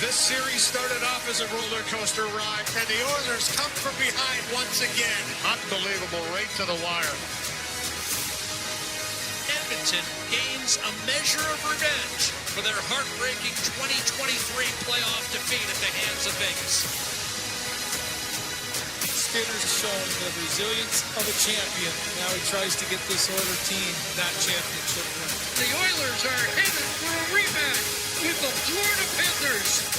This series started off as a roller coaster ride, and the Oilers come from behind once again. Unbelievable, right to the wire. Edmonton gains a measure of revenge for their heartbreaking 2023 playoff defeat at the hands of Vegas. Skinner's shown the resilience of a champion. Now he tries to get this Oiler team that championship win. The Oilers are headed for a rematch with the Florida Panthers.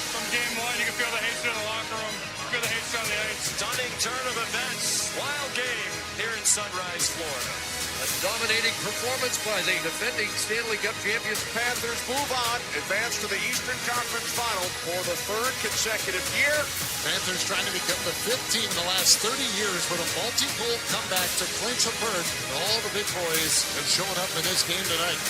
From game one, you can feel the hatred in the locker room, feel the hatred on the ice. Stunning turn of events. Wild game here in Sunrise, Florida. A dominating performance by the defending Stanley Cup champions Panthers move on, advance to the Eastern Conference Final for the third consecutive year. Panthers trying to become the fifth team in the last 30 years with a multi-goal comeback to clinch a berth. And all the big boys have shown up in this game tonight.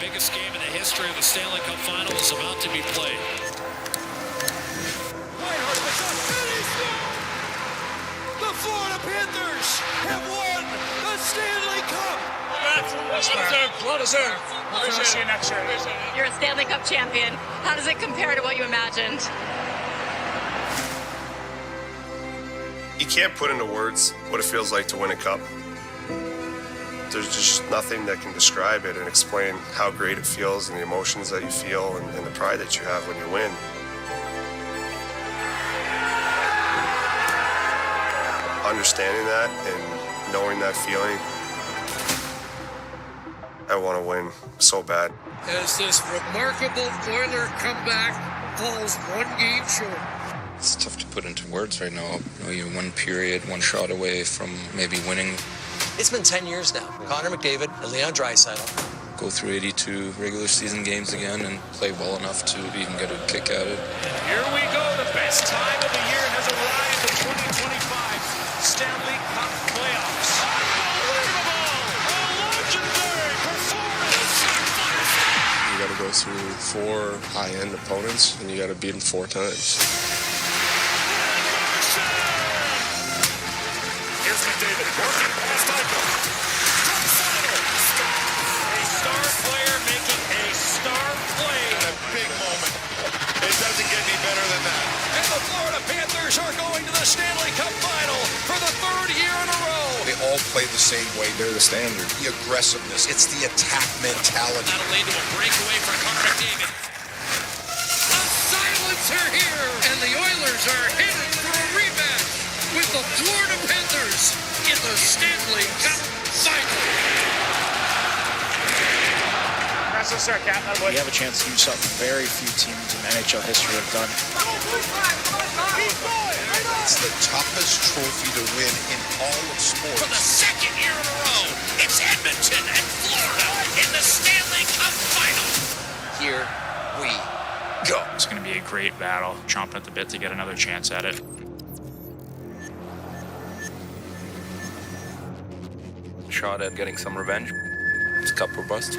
The biggest game in the history of the Stanley Cup Final is about to be played. The Florida Panthers have won the Stanley Cup. Well deserved. We'll see you next year. You're a Stanley Cup champion. How does it compare to what you imagined? You can't put into words what it feels like to win a cup. There's just nothing that can describe it and explain how great it feels and the emotions that you feel and the pride that you have when you win. Understanding that and knowing that feeling, I want to win so bad. As this remarkable Oiler comeback falls one game short. It's tough to put into words right now. You're one period, one shot away from maybe winning. It's been 10 years now. Connor McDavid and Leon Draisaitl. Go through 82 regular season games again and play well enough to even get a kick at it. Here we go. The best time of the year has arrived. The 2025 Stanley Cup playoffs. Unbelievable! A legendary performance. You got to go through 4 high-end opponents, and you got to beat them 4 times. Here's McDavid working past Eichel. A star player making a star play. A big moment. It doesn't get any better than that. And the Florida Panthers are going to the Stanley Cup Final for the 3rd year in a row. They all play the same way. They're the standard. The aggressiveness. It's the attack mentality. That'll lead to a breakaway for Connor McDavid. A silencer here, and the Oilers are headed for a rematch with the Florida Panthers in the Stanley Cup Final. You have a chance to do something very few teams in NHL history have done. It's the toughest trophy to win in all of sports. For the 2nd year in a row, it's Edmonton and Florida in the Stanley Cup Final. Here we go. It's going to be a great battle, chomping at the bit to get another chance at it. Shot at getting some revenge. It's cup or bust.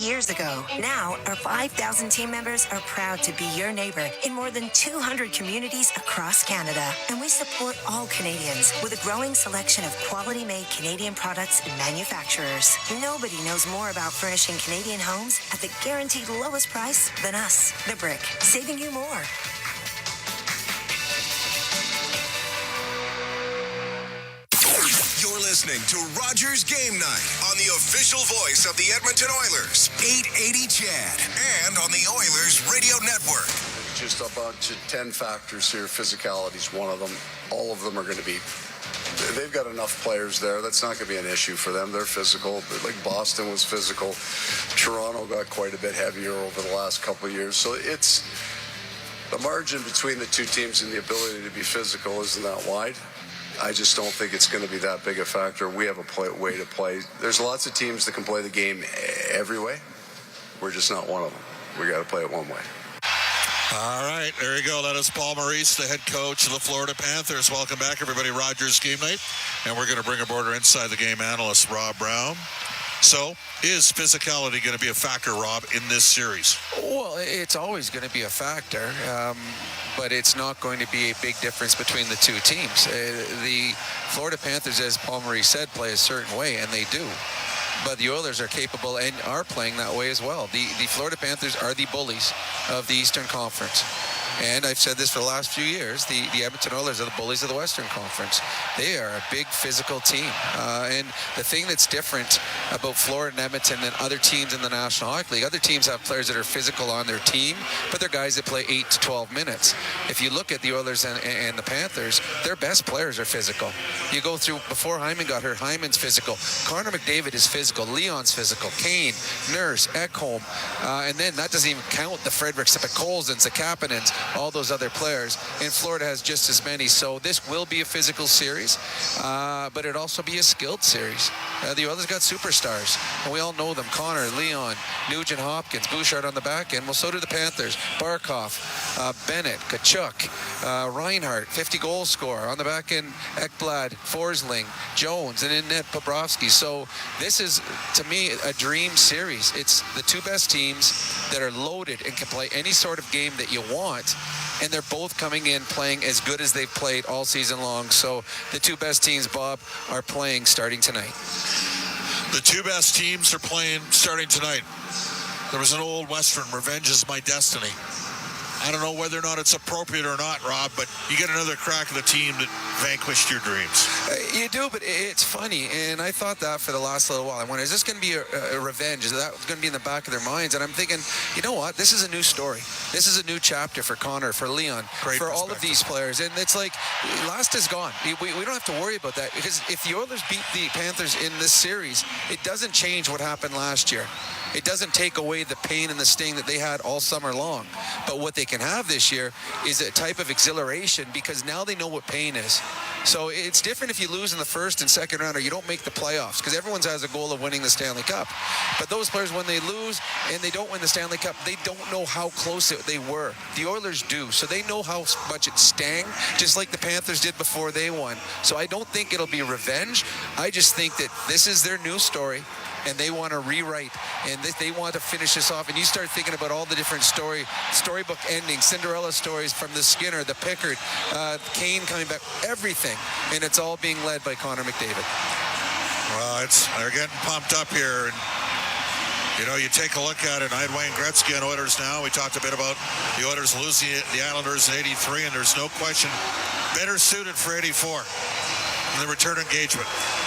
years ago. Now, our 5,000 team members are proud to be your neighbor in more than 200 communities across Canada. And we support all Canadians with a growing selection of quality-made Canadian products and manufacturers. Nobody knows more about furnishing Canadian homes at the guaranteed lowest price than us, The Brick, saving you more. You're listening to Rogers Game Night on the official voice of the Edmonton Oilers, 880 CHAD, and on the Oilers Radio Network. Just a bunch of 10 factors here. Physicality's one of them. All of them are going to be... They've got enough players there. That's not going to be an issue for them. They're physical. Like Boston was physical. Toronto got quite a bit heavier over the last couple of years. So it's... The margin between the two teams and the ability to be physical isn't that wide. I just don't think it's going to be that big a factor. We have a way to play. There's lots of teams that can play the game every way. We're just not one of them. We got to play it one way. All right, there you go. That is Paul Maurice, the head coach of the Florida Panthers. Welcome back, everybody. Rogers Game Night. And we're going to bring aboard our Inside the Game analyst, Rob Brown. So, is physicality going to be a factor, Rob, in this series? Well, it's always going to be a factor, but it's not going to be a big difference between the two teams. The Florida Panthers, as Paul Maurice said, play a certain way, and they do. But the Oilers are capable and are playing that way as well. The Florida Panthers are the bullies of the Eastern Conference. And I've said this for the last few years, the Edmonton Oilers are the bullies of the Western Conference. They are a big physical team. And the thing that's different about Florida and Edmonton than other teams in the National Hockey League, other teams have players that are physical on their team, but they're guys that play 8 to 12 minutes. If you look at the Oilers and the Panthers, their best players are physical. You go through, before Hyman got hurt, Hyman's physical. Connor McDavid is physical. Leon's physical. Kane, Nurse, Ekholm. And then that doesn't even count the Fredericks, the Colsons, the Kapanens, all those other players. And Florida has just as many. So this will be a physical series, but it'll also be a skilled series. The Oilers got superstars, and we all know them. Connor, Leon, Nugent Hopkins, Bouchard on the back end. Well, so do the Panthers. Barkov, Bennett, Kachuk, Reinhart, 50-goal scorer. On the back end, Ekblad, Forsling, Jones, and in net, Bobrovsky. So this is, to me, a dream series. It's the two best teams that are loaded and can play any sort of game that you want, and they're both coming in playing as good as they've played all season long. So the two best teams, Bob, are playing starting tonight. The two best teams are playing starting tonight. There was an old Western, Revenge is My Destiny. I don't know whether or not it's appropriate or not, Rob, but you get another crack at the team that vanquished your dreams. You do, but it's funny, and I thought that for the last little while. I wonder, is this going to be a revenge? Is that going to be in the back of their minds? And I'm thinking, you know what? This is a new story. This is a new chapter for Connor, for Leon, for all of these players. And it's like, last is gone. We don't have to worry about that, because if the Oilers beat the Panthers in this series, it doesn't change what happened last year. It doesn't take away the pain and the sting that they had all summer long. But what they can have this year is a type of exhilaration, because now they know what pain is. So it's different if you lose in the first and second round, or you don't make the playoffs, because everyone has a goal of winning the Stanley Cup. But those players, when they lose and they don't win the Stanley Cup, they don't know how close they were. The Oilers do. So they know how much it stung, just like the Panthers did before they won. So I don't think it'll be revenge. I just think that this is their new story, and they want to rewrite, and they want to finish this off. And you start thinking about all the different storybook endings, Cinderella stories from the Skinner, the Pickard, Kane coming back, everything. And it's all being led by Connor McDavid. Well, they're getting pumped up here. And, you know, you take a look at it. I had Wayne Gretzky on Oilers Now. We talked a bit about the Oilers losing the Islanders in 83, and there's no question better suited for 84 in the return engagement.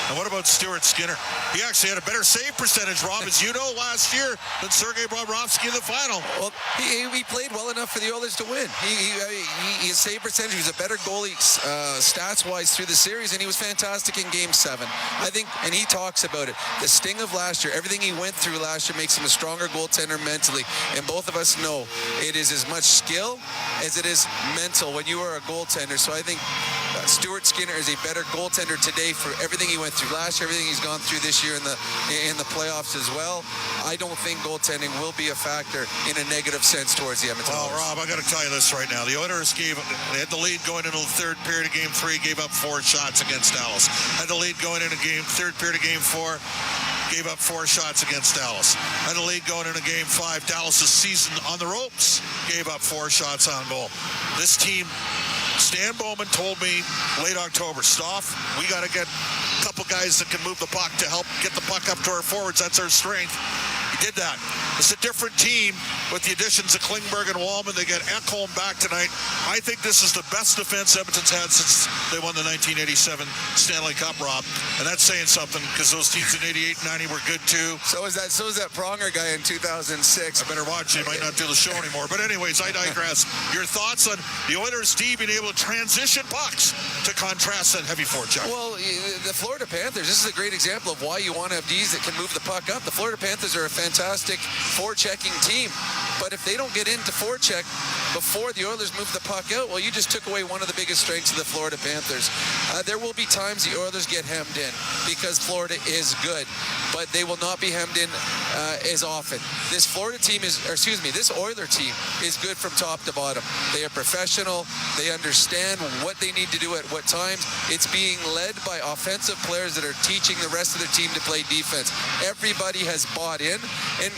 And what about Stuart Skinner? He actually had a better save percentage, Rob, as you know, last year than Sergei Bobrovsky in the final. Well, he played well enough for the Oilers to win. His save percentage, he was a better goalie stats-wise through the series, and he was fantastic in Game 7. I think, and he talks about it, the sting of last year, everything he went through last year makes him a stronger goaltender mentally. And both of us know it is as much skill as it is mental when you are a goaltender. So I think Stuart Skinner is a better goaltender today for everything he went through last year, everything he's gone through this year in the playoffs as well. I don't think goaltending will be a factor in a negative sense towards the Edmonton Oilers. Rob, I got to tell you this right now. The Oilers they had the lead going into the third period of Game 3, gave up 4 shots against Dallas. Had the lead going into third period of Game 4, gave up 4 shots against Dallas. Had a lead going into Game 5. Dallas' season on the ropes, gave up 4 shots on goal. This team, Stan Bowman told me late October, Stoff, we got to get a couple guys that can move the puck to help get the puck up to our forwards. That's our strength. He did that. It's a different team with the additions of Klingberg and Wallman. They get Ekholm back tonight. I think this is the best defense Edmonton's had since they won the 1987 Stanley Cup, Rob. And that's saying something because those teams in 88 and 90 were good too. So is that Pronger guy in 2006. I better watch it. He might not do the show anymore. But anyways, I digress. Your thoughts on the Oilers' D being able to transition pucks to contrast that heavy forecheck? Well, the Florida Panthers, this is a great example of why you want to have Ds that can move the puck up. The Florida Panthers are a fantastic forechecking team. But if they don't get into forecheck before the Oilers move the puck out, well, you just took away one of the biggest strengths of the Florida Panthers. There will be times the Oilers get hemmed in because Florida is good, but they will not be hemmed in as often. This this Oiler team is good from top to bottom. They are professional. They understand what they need to do at what times. It's being led by offensive players that are teaching the rest of their team to play defense. Everybody has bought in, and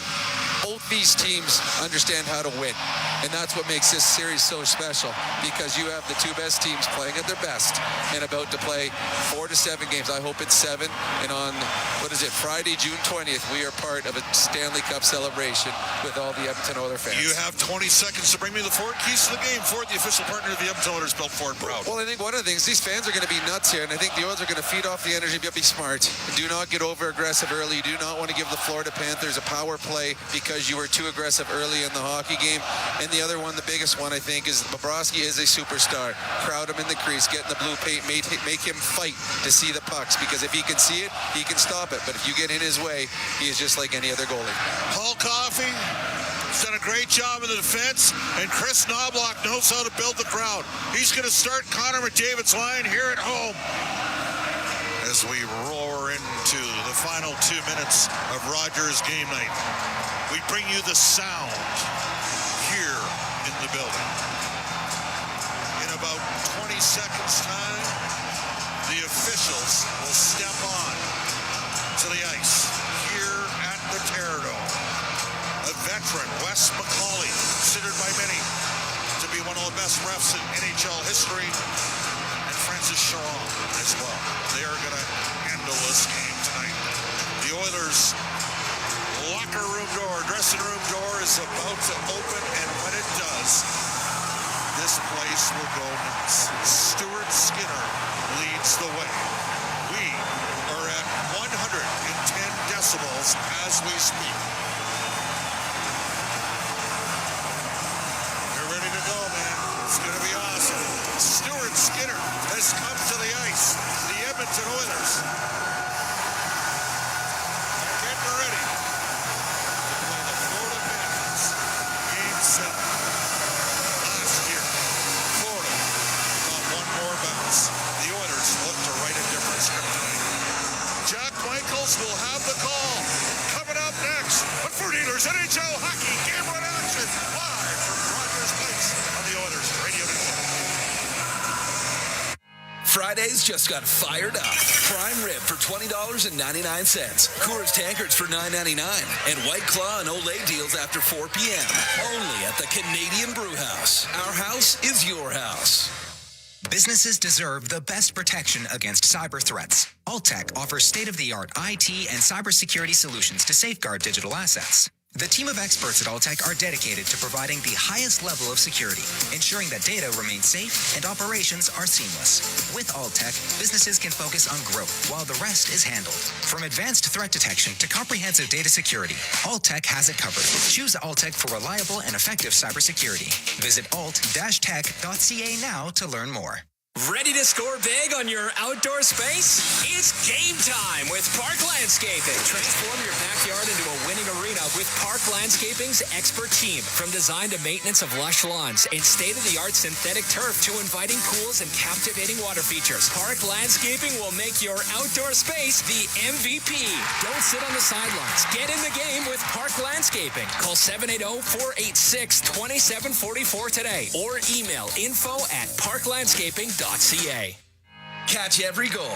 both these teams understand how to win. And that's what makes this series so special, because you have the 2 best teams playing at their best and about to play 4 to 7 games. I hope it's 7. And on, Friday, June 20th, we are part of a Stanley Cup celebration with all the Edmonton Oilers fans. You have 20 seconds to bring me the Ford keys to the game. Ford, the official partner of the Edmonton Oilers, built Ford proud. Well, I think one of the things, these fans are going to be nuts here, and I think the Oilers are going to feed off the energy, but be smart. Do not get over-aggressive early. You do not want to give the Florida Panthers a power play because you were too aggressive early in the hockey game. And the other one, the biggest one, I think, is Bobrovsky is a superstar. Crowd him in the crease, get in the blue paint, make him fight to see the pucks, because if he can see it, he can stop it. But if you get in his way, he is just like any other goalie. Paul Coffey has done a great job in the defense, and Chris Knobloch knows how to build the crowd. He's going to start Connor McDavid's line here at home as we roar into the final 2 minutes of Rogers game night. We bring you the sound here in the building. In about 20 seconds time, the officials will step on to the ice here at the Terradome. A veteran, Wes McCauley, considered by many to be one of the best refs in NHL history, and Francis Charon as well. They are going to handle this game tonight. The Oilers' locker room door, dressing room door is about to open, and when it does, this place will go nuts. Stuart Skinner leads the way. We are at 110 decibels as we speak. You're ready to go, man. It's going to be awesome. Stuart Skinner has come to the ice. The Edmonton Oilers getting ready to play the Florida Panthers. Game 7. Last year, Florida got one more bounce. The Oilers look to write a difference here tonight. Jack Michaels will have the call. Coming up next, but for Oilers NHL Hockey Game 1 action, live from Rogers Place on the Oilers Radio Network. Fridays just got fired up. Prime rib for $20.99. Coors tankards for $9.99. And White Claw and Olay deals after 4 p.m. Only at the Canadian Brew House. Our house is your house. Businesses deserve the best protection against cyber threats. Alltech offers state-of-the-art IT and cybersecurity solutions to safeguard digital assets. The team of experts at Alltech are dedicated to providing the highest level of security, ensuring that data remains safe and operations are seamless. With Alltech, businesses can focus on growth while the rest is handled. From advanced threat detection to comprehensive data security, Alltech has it covered. Choose Alltech for reliable and effective cybersecurity. Visit alt-tech.ca now to learn more. Ready to score big on your outdoor space? It's game time with Park Landscaping. Transform your backyard into a winning arena with Park Landscaping's expert team. From design to maintenance of lush lawns and state-of-the-art synthetic turf to inviting pools and captivating water features, Park Landscaping will make your outdoor space the MVP. Don't sit on the sidelines. Get in the game with Park Landscaping. Call 780-486-2744 today or email info@parklandscaping.ca. Catch every goal,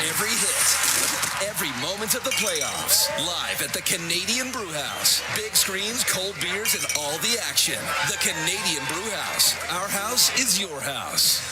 every hit, every moment of the playoffs. Live at the Canadian Brewhouse. Big screens, cold beers, and all the action. The Canadian Brewhouse. Our house is your house.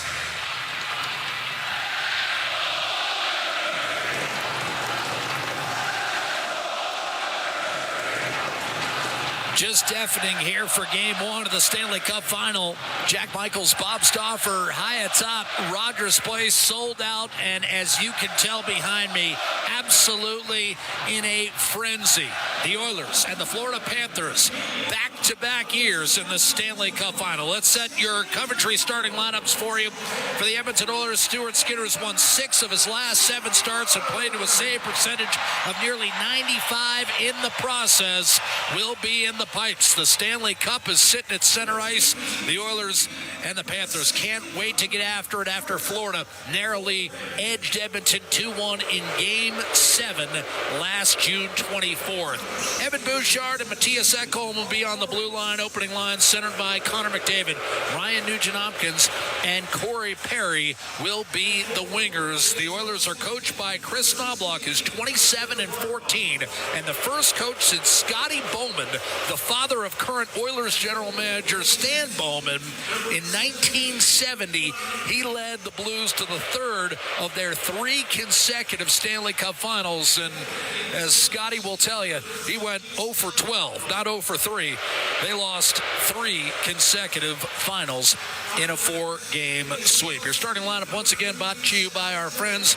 Just deafening here for Game 1 of the Stanley Cup Final. Jack Michaels, Bob Stauffer, high atop Rogers Place, sold out, and as you can tell behind me, absolutely in a frenzy. The Oilers and the Florida Panthers, back-to-back years in the Stanley Cup Final. Let's set your Coventry starting lineups for you. For the Edmonton Oilers, Stuart Skinner's won 6 of his last 7 starts and played to a save percentage of nearly 95 in the process. Will be in the pipes. The Stanley Cup is sitting at center ice. The Oilers and the Panthers can't wait to get after it after Florida narrowly edged Edmonton 2-1 in Game 7 last June 24th. Evan Bouchard and Matthias Ekholm will be on the blue line, opening line centered by Connor McDavid. Ryan Nugent-Hopkins and Corey Perry will be the wingers. The Oilers are coached by Chris Knobloch, who's 27-14, and the first coach since Scotty Bowman, the father of current Oilers general manager Stan Bowman. In 1970, he led the Blues to the third of their 3 consecutive Stanley Cup Finals. And as Scotty will tell you, he went 0 for 12, not 0 for 3. They lost 3 consecutive finals in a 4-game sweep. Your starting lineup once again brought to you by our friends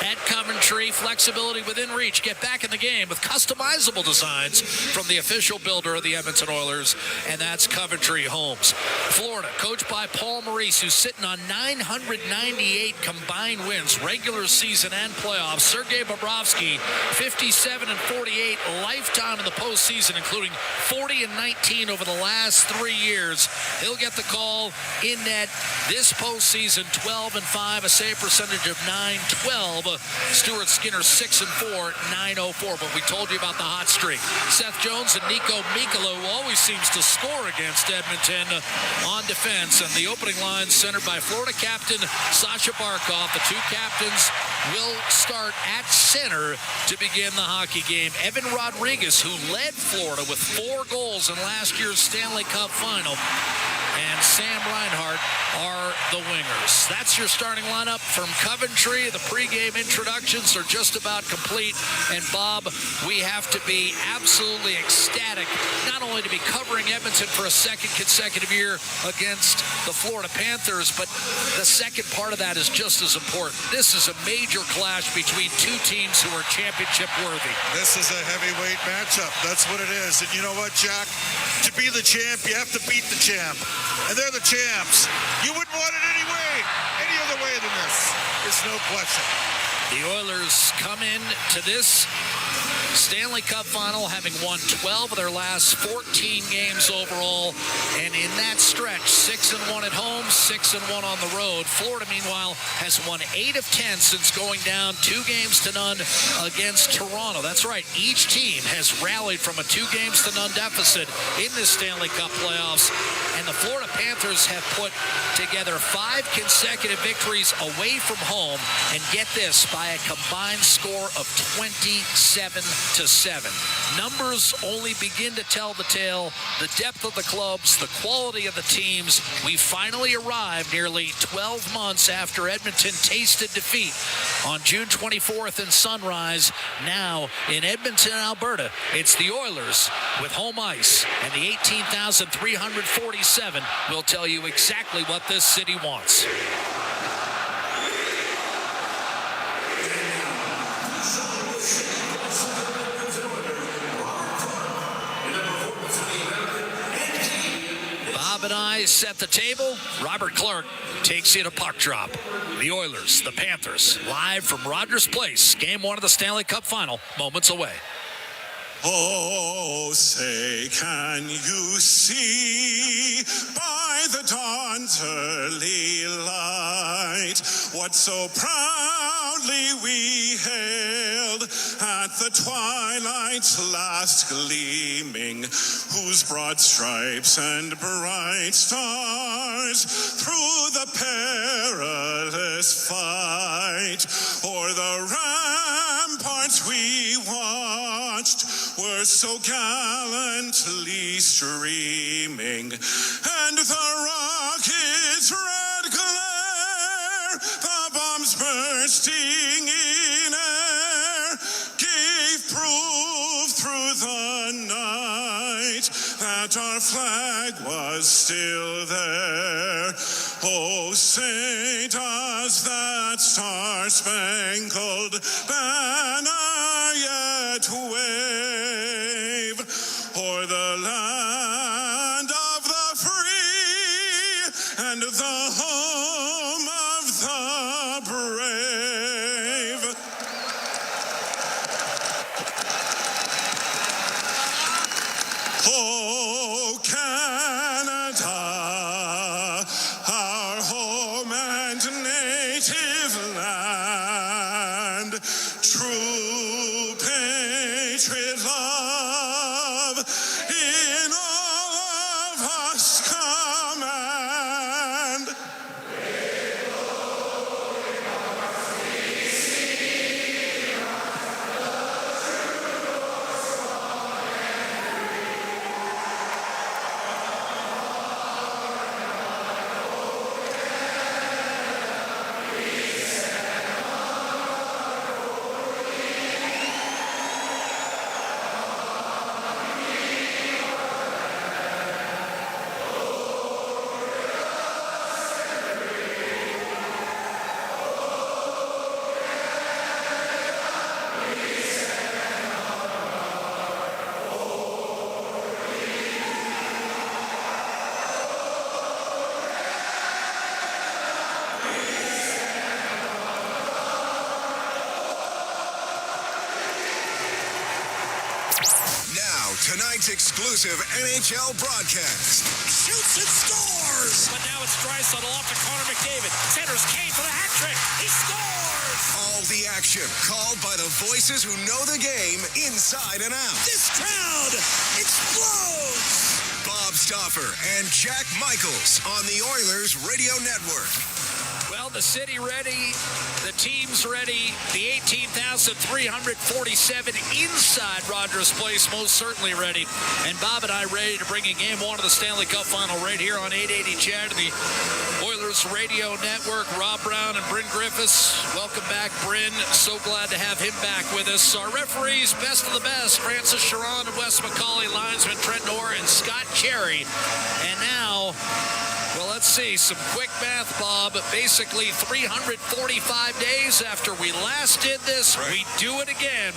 at Coventry. Flexibility within reach. Get back in the game with customizable designs from the official builder of the Edmonton Oilers, and that's Coventry Homes. Florida, coached by Paul Maurice, who's sitting on 998 combined wins, regular season and playoffs. Sergei Bobrovsky, 57-48 lifetime in the postseason, including 40-19 over the last 3 years. He'll get the call in net this postseason, 12-5, a save percentage of .912. Stuart Skinner 6-4, .904. But we told you about the hot streak. Seth Jones and Nico Mikkola, who always seems to score against Edmonton on defense. And the opening line centered by Florida captain Sasha Barkov. The 2 captains will start at center to begin the hockey game. Evan Rodriguez, who led Florida with 4 goals in last year's Stanley Cup Final, and Sam Reinhart are the wingers. That's your starting lineup from Coventry. The pregame introductions are just about complete. And Bob, we have to be absolutely ecstatic, not only to be covering Edmonton for a second consecutive year against the Florida Panthers, but the second part of that is just as important. This is a major clash between 2 teams who are championship worthy. This is a heavyweight matchup. That's what it is. And you know what, Jack? To be the champ, you have to beat the champ. And they're the champs. You wouldn't want it any other way than this. There's no question. The Oilers come in to this Stanley Cup Final having won 12 of their last 14 games overall, and in that stretch, 6-1 at home, 6-1 on the road. Florida, meanwhile, has won 8 of 10 since going down 2-0 against Toronto. That's right, each team has rallied from a 2-0 deficit in this Stanley Cup playoffs, and the Florida Panthers have put together 5 consecutive victories away from home, and get this, by a combined score of 27-7. Numbers only begin to tell the tale. The depth of the clubs, the quality of the teams. We finally arrived nearly 12 months after Edmonton tasted defeat on June 24th in Sunrise. Now in Edmonton, Alberta, it's the Oilers with home ice, and the 18,347 will tell you exactly what this city wants. Bob and I set the table. Robert Clark takes you to puck drop. The Oilers, the Panthers, live from Rogers Place. Game 1 of the Stanley Cup Final, moments away. Oh, say, can you see by the dawn's early light what so proudly we hailed at the twilight's last gleaming, whose broad stripes and bright stars through the perilous this fight, or the ramparts we watched were so gallantly streaming, and the rockets' red glare, the bombs bursting in air, gave proof through the night that our flag was still there. Oh, say does that star-spangled banner yet wave o'er the land of the free and the home of the brave? Oh, Canada, our home and native land, true patriot love in all of us command. Now, tonight's exclusive NHL broadcast. Shoots and scores! But now it's Draisaitl off to Connor McDavid. Centers Kane for the hat trick. He scores! All the action called by the voices who know the game inside and out. This crowd explodes! Bob Stauffer and Jack Michaels on the Oilers Radio Network. Well, the city ready, the team's ready, the 18,347 inside Rogers Place most certainly ready. And Bob and I ready to bring in Game 1 of the Stanley Cup Final right here on 880 Chad, the Oilers Radio Network. Rob Brown and Bryn Griffiths. Welcome back, Bryn. So glad to have him back with us. Our referees, best of the best, Francis Sharon and Wes McCauley, linesman Trent Orr and Scott Cherry. And now, well, let's see, some quick math, Bob. Basically 345 days after we last did this, we do it again.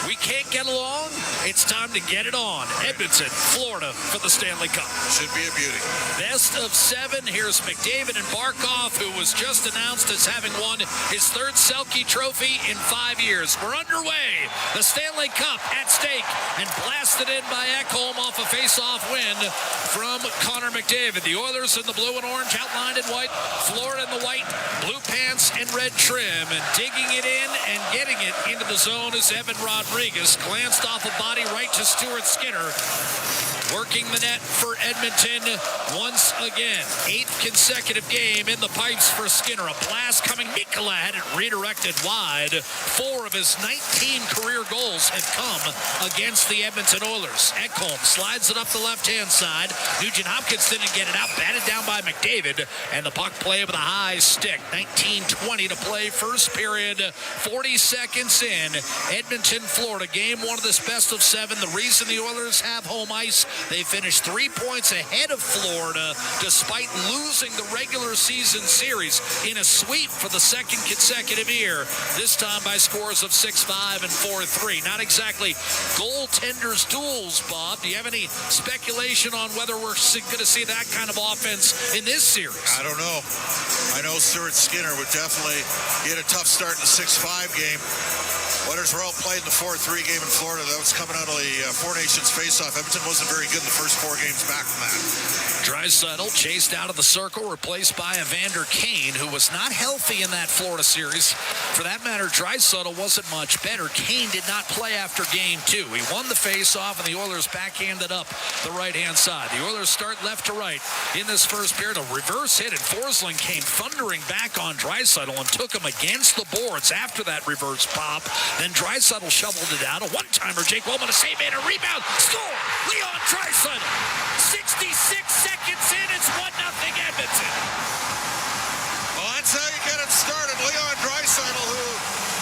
We can't get along. It's time to get it on. Edmonton, Florida for the Stanley Cup. Should be a beauty. Best of 7. Here's McDavid and Barkov, who was just announced as having won his 3rd Selke Trophy in 5 years. We're underway. The Stanley Cup at stake and blasted in by Ekholm off a face-off win from Connor McDavid. The Oilers in the blue and orange, outlined in white. Florida in the white, blue pants and red trim. And digging it in and getting it into the zone is Evan Rodriguez. Glanced off a body right to Stuart Skinner. Working the net for Edmonton once again. 8th consecutive game in the pipes for Skinner. A blast coming. Mikkola had it redirected wide. 4 of his 19 career goals have come against the Edmonton Oilers. Ekholm slides it up the left-hand side. Nugent Hopkins didn't get it out. Batted down by McDavid. And the puck play with a high stick. 19:20 to play. First period. 40 seconds in. Edmonton, Florida. Game 1 of this best of 7. The reason the Oilers have home ice, they finished 3 points ahead of Florida despite losing the regular season series in a sweep for the 2nd consecutive year, this time by scores of 6-5 and 4-3. Not exactly goaltenders' duels, Bob. Do you have any speculation on whether we're going to see that kind of offense in this series? I don't know. I know Stuart Skinner would definitely get a tough start in the 6-5 game. Oilers were outplayed in the 4-3 game in Florida. That was coming out of the Four Nations face-off. Edmonton wasn't very good in the first 4 games back from that. Draisaitl chased out of the circle, replaced by Evander Kane, who was not healthy in that Florida series. For that matter, Draisaitl wasn't much better. Kane did not play after game 2. He won the face-off, and the Oilers backhanded up the right-hand side. The Oilers start left to right in this first period. A reverse hit, and Forsling came thundering back on Draisaitl and took him against the boards after that reverse pop. Then Draisaitl shoveled it out. A one-timer, Jake Wellman, a save and a rebound. Score! Leon Draisaitl! 66 seconds in, it's 1-0 Edmonton. Well, that's how you get it started. Leon Draisaitl, who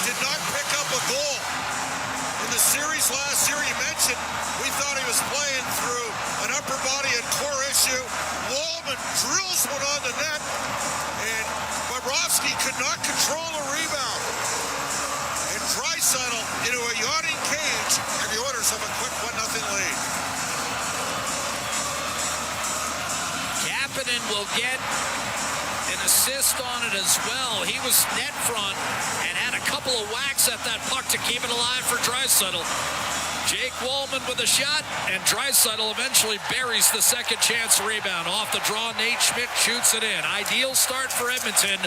did not pick up a goal in the series last year. You mentioned we thought he was playing through an upper body and core issue. Wallman drills one on the net, and Bobrovsky could not control a rebound. And Draisaitl into a yawning cage, and the Oilers have a quick 1-0 lead. Kapanen will get an assist on it as well. He was net front and had a couple of whacks at that puck to keep it alive for Draisaitl. Jake Wallman with a shot, and Draisaitl eventually buries the second chance rebound. Off the draw, Nate Schmidt shoots it in. Ideal start for Edmonton.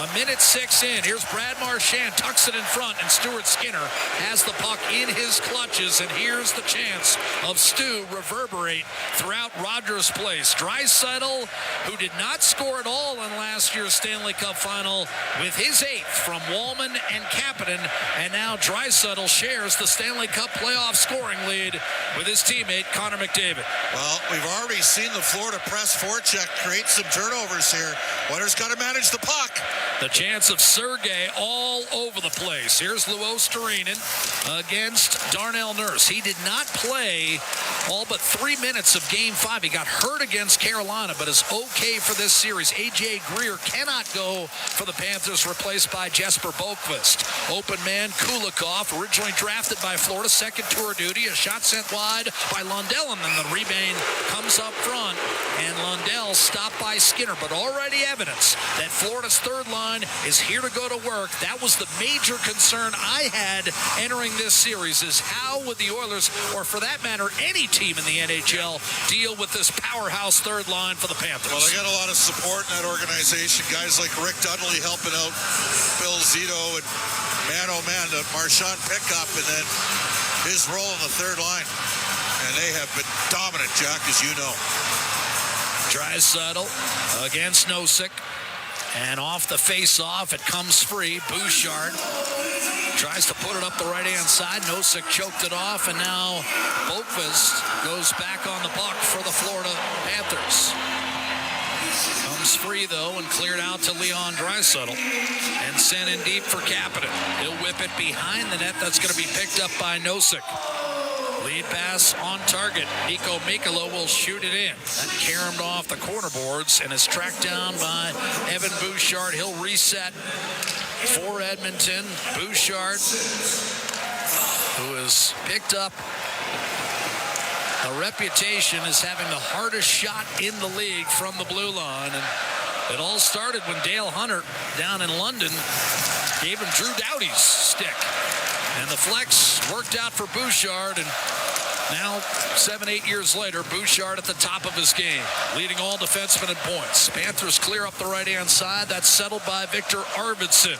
1:06 in. Here's Brad Marchand, tucks it in front, and Stuart Skinner has the puck in his clutches, and here's the chance of Stu reverberate throughout Rogers Place. Draisaitl, who did not score at all in last year's Stanley Cup final, with his 8th from Wallman and Kapanen, and now Draisaitl shares the Stanley Cup playoff scoring lead with his teammate Connor McDavid. Well, we've already seen the Florida press forecheck create some turnovers here. Oilers got to manage the puck. The chance of Sergei all over the place. Here's Luo Sturinin against Darnell Nurse. He did not play all but 3 minutes of Game 5. He got hurt against Carolina, but is okay for this series. A.J. Greer cannot go for the Panthers, replaced by Jesper Boqvist. Open man Kulikov, originally drafted by Florida, second tour duty. A shot sent wide by Lundell, and then the rebound comes up front, and Lundell stopped by Skinner. But already evidence that Florida's third line is here to go to work. That was the major concern I had entering this series, is how would the Oilers, or for that matter, any team in the NHL, deal with this powerhouse third line for the Panthers? Well, they got a lot of support in that organization. Guys like Rick Dudley helping out Phil Zito, and man, the Marchand pickup, and then his role in the third line. And they have been dominant, Jack, as you know. Draisaitl against Nosek. And off the face-off, it comes free. Bouchard tries to put it up the right-hand side. Nosek choked it off, and now Boqvist goes back on the puck for the Florida Panthers. Comes free, though, and cleared out to Leon Draisaitl and sent in deep for Kapanen. He'll whip it behind the net. That's going to be picked up by Nosek. Lead pass on target. Nico Mikkola will shoot it in. That caromed off the corner boards and is tracked down by Evan Bouchard. He'll reset for Edmonton. Bouchard, who has picked up a reputation as having the hardest shot in the league from the blue line. And it all started when Dale Hunter down in London gave him Drew Doughty's stick. And the flex worked out for Bouchard, and now 7-8 years later, Bouchard at the top of his game, leading all defensemen in points. Panthers clear up the right-hand side. That's settled by Victor Arvidsson.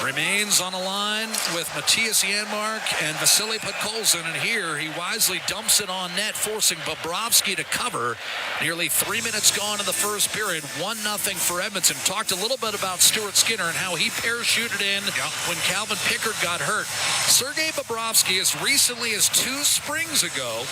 Remains on a line with Matthias Janmark and Vasily Podkolzin, and here he wisely dumps it on net, forcing Bobrovsky to cover. Nearly 3 minutes gone in the first period, 1-0 for Edmonton. Talked a little bit about Stuart Skinner and how he parachuted in when Calvin Pickard got hurt. Sergei Bobrovsky, as recently as 2 springs ago,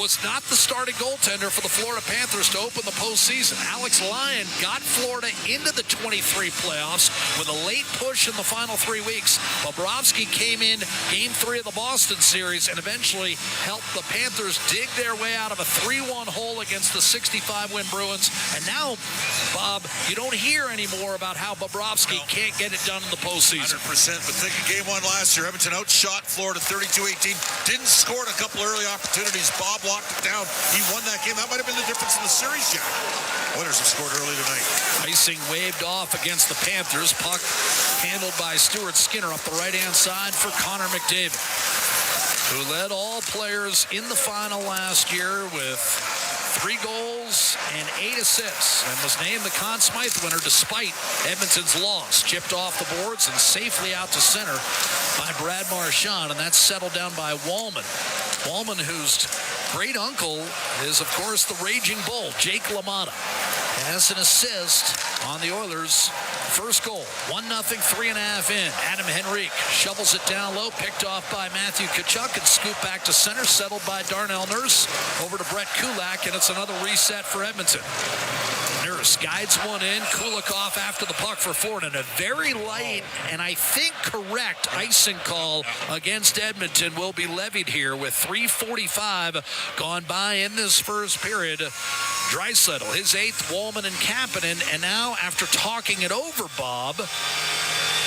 was not the starting goaltender for the Florida Panthers to open the postseason. Alex Lyon got Florida into the 23 playoffs with a late push in the final 3 weeks. Bobrovsky came in Game 3 of the Boston series and eventually helped the Panthers dig their way out of a 3-1 hole against the 65-win Bruins. And now, Bob, you don't hear anymore about how Bobrovsky can't get it done in the postseason. 100%, but think of Game 1 last year. Edmonton outshot Florida 32-18. Didn't score a couple early opportunities. Bob locked it down. He won that game. That might have been the difference in the series, Jack. Oilers have scored early tonight. Icing waved off against the Panthers. Puck handled by Stuart Skinner up the right-hand side for Connor McDavid. who led all players in the final last year with 3 goals and 8 assists, and was named the Conn Smythe winner despite Edmonton's loss. Chipped off the boards and safely out to center by Brad Marchand, and that's settled down by Wallman. Wallman, whose great uncle is, of course, the Raging Bull, Jake LaMotta, has an assist on the Oilers' first goal. 1-0, 3.5 in. Adam Henrique shovels it down low, picked off by Matthew Tkachuk, and scooped back to center, settled by Darnell Nurse over to Brett Kulak, and it's another reset for Edmonton. Nurse guides one in. Kulikov after the puck for Florida. And a very light and I think correct icing call against Edmonton will be levied here with 3:45 gone by in this first period. Draisaitl, his 8th, Wallman and Kapanen. And now, after talking it over, Bob,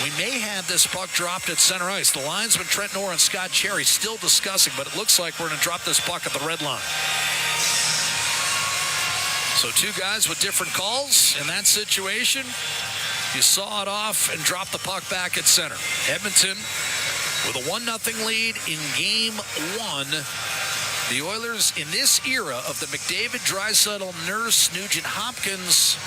we may have this puck dropped at center ice. The linesman, Trent Noor and Scott Cherry, still discussing, but it looks like we're going to drop this puck at the red line. So 2 guys with different calls in that situation. You saw it off and dropped the puck back at center. Edmonton with a 1-0 lead in Game 1. The Oilers in this era of the McDavid, Draisaitl, Nurse, Nugent Hopkins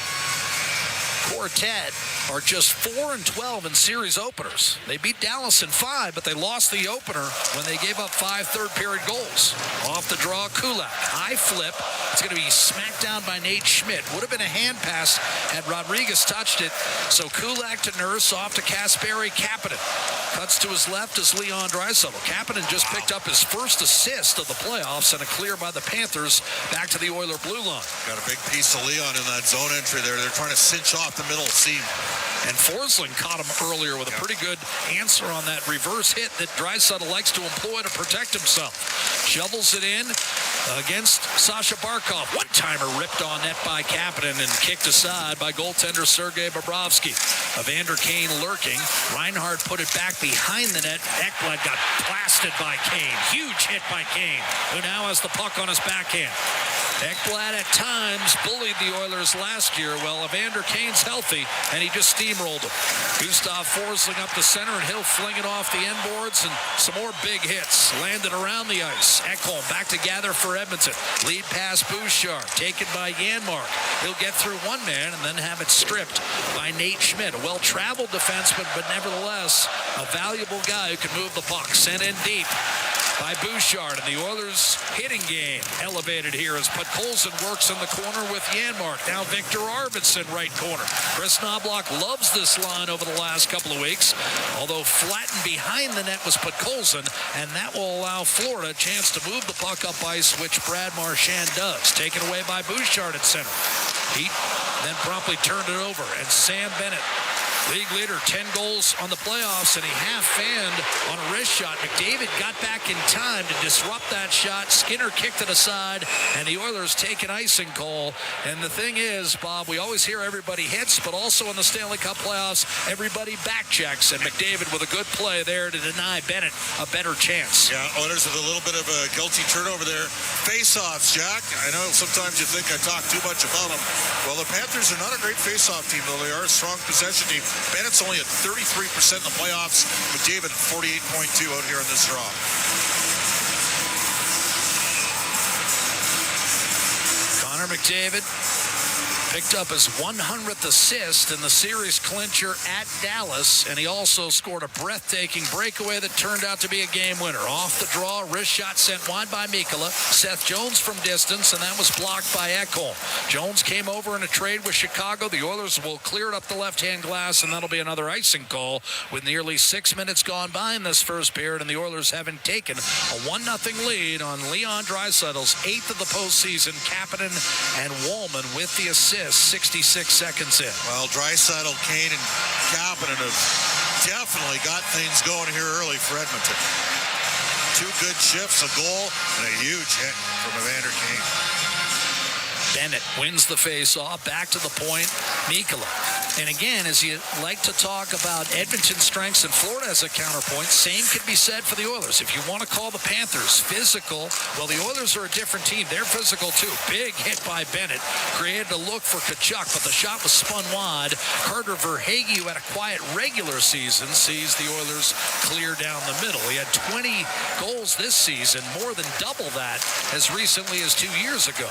quartet are just 4-12 in series openers. They beat Dallas in 5, but they lost the opener when they gave up 5 third-period goals. Off the draw, Kulak. High flip. It's going to be smacked down by Nate Schmidt. Would have been a hand pass had Rodriguez touched it. So Kulak to Nurse, off to Kasperi Kapanen. Cuts to his left is Leon Draisaitl. Kapanen just picked up his first assist of the playoffs and a clear by the Panthers back to the Oiler blue line. Got a big piece of Leon in that zone entry there. They're trying to cinch off the middle seam. And Forsling caught him earlier with a pretty good answer on that reverse hit that Draisaitl likes to employ to protect himself. Shovels it in against Sasha Barkov. One-timer ripped on net by Kapanen and kicked aside by goaltender Sergei Bobrovsky. Evander Kane lurking. Reinhart put it back behind the net. Ekblad got blasted by Kane. Huge hit by Kane, who now has the puck on his backhand. Ekblad at times bullied the Oilers last year. Well, Evander Kane's healthy, and he just steamrolled him. Gustav Forsling up the center, and he'll fling it off the end boards, and some more big hits landed around the ice. Ekholm back to gather for Edmonton. Lead pass Bouchard, taken by Janmark. He'll get through one man and then have it stripped by Nate Schmidt. A well-traveled defenseman, but nevertheless a valuable guy who can move the puck. Sent in deep by Bouchard, and the Oilers' hitting game elevated here as Podkolzin works in the corner with Janmark. Now Victor Arvidsson, right corner. Chris Knobloch loves this line over the last couple of weeks, although flattened behind the net was Podkolzin, and that will allow Florida a chance to move the puck up ice, which Brad Marchand does. Taken away by Bouchard at center. He then promptly turned it over, and Sam Bennett, league leader, 10 goals on the playoffs, and he half-fanned on a wrist shot. McDavid got back in time to disrupt that shot. Skinner kicked it aside, and the Oilers take an icing call. And the thing is, Bob, we always hear everybody hits, but also in the Stanley Cup playoffs, everybody back-checks, and McDavid with a good play there to deny Bennett a better chance. Yeah, Oilers with a little bit of a guilty turnover there. Face-offs, Jack. I know sometimes you think I talk too much about them. Well, the Panthers are not a great face-off team, though they are a strong possession team. Bennett's only at 33% in the playoffs. McDavid at 48.2 out here in this draw. Connor McDavid picked up his 100th assist in the series clincher at Dallas, and he also scored a breathtaking breakaway that turned out to be a game winner. Off the draw, wrist shot sent wide by Mikkola. Seth Jones from distance, and that was blocked by Ekholm. Jones came over in a trade with Chicago. The Oilers will clear it up the left-hand glass, and that'll be another icing call with nearly 6 minutes gone by in this first period, and the Oilers having taken a 1-0 lead on Leon Draisaitl's 8th of the postseason. Kapanen and Wallman with the assist. 66 seconds in. Well, Draisaitl, Kane, and Kapanen have definitely got things going here early for Edmonton. 2 good shifts, a goal, and a huge hit from Evander Kane. Bennett wins the face-off. Back to the point. Mikkola And again, as you like to talk about Edmonton's strengths and Florida as a counterpoint, same can be said for the Oilers. If you want to call the Panthers physical, well, the Oilers are a different team. They're physical too. Big hit by Bennett created a look for Tkachuk, but the shot was spun wide. Carter Verhaeghe, who had a quiet regular season, sees the Oilers clear down the middle. He had 20 goals this season, more than double that as recently as 2 years ago.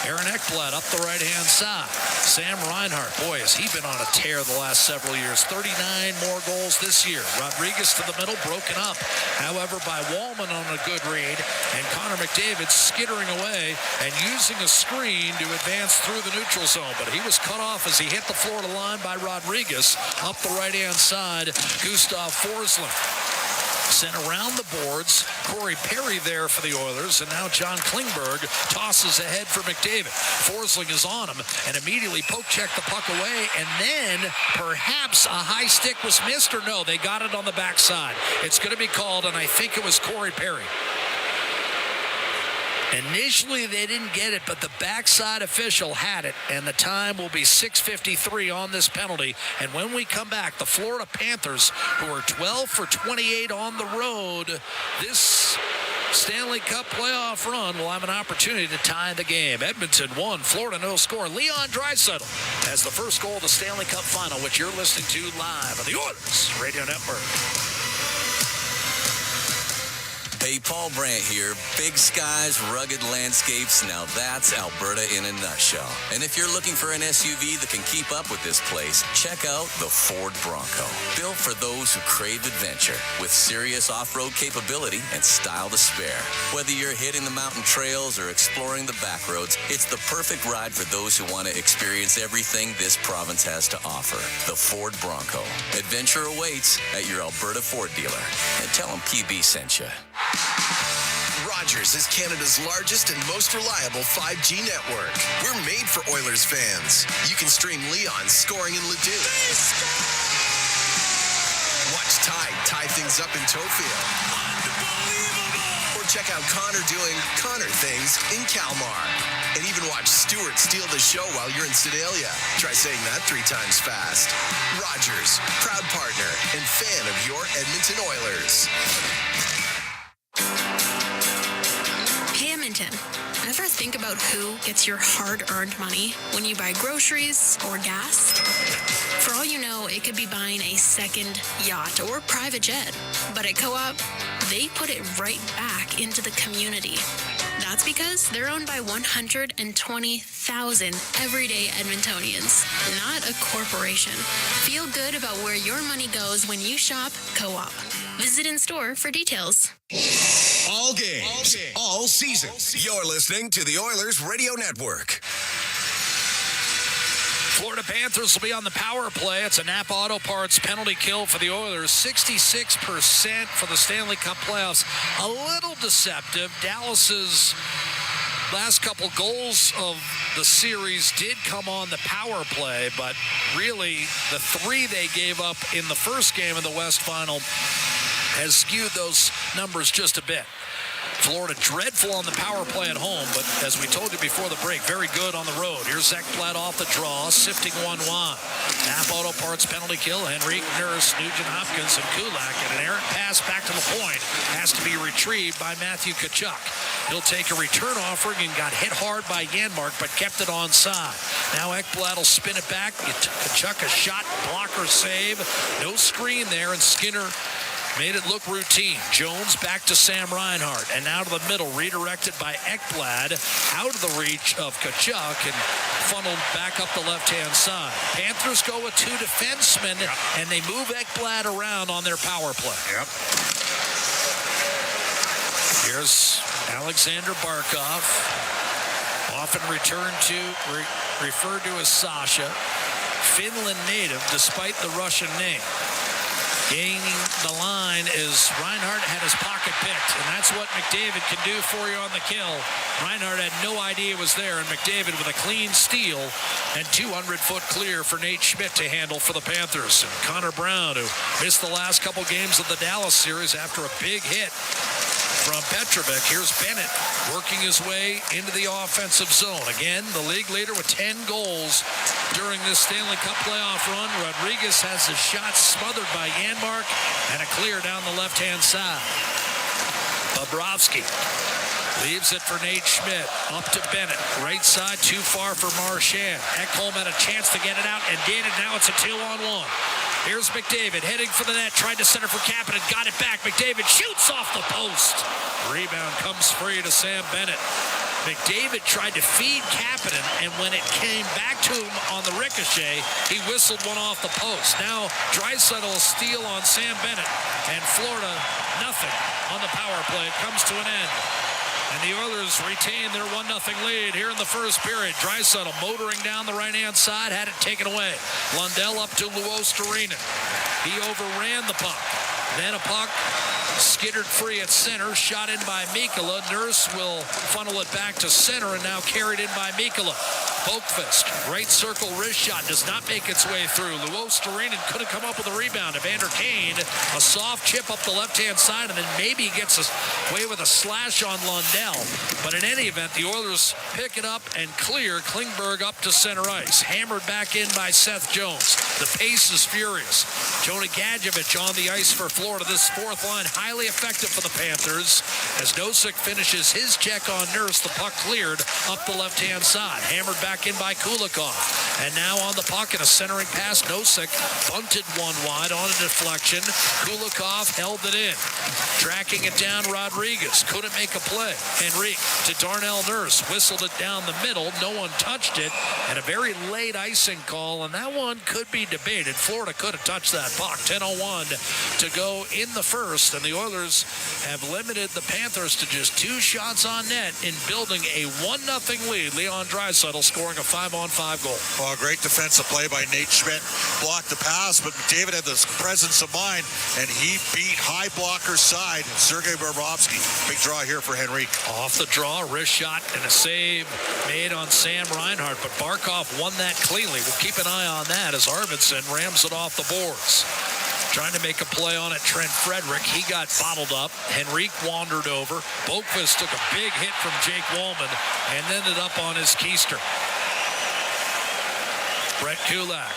Aaron Ekblad up the right-hand side. Sam Reinhart, boy, has he been on a tear the last several years. 39 more goals this year. Rodriguez to the middle, broken up, however, by Wallman on a good read, and Connor McDavid skittering away and using a screen to advance through the neutral zone, but he was cut off as he hit the Florida line by Rodriguez. Up the right-hand side, Gustav Forsling sent around the boards. Corey Perry there for the Oilers, and now John Klingberg tosses ahead for McDavid. Forsling is on him and immediately poke-checked the puck away, and then perhaps a high stick was missed, or no, they got it on the backside. It's going to be called, and I think it was Corey Perry. Initially, they didn't get it, but the backside official had it, and the time will be 6:53 on this penalty. And when we come back, the Florida Panthers, who are 12 for 28 on the road, this Stanley Cup playoff run will have an opportunity to tie the game. Edmonton 1, Florida no score. Leon Draisaitl has the first goal of the Stanley Cup final, which you're listening to live on the Oilers Radio Network. Hey, Paul Brandt here. Big skies, rugged landscapes. Now that's Alberta in a nutshell. And if you're looking for an SUV that can keep up with this place, check out the Ford Bronco. Built for those who crave adventure, with serious off-road capability and style to spare. Whether you're hitting the mountain trails or exploring the back roads, it's the perfect ride for those who want to experience everything this province has to offer. The Ford Bronco. Adventure awaits at your Alberta Ford dealer. And tell them PB sent you. Rogers is Canada's largest and most reliable 5G network. We're made for Oilers fans. You can stream Leon scoring in Leduc. Watch Tide tie things up in Tofield. Or check out Connor doing Connor things in Kalmar. And even watch Stewart steal the show while you're in Sedalia. Try saying that 3 times fast. Rogers, proud partner and fan of your Edmonton Oilers. Hey, Edmonton. Ever think about who gets your hard-earned money when you buy groceries or gas? For all you know, it could be buying a second yacht or private jet. But at Co-op, they put it right back into the community. That's because they're owned by 120,000 everyday Edmontonians, not a corporation. Feel good about where your money goes when you shop Co-op. Visit in-store for details. All games, all season. You're listening to the Oilers Radio Network. Florida Panthers will be on the power play. It's a Napa Auto Parts penalty kill for the Oilers. 66% for the Stanley Cup playoffs. A little deceptive. Dallas's last couple goals of the series did come on the power play, but really the 3 they gave up in the first game of the West Final has skewed those numbers just a bit. Florida dreadful on the power play at home, but as we told you before the break, very good on the road. Here's Ekblad off the draw, sifting one wide. Napa Auto Parts penalty kill. Henrique, Nurse, Nugent Hopkins, and Kulak. And an errant pass back to the point has to be retrieved by Matthew Tkachuk. He'll take a return offering and got hit hard by Janmark, but kept it onside. Now Ekblad will spin it back. Tkachuk a shot, blocker save. No screen there, and Skinner made it look routine. Jones back to Sam Reinhart, and now to the middle, redirected by Ekblad, out of the reach of Tkachuk, and funneled back up the left-hand side. Panthers go with 2 defensemen, and they move Ekblad around on their power play. Here's Alexander Barkov, often referred to as Sasha, Finland native, despite the Russian name. Gaining the line as Reinhart had his pocket picked, and that's what McDavid can do for you on the kill. Reinhart had no idea it was there, and McDavid with a clean steal and 200-foot clear for Nate Schmidt to handle for the Panthers. And Connor Brown, who missed the last couple games of the Dallas series after a big hit from Petrovic. Here's Bennett working his way into the offensive zone. Again, the league leader with 10 goals during this Stanley Cup playoff run. Rodriguez has his shot smothered by Janmark and a clear down the left-hand side. Bobrovsky leaves it for Nate Schmidt. Up to Bennett. Right side too far for Marchand. Ekholm had a chance to get it out and did it. Now it's a 2-on-1. Here's McDavid heading for the net. Tried to center for Kapanen. Got it back. McDavid shoots off the post. Rebound comes free to Sam Bennett. McDavid tried to feed Kapanen, and when it came back to him on the ricochet, he whistled one off the post. Now Draisaitl will steal on Sam Bennett, and Florida nothing on the power play. It comes to an end. And the Oilers retain their 1-0 lead here in the first period. Draisaitl motoring down the right-hand side, had it taken away. Lundell up to Luostarinen. He overran the puck. Then a puck skittered free at center, shot in by Mikkola. Nurse will funnel it back to center and now carried in by Mikkola. Boakfist, right circle wrist shot, does not make its way through. Luostarinen couldn't come up with a rebound. Evander Kane, a soft chip up the left-hand side, and then maybe he gets away with a slash on Lundell. But in any event, the Oilers pick it up and clear. Klingberg up to center ice. Hammered back in by Seth Jones. The pace is furious. Jonah Gadjevich on the ice for Florida. This fourth line highly effective for the Panthers. As Nosek finishes his check on Nurse, the puck cleared up the left-hand side. Hammered back in by Kulikov. And now on the puck in a centering pass, Nosek bunted one wide on a deflection. Kulikov held it in. Tracking it down, Rodriguez couldn't make a play. Henrique to Darnell Nurse, whistled it down the middle. No one touched it, and a very late icing call, and that one could be debated. Florida could have touched that puck. 10:01 to go in the first, and the Oilers have limited the Panthers to just 2 shots on net in building a 1-0 lead. Leon Draisaitl scoring a 5-on-5 goal. Well, great defensive play by Nate Schmidt. Blocked the pass, but McDavid had this presence of mind, and he beat high blocker side Sergei Bobrovsky. Big draw here for Henrique. Off the draw, wrist shot, and a save made on Sam Reinhart, but Barkov won that cleanly. We'll keep an eye on that as Arvidsson rams it off the boards. Trying to make a play on it, Trent Frederick. He got bottled up. Henrique wandered over. Boakfist took a big hit from Jake Wallman and ended up on his keister. Brett Kulak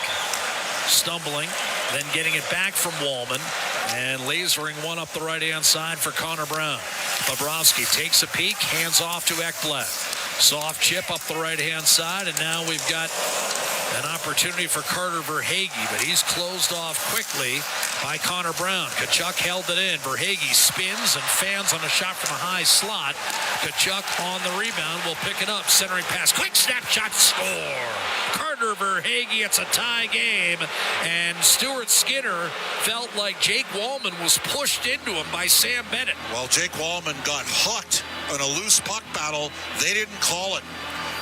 stumbling, then getting it back from Wallman and lasering one up the right-hand side for Connor Brown. Bobrovsky takes a peek, hands off to Ekblad. Soft chip up the right-hand side, and now we've got an opportunity for Carter Verhaeghe, but he's closed off quickly by Connor Brown. Tkachuk held it in. Verhaeghe spins and fans on a shot from a high slot. Tkachuk on the rebound will pick it up. Centering pass. Quick snapshot, score. Carter Verhaeghe, it's a tie game, and Stuart Skinner felt like Jake Wallman was pushed into him by Sam Bennett. Well, Jake Wallman got hooked on a loose puck battle. They didn't call it.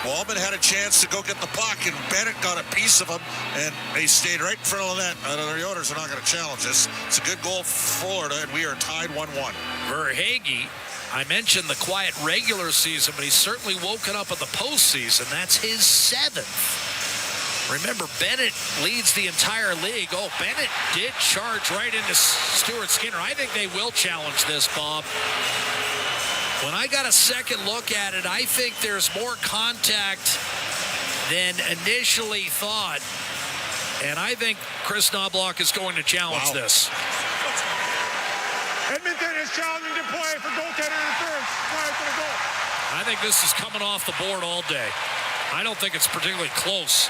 Wallman had a chance to go get the puck, and Bennett got a piece of him, and they stayed right in front of the net. The Oilers are not going to challenge this. It's a good goal for Florida, and we are tied 1-1. Verhaeghe, I mentioned the quiet regular season, but he's certainly woken up in the postseason. That's his 7th. Remember, Bennett leads the entire league. Oh, Bennett did charge right into Stuart Skinner. I think they will challenge this, Bob. When I got a second look at it, I think there's more contact than initially thought. And I think Chris Knobloch is going to challenge this. Edmonton is challenging to play for goaltender interference prior to the goal. I think this is coming off the board all day. I don't think it's particularly close,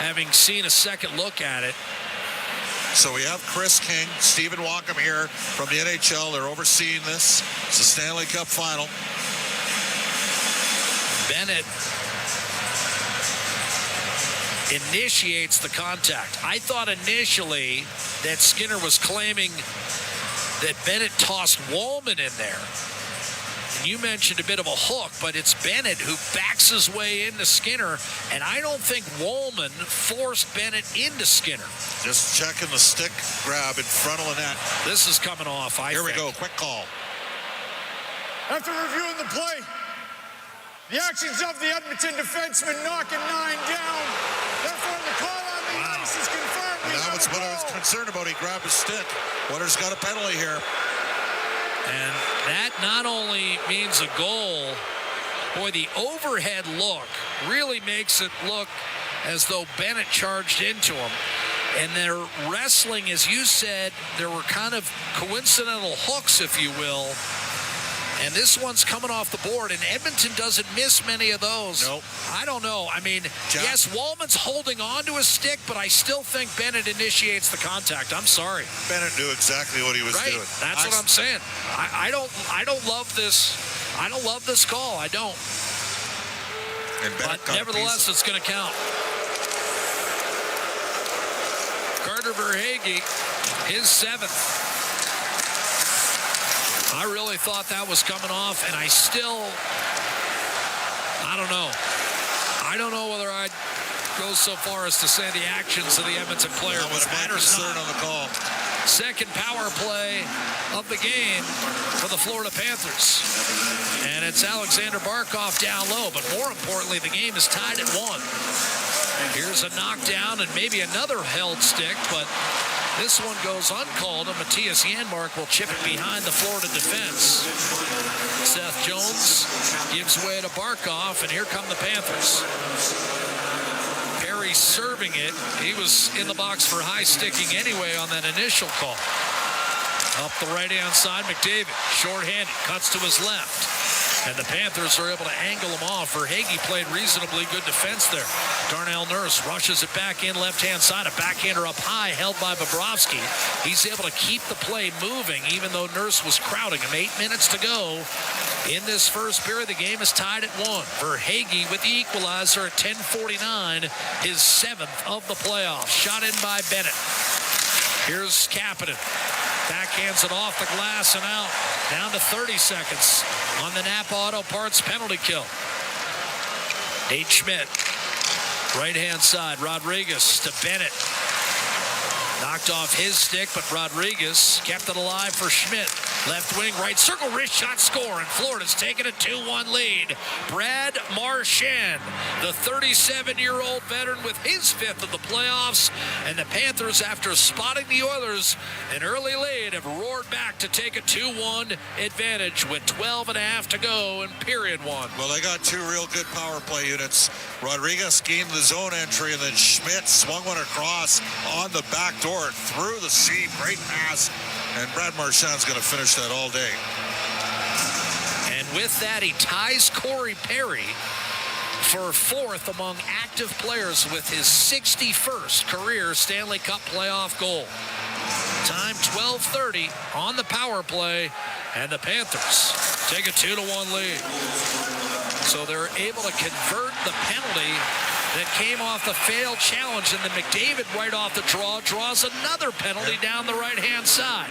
having seen a second look at it. So we have Chris King, Stephen Walkham here from the NHL. They're overseeing this. It's the Stanley Cup final. Bennett initiates the contact. I thought initially that Skinner was claiming that Bennett tossed Wallman in there. And you mentioned a bit of a hook, but it's Bennett who backs his way into Skinner, and I don't think Wallman forced Bennett into Skinner. Just checking the stick grab in front of the net. This is coming off, I think. Here we go, quick call. After reviewing the play, the actions of the Edmonton defenseman knocking 9 down. Therefore, the call on the ice is confirmed. That was what I was concerned about. He grabbed his stick. Oilers got a penalty here. And that not only means a goal, boy, the overhead look really makes it look as though Bennett charged into him. And their wrestling, as you said, there were kind of coincidental hooks, if you will. And this one's coming off the board, and Edmonton doesn't miss many of those. Nope. I don't know. I mean, yes, Wallman's holding on to his stick, but I still think Bennett initiates the contact. I'm sorry. Bennett knew exactly what he was doing. That's what I'm saying. I don't love this. I don't love this call. I don't. But nevertheless, it's going to count. Carter Verhaeghe, his 7th. I really thought that was coming off, and I don't know. I don't know whether I'd go so far as to say the actions of the Edmonton player, but it matters not. On the call. Second power play of the game for the Florida Panthers. And it's Alexander Barkov down low, but more importantly, the game is tied at 1. Here's a knockdown and maybe another held stick, but this one goes uncalled, and Matthias Janmark will chip it behind the Florida defense. Seth Jones gives way to Barkov, and here come the Panthers. Perry serving it. He was in the box for high sticking anyway on that initial call. Up the right-hand side, McDavid, short-handed, cuts to his left. And the Panthers are able to angle him off. Verhaeghe played reasonably good defense there. Darnell Nurse rushes it back in left-hand side. A backhander up high held by Bobrovsky. He's able to keep the play moving even though Nurse was crowding him. 8 minutes to go in this first period. The game is tied at 1. Verhaeghe with the equalizer at 10:49. His 7th of the playoffs. Shot in by Bennett. Here's Kapanen. Backhands it off the glass and out. Down to 30 seconds on the Napa Auto Parts penalty kill. Nate Schmidt. Right-hand side. Rodriguez to Bennett. Knocked off his stick, but Rodriguez kept it alive for Schmidt. Left wing, right circle, wrist shot, score, and Florida's taken a 2-1 lead. Brad Marchand, the 37-year-old veteran with his 5th of the playoffs, and the Panthers, after spotting the Oilers an early lead, have roared back to take a 2-1 advantage with 12.5 to go in period 1. Well, they got 2 real good power play units. Rodriguez schemed the zone entry, and then Schmidt swung one across on the back door through the seam. Great pass. And Brad Marchand's going to finish that all day. And with that, he ties Corey Perry for 4th among active players with his 61st career Stanley Cup playoff goal. Time 12:30 on the power play, and the Panthers take a 2-1 lead. So they're able to convert the penalty that came off the failed challenge, and then McDavid right off the draw draws another penalty down the right-hand side.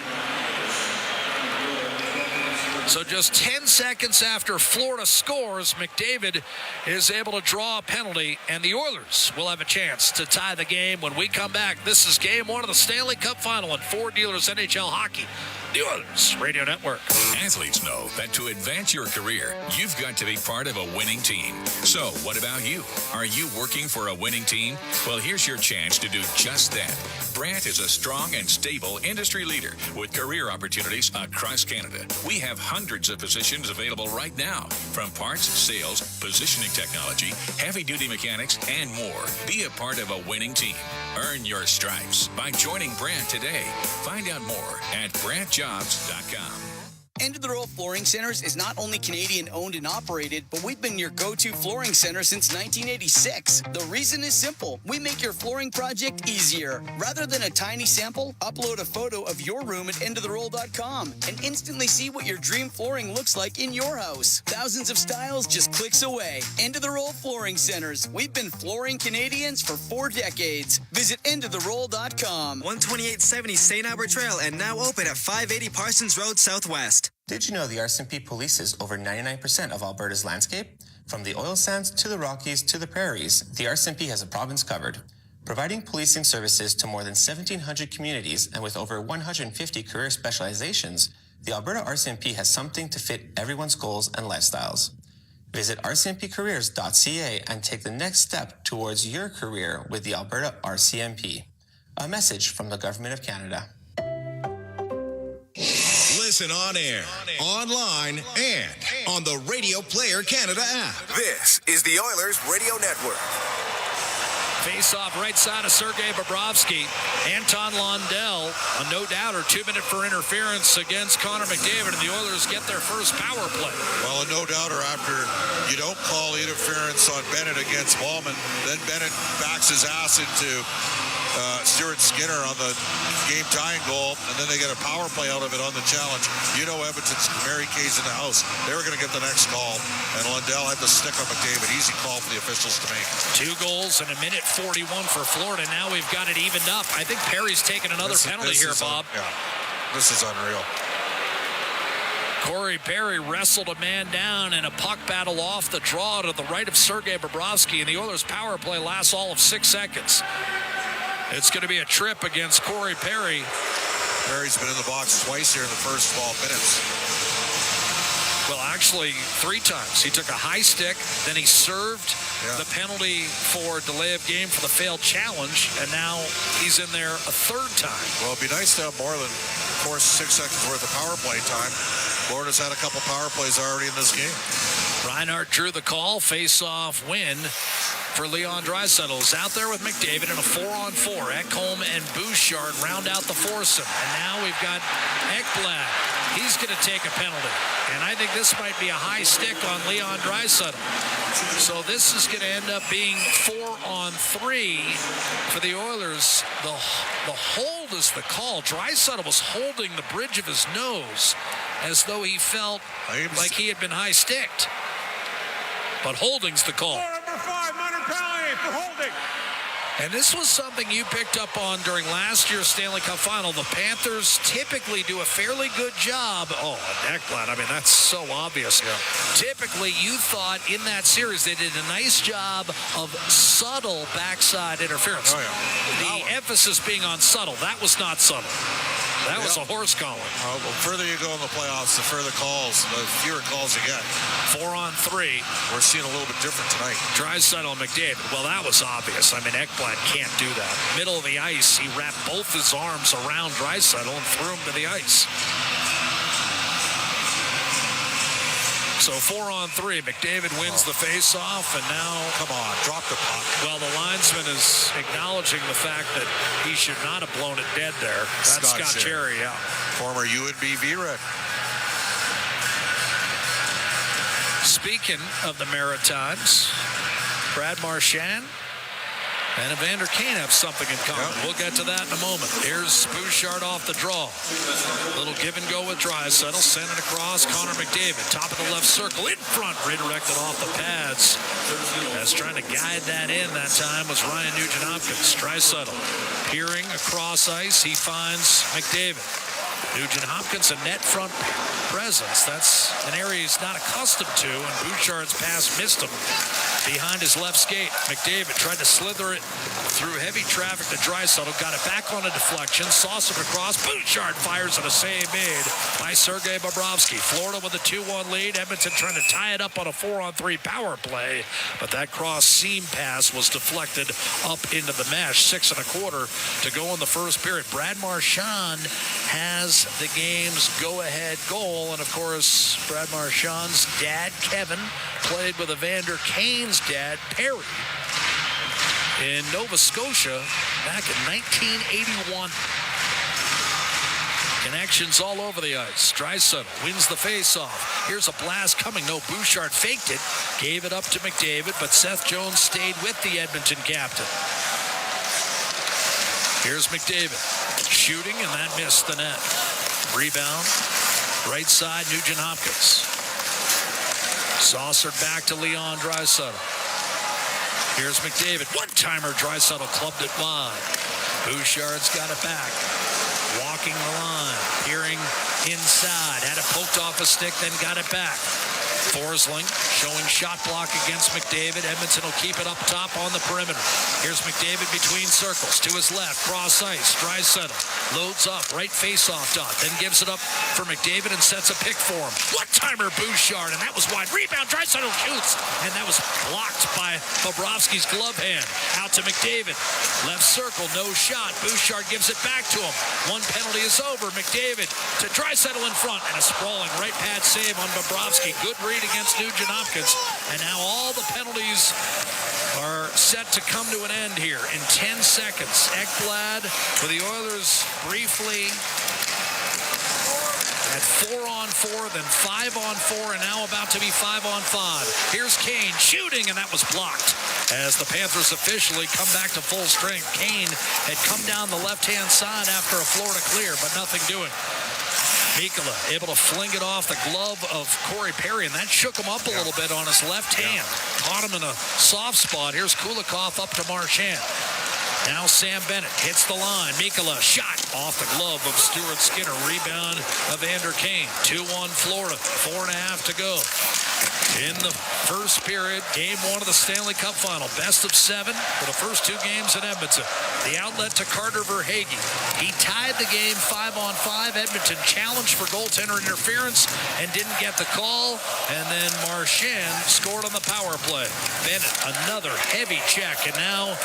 So just 10 seconds after Florida scores, McDavid is able to draw a penalty, and the Oilers will have a chance to tie the game when we come back. This is Game 1 of the Stanley Cup Final in Ford Dealers NHL Hockey, the Oilers Radio Network. Athletes know that to advance your career, you've got to be part of a winning team. So what about you? Are you working for a winning team? Well, here's your chance to do just that. Brandt is a strong and stable industry leader with career opportunities across Canada. We have hundreds of positions available right now, from parts, sales, positioning technology, heavy-duty mechanics, and more. Be a part of a winning team. Earn your stripes by joining Brandt today. Find out more at BrandtJobs.com. End of the Road Flooring Centers is not only Canadian owned and operated, but we've been your go-to flooring center since 1986. The reason is simple. We make your flooring project easier. Rather than a tiny sample, upload a photo of your room at endoftheroll.com and instantly see what your dream flooring looks like in your house. Thousands of styles just clicks away. End of the Roll Flooring Centers. We've been flooring Canadians for 4 decades. Visit endoftheroll.com. 12870 St. Albert Trail and now open at 580 Parsons Road Southwest. Did you know the RCMP polices over 99% of Alberta's landscape? From the oil sands to the Rockies to the prairies, the RCMP has a province covered. Providing policing services to more than 1,700 communities and with over 150 career specializations, the Alberta RCMP has something to fit everyone's goals and lifestyles. Visit rcmpcareers.ca and take the next step towards your career with the Alberta RCMP. A message from the Government of Canada. Listen on air, online, and on the Radio Player Canada app. This is the Oilers Radio Network. Face-off right side of Sergei Bobrovsky. Anton Lundell, a no-doubter, 2-minute for interference against Connor McDavid, and the Oilers get their first power play. Well, a no-doubter after you don't call interference on Bennett against Ballman. Then Bennett backs his ass into Stuart Skinner on the game-tying goal, and then they get a power play out of it on the challenge. You know Edmonton's Mary Kay's in the house. They were going to get the next call, and Lundell had to stick on McDavid. Easy call for the officials to make. 2 goals in a minute 41 for Florida. Now we've got it evened up. I think Perry's taking another penalty here, Bob. This is unreal. Corey Perry wrestled a man down in a puck battle off the draw to the right of Sergei Bobrovsky, and the Oilers' power play lasts all of 6 seconds. It's going to be a trip against Corey Perry. Perry's been in the box twice here in the first 12 minutes. Well, actually, 3 times. He took a high stick, then he served the penalty for delay of game for the failed challenge, and now he's in there a 3rd time. Well, it'd be nice to have more than, of course, 6 seconds worth of power play time. Florida's had a couple power plays already in this game. Reinhart drew the call, face-off win for Leon Draisaitl. Is out there with McDavid in a 4-on-4. Ekholm and Bouchard round out the foursome. And now we've got Ekblad. He's going to take a penalty. And I think this might be a high stick on Leon Draisaitl. So this is going to end up being 4-on-3 for the Oilers. The hold is the call. Draisaitl was holding the bridge of his nose as though he felt like he had been high-sticked. But holding's the call. Number 5, minor penalty for holding. And this was something you picked up on during last year's Stanley Cup Final. The Panthers typically do a fairly good job. Oh, Ekblad, I mean, that's so obvious. Yeah. Typically, you thought in that series they did a nice job of subtle backside interference. Oh, yeah. The emphasis being on subtle. That was not subtle. That was a horse collar. The further you go in the playoffs, the further calls, the fewer calls you get. 4-on-3. We're seeing a little bit different tonight. Draisaitl and McDavid. Well, that was obvious. I mean, Ekblad can't do that. Middle of the ice, he wrapped both his arms around Draisaitl and threw him to the ice. So 4-on-3. McDavid wins the face-off, and now... Come on, drop the puck. Well, the linesman is acknowledging the fact that he should not have blown it dead there. That's Scott Cherry, yeah. Former UNB V-Red. Speaking of the Maritimes, Brad Marchand and Evander Kane have something in common. Yep. We'll get to that in a moment. Here's Bouchard off the draw. Little give and go with Draisaitl. Send it across. Connor McDavid, top of the left circle, in front. Redirected off the pads. As trying to guide that in that time was Ryan Nugent-Hopkins. Draisaitl peering across ice. He finds McDavid. Nugent-Hopkins, a net front presence. That's an area he's not accustomed to, and Bouchard's pass missed him behind his left skate. McDavid tried to slither it through heavy traffic to Draisaitl, got it back on a deflection, saucered across. Bouchard fires at a save made by Sergei Bobrovsky. Florida with a 2-1 lead. Edmonton trying to tie it up on a 4-on-3 power play, but that cross seam pass was deflected up into the mesh. 6 1/4 to go in the first period. Brad Marchand has the game's go-ahead goal, and of course Brad Marchand's dad Kevin played with Evander Kane's dad Perry in Nova Scotia back in 1981. Connections all over the ice. Draisaitl wins the face-off. Here's a blast coming. No, Bouchard faked it, gave it up to McDavid, but Seth Jones stayed with the Edmonton captain. Here's McDavid shooting, and that missed the net. Rebound, right side, Nugent-Hopkins. Saucered back to Leon Draisaitl. Here's McDavid. One-timer, Draisaitl clubbed it wide. Bouchard's got it back. Walking the line, peering inside. Had it poked off a stick, then got it back. Forsling showing shot block against McDavid. Edmonton will keep it up top on the perimeter. Here's McDavid between circles. To his left, cross ice. Draisaitl loads up, right face-off dot. Then gives it up for McDavid and sets a pick for him. One-timer Bouchard, and that was wide. Rebound, Draisaitl shoots, and that was blocked by Bobrovsky's glove hand. Out to McDavid. Left circle, no shot. Bouchard gives it back to him. One penalty is over. McDavid to Draisaitl in front, and a sprawling right pad save on Bobrovsky. Good read against Nugent-Hopkins. Tompkins. And now all the penalties are set to come to an end here in 10 seconds. Ekblad for the Oilers briefly at 4-on-4, then 5-on-4, and now about to be 5-on-5. Here's Kane shooting, and that was blocked as the Panthers officially come back to full strength. Kane had come down the left-hand side after a Florida clear, but nothing doing. Mikkola able to fling it off the glove of Corey Perry, and that shook him up a little bit on his left hand. Caught him in a soft spot. Here's Kulikov up to Marchand. Now Sam Bennett hits the line. Mikkola shot off the glove of Stuart Skinner. Rebound of Vander Kane. 2-1 Florida. 4.5 to go. In the first period, game 1 of the Stanley Cup Final. Best of 7 for the first 2 games in Edmonton. The outlet to Carter Verhaeghe. He tied the game 5-on-5. Edmonton challenged for goaltender interference and didn't get the call. And then Marchand scored on the power play. Bennett, another heavy check. And now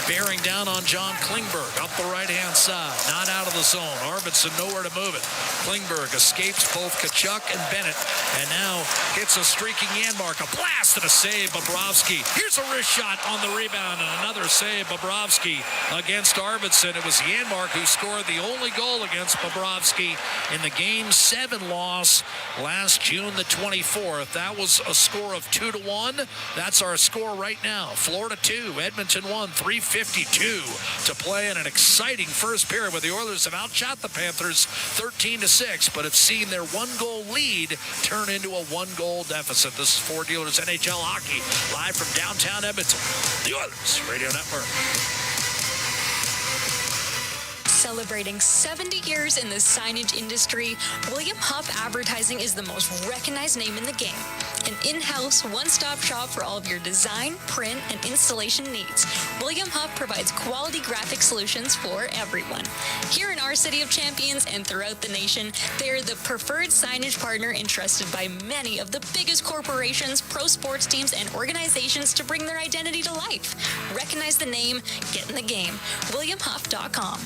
bearing down on John Klingberg up the right-hand side. Not out of the zone. Arvidsson nowhere to move it. Klingberg escapes both Tkachuk and Bennett. And now hits a streaking Janmark. A blast and a save, Bobrovsky. Here's a wrist shot on the rebound and another save, Bobrovsky against Arvidsson. It was Janmark who scored the only goal against Bobrovsky in the Game 7 loss last June the 24th. That was a score of 2-1. That's our score right now. Florida 2, Edmonton 1, 3:52 to play in an exciting first period where the Oilers have outshot the Panthers 13-6, but have seen their 1-goal lead turn into a 1-goal deficit. This is Ford Dealers NHL Hockey, live from downtown Edmonton. The Oilers Radio Network. Celebrating 70 years in the signage industry, William Huff Advertising is the most recognized name in the game. An in-house, one-stop shop for all of your design, print, and installation needs. William Huff provides quality graphic solutions for everyone. Here in our City of Champions and throughout the nation, they are the preferred signage partner entrusted by many of the biggest corporations, pro sports teams, and organizations to bring their identity to life. Recognize the name, get in the game. WilliamHuff.com.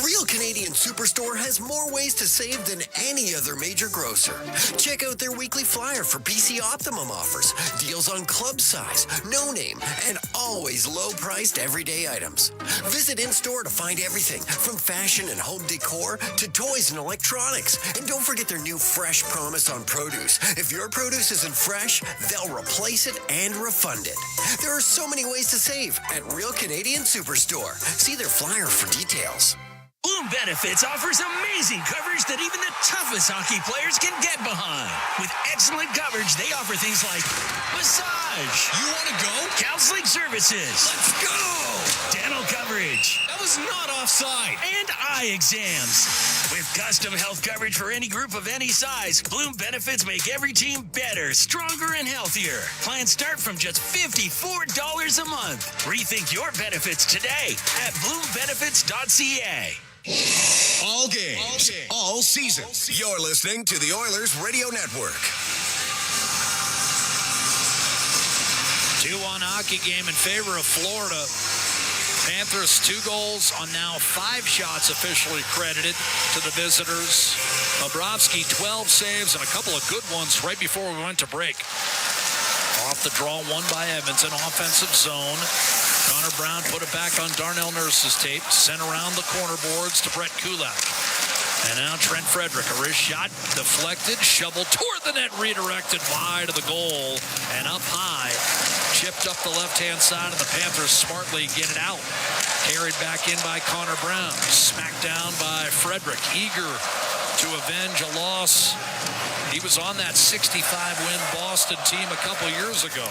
Real Canadian Superstore has more ways to save than any other major grocer. Check out their weekly flyer for PC Optimum offers, deals on club size, no name, and always low-priced everyday items. Visit in-store to find everything from fashion and home decor to toys and electronics. And don't forget their new Fresh Promise on produce. If your produce isn't fresh, they'll replace it and refund it. There are so many ways to save at Real Canadian Superstore. See their flyer for details. Bloom Benefits offers amazing coverage that even the toughest hockey players can get behind. With excellent coverage, they offer things like massage. You want to go? Counseling services. Let's go! Dental coverage. That was not offside. And eye exams. With custom health coverage for any group of any size, Bloom Benefits make every team better, stronger, and healthier. Plans start from just $54 a month. Rethink your benefits today at bloombenefits.ca. All games, all seasons. You're listening to the Oilers Radio Network. 2-1 hockey game in favor of Florida. Panthers 2 goals on now 5 shots officially credited to the visitors. Bobrovsky 12 saves and a couple of good ones right before we went to break. Off the draw, won by Edmonton, offensive zone. Connor Brown put it back on Darnell Nurse's tape, sent around the corner boards to Brett Kulak. And now Trent Frederick, a wrist shot, deflected, shoveled toward the net, redirected wide of the goal, and up high, chipped up the left-hand side, and the Panthers smartly get it out. Carried back in by Connor Brown, smacked down by Frederick, eager to avenge a loss. He was on that 65-win Boston team a couple years ago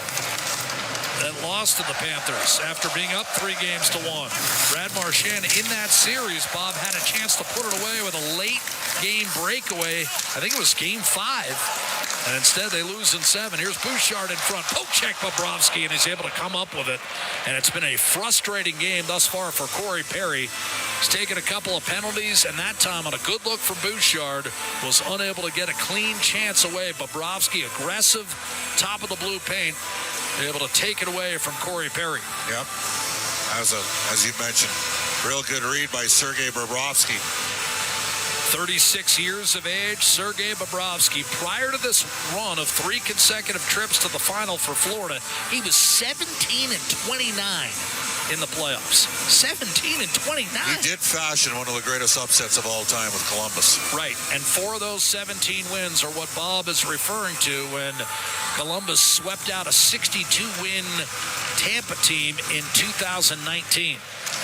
that lost to the Panthers after being up 3-1. Brad Marchand in that series, Bob, had a chance to put it away with a late game breakaway. I think it was game 5. And instead they lose in 7. Here's Bouchard in front. Poke check Bobrovsky, and he's able to come up with it. And it's been a frustrating game thus far for Corey Perry. He's taken a couple of penalties, and that time on a good look from Bouchard was unable to get a clean chance away. Bobrovsky, aggressive, top of the blue paint, able to take it away from Corey Perry. Yep. As you mentioned, real good read by Sergei Bobrovsky. 36 years of age, Sergei Bobrovsky. Prior to this run of 3 consecutive trips to the final for Florida, he was 17 and 29 in the playoffs. 17 and 29. He did fashion one of the greatest upsets of all time with Columbus. Right, and 4 of those 17 wins are what Bob is referring to when Columbus swept out a 62-win Tampa team in 2019.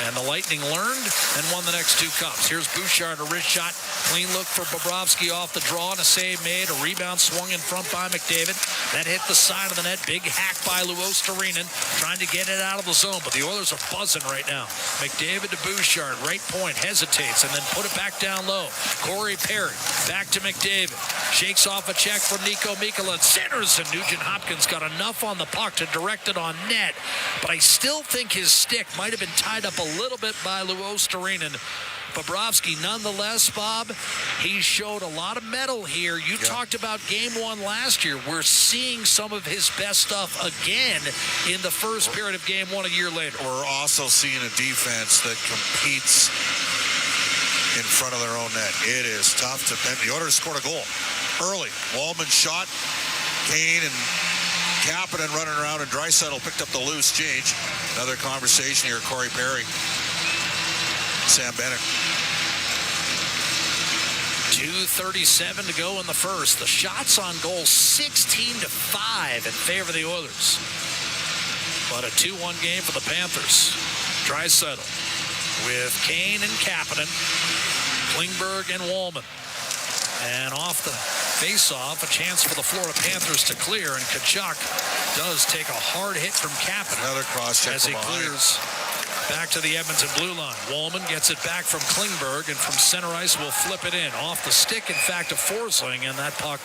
And the Lightning learned and won the next 2 cups. Here's Bouchard, a wrist shot. Clean look for Bobrovsky off the draw and a save made. A rebound swung in front by McDavid. That hit the side of the net. Big hack by Luostarinen trying to get it out of the zone. But the Oilers are buzzing right now. McDavid to Bouchard. Right point. Hesitates and then put it back down low. Corey Perry back to McDavid. Shakes off a check from Nico Mikkola. Centers, and Nugent Hopkins got enough on the puck to direct it on net. But I still think his stick might have been tied up a little bit by Luostarinen. Bobrovsky, nonetheless, Bob, he showed a lot of mettle here. You talked about Game 1 last year. We're seeing some of his best stuff again in the first period of Game 1 a year later. We're also seeing a defense that competes in front of their own net. It is tough to defend. The Oilers scored a goal early. Wallman shot. Kane and Kapanen running around, and Draisaitl picked up the loose change. Another conversation here, Corey Perry. Sam Bennett. 2:37 to go in the first. The shots on goal 16-5 in favor of the Oilers. But a 2-1 game for the Panthers. Draisaitl with Kane and Kapanen, Klingberg and Wallman. And off the face-off, a chance for the Florida Panthers to clear, and Tkachuk does take a hard hit from Kapanen. Another cross-check as he clears back to the Edmonton blue line. Wallman gets it back from Klingberg, and from center ice will flip it in. Off the stick, in fact, of Forsling, and that puck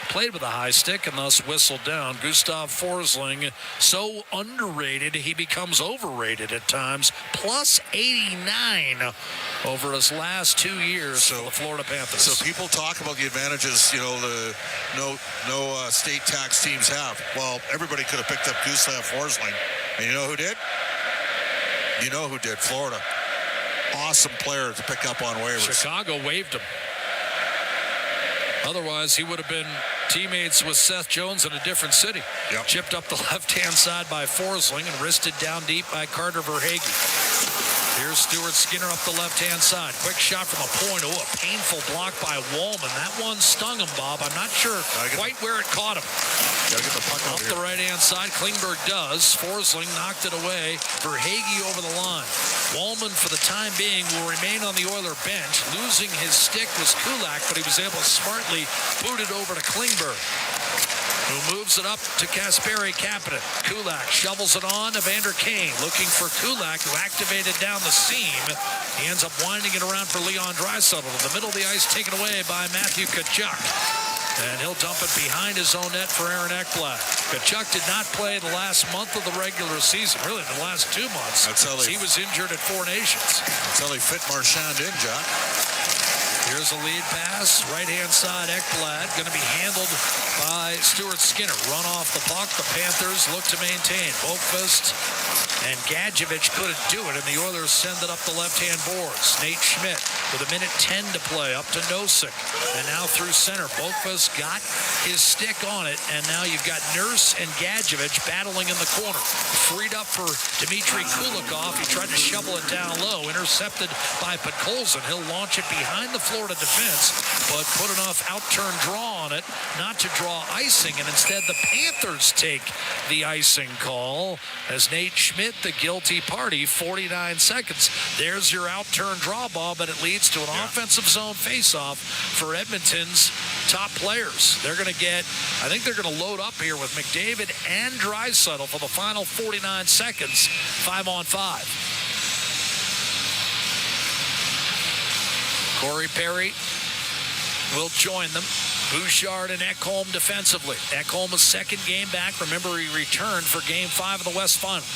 played with a high stick and thus whistled down. Gustav Forsling, so underrated, he becomes overrated at times. Plus 89 over his last 2 years for the Florida Panthers. So people talk about the advantages, you know, the no state tax teams have. Well, everybody could have picked up Gustav Forsling. And you know who did? You know who did? Florida. Awesome player to pick up on waivers. Chicago waived him. Otherwise, he would have been teammates with Seth Jones in a different city. Yep. Chipped up the left-hand side by Forsling and wristed down deep by Carter Verhaeghe. Here's Stuart Skinner up the left-hand side. Quick shot from the point. Oh, a painful block by Wallman. That one stung him, Bob. I'm not sure quite where it caught him. Gotta get the puck up the right-hand side. Klingberg does. Forsling knocked it away. Verhaeghe over the line. Wallman, for the time being, will remain on the Oiler bench. Losing his stick was Kulak, but he was able to smartly boot it over to Klingberg, who moves it up to Kasperi Kapanen. Kulak shovels it on to Vander Kane, looking for Kulak, who activated down the seam. He ends up winding it around for Leon Draisaitl. In the middle of the ice, taken away by Matthew Tkachuk. And he'll dump it behind his own net for Aaron Ekblad. Tkachuk did not play the last month of the regular season, really the last 2 months. He was injured at Four Nations. That's how they fit Marchand in, Jack. Here's a lead pass. Right-hand side, Ekblad going to be handled by Stuart Skinner. Run off the puck. The Panthers look to maintain. Boqvist and Gadjevich couldn't do it, and the Oilers send it up the left-hand boards. Nate Schmidt with 1:10 to play, up to Nosek. And now through center. Boqvist got his stick on it, and now you've got Nurse and Gadjevich battling in the corner. Freed up for Dmitry Kulikov. He tried to shovel it down low. Intercepted by Podkolzin. He'll launch it behind the Florida defense, but put enough out-turn draw on it not to draw icing, and instead the Panthers take the icing call as Nate Schmidt, the guilty party. 49 seconds. There's your out-turn draw ball, but it leads to an offensive zone face-off for Edmonton's top players. They're going to get, I think they're going to load up here with McDavid and Draisaitl for the final 49 seconds, 5-on-5. Corey Perry will join them. Bouchard and Ekholm defensively. Ekholm's second game back. Remember, he returned for Game 5 of the West Final.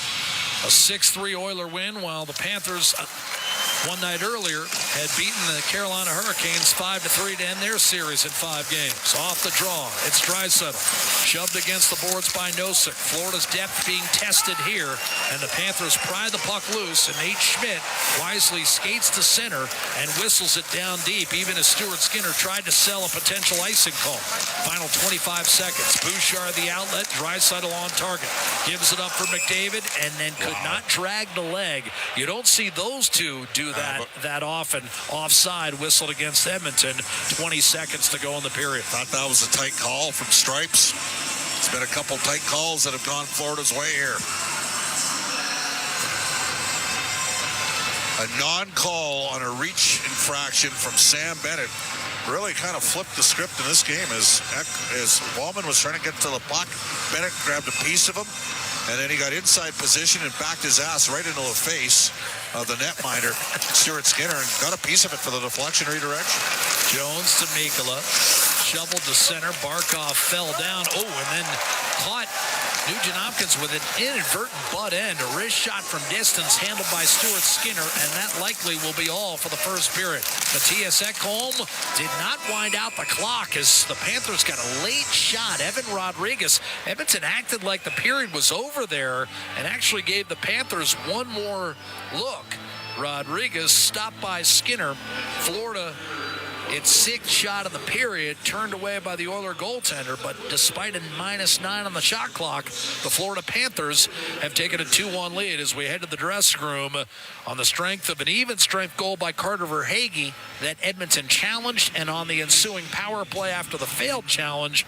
A 6-3 Oiler win, while the Panthers one night earlier had beaten the Carolina Hurricanes 5-3 to end their series in 5 games. Off the draw, it's Draisaitl. Shoved against the boards by Nosek. Florida's depth being tested here, and the Panthers pry the puck loose, and Nate Schmidt wisely skates to center and whistles it down deep, even as Stuart Skinner tried to sell a potential icing call. Final 25 seconds. Bouchard the outlet, Draisaitl on target. Gives it up for McDavid, and then could not drag the leg. You don't see those two do that often. Offside, whistled against Edmonton. 20 seconds to go in the period. Thought that was a tight call from Stripes. It's been a couple tight calls that have gone Florida's way here. A non-call on a reach infraction from Sam Bennett really kind of flipped the script in this game as Wallman was trying to get to the puck. Bennett grabbed a piece of him, and then he got inside position and backed his ass right into the face of the netminder, Stuart Skinner, and got a piece of it for the deflection redirection. Jones to Mikula, shoveled to center. Barkov fell down. Oh, and then caught Nugent Hopkins with an inadvertent butt end. A wrist shot from distance handled by Stuart Skinner, and that likely will be all for the first period. Matthias Ekholm did not wind out the clock as the Panthers got a late shot. Evan Rodriguez. Edmonton acted like the period was over there and actually gave the Panthers one more look. Rodriguez stopped by Skinner. Florida, its 6th shot of the period, turned away by the Oiler goaltender, but despite a -9 on the shot clock, the Florida Panthers have taken a 2-1 lead as we head to the dressing room on the strength of an even-strength goal by Carter Verhaeghe that Edmonton challenged, and on the ensuing power play after the failed challenge,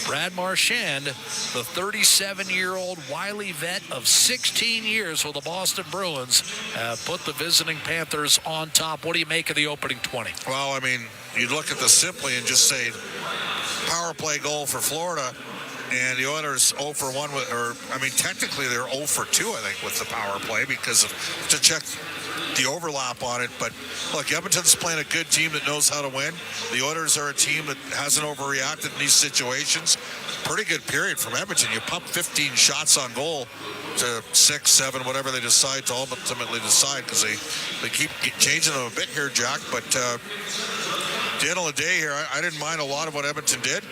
Brad Marchand, the 37-year-old wily vet of 16 years with the Boston Bruins, put the visiting Panthers on top. What do you make of the opening 20? Well, I mean, you'd look at this simply and just say power play goal for Florida, and the Oilers 0 for 1 technically they're 0 for 2, I think, with the power play because to check the overlap on it. But look, Edmonton's playing a good team that knows how to win. The Oilers are a team that hasn't overreacted in these situations. Pretty good period from Edmonton. You pump 15 shots on goal to 6, 7, whatever they decide to ultimately decide, because they keep changing them a bit here, Jack. But at the end of the day here, I didn't mind a lot of what Edmonton did.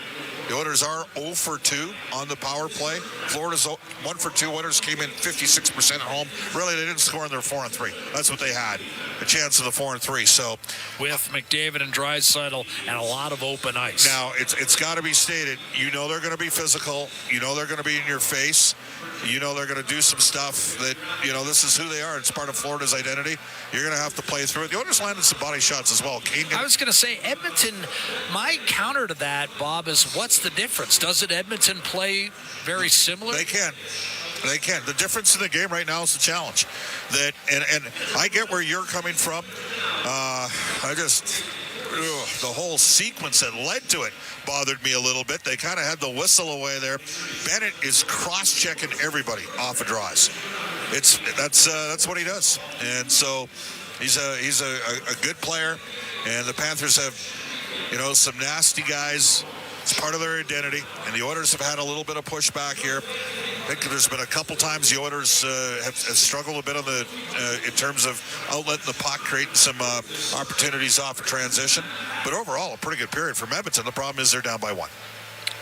The Oilers are 0 for 2 on the power play. Florida's 1 for 2. Oilers came in 56% at home. Really, they didn't score in their 4-3. That's what they had, a chance of the 4-3. So with McDavid and Draisaitl and a lot of open ice. Now, it's got to be stated, you know they're going to be physical. You know they're going to be in your face. You know they're going to do some stuff that, this is who they are. It's part of Florida's identity. You're going to have to play through it. The Oilers landed some body shots as well. I was going to say, Edmonton, my counter to that, Bob, is what's the difference? Doesn't Edmonton play very similar? They can. The difference in the game right now is the challenge. And I get where you're coming from. The whole sequence that led to it bothered me a little bit. They kind of had the whistle away there. Bennett is cross-checking everybody off of draws. That's what he does, and so he's a good player. And the Panthers have, some nasty guys. It's part of their identity, and the Oilers have had a little bit of pushback here. I think there's been a couple times the Oilers have struggled a bit on in terms of outletting the puck, creating some opportunities off of transition. But overall, a pretty good period from Edmonton. The problem is they're down by 1.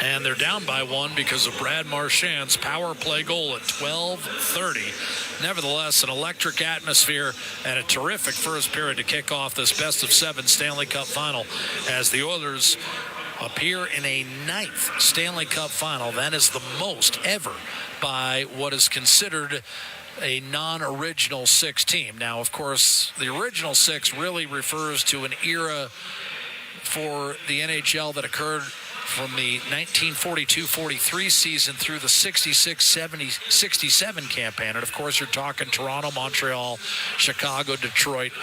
And they're down by 1 because of Brad Marchand's power play goal at 12:30. Nevertheless, an electric atmosphere and a terrific first period to kick off this best-of-7 Stanley Cup final as the Oilers appear in a 9th Stanley Cup final. That is the most ever by what is considered a non-original 6 team. Now, of course, the original 6 really refers to an era for the NHL that occurred from the 1942-43 season through the 66-67 campaign. And, of course, you're talking Toronto, Montreal, Chicago, Detroit,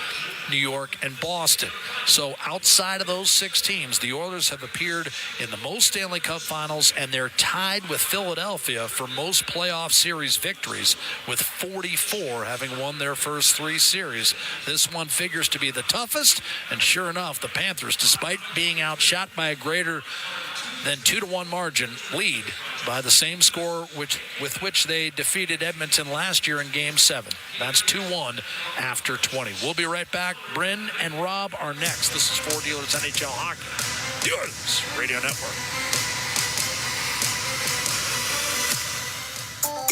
New York, and Boston. So outside of those 6 teams, the Oilers have appeared in the most Stanley Cup finals, and they're tied with Philadelphia for most playoff series victories, with 44 having won their first 3 series. This one figures to be the toughest, and sure enough, the Panthers, despite being outshot by a greater than 2-1 margin, lead by the same score with which they defeated Edmonton last year in Game 7. That's 2-1 after 20. We'll be right back back. Bryn and Rob are next. This is For Dealers NHL Hockey, the Oilers Radio Network.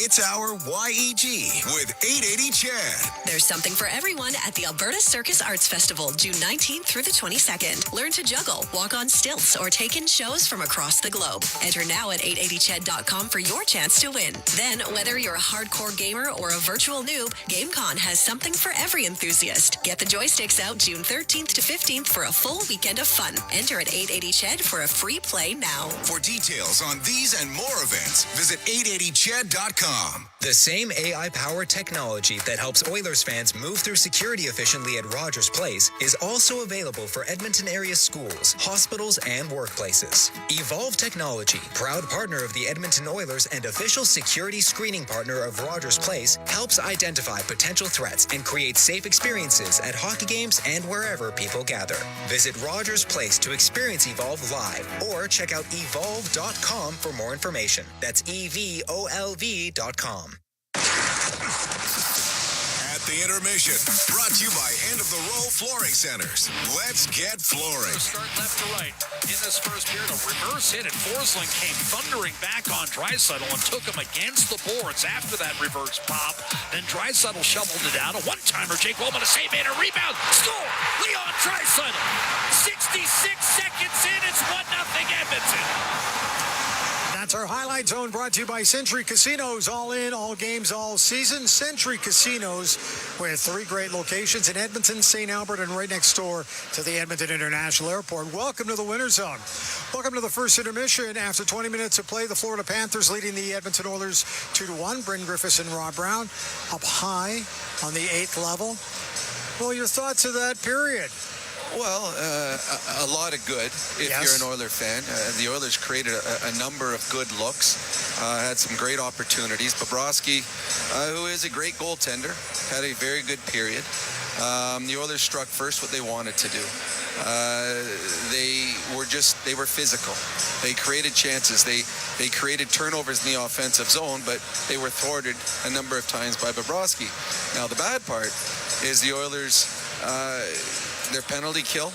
It's our YEG with 880 Chad. There's something for everyone at the Alberta Circus Arts Festival, June 19th through the 22nd. Learn to juggle, walk on stilts, or take in shows from across the globe. Enter now at 880ched.com for your chance to win. Then, whether you're a hardcore gamer or a virtual noob, GameCon has something for every enthusiast. Get the joysticks out June 13th to 15th for a full weekend of fun. Enter at 880ched for a free play now. For details on these and more events, visit 880ched.com. The same AI-powered technology that helps Oilers fans move through security efficiently at Rogers Place is also available for Edmonton area schools, hospitals, and workplaces. Evolve Technology, proud partner of the Edmonton Oilers and official security screening partner of Rogers Place, helps identify potential threats and create safe experiences at hockey games and wherever people gather. Visit Rogers Place to experience Evolve live or check out evolve.com for more information. That's EVOLV.com. At the Intermission, brought to you by End of the Row Flooring Centers. Let's get flooring. Start left to right. In this first period, a reverse hit, and Forsling came thundering back on Draisaitl and took him against the boards after that reverse pop. Then Draisaitl shoveled it out. A one-timer, Jake Wollman, a save and a rebound. Score! Leon Draisaitl. 66 seconds in, it's 1-0 Edmonton. That's our Highlight Zone, brought to you by Century Casinos. All in, all games, all season. Century Casinos with 3 great locations in Edmonton, St. Albert, and right next door to the Edmonton International Airport. Welcome to the Winter Zone. Welcome to the first intermission. After 20 minutes of play, the Florida Panthers leading the Edmonton Oilers 2-1. Bryn Griffiths and Rob Brown up high on the 8th level. Well, your thoughts of that period? Well, a lot of good if you're an Oiler fan. The Oilers created a number of good looks, had some great opportunities. Bobrovsky, who is a great goaltender, had a very good period. The Oilers struck first what they wanted to do. They were physical. They created chances. They created turnovers in the offensive zone, but they were thwarted a number of times by Bobrovsky. Now, the bad part is the Oilers, their penalty kill,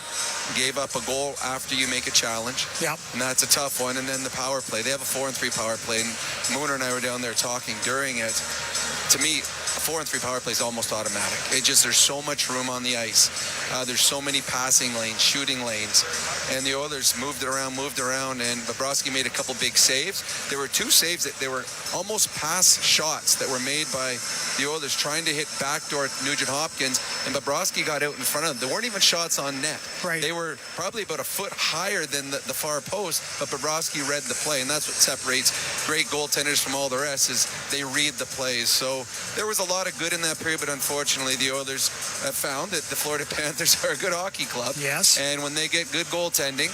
gave up a goal after you make a challenge. Yep. And that's a tough one. And then the power play. They have a 4-on-3 power play. And Mooner and I were down there talking during it. To me, a 4-on-3 power play is almost automatic. There's so much room on the ice. There's so many passing lanes, shooting lanes. And the Oilers moved around, and Bobrovsky made a couple big saves. There were 2 saves that they were almost pass shots that were made by the Oilers trying to hit backdoor Nugent Hopkins, and Bobrovsky got out in front of them. There weren't even shots on net. Right. They were probably about a foot higher than the far post, but Bobrovsky read the play, and that's what separates great goaltenders from all the rest, is they read the plays. So there was a lot of good in that period, but unfortunately the Oilers have found that the Florida Panthers are a good hockey club. Yes. And when they get good goaltending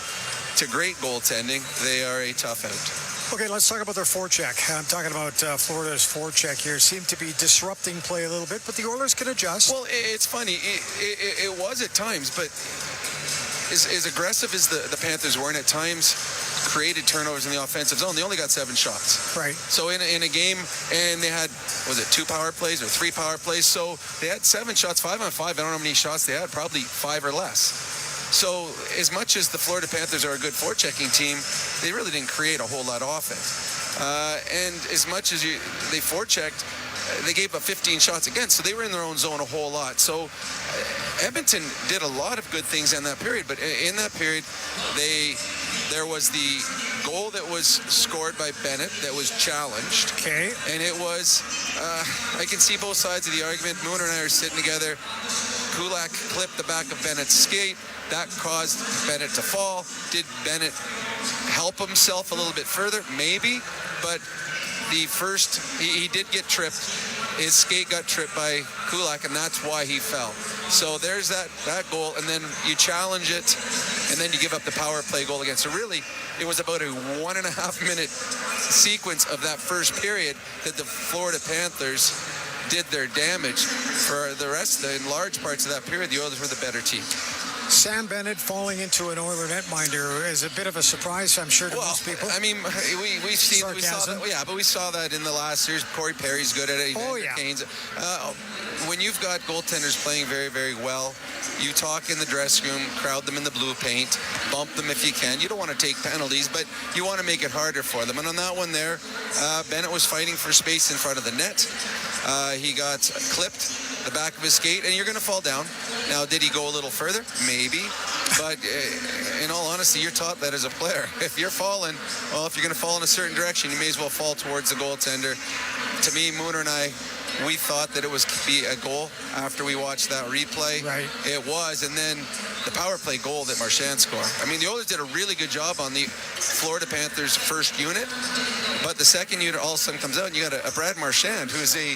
to great goaltending, they are a tough out. Okay, let's talk about their forecheck. I'm talking about Florida's forecheck here. Seemed to be disrupting play a little bit, but the Oilers can adjust. Well, it's funny. It was at times, but as aggressive as the Panthers were, and at times created turnovers in the offensive zone, they only got 7 shots. Right. So in a game, and they had, was it 2 power plays or 3 power plays? So they had 7 shots, 5-on-5. I don't know how many shots they had, probably 5 or less. So as much as the Florida Panthers are a good forechecking team, they really didn't create a whole lot of offense. And as much as they forechecked, they gave up 15 shots again, so they were in their own zone a whole lot. So Edmonton did a lot of good things in that period, but in that period, there was the goal that was scored by Bennett that was challenged. Okay. And it was, I can see both sides of the argument. Mooner and I are sitting together. Kulak clipped the back of Bennett's skate. That caused Bennett to fall. Did Bennett help himself a little bit further? Maybe, but he did get tripped. His skate got tripped by Kulak, and that's why he fell. So there's that goal, and then you challenge it, and then you give up the power play goal again. So really, it was about a 1.5-minute sequence of that first period that the Florida Panthers did their damage. For the rest, in large parts of that period, the Oilers were the better team. Sam Bennett falling into an Oiler netminder is a bit of a surprise, I'm sure, to most people. I mean, we saw that. Yeah, but we saw that in the last series. Corey Perry's good at it. Kane's. When you've got goaltenders playing very, very well, you talk in the dressing room, crowd them in the blue paint, bump them if you can. You don't want to take penalties, but you want to make it harder for them. And on that one there, Bennett was fighting for space in front of the net. He got clipped the back of his skate, and you're going to fall down. Now, did he go a little further? Maybe. But in all honesty, you're taught that as a player. If you're falling, well, if you're going to fall in a certain direction, you may as well fall towards the goaltender. To me, Mooner and I, we thought that it was be a goal after we watched that replay. Right. It was, and then the power play goal that Marchand scored. I mean, the Oilers did a really good job on the Florida Panthers' first unit, but the second unit all of a sudden comes out, and you got a Brad Marchand, who is a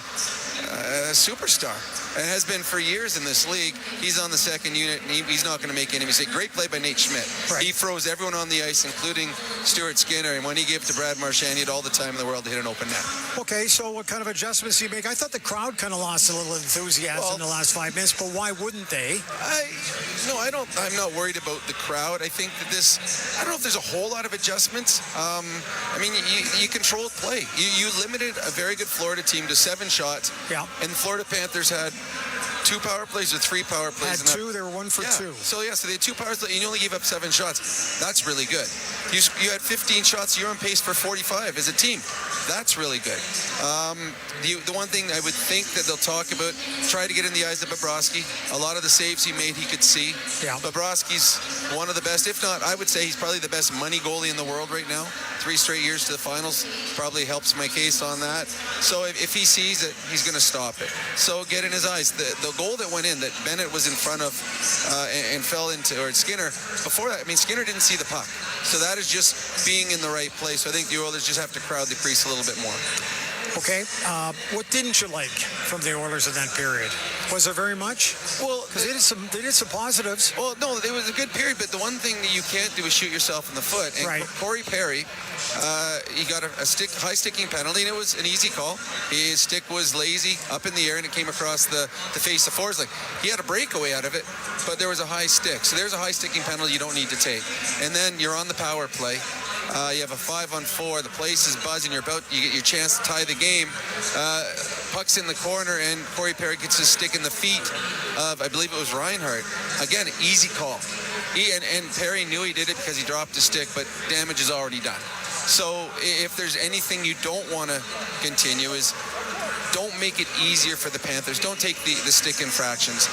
superstar and has been for years in this league. He's on the second unit, and he's not going to make any mistake. Great play by Nate Schmidt. Right. He froze everyone on the ice, including Stuart Skinner, and when he gave it to Brad Marchand, he had all the time in the world to hit an open net. Okay, so what kind of adjustments do you make? I thought the crowd kind of lost a little enthusiasm in the last 5 minutes, but why wouldn't they? I'm not worried about the crowd. I think that I don't know if there's a whole lot of adjustments. I mean, you controlled play. You limited a very good Florida team to 7 shots. Yeah. And the Florida Panthers had 2 power plays or 3 power plays. Had 2, they were 1 for 2. So they had 2 power plays, and you only gave up 7 shots. That's really good. You had 15 shots, you're on pace for 45 as a team. That's really good. The one thing I would think that they'll talk about, try to get in the eyes of Bobrovsky. A lot of the saves he made, he could see. Yeah. Bobrovsky's one of the best, if not, I would say he's probably the best money goalie in the world right now. 3 straight years to the finals probably helps my case on that. So if he sees it, he's going to stop it. So get in his eyes. The goal that went in, that Bennett was in front of and fell into, or Skinner, before that, I mean, Skinner didn't see the puck. So that is just being in the right place. So I think the Oilers just have to crowd the crease a little bit more. Okay, what didn't you like from the Oilers in that period? Was there very much? Well, because they did some positives. Well, no, it was a good period, but the one thing that you can't do is shoot yourself in the foot. And right. Corey Perry, he got a high sticking penalty, and it was an easy call. His stick was lazy, up in the air, and it came across the face of Forsling. He had a breakaway out of it, but there was a high stick. So there's a high sticking penalty you don't need to take. And then you're on the power play. You have a 5-on-4. The place is buzzing. You get your chance to tie the game. Puck's in the corner, and Corey Perry gets his stick in the feet of, I believe it was Reinhardt. Again, easy call. And Perry knew he did it because he dropped his stick, but damage is already done. So if there's anything you don't want to continue is don't make it easier for the Panthers. Don't take the stick infractions.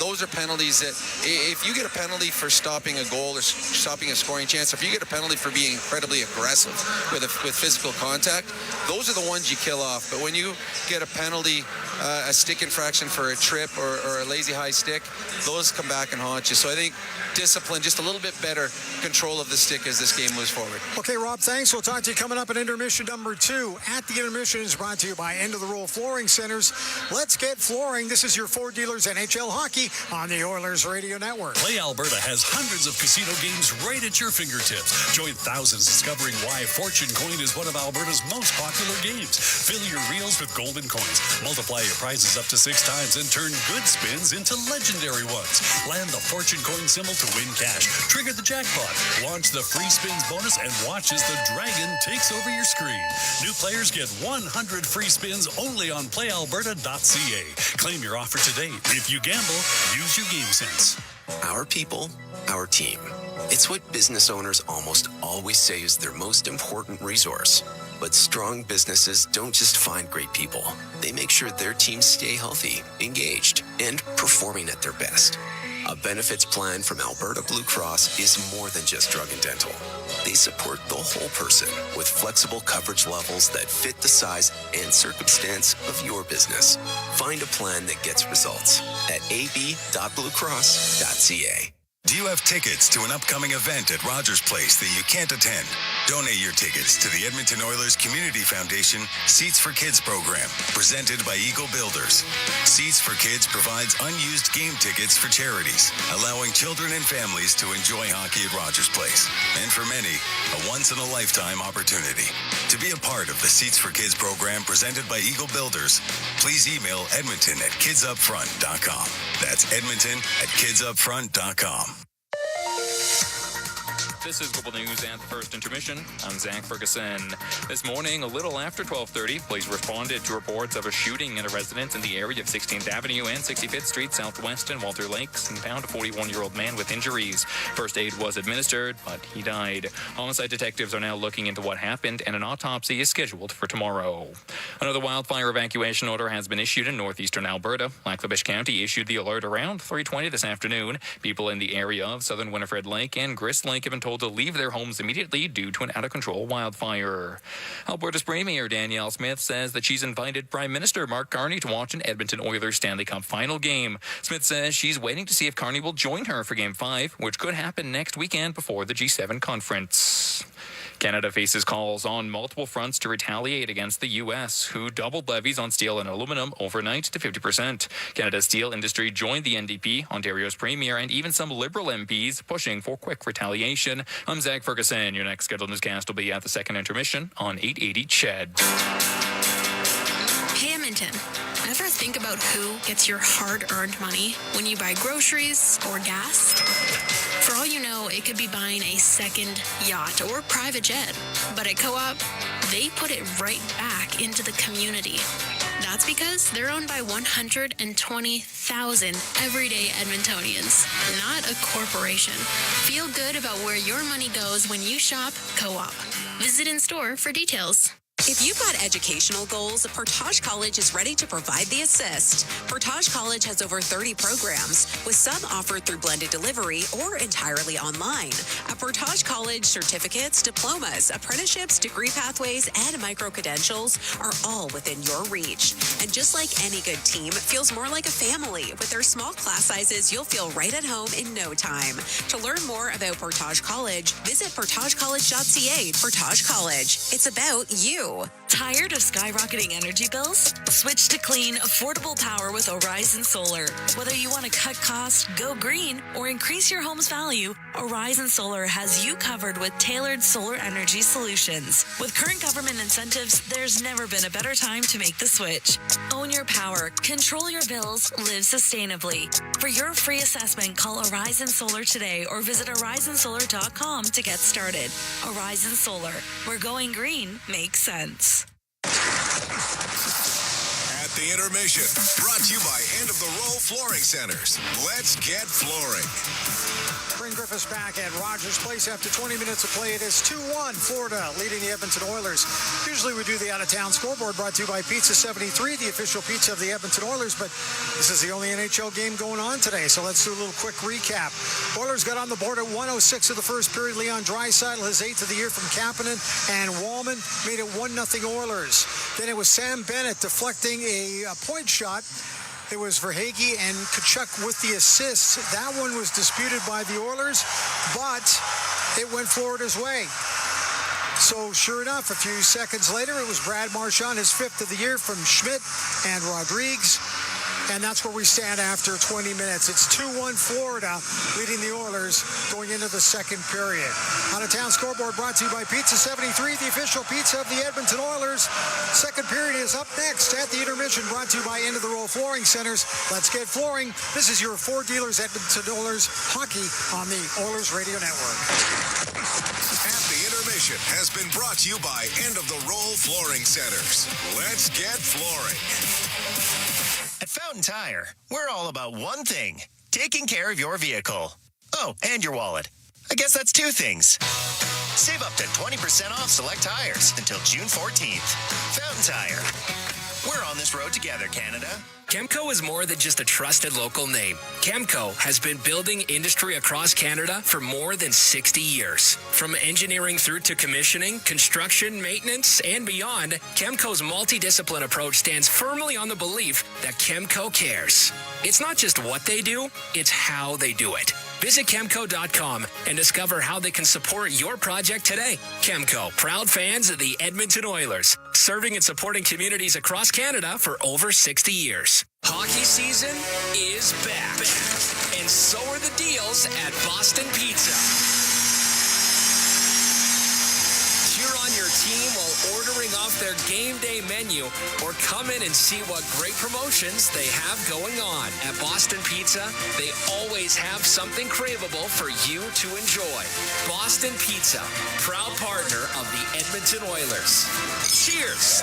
Those are penalties that, if you get a penalty for stopping a goal or stopping a scoring chance, if you get a penalty for being incredibly aggressive with physical contact, those are the ones you kill off. But when you get a penalty, a stick infraction for a trip or a lazy high stick, those come back and haunt you. So I think discipline, just a little bit better control of the stick as this game moves forward. Okay, Rob, thanks. We'll talk to you coming up at intermission number 2. At the Intermission is brought to you by End of the Roll Flooring Centers. Let's get flooring. This is your Ford Dealers NHL Hockey on the Oilers Radio Network. Play Alberta has hundreds of casino games right at your fingertips. Join thousands discovering why Fortune Coin is one of Alberta's most popular games. Fill your reels with golden coins. Multiply your prizes up to 6 times and turn good spins into legendary ones. Land the Fortune Coin symbol to win cash. Trigger the jackpot. Launch the free spins bonus and watch as the dragon takes over your screen. New players get 100 free spins only on playalberta.ca. Claim your offer today. If you gamble, use your game sense. Our people, our team. It's what business owners almost always say is their most important resource. But strong businesses don't just find great people. They make sure their teams stay healthy, engaged, and performing at their best. A benefits plan from Alberta Blue Cross is more than just drug and dental. They support the whole person with flexible coverage levels that fit the size and circumstance of your business. Find a plan that gets results at ab.bluecross.ca. Do you have tickets to an upcoming event at Rogers Place that you can't attend? Donate your tickets to the Edmonton Oilers Community Foundation Seats for Kids program, presented by Eagle Builders. Seats for Kids provides unused game tickets for charities, allowing children and families to enjoy hockey at Rogers Place. And for many, a once-in-a-lifetime opportunity. To be a part of the Seats for Kids program presented by Eagle Builders, please email edmonton@kidsupfront.com. That's edmonton@kidsupfront.com. This is Global News at the first intermission. I'm Zach Ferguson. This morning, a little after 12:30, police responded to reports of a shooting at a residence in the area of 16th Avenue and 65th Street Southwest in Walter Lakes and found a 41-year-old man with injuries. First aid was administered, but he died. Homicide detectives are now looking into what happened, and an autopsy is scheduled for tomorrow. Another wildfire evacuation order has been issued in northeastern Alberta. Lac-La-Biche County issued the alert around 3:20 this afternoon. People in the area of southern Winifred Lake and Grist Lake have been told to leave their homes immediately due to an out-of-control wildfire. Alberta's Premier Danielle Smith says that she's invited Prime Minister Mark Carney to watch an Edmonton Oilers Stanley Cup final game. Smith says she's waiting to see if Carney will join her for Game 5, which could happen next weekend before the G7 conference. Canada faces calls on multiple fronts to retaliate against the U.S., who doubled levies on steel and aluminum overnight to 50%. Canada's steel industry joined the NDP, Ontario's Premier, and even some Liberal MPs pushing for quick retaliation. I'm Zach Ferguson. Your next scheduled newscast will be at the second intermission on 880 CHED. Hey, Edmonton. Ever think about who gets your hard-earned money when you buy groceries or gas? For all you know, it could be buying a second yacht or private jet. But at Co-op, they put it right back into the community. That's because they're owned by 120,000 everyday Edmontonians, not a corporation. Feel good about where your money goes when you shop Co-op. Visit in-store for details. If you've got educational goals, Portage College is ready to provide the assist. Portage College has over 30 programs, with some offered through blended delivery or entirely online. At Portage College, certificates, diplomas, apprenticeships, degree pathways, and micro-credentials are all within your reach. And just like any good team, it feels more like a family. With their small class sizes, you'll feel right at home in no time. To learn more about Portage College, visit portagecollege.ca. Portage College. It's about you. Tired of skyrocketing energy bills? Switch to clean, affordable power with Horizon Solar. Whether you want to cut costs, go green, or increase your home's value, Horizon Solar has you covered with tailored solar energy solutions. With current government incentives, there's never been a better time to make the switch. Own your power, control your bills, live sustainably. For your free assessment, call Horizon Solar today or visit horizonsolar.com to get started. Horizon Solar, where going green makes sense. At the intermission, brought to you by End of the Row Flooring Centers. Let's get flooring. Bring Griffiths back at Rogers Place after 20 minutes of play. It is 2-1 Florida leading the Edmonton Oilers. Usually we do the out-of-town scoreboard brought to you by Pizza 73, the official pizza of the Edmonton Oilers, but this is the only NHL game going on today, so let's do a little quick recap. Oilers got on the board at 1:06 of the first period. Leon Draisaitl, his 8th of the year from Kapanen, and Wallman made it 1-0 Oilers. Then it was Sam Bennett deflecting a point shot. It was Verhaeghe and Tkachuk with the assists. That one was disputed by the Oilers, but it went Florida's way. So sure enough, a few seconds later, it was Brad Marchand, his 5th of the year from Schmidt and Rodrigues. And that's where we stand after 20 minutes. It's 2-1 Florida leading the Oilers going into the second period. Out-of-town scoreboard brought to you by Pizza 73, the official pizza of the Edmonton Oilers. Second period is up next at the intermission, brought to you by End of the Row Flooring Centers. Let's get flooring. This is your Four Dealers Edmonton Oilers hockey on the Oilers Radio Network. At the intermission has been brought to you by End of the Row Flooring Centers. Let's get flooring. At Fountain Tire, we're all about one thing, taking care of your vehicle. Oh, and your wallet. I guess that's two things. Save up to 20% off select tires until June 14th. Fountain Tire. We're on this road together, Canada. Chemco is more than just a trusted local name. Chemco has been building industry across Canada for more than 60 years. From engineering through to commissioning, construction, maintenance, and beyond, Chemco's multidiscipline approach stands firmly on the belief that Chemco cares. It's not just what they do, it's how they do it. Visit Chemco.com and discover how they can support your project today. Chemco, proud fans of the Edmonton Oilers, serving and supporting communities across Canada for over 60 years. Hockey season is back. And so are the deals at Boston Pizza. Cheer on your team while ordering off their game day menu, or come in and see what great promotions they have going on. At Boston Pizza, they always have something craveable for you to enjoy. Boston Pizza, proud partner of the Edmonton Oilers. Cheers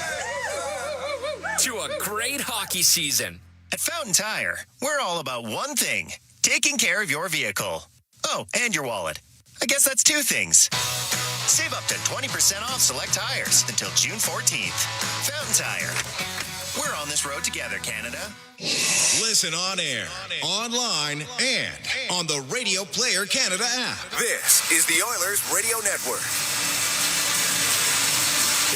to a great hockey season. At Fountain Tire, we're all about one thing, taking care of your vehicle. Oh, and your wallet. I guess that's two things. Save up to 20% off select tires until June 14th. Fountain Tire. We're on this road together, Canada. Listen on air, online, and on the Radio Player Canada app. This is the Oilers Radio Network.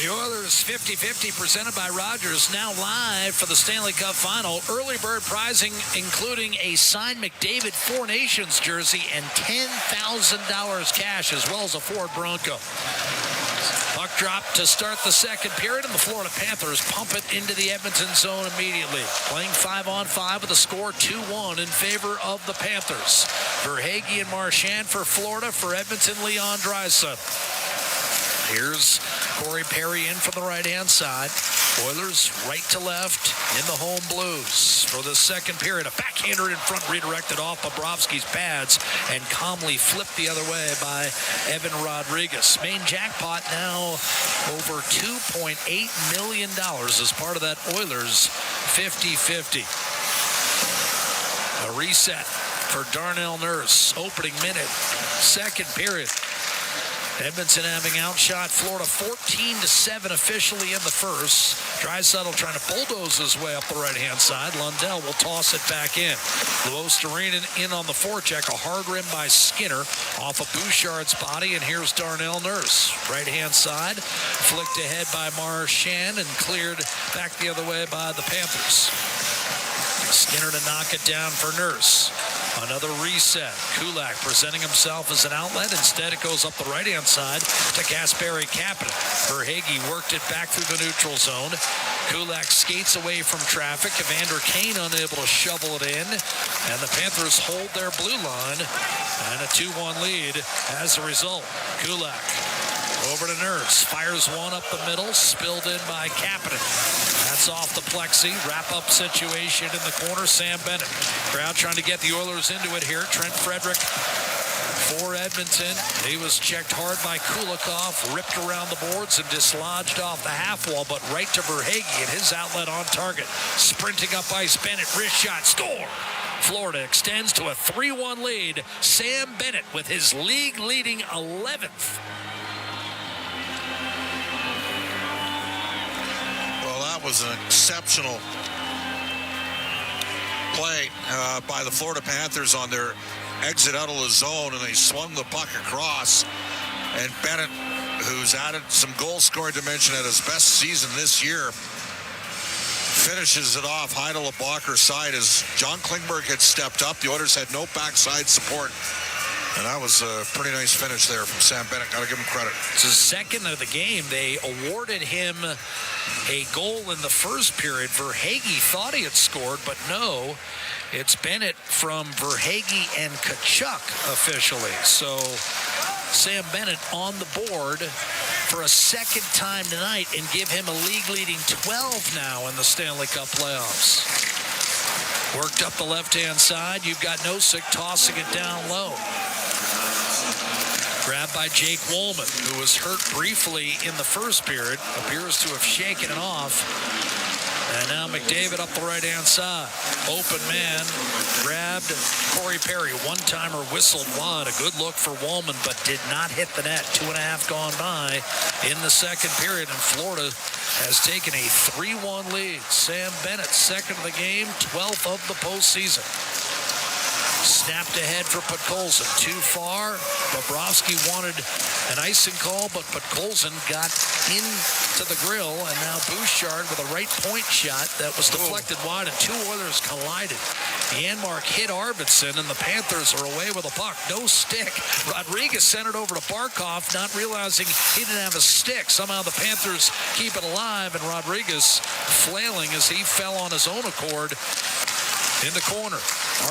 The Oilers 50-50 presented by Rogers, now live for the Stanley Cup Final. Early bird prizing including a signed McDavid Four Nations jersey and $10,000 cash, as well as a Ford Bronco. Puck drop to start the second period, and the Florida Panthers pump it into the Edmonton zone immediately. Playing 5-on-5 with a score 2-1 in favor of the Panthers. Verhaeghe and Marchand for Florida, for Edmonton, Leon Draisaitl. Here's Corey Perry in from the right-hand side. Oilers right to left in the home blues for the second period. A backhander in front, redirected off Bobrovsky's pads and calmly flipped the other way by Evan Rodriguez. Main jackpot now over $2.8 million as part of that Oilers 50-50. A reset for Darnell Nurse. Opening minute, second period. Edmonton having outshot Florida 14-7 officially in the first. Draisaitl trying to bulldoze his way up the right-hand side. Lundell will toss it back in. Luostarinen in on the forecheck. A hard rim by Skinner off of Bouchard's body. And here's Darnell Nurse. Right-hand side. Flicked ahead by Marchand and cleared back the other way by the Panthers. Skinner to knock it down for Nurse. Another reset. Kulak presenting himself as an outlet. Instead, it goes up the right-hand side to Kasperi Kapanen. Verhaeghe worked it back through the neutral zone. Kulak skates away from traffic. Evander Kane unable to shovel it in. And the Panthers hold their blue line. And a 2-1 lead as a result. Kulak over to Nurse. Fires one up the middle. Spilled in by Kapanen. That's off the plexi. Wrap-up situation in the corner. Sam Bennett. Crowd trying to get the Oilers into it here. Trent Frederick for Edmonton. He was checked hard by Kulikov. Ripped around the boards and dislodged off the half wall, but right to Verhaeghe and his outlet on target. Sprinting up ice. Bennett. Wrist shot. Score! Florida extends to a 3-1 lead. Sam Bennett with his league-leading 11th. That was an exceptional play by the Florida Panthers on their exit out of the zone, and they swung the puck across. And Bennett, who's added some goal-scoring dimension at his best season this year, finishes it off high to LeBlancer's side as John Klingberg had stepped up. The Oilers had no backside support. And that was a pretty nice finish there from Sam Bennett. Got to give him credit. It's his second of the game. They awarded him a goal in the first period. Verhaeghe thought he had scored, but no. It's Bennett from Verhaeghe and Tkachuk officially. So Sam Bennett on the board for a second time tonight and give him a league-leading 12 now in the Stanley Cup playoffs. Worked up the left-hand side. You've got Nosek tossing it down low. Grabbed by Jake Woolman, who was hurt briefly in the first period. Appears to have shaken it off. And now McDavid up the right-hand side. Open man, grabbed Corey Perry. One-timer whistled wide. A good look for Woolman, but did not hit the net. 2.5 gone by in the second period, and Florida has taken a 3-1 lead. Sam Bennett, second of the game, 12th of the postseason. Snapped ahead for Podkolzin. Too far. Bobrovsky wanted an icing call, but Podkolzin got into the grill, and now Bouchard with a right point shot that was deflected wide, and two Oilers collided. Janmark hit Arvidsson, and the Panthers are away with a puck. No stick. Rodriguez sent it over to Barkov, not realizing he didn't have a stick. Somehow the Panthers keep it alive, and Rodriguez flailing as he fell on his own accord in the corner.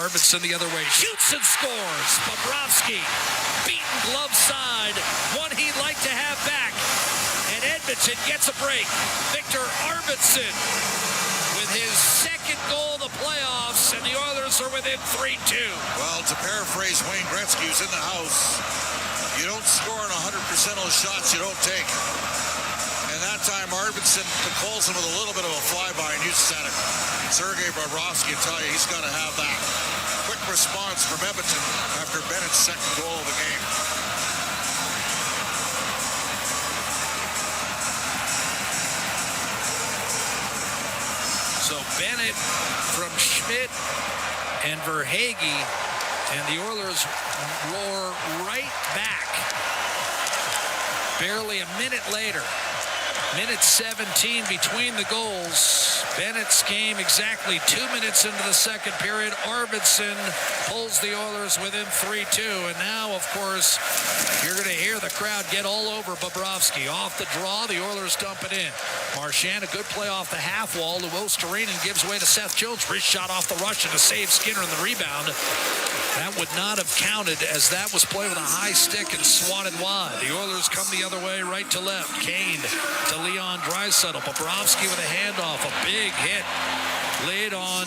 Arvidsson the other way, shoots and scores. Bobrovsky, beaten glove side, one he'd like to have back. And Edmonton gets a break. Victor Arvidsson with his second goal of the playoffs, and the Oilers are within 3-2. Well, to paraphrase Wayne Gretzky, who's in the house, you don't score on 100% of the shots you don't take. And that time, Arvidsson, Podkolzin with a little bit of a flyby, and you said it. Sergei Bobrovsky, I tell you, he's got to have that. Quick response from Edmonton after Bennett's second goal of the game. So Bennett from Schmidt and Verhaeghe, and the Oilers roar right back. Barely a minute later. Minute 17 between the goals. Bennett's game exactly 2 minutes into the second period. Arvidsson pulls the Oilers within 3-2. And now, of course, you're going to hear the crowd get all over Bobrovsky. Off the draw, the Oilers dump it in. Marchand, a good play off the half wall. Luostarinen gives way to Seth Jones. Wrist shot off the Russian to save Skinner in the rebound. That would not have counted, as that was played with a high stick and swatted wide. The Oilers come the other way, right to left. Kane to Leon Draisaitl. Bobrovsky with a handoff. A big hit laid on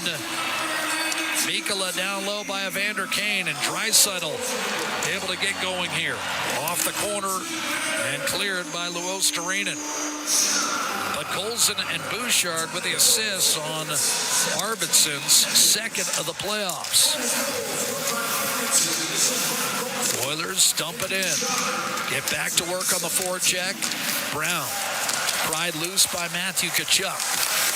Mikkola down low by Evander Kane, and Draisaitl able to get going here. Off the corner and cleared by Luostarinen. But Colson and Bouchard with the assists on Arvidsson's second of the playoffs. Oilers dump it in. Get back to work on the forecheck. Brown pried loose by Matthew Tkachuk,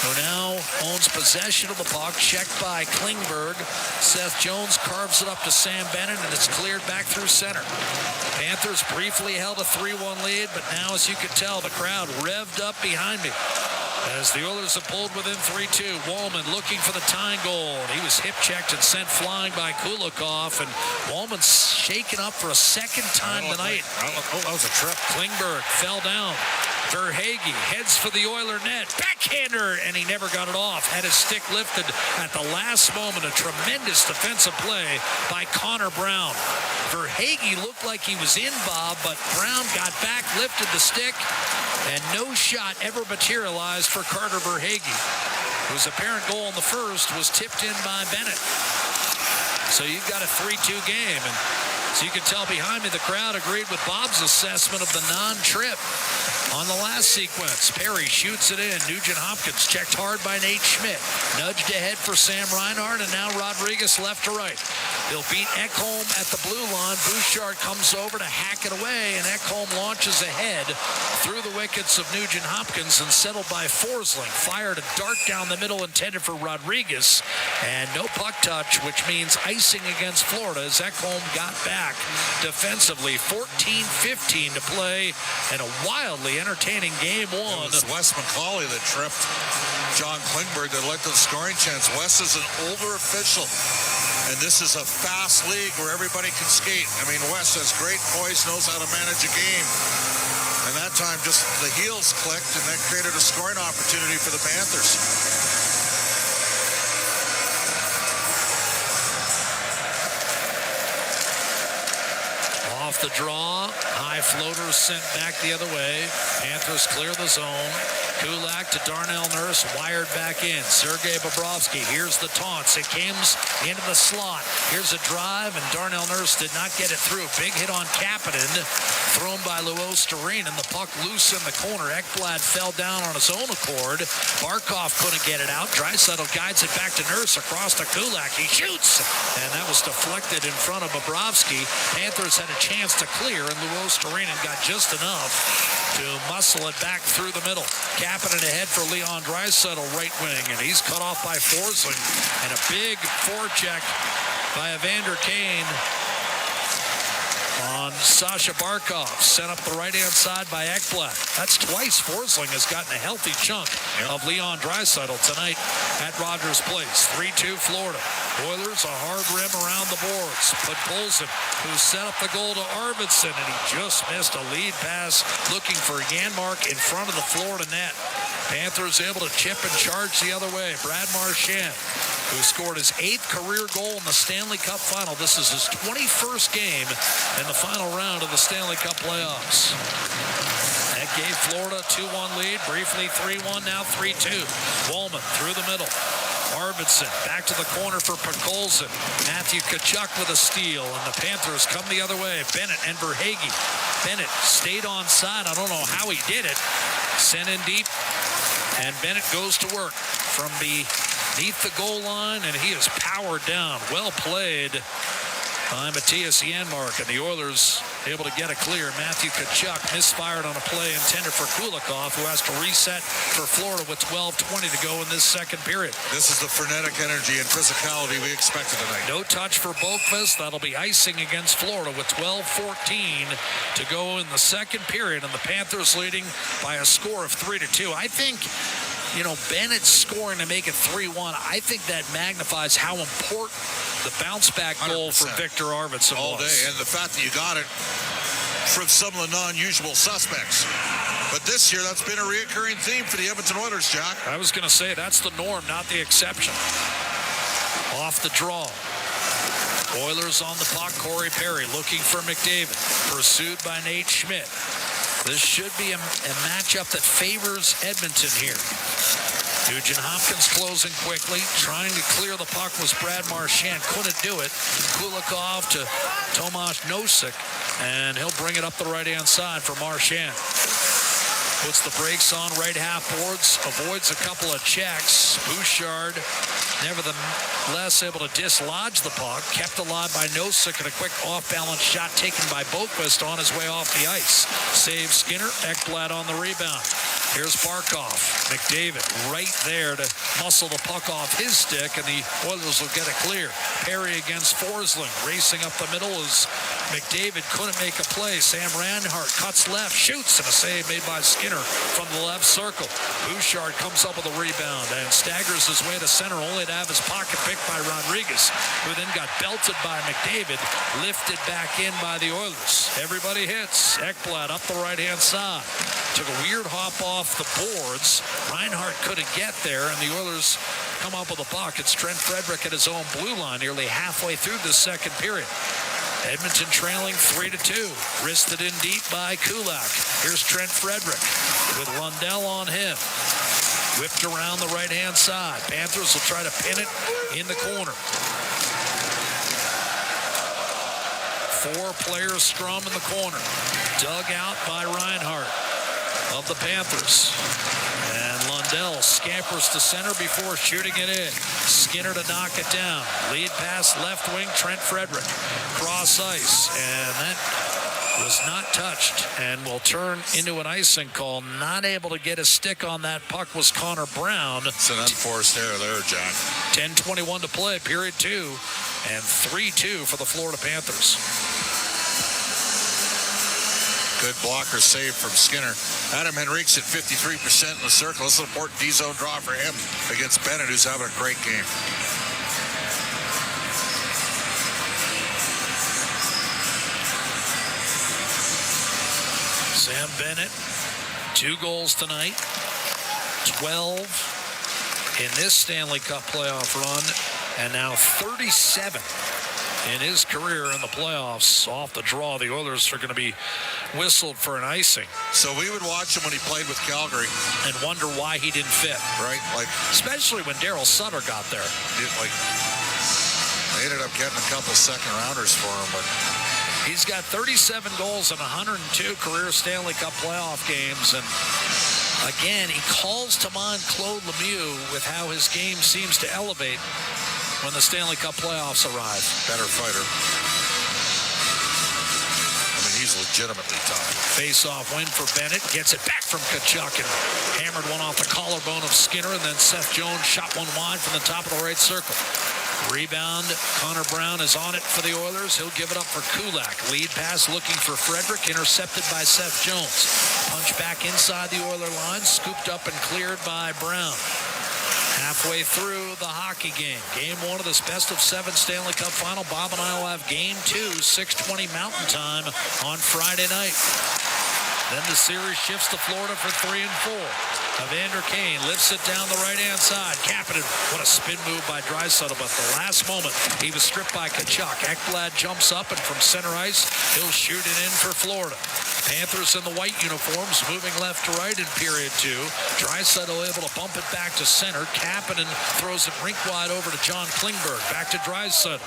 who now owns possession of the puck, checked by Klingberg. Seth Jones carves it up to Sam Bennett, and it's cleared back through center. Panthers briefly held a 3-1 lead, but now, as you can tell, the crowd revved up behind me as the Oilers have pulled within 3-2. Wallman looking for the tying goal. He was hip-checked and sent flying by Kulikov, and Wallman's shaken up for a second time tonight. Oh, that was a trip. Klingberg fell down. Verhaeghe heads for the Oiler net. Backhander, and he never got it off. Had his stick lifted at the last moment. A tremendous defensive play by Connor Brown. Verhaeghe looked like he was in, Bob, but Brown got back, lifted the stick, and no shot ever materialized for Carter Verhaeghe, whose apparent goal in the first was tipped in by Bennett. So you've got a 3-2 game, and so you can tell behind me the crowd agreed with Bob's assessment of the non-trip. On the last sequence, Perry shoots it in. Nugent-Hopkins checked hard by Nate Schmidt. Nudged ahead for Sam Reinhart, and now Rodriguez left to right. They'll beat Ekholm at the blue line. Bouchard comes over to hack it away, and Ekholm launches ahead through the wickets of Nugent-Hopkins and settled by Forsling. Fired a dart down the middle intended for Rodriguez, and no puck touch, which means icing against Florida as Ekholm got back defensively. 14:15 to play, and a wildly entertaining game one. It was Wes McCauley that tripped John Klingberg that led to the scoring chance. Wes is an older official, and this is a fast league where everybody can skate. I mean, Wes has great poise, knows how to manage a game. And that time, just the heels clicked, and that created a scoring opportunity for the Panthers. Off the draw, high High floater sent back the other way. Panthers clear the zone. Kulak to Darnell Nurse, wired back in. Sergei Bobrovsky, here's the taunts. It comes into the slot. Here's a drive, and Darnell Nurse did not get it through. Big hit on Kapanen, thrown by Luostarinen, and the puck loose in the corner. Ekblad fell down on his own accord. Barkov couldn't get it out. Draisaitl guides it back to Nurse across to Kulak. He shoots, and that was deflected in front of Bobrovsky. Panthers had a chance to clear, and Luostarinen got just enough to muscle it back through the middle. Kapanen ahead for Leon Draisaitl, right wing, and he's cut off by Forsling. And a big forecheck by Evander Kane on Sasha Barkov. Sent up the right-hand side by Ekblad. That's twice Forsling has gotten a healthy chunk of Leon Draisaitl tonight at Rogers Place. 3-2 Florida. Oilers a hard rim around the boards. But Bolson, who set up the goal to Arvidsson, and he just missed a lead pass looking for Janmark in front of the Florida net. Panthers able to chip and charge the other way. Brad Marchand, who scored his 8th career goal in the Stanley Cup final. This is his 21st game in the final round of the Stanley Cup playoffs. That gave Florida a 2-1 lead, briefly 3-1, now 3-2. Wollman through the middle. Arvidsson back to the corner for Podkolzin. Matthew Tkachuk with a steal, and the Panthers come the other way. Bennett and Verhaeghe. Bennett stayed on side. I don't know how he did it. Sent in deep, and Bennett goes to work from beneath the goal line, and he is powered down. Well played by Matthias Janmark, and the Oilers able to get a clear. Matthew Tkachuk misfired on a play intended for Kulikov, who has to reset for Florida with 12:20 to go in this second period. This is the frenetic energy and physicality we expected tonight. No touch for Boqvist. That'll be icing against Florida with 12:14 to go in the second period, and the Panthers leading by a score of 3-2. I think, Bennett scoring to make it 3-1, I think that magnifies how important the bounce-back goal for Victor Arvidsson all day, and the fact that you got it from some of the non-usual suspects. But this year, that's been a reoccurring theme for the Edmonton Oilers, Jack. I was going to say that's the norm, not the exception. Off the draw. Oilers on the puck. Corey Perry looking for McDavid. Pursued by Nate Schmidt. This should be a matchup that favors Edmonton here. Nugent Hopkins closing quickly. Trying to clear the puck was Brad Marchand. Couldn't do it. Kulikov to Tomas Nosek. And he'll bring it up the right-hand side for Marchand. Puts the brakes on right half boards. Avoids a couple of checks. Bouchard, nevertheless, able to dislodge the puck. Kept alive by Nosek, and a quick off-balance shot taken by Boqvist on his way off the ice. Save Skinner. Ekblad on the rebound. Here's Barkov. McDavid right there to muscle the puck off his stick, and the Oilers will get it clear. Perry against Forsling. Racing up the middle as McDavid couldn't make a play. Sam Reinhart cuts left, shoots, and a save made by Skinner from the left circle. Bouchard comes up with a rebound and staggers his way to center, only to have his pocket picked by Rodriguez, who then got belted by McDavid, lifted back in by the Oilers. Everybody hits. Ekblad up the right-hand side. Took a weird hop off the boards. Reinhart couldn't get there, and the Oilers come up with a puck. It's Trent Frederick at his own blue line nearly halfway through the second period. Edmonton trailing 3-2. Wristed in deep by Kulak. Here's Trent Frederick with Lundell on him. Whipped around the right-hand side. Panthers will try to pin it in the corner. 4 players scrum in the corner. Dug out by Reinhart of the Panthers. And Lundell scampers to center before shooting it in. Skinner to knock it down. Lead pass left wing, Trent Frederick. Cross ice, and that was not touched and will turn into an icing call. Not able to get a stick on that puck was Connor Brown. It's an unforced error there, Jack. 10:21 to play, period 2, and 3-2 for the Florida Panthers. Good blocker save from Skinner. Adam Henrique's at 53% in the circle. This is an important D-zone draw for him against Bennett, who's having a great game. Sam Bennett, 2 goals tonight, 12 in this Stanley Cup playoff run, and now 37 in his career in the playoffs. Off the draw, the Oilers are going to be whistled for an icing. So we would watch him when he played with Calgary and wonder why he didn't fit. Right, like especially when Daryl Sutter got there. They ended up getting a couple second rounders for him, but he's got 37 goals in 102 career Stanley Cup playoff games, and again, he calls to mind Claude Lemieux with how his game seems to elevate when the Stanley Cup playoffs arrive. Better fighter. I mean, he's legitimately tough. Face-off win for Bennett. Gets it back from Tkachuk and hammered one off the collarbone of Skinner, and then Seth Jones shot one wide from the top of the right circle. Rebound, Connor Brown is on it for the Oilers. He'll give it up for Kulak. Lead pass looking for Frederick, intercepted by Seth Jones. Punch back inside the Oiler line, scooped up and cleared by Brown. Halfway through the hockey game. Game 1 of this best-of-7 Stanley Cup final. Bob and I will have Game 2, 6:20 Mountain Time on Friday night. Then the series shifts to Florida for 3 and 4. Evander Kane lifts it down the right-hand side. Kapanen, what a spin move by Draisaitl, but the last moment he was stripped by Tkachuk. Ekblad jumps up, and from center ice, he'll shoot it in for Florida. Panthers in the white uniforms moving left to right in period 2. Draisaitl able to bump it back to center. Kapanen throws it rink wide over to John Klingberg. Back to Draisaitl.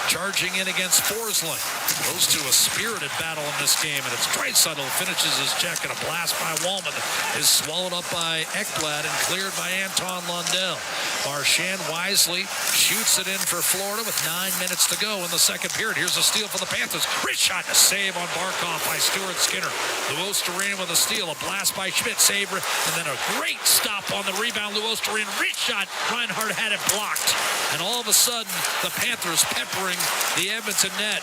Charging in against Forsling. Goes to a spirited battle in this game, and it's Draisaitl who finishes his check, and a blast by Wallman is swallowed up by Ekblad and cleared by Anton Lundell. Marchand wisely shoots it in for Florida with 9 minutes to go in the second period. Here's a steal for the Panthers. Rich shot, a save on Barkov by Stuart Skinner. Luostarina with a steal, a blast by Schmidt, save, and then a great stop on the rebound. Luostarina, rich shot. Reinhart had it blocked. And all of a sudden, the Panthers peppering the Edmonton net.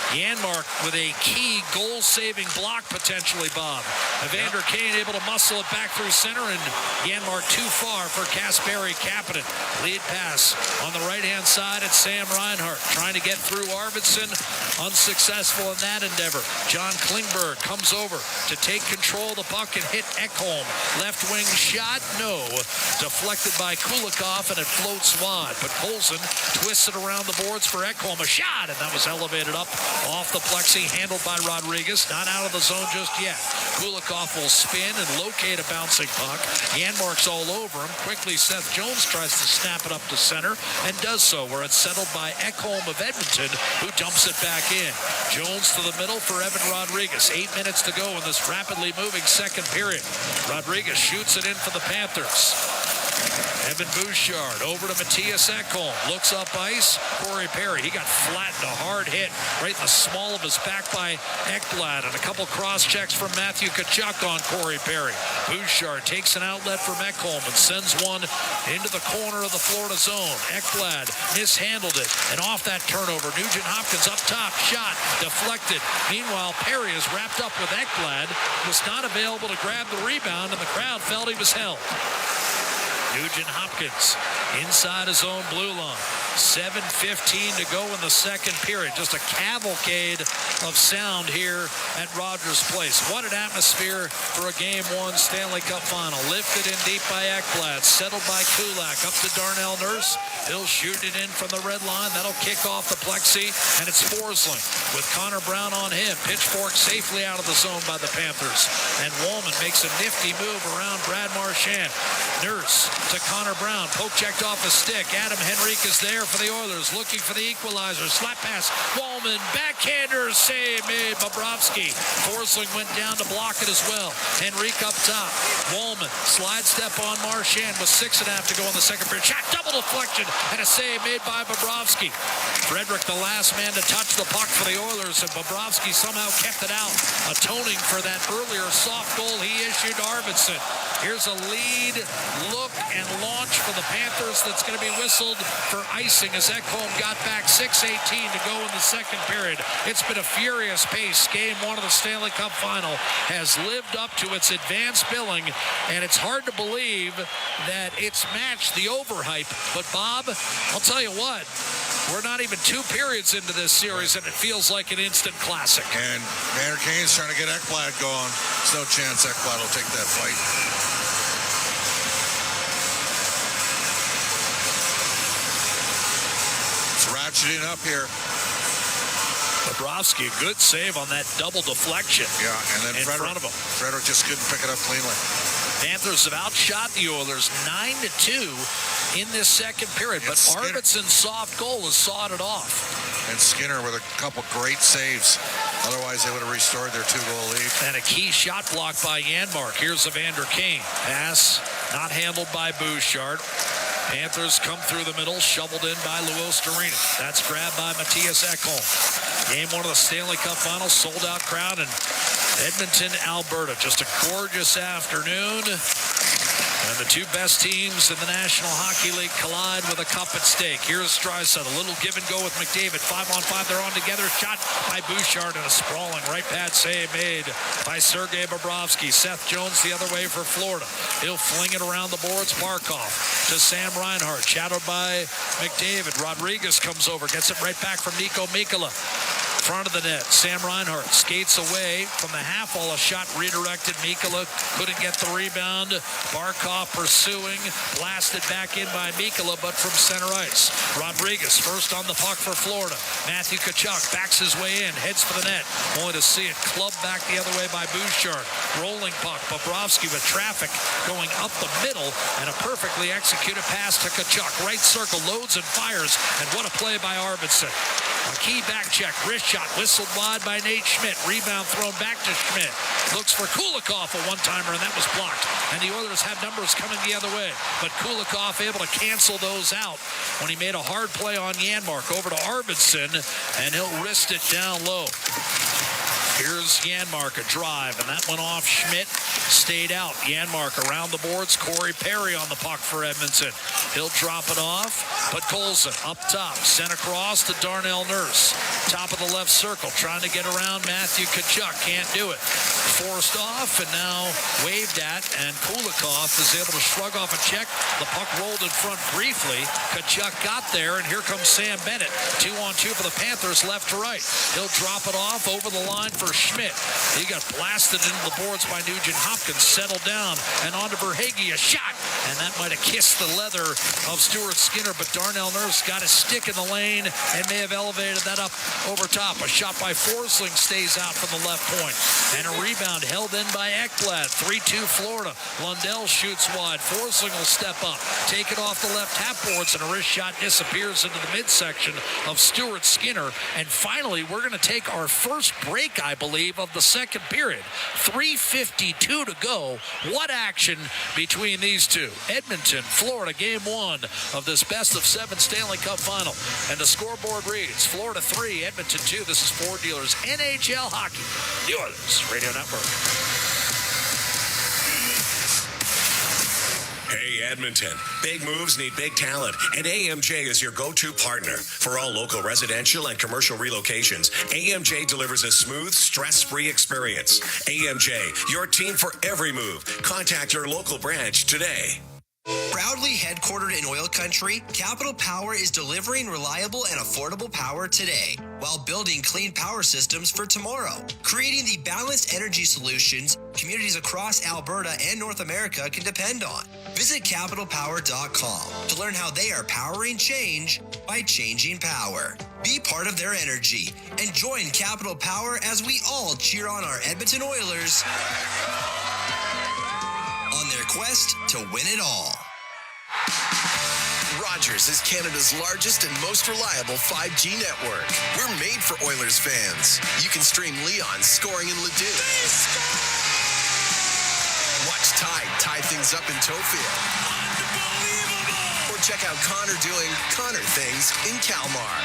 Janmark with a key goal-saving block potentially, Bob. Evander Kane able to muscle it back through center, and Janmark too far for Kasperi Kapanen. Lead pass on the right-hand side at Sam Reinhart. Trying to get through Arvidsson. Unsuccessful in that endeavor. John Klingberg comes over to take control of the puck and hit Ekholm. Left wing shot, no. Deflected by Kulikov, and it floats wide. But Colson twists it around the boards for Ekholm. A shot, and that was elevated up off the plexi, handled by Rodriguez. Not out of the zone just yet. Kulikov will spin and locate a bouncing puck. Janmark's all over him. Quickly, Seth Jones tries to snap it up to center and does so, where it's settled by Ekholm of Edmonton, who dumps it back in. Jones to the middle for Evan Rodriguez. 8 minutes to go in this rapidly moving second period. Rodriguez shoots it in for the Panthers. Evan Bouchard over to Matthias Ekholm. Looks up ice. Corey Perry. He got flattened, a hard hit right in the small of his back by Ekblad. And a couple cross checks from Matthew Tkachuk on Corey Perry. Bouchard takes an outlet from Ekholm and sends one into the corner of the Florida zone. Ekblad mishandled it. And off that turnover, Nugent Hopkins up top. Shot deflected. Meanwhile, Perry is wrapped up with Ekblad. Was not available to grab the rebound, and the crowd felt he was held. Nugent Hopkins inside his own blue line. 7:15 to go in the second period. Just a cavalcade of sound here at Rogers Place. What an atmosphere for a Game 1 Stanley Cup final. Lifted in deep by Ekblad. Settled by Kulak. Up to Darnell Nurse. He'll shoot it in from the red line. That'll kick off the plexi. And it's Forsling with Connor Brown on him. Pitchfork safely out of the zone by the Panthers. And Wallman makes a nifty move around Brad Marchand. Nurse to Connor Brown. Poke checked off his stick. Adam Henrique is there for the Oilers, looking for the equalizer. Slap pass. Wallman, backhander, save made. Bobrovsky. Forsling went down to block it as well. Henrique up top. Wallman, slide step on Marchand with 6.5 to go in the second period. Shot, double deflection, and a save made by Bobrovsky. Frederick, the last man to touch the puck for the Oilers, and Bobrovsky somehow kept it out, atoning for that earlier soft goal he issued to Arvidsson. Here's a lead, look, and launch for the Panthers that's going to be whistled for icing as Ekholm got back. 6:18 to go in the second period. It's been a furious pace. Game 1 of the Stanley Cup final has lived up to its advanced billing, and it's hard to believe that it's matched the overhype. But Bob, I'll tell you what, we're not even 2 periods into this series, and it feels like an instant classic. And Vander Kane's trying to get Ekblad going. There's no chance Ekblad will take that fight. It's ratcheting up here. Bobrovsky, a good save on that double deflection. Yeah, and then in front of him. Frederick just couldn't pick it up cleanly. Panthers have outshot the Oilers 9-2 in this second period, but Arvidsson's soft goal has sawed it off. And Skinner with a couple great saves. Otherwise, they would have restored their 2-goal lead. And a key shot blocked by Janmark. Here's Evander Kane. Pass not handled by Bouchard. Panthers come through the middle, shoveled in by Luo Storino. That's grabbed by Matthias Ekholm. Game 1 of the Stanley Cup Finals, sold-out crowd in Edmonton, Alberta. Just a gorgeous afternoon. And the two best teams in the National Hockey League collide with a cup at stake. Here's Draisaitl, a little give and go with McDavid. 5-on-5, they're on together. Shot by Bouchard and a sprawling right pad save made by Sergei Bobrovsky. Seth Jones the other way for Florida. He'll fling it around the boards. Barkov to Sam Reinhart. Shadowed by McDavid. Rodriguez comes over, gets it right back from Niko Mikkola. Front of the net, Sam Reinhart skates away from the half wall. A shot redirected. Mikkola couldn't get the rebound. Barkov pursuing, blasted back in by Mikkola, but from center ice. Rodriguez first on the puck for Florida. Matthew Tkachuk backs his way in, heads for the net, only to see it clubbed back the other way by Bouchard. Rolling puck, Bobrovsky with traffic going up the middle, and a perfectly executed pass to Tkachuk. Right circle, loads and fires, and what a play by Arvidsson. A key back check, wrist shot, whistled wide by Nate Schmidt. Rebound thrown back to Schmidt. Looks for Kulikov, a one-timer, and that was blocked. And the Oilers have numbers coming the other way. But Kulikov able to cancel those out when he made a hard play on Janmark over to Arvidsson, and he'll wrist it down low. Here's Janmark, a drive, and that went off Schmidt. Stayed out. Janmark around the boards. Corey Perry on the puck for Edmonton. He'll drop it off. But Colson up top. Sent across to Darnell Nurse. Top of the left circle. Trying to get around Matthew Tkachuk. Can't do it. Forced off and now waved at. And Kulikov is able to shrug off a check. The puck rolled in front briefly. Tkachuk got there, and here comes Sam Bennett. 2-on-2 for the Panthers, left to right. He'll drop it off over the line for Schmidt. He got blasted into the boards by Nugent Hopkins, settled down, and on to Verhaeghe, a shot, and that might have kissed the leather of Stuart Skinner, but Darnell Nurse got his stick in the lane and may have elevated that up over top. A shot by Forsling stays out from the left point, and a rebound held in by Ekblad. 3-2 Florida. Lundell shoots wide. Forsling will step up, take it off the left half boards, and a wrist shot disappears into the midsection of Stuart Skinner. And finally, we're going to take our first break, I believe, of the second period. 3:52 to go. What action between these two? Edmonton, Florida, game 1 of this best-of-7 Stanley Cup final. And the scoreboard reads, Florida 3, Edmonton 2. This is Ford Dealers NHL Hockey, the Oilers Radio Network. Hey, Edmonton. Big moves need big talent, and AMJ is your go-to partner. For all local residential and commercial relocations, AMJ delivers a smooth, stress-free experience. AMJ, your team for every move. Contact your local branch today. Proudly headquartered in OilCountry, Capital Power is delivering reliable and affordable power today while building clean power systems for tomorrow, creating the balanced energy solutions communities across Alberta and North America can depend on. Visit capitalpower.com to learn how they are powering change by changing power. Be part of their energy and join Capital Power as we all cheer on our Edmonton Oilers on their quest to win it all. Rogers is Canada's largest and most reliable 5G network. We're made for Oilers fans. You can stream Leon scoring in Leduc. Watch Tide tie things up in Tofield. Or check out Connor doing Connor things in Kalmar.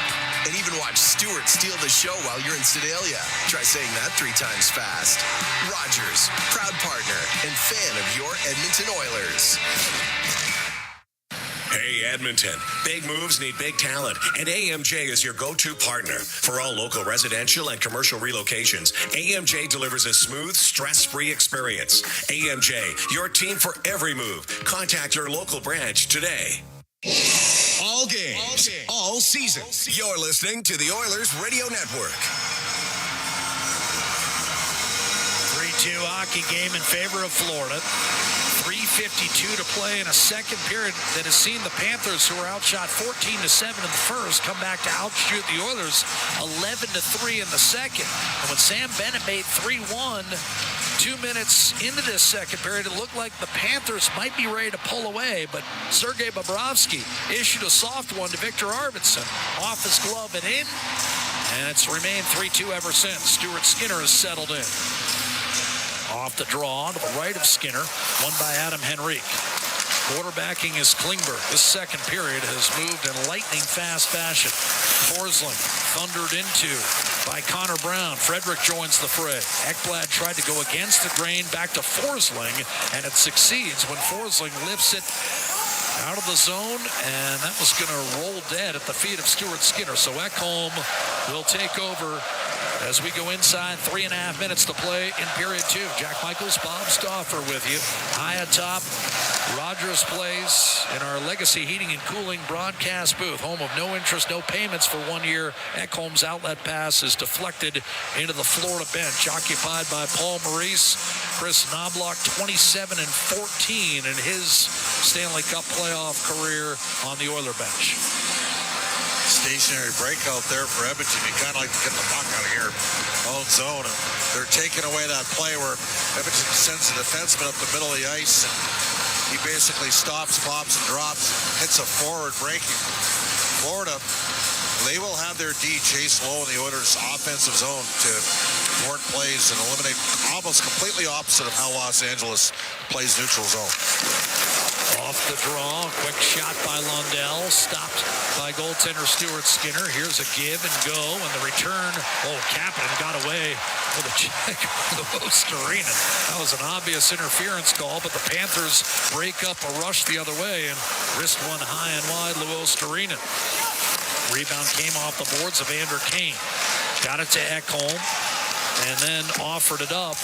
And even watch Stewart steal the show while you're in Sedalia. Try saying that 3 times fast. Rogers, proud partner and fan of your Edmonton Oilers. Hey, Edmonton. Big moves need big talent, and AMJ is your go-to partner. For all local residential and commercial relocations, AMJ delivers a smooth, stress-free experience. AMJ, your team for every move. Contact your local branch today. All games, all season. You're listening to the Oilers Radio Network. 3-2 hockey game in favor of Florida. 3:50 2:52 to play in a second period that has seen the Panthers, who were outshot 14-7 in the first, come back to outshoot the Oilers 11-3 in the second. And when Sam Bennett made 3-1, 2 minutes into this second period, it looked like the Panthers might be ready to pull away, but Sergei Bobrovsky issued a soft one to Victor Arvidsson. Off his glove and in, and it's remained 3-2 ever since. Stuart Skinner has settled in. Off the draw to the right of Skinner, won by Adam Henrique. Quarterbacking is Klingberg. This second period has moved in lightning-fast fashion. Forsling thundered into by Connor Brown. Frederick joins the fray. Ekblad tried to go against the grain back to Forsling, and it succeeds when Forsling lifts it out of the zone, and that was going to roll dead at the feet of Stuart Skinner. So Ekholm will take over as we go inside 3.5 minutes to play in period 2. Jack Michaels, Bob Stauffer with you. High atop Rogers Place in our Legacy Heating and Cooling broadcast booth. Home of no interest, no payments for 1 year. Ekholm's outlet pass is deflected into the Florida bench, occupied by Paul Maurice. Chris Knobloch, 27-14 in his Stanley Cup playoff career on the Oiler bench. Stationary breakout there for Edmonton. You kind of like to get the puck out of here. Own zone. And they're taking away that play where Edmonton sends a defenseman up the middle of the ice. And he basically stops, pops, and drops, hits a forward breaking. Florida, they will have their D chase low in the Oilers' offensive zone to thwart plays and eliminate, almost completely opposite of how Los Angeles plays neutral zone. Off the draw, quick shot by Lundell, stopped by goaltender Stuart Skinner. Here's a give and go, and the return. Oh, Kapanen got away with a check on the Ostarinen. That was an obvious interference call, but the Panthers break up a rush the other way and wrist one high and wide, Ostarinen. Rebound came off the boards of Evander Kane. Got it to Ekholm, and then offered it up,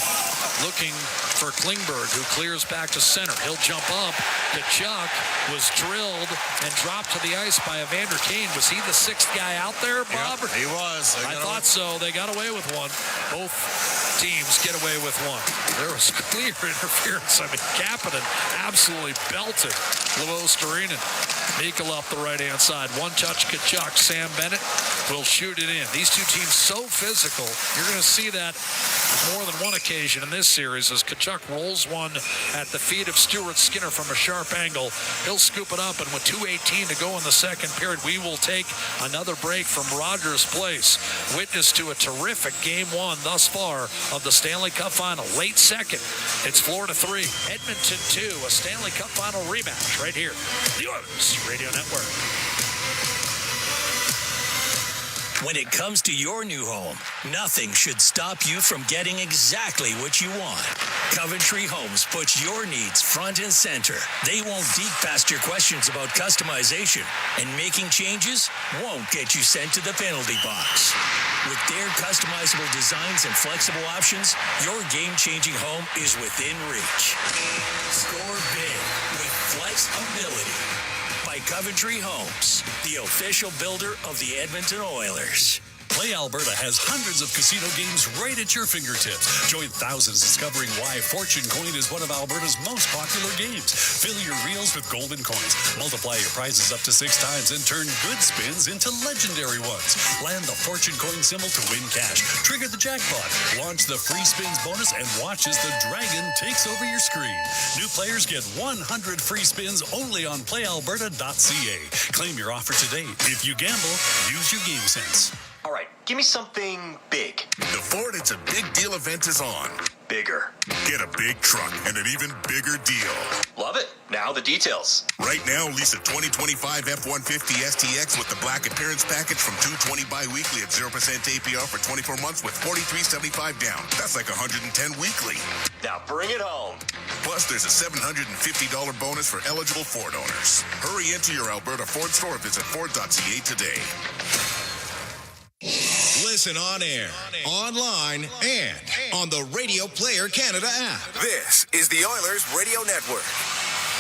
looking for Klingberg, who clears back to center. He'll jump up. Kachuk was drilled and dropped to the ice by Evander Kane. Was he the sixth guy out there, Bob? Yep, he was. I thought so. They got away with one. Both teams get away with one. There was clear interference. I mean, Kapanen absolutely belted Ostarinen. Mikkel up the right-hand side. One touch, Kachuk. Sam Bennett will shoot it in. These two teams so physical. You're going to see that more than one occasion in this series as Kachuk rolls one at the feet of Stuart Skinner from a sharp angle. He'll scoop it up, and with 2:18 to go in the second period, we will take another break from Rogers Place. Witness to a terrific Game 1 thus far of the Stanley Cup Final. Late second, it's Florida 3, Edmonton 2, a Stanley Cup Final rematch right here, the Oilers Radio Network. When it comes to your new home, nothing should stop you from getting exactly what you want. Coventry Homes puts your needs front and center. They won't dig past your questions about customization, and making changes won't get you sent to the penalty box. With their customizable designs and flexible options, your game-changing home is within reach. Score big with flexibility. By Coventry Homes, the official builder of the Edmonton Oilers. Play Alberta has hundreds of casino games right at your fingertips. Join thousands discovering why Fortune Coin is one of Alberta's most popular games. Fill your reels with golden coins. Multiply your prizes up to 6 times and turn good spins into legendary ones. Land the Fortune Coin symbol to win cash. Trigger the jackpot. Launch the free spins bonus and watch as the dragon takes over your screen. New players get 100 free spins only on playalberta.ca. Claim your offer today. If you gamble, use your game sense. All right, give me something big. The Ford It's a Big Deal event is on. Bigger. Get a big truck and an even bigger deal. Love it. Now the details. Right now, lease a 2025 F-150 STX with the black appearance package from $220 bi-weekly at 0% APR for 24 months with $43.75 down. That's like $110 weekly. Now bring it home. Plus, there's a $750 bonus for eligible Ford owners. Hurry into your Alberta Ford store or visit Ford.ca today. Listen on air, online, and on the Radio Player Canada app. This is the Oilers Radio Network.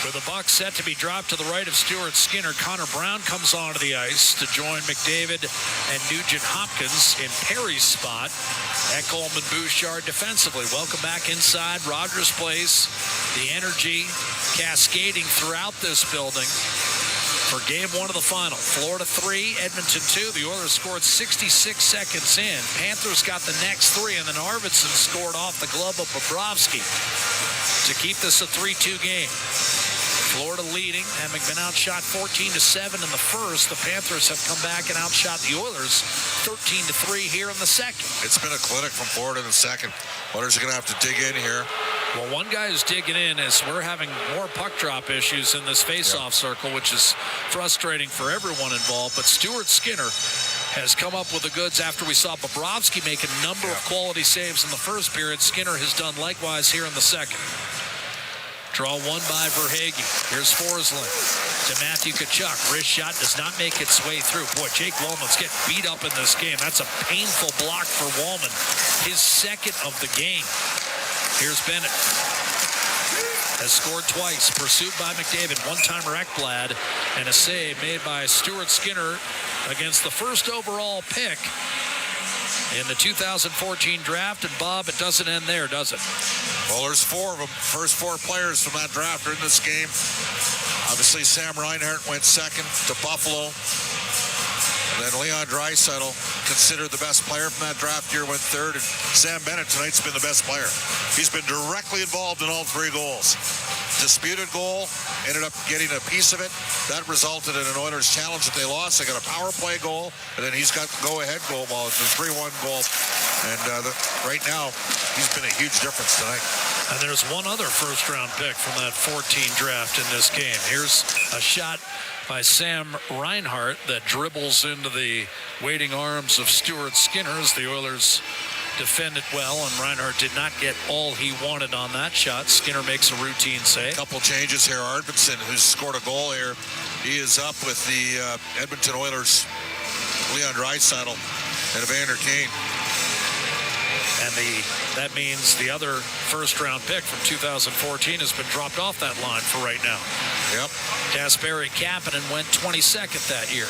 With the buck set to be dropped to the right of Stuart Skinner, Connor Brown comes onto the ice to join McDavid and Nugent Hopkins in Perry's spot. Ekholm and Bouchard defensively. Welcome back inside Rogers Place. The energy cascading throughout this building for game one of the final. Florida 3, Edmonton 2. The Oilers scored 66 seconds in. Panthers got the next 3, and then Arvidsson scored off the glove of Bobrovsky to keep this a 3-2 game. Florida leading, having been outshot 14-7 in the first. The Panthers have come back and outshot the Oilers 13-3 here in the second. It's been a clinic from Florida in the second. Oilers are going to have to dig in here. Well, one guy who's digging in is we're having more puck drop issues in this face-off circle, which is frustrating for everyone involved. But Stuart Skinner has come up with the goods after we saw Bobrovsky make a number of quality saves in the first period. Skinner has done likewise here in the second. Draw one by Verhaeghe. Here's Forsling to Matthew Tkachuk. Wrist shot does not make its way through. Boy, Jake Walman's getting beat up in this game. That's a painful block for Walman. His second of the game. Here's Bennett. Has scored twice. Pursued by McDavid. One-timer Ekblad. And a save made by Stuart Skinner against the first overall pick in the 2014 draft. And Bob, it doesn't end there, does it? Well, there's 4 of them. First 4 players from that draft are in this game. Obviously, Sam Reinhart went second to Buffalo. And then Leon Draisaitl, considered the best player from that draft year, went third. And Sam Bennett tonight's been the best player. He's been directly involved in all 3 goals. Disputed goal, ended up getting a piece of it. That resulted in an Oilers challenge that they lost. They got a power play goal, and then he's got the go-ahead goal. Well, it's a 3-1 goal. And right now, he's been a huge difference tonight. And there's one other first-round pick from that 14 draft in this game. Here's a shot by Sam Reinhart that dribbles into the waiting arms of Stuart Skinner as the Oilers defend it well, and Reinhart did not get all he wanted on that shot. Skinner makes a routine save. Couple changes here. Arvidsson, who's scored a goal here, he is up with the Edmonton Oilers, Leon Draisaitl and Evander Kane. And that means the other first-round pick from 2014 has been dropped off that line for right now. Yep. Kasperi Kapanen went 22nd that year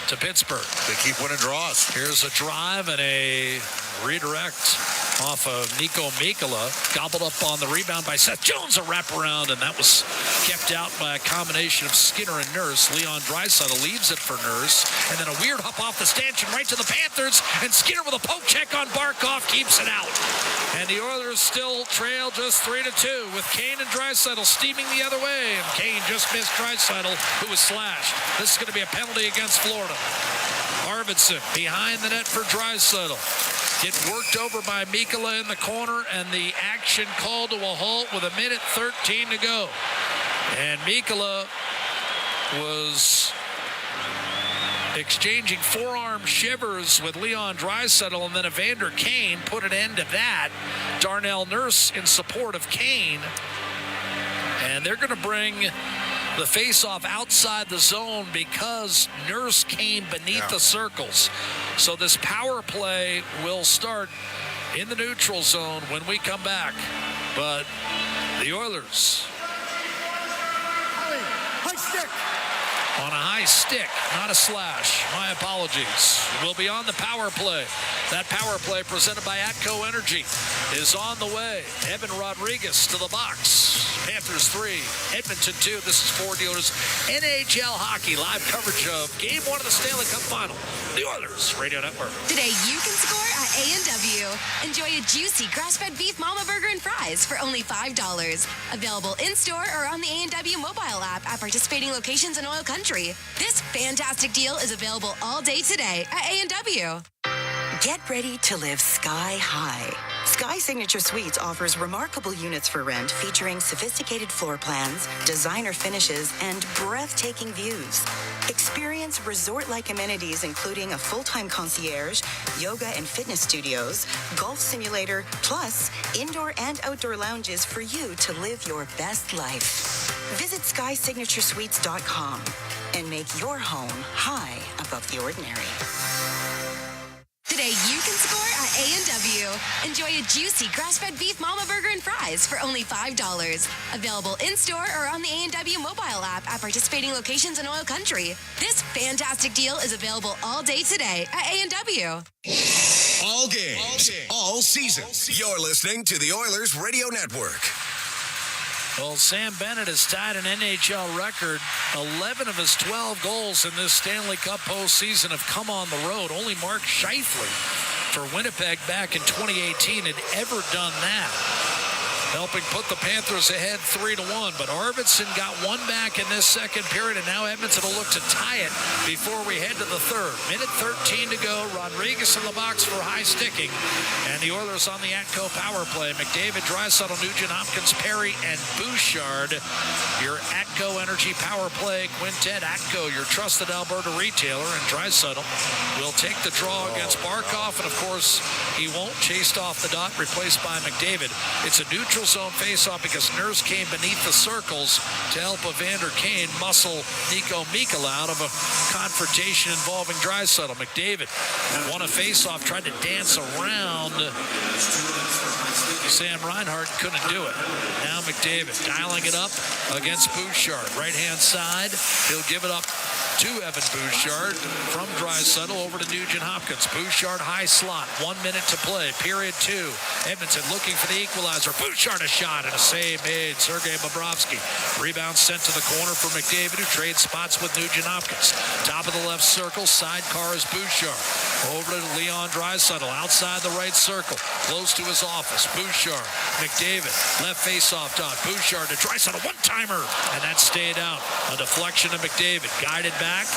to Pittsburgh. They keep winning draws. Here's a drive and a redirect off of Nico Mikkola. Gobbled up on the rebound by Seth Jones, a wraparound, and that was kept out by a combination of Skinner and Nurse. Leon Draisaitl leaves it for Nurse, and then a weird hop off the stanchion right to the Panthers, and Skinner with a poke check on Barkov keeps it out. And the Oilers still trail just 3-2 with Kane and Draisaitl steaming the other way, and Kane just missed Draisaitl, who was slashed. This is going to be a penalty against Florida. Arvidsson behind the net for Draisaitl. Get worked over by Mikkola in the corner, and the action called to a halt with 1:13 to go. And Mikkola was exchanging forearm shivers with Leon Draisaitl, and then Evander Kane put an end to that. Darnell Nurse in support of Kane. And they're going to bring the face-off outside the zone because Nurse came beneath the circles. So this power play will start in the neutral zone when we come back. But the Oilers on a high stick, not a slash. My apologies. We'll be on the power play. That power play presented by Atco Energy is on the way. Evan Rodriguez to the box. Panthers 3, Edmonton 2. This is Ford Dealers NHL Hockey. Live coverage of Game 1 of the Stanley Cup Final. The Oilers Radio Network. Today you can score at A&W. Enjoy a juicy grass-fed beef mama burger and fries for only $5. Available in-store or on the A&W mobile app at participating locations in OilCountry. This fantastic deal is available all day today at A&W. Get ready to live sky high. Sky Signature Suites offers remarkable units for rent featuring sophisticated floor plans, designer finishes, and breathtaking views. Experience resort-like amenities including a full-time concierge, yoga and fitness studios, golf simulator, plus indoor and outdoor lounges for you to live your best life. Visit SkySignatureSuites.com and make your home high above the ordinary. Today you can score at A&W. Enjoy a juicy grass-fed beef mama burger and fries for only $5. Available in-store or on the A&W mobile app at participating locations in Oil Country. This fantastic deal is available all day today at A&W. All games, all season. You're listening to the Oilers Radio Network. Well, Sam Bennett has tied an NHL record. 11 of his 12 goals in this Stanley Cup postseason have come on the road. Only Mark Scheifele for Winnipeg back in 2018 had ever done that, helping put the Panthers ahead 3-1. But Arvidsson got one back in this second period, and now Edmonton will look to tie it before we head to the third. Minute 13 to go. Rodriguez in the box for high sticking, and the Oilers on the Atco power play. McDavid, Draisaitl, Nugent Hopkins, Perry, and Bouchard. Your Atco Energy power play quintet. Atco, your trusted Alberta retailer, and Draisaitl will take the draw against Barkov, and of course, he won't. Chased off the dot, replaced by McDavid. It's a neutral zone faceoff because Nurse came beneath the circles to help Evander Kane muscle Nico Mikkola out of a confrontation involving Draisaitl. McDavid won a faceoff, tried to dance around Sam Reinhart, couldn't do it. Now McDavid dialing it up against Bouchard. Right-hand side, he'll give it up to Evan Bouchard from Draisaitl over to Nugent Hopkins. Bouchard high slot, 1 minute to play, period 2. Edmonton looking for the equalizer. Bouchard a shot and a save made. Sergei Bobrovsky. Rebound sent to the corner for McDavid, who trades spots with Nugent Hopkins. Top of the left circle, sidecar is Bouchard. Over to Leon Draisaitl, outside the right circle, close to his office. Bouchard, McDavid, left face-off dot. Bouchard to Draisaitl, one-timer, and that stayed out. A deflection to McDavid, guided back.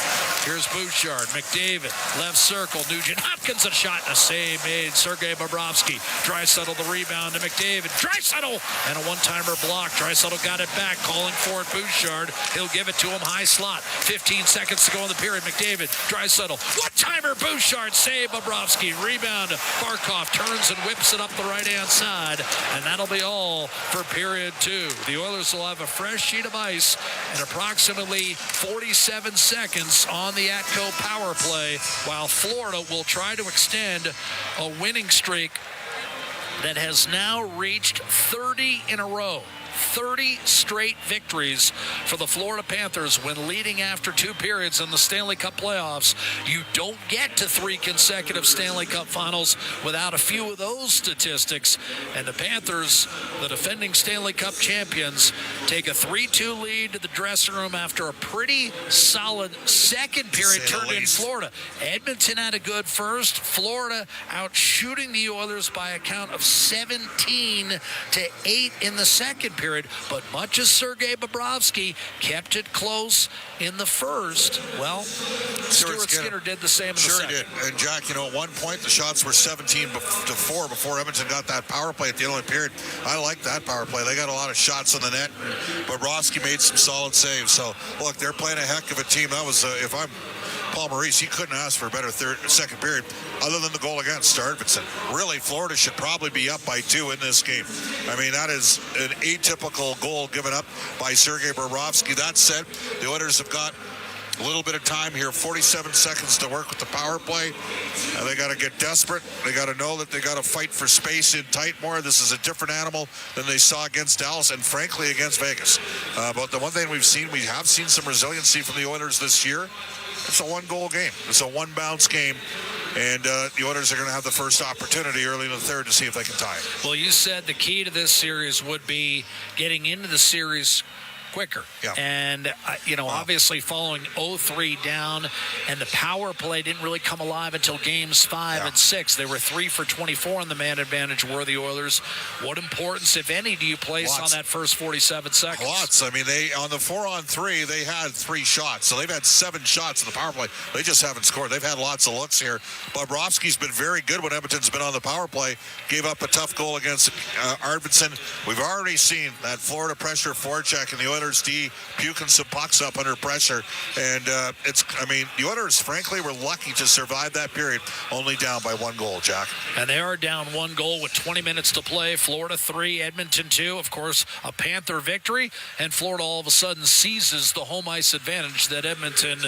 Here's Bouchard, McDavid, left circle, Nugent Hopkins a shot and a save made. Sergei Bobrovsky, Draisaitl the rebound to McDavid. Draisaitl and a one-timer block. Draisaitl got it back, calling for it. Bouchard, he'll give it to him high slot. 15 seconds to go in the period. McDavid, Draisaitl, one-timer. Bouchard, save Bobrovsky. Rebound. Barkov turns and whips it up the right-hand side, and that'll be all for period 2. The Oilers will have a fresh sheet of ice and approximately 47 seconds on the Atco power play, while Florida will try to extend a winning streak that has now reached 30 in a row. 30 straight victories for the Florida Panthers when leading after 2 periods in the Stanley Cup playoffs. You don't get to 3 consecutive Stanley Cup finals without a few of those statistics. And the Panthers, the defending Stanley Cup champions, take a 3-2 lead to the dressing room after a pretty solid second period turned in Florida. Edmonton had a good first. Florida out shooting the Oilers by a count of 17-8 in the second period. But much as Sergei Bobrovsky kept it close in the first, well, Stuart Skinner did the same in the second. Sure he did. And Jack, at one point the shots were 17-4 before Edmonton got that power play at the end of the period. I like that power play. They got a lot of shots on the net, but Bobrovsky made some solid saves. So, look, they're playing a heck of a team. That was, if I'm Paul Maurice, you couldn't ask for a better second period other than the goal against Arvidsson. Really, Florida should probably be up by 2 in this game. I mean, that is an atypical goal given up by Sergei Bobrovsky. That said, the Oilers have got a little bit of time here, 47 seconds to work with the power play. They got to get desperate. They got to know that they got to fight for space in tight more. This is a different animal than they saw against Dallas and, frankly, against Vegas. But the one thing we have seen some resiliency from the Oilers this year. It's a one-goal game. It's a one-bounce game. And the Oilers are going to have the first opportunity early in the third to see if they can tie it. Well, you said the key to this series would be getting into the series quicker. Yeah. And, obviously following 0-3 down, and the power play didn't really come alive until games 5 and 6. They were 3 for 24 on the man advantage, were the Oilers. What importance, if any, do you place on that first 47 seconds? Lots. I mean, on the 4-on-3, they had 3 shots. So they've had 7 shots in the power play. They just haven't scored. They've had lots of looks here. Bobrovsky's been very good when Edmonton's been on the power play. Gave up a tough goal against Arvidsson. We've already seen that Florida pressure forecheck, and the Oilers Oilers D puking some pucks up under pressure. And the Oilers, frankly, were lucky to survive that period, only down by 1 goal, Jack. And they are down 1 goal with 20 minutes to play. Florida 3, Edmonton 2. Of course, a Panther victory. And Florida all of a sudden seizes the home ice advantage that Edmonton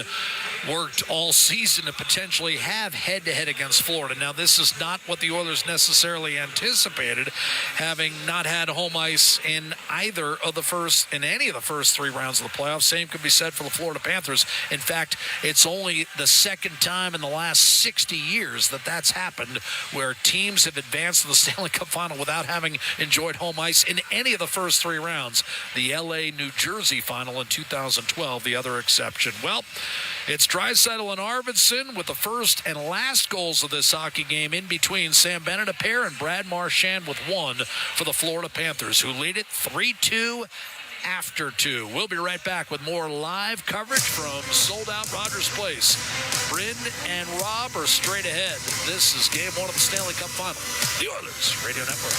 worked all season to potentially have head-to-head against Florida. Now, this is not what the Oilers necessarily anticipated, having not had home ice in any of the first 3 rounds of the playoffs. Same could be said for the Florida Panthers. In fact, it's only the second time in the last 60 years that that's happened, where teams have advanced to the Stanley Cup Final without having enjoyed home ice in any of the first 3 rounds. The LA-New Jersey Final in 2012, the other exception. Well, it's Draisaitl and Arvidsson with the first and last goals of this hockey game in between Sam Bennett a pair and Brad Marchand with 1 for the Florida Panthers, who lead it 3-2 after 2. We'll be right back with more live coverage from sold-out Rogers Place. Bryn and Rob are straight ahead. This is Game 1 of the Stanley Cup Final. The Oilers Radio Network.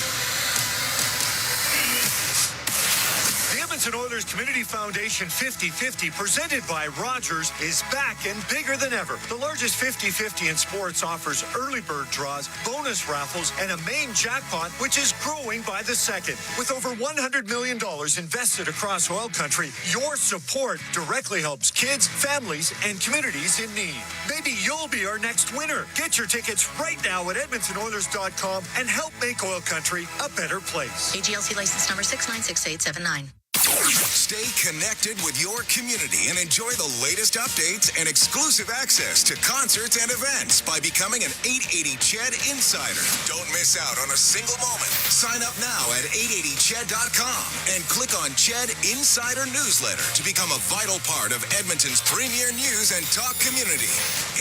The Edmonton Oilers Community Foundation 50-50, presented by Rogers, is back and bigger than ever. The largest 50-50 in sports offers early bird draws, bonus raffles, and a main jackpot, which is growing by the second. With over $100 million invested across OilCountry, your support directly helps kids, families, and communities in need. Maybe you'll be our next winner. Get your tickets right now at EdmontonOilers.com and help make OilCountry a better place. AGLC license number 696879. Stay connected with your community and enjoy the latest updates and exclusive access to concerts and events by becoming an 880 Ched Insider. Don't miss out on a single moment. Sign up now at 880ched.com and click on Ched Insider Newsletter to become a vital part of Edmonton's premier news and talk community.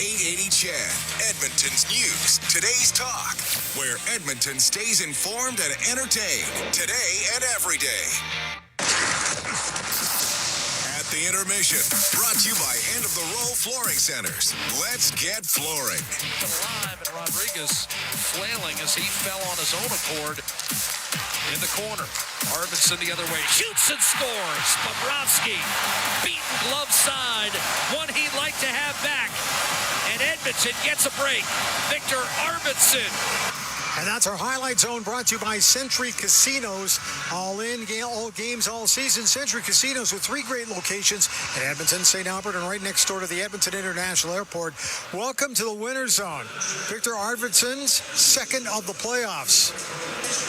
880 Ched, Edmonton's news, today's talk, where Edmonton stays informed and entertained today and every day. At the Intermission, brought to you by End of the Row Flooring Centers. Let's get flooring. Live and Rodriguez flailing as he fell on his own accord in the corner. Arvidsson the other way, shoots and scores. Bobrovsky beaten glove side, one he'd like to have back. And Edmonton gets a break. Victor Arvidsson. And that's our Highlight Zone, brought to you by Century Casinos. All games, all season. Century Casinos with 3 great locations in Edmonton, St. Albert, and right next door to the Edmonton International Airport. Welcome to the Winner's Zone. Victor Arvidsson's second of the playoffs.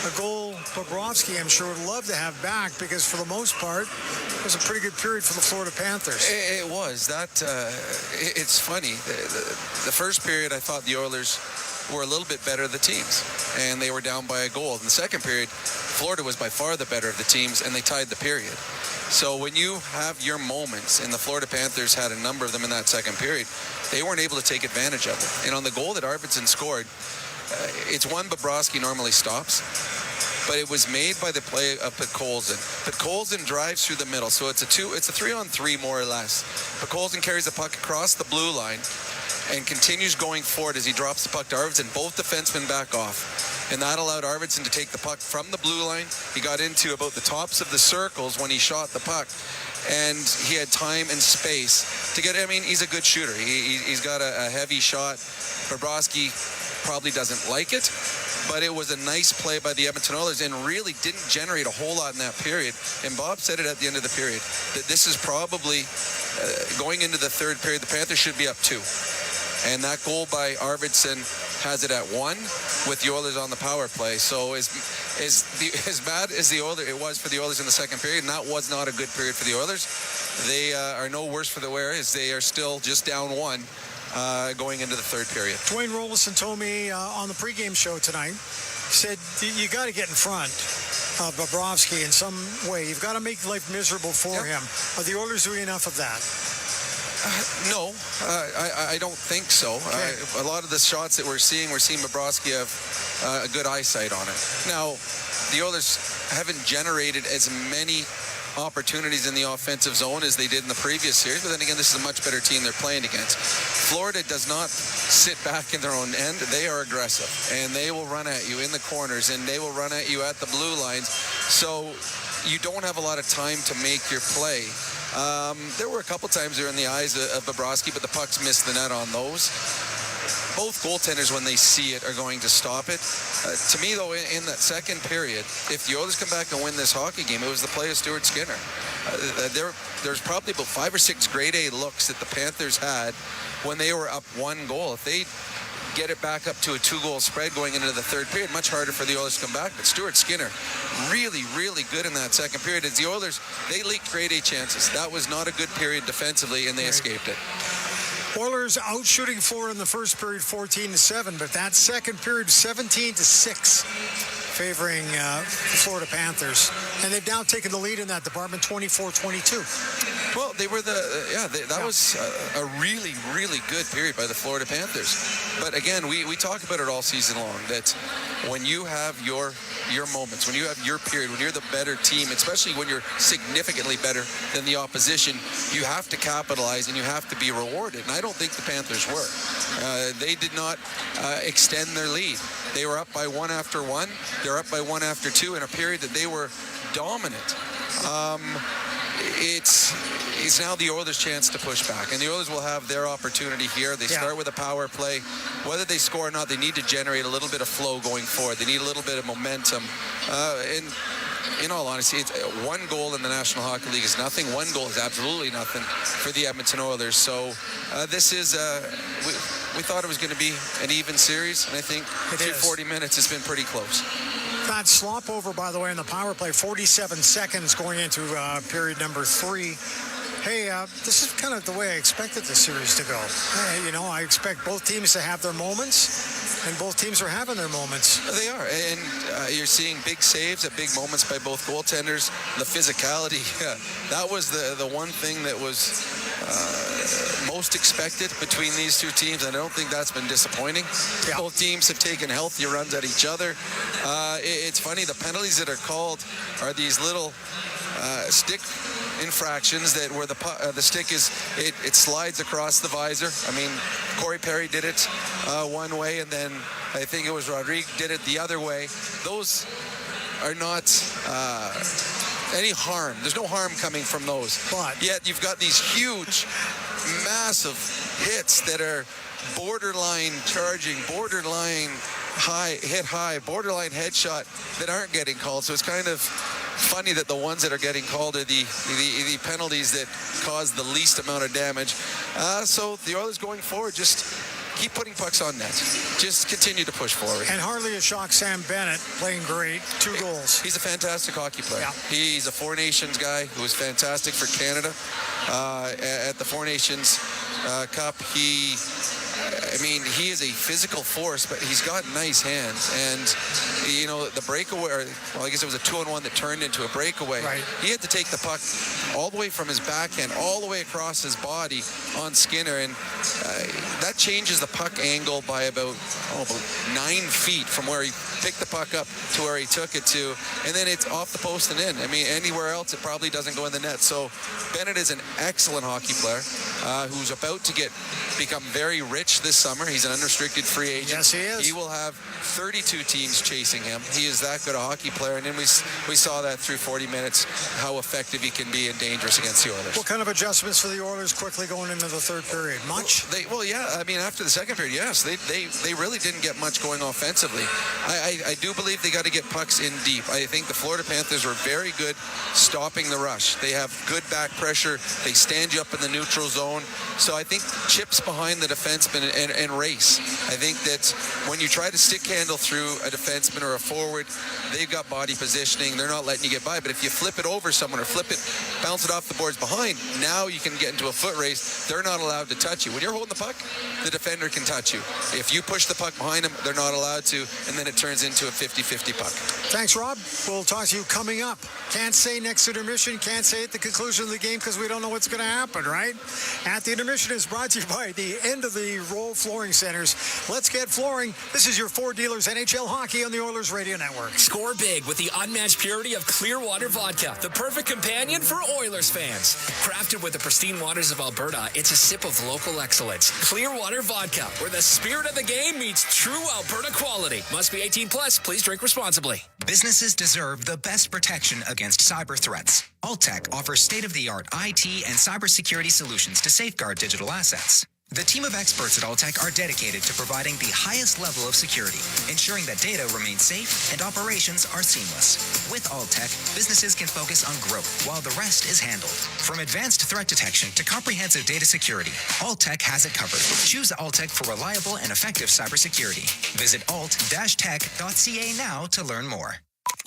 A goal Bobrovsky, I'm sure, would love to have back, because for the most part, it was a pretty good period for the Florida Panthers. It was. It's funny. The first period, I thought the Oilers were a little bit better of the teams, and they were down by a goal. In the second period, Florida was by far the better of the teams, and they tied the period. So when you have your moments, and the Florida Panthers had a number of them in that second period, they weren't able to take advantage of it. And on the goal that Arvidsson scored, it's one Bobrovsky normally stops, but it was made by the play of Podkolzin. Podkolzin drives through the middle, so it's a 3-on-3 more or less. Podkolzin carries the puck across the blue line and continues going forward as he drops the puck to Arvidsson. Both defensemen back off, and that allowed Arvidsson to take the puck from the blue line. He got into about the tops of the circles when he shot the puck, and he had time and space to get. I mean, he's a good shooter. He's got a heavy shot. Bobrovsky probably doesn't like it, but it was a nice play by the Edmonton Oilers and really didn't generate a whole lot in that period. And Bob said it at the end of the period, that this is probably going into the third period, the Panthers should be up 2. And that goal by Arvidsson has it at 1 with the Oilers on the power play. So as bad as it was for the Oilers in the second period, and that was not a good period for the Oilers, they are no worse for the wear, as they are still just down 1 going into the third period. Dwayne Rollison told me on the pregame show tonight, he said, you got to get in front of Bobrovsky in some way. You've got to make life miserable for him. Are the Oilers doing enough of that? No, I don't think so. Okay. A lot of the shots that we're seeing Bobrovsky have a good eyesight on it. Now, the Oilers haven't generated as many opportunities in the offensive zone as they did in the previous series, but then again, this is a much better team they're playing against. Florida does not sit back in their own end. They are aggressive, and they will run at you in the corners, and they will run at you at the blue lines. So you don't have a lot of time to make your play. There were a couple times there in the eyes of Bobrovsky, but the pucks missed the net on those. Both goaltenders, when they see it, are going to stop it. To me, though, in that second period, if the Oilers come back and win this hockey game, it was the play of Stuart Skinner. There's probably about 5 or 6 grade A looks that the Panthers had when they were up 1 goal. If they get it back up to a 2-goal spread going into the third period, much harder for the Oilers to come back. But Stuart Skinner, really, really good in that second period. As the Oilers, they leaked grade A chances. That was not a good period defensively, and they escaped it. Oilers out shooting Florida in the first period 14-7, but that second period 17-6 favoring the Florida Panthers. And they've now taken the lead in that department 24-22. Well, they were that was a really, really good period by the Florida Panthers. But again, we talk about it all season long, that when you have your moments, when you have your period, when you're the better team, especially when you're significantly better than the opposition, you have to capitalize and you have to be rewarded. And I don't think the Panthers were. They did not extend their lead. They were up by 1 after 1. They're up by 1 after 2 in a period that they were dominant. It's now the Oilers' chance to push back, and the Oilers will have their opportunity here. They start with a power play. Whether they score or not, they need to generate a little bit of flow going forward. They need a little bit of momentum. And in all honesty, 1 goal in the National Hockey League is nothing. 1 goal is absolutely nothing for the Edmonton Oilers. So this is, we thought it was going to be an even series, and I think through 40 minutes it's been pretty close. That slop over, by the way, in the power play, 47 seconds going into period number 3. Hey, this is kind of the way I expected the series to go. I expect both teams to have their moments, and both teams are having their moments. They are, and you're seeing big saves at big moments by both goaltenders. The physicality, that was the one thing that was most expected between these two teams, and I don't think that's been disappointing. Yeah. Both teams have taken healthy runs at each other. It's funny, the penalties that are called are these little stick infractions that where the stick is it slides across the visor. I mean, Corey Perry did it one way, and then I think it was Rodrigue did it the other way. Those are not any harm. There's no harm coming from those. But yet you've got these huge, massive hits that are borderline charging, borderline high, borderline headshot that aren't getting called. So it's kind of funny that the ones that are getting called are the penalties that cause the least amount of damage. So the Oilers going forward, just keep putting pucks on net. Just continue to push forward. And hardly a shock, Sam Bennett playing great. 2 goals. He's a fantastic hockey player. Yeah. He's a Four Nations guy who was fantastic for Canada. At the Four Nations Cup, he is a physical force, but he's got nice hands. And, the breakaway, I guess it was a 2-on-1 that turned into a breakaway. Right. He had to take the puck all the way from his backhand, all the way across his body on Skinner. And that changes the puck angle by about 9 feet from where he picked the puck up to where he took it to. And then it's off the post and in. I mean, anywhere else, it probably doesn't go in the net. So Bennett is an excellent hockey player who's about to become very rich this summer. He's an unrestricted free agent. Yes, he is. He will have 32 teams chasing him. He is that good a hockey player, and then we saw that through 40 minutes, how effective he can be and dangerous against the Oilers. What kind of adjustments for the Oilers quickly going into the third period? Much? After the second period, yes. They really didn't get much going offensively. I do believe they got to get pucks in deep. I think the Florida Panthers were very good stopping the rush. They have good back pressure. They stand you up in the neutral zone. So I think chips behind the defenseman and race. I think that when you try to stick handle through a defenseman or a forward, they've got body positioning. They're not letting you get by. But if you flip it over someone or bounce it off the boards behind, now you can get into a foot race. They're not allowed to touch you. When you're holding the puck, the defender can touch you. If you push the puck behind them, they're not allowed to, and then it turns into a 50-50 puck. Thanks, Rob. We'll talk to you coming up. Can't say next intermission, can't say at the conclusion of the game because we don't know what's going to happen, right? At the intermission is brought to you by the end of the Roll Flooring Centers. Let's get flooring. This is your Four Dealers NHL Hockey on the Oilers Radio Network. Score big with the unmatched purity of Clearwater Vodka, the perfect companion for Oilers fans. Crafted with the pristine waters of Alberta, it's a sip of local excellence. Clearwater Vodka, where the spirit of the game meets true Alberta quality. Must be 18 plus. Please drink responsibly. Businesses deserve the best protection against cyber threats. Alltech offers state-of-the-art IT and cybersecurity solutions to safeguard digital assets. The team of experts at Alltech are dedicated to providing the highest level of security, ensuring that data remains safe and operations are seamless. With Alltech, businesses can focus on growth while the rest is handled. From advanced threat detection to comprehensive data security, Alltech has it covered. Choose Alltech for reliable and effective cybersecurity. Visit alt-tech.ca now to learn more.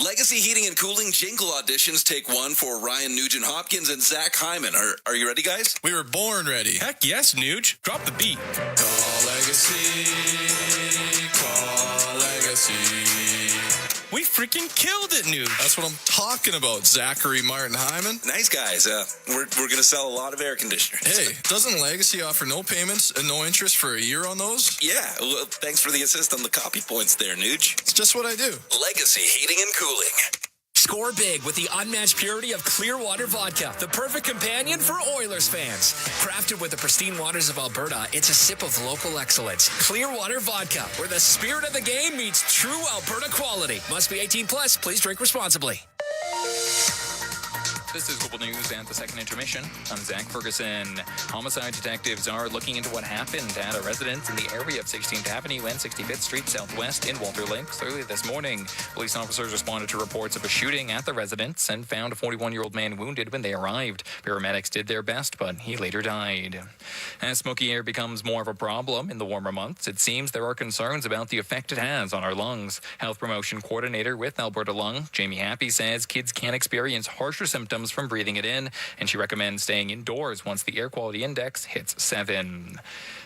Legacy Heating and Cooling jingle auditions take one for Ryan Nugent-Hopkins and Zach Hyman. Are you ready, guys? We were born ready. Heck yes, Nuge. Drop the beat. Call Legacy. Call Legacy. We freaking killed it, Nuge. That's what I'm talking about, Zachary Martin Hyman. Nice guys. We're going to sell a lot of air conditioners. Hey, doesn't Legacy offer no payments and no interest for a year on those? Yeah, well, thanks for the assist on the copy points there, Nuge. It's just what I do. Legacy Heating and Cooling. Score big with the unmatched purity of Clearwater Vodka, the perfect companion for Oilers fans. Crafted with the pristine waters of Alberta, it's a sip of local excellence. Clearwater Vodka, where the spirit of the game meets true Alberta quality. Must be 18 plus. Please drink responsibly. This is Global News at the second intermission. I'm Zach Ferguson. Homicide detectives are looking into what happened at a residence in the area of 16th Avenue and 65th Street Southwest in Walter Lakes early this morning. Police officers responded to reports of a shooting at the residence and found a 41-year-old man wounded when they arrived. Paramedics did their best, but he later died. As smoky air becomes more of a problem in the warmer months, it seems there are concerns about the effect it has on our lungs. Health Promotion Coordinator with Alberta Lung, Jamie Happy, says kids can experience harsher symptoms from breathing it in, and she recommends staying indoors once the air quality index hits 7.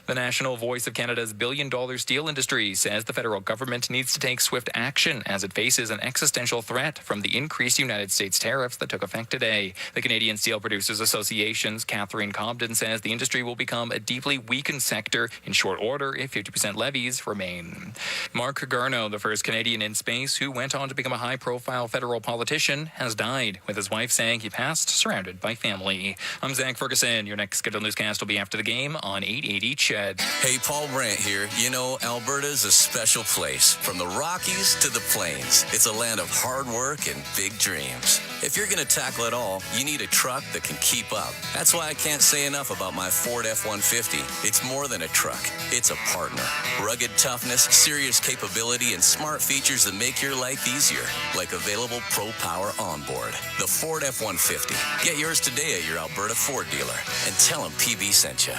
The National Voice of Canada's billion-dollar steel industry says the federal government needs to take swift action as it faces an existential threat from the increased United States tariffs that took effect today. The Canadian Steel Producers Association's Catherine Cobden says the industry will become a deeply weakened sector in short order if 50% levies remain. Mark Garneau, the first Canadian in space who went on to become a high-profile federal politician, has died, with his wife saying he passed surrounded by family. I'm Zach Ferguson. Your next scheduled newscast will be after the game on 880 Ched. Hey, Paul Brandt here. You know, Alberta's a special place. From the Rockies to the Plains, it's a land of hard work and big dreams. If you're going to tackle it all, you need a truck that can keep up. That's why I can't say enough about my Ford F-150. It's more than a truck. It's a partner. Rugged toughness, serious capability, and smart features that make your life easier, like available Pro Power onboard. The Ford F-150. Get yours today at your Alberta Ford dealer and tell them PB sent you.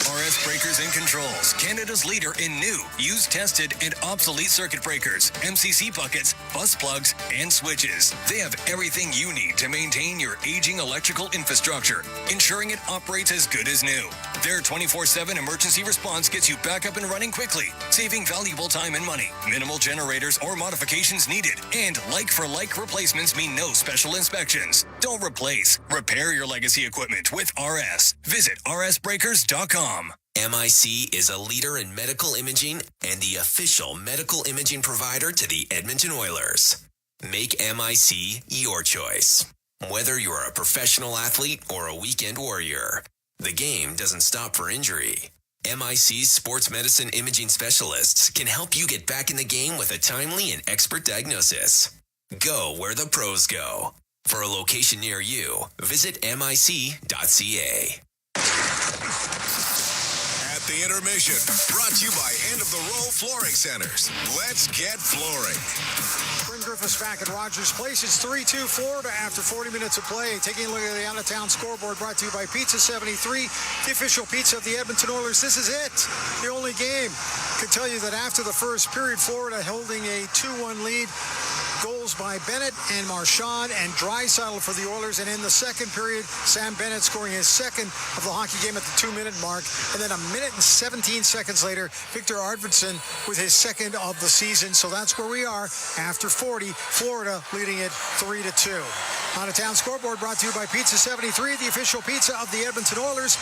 RS Breakers and Controls, Canada's leader in new, used, tested, and obsolete circuit breakers, MCC buckets, bus plugs, and switches. They have everything you need to maintain your aging electrical infrastructure, ensuring it operates as good as new. Their 24/7 emergency response gets you back up and running quickly, saving valuable time and money. Minimal generators or modifications needed, and like-for-like replacements mean no special inspections. Don't replace, repair your legacy equipment with RS. Visit rsbreakers.com. MIC is a leader in medical imaging and the official medical imaging provider to the Edmonton Oilers. Make MIC your choice. Whether you're a professional athlete or a weekend warrior, the game doesn't stop for injury. MIC's sports medicine imaging specialists can help you get back in the game with a timely and expert diagnosis. Go where the pros go. For a location near you, visit mic.ca. The Intermission, brought to you by End of the Row Flooring Centers. Let's get flooring. Bryn Griffiths back at Rogers Place. It's 3-2 Florida after 40 minutes of play. Taking a look at the out-of-town scoreboard, brought to you by Pizza 73, the official pizza of the Edmonton Oilers. This is it, the only game. I can tell you that after the first period, Florida holding a 2-1 lead. Goals by Bennett and Marchand and Draisaitl for the Oilers. And in the second period, Sam Bennett scoring his second of the hockey game at the 2-minute mark. And then a minute and 17 seconds later, Victor Arvidsson with his second of the season. So that's where we are after 40. Florida leading it 3-2. Out-of-town scoreboard brought to you by Pizza 73, the official pizza of the Edmonton Oilers.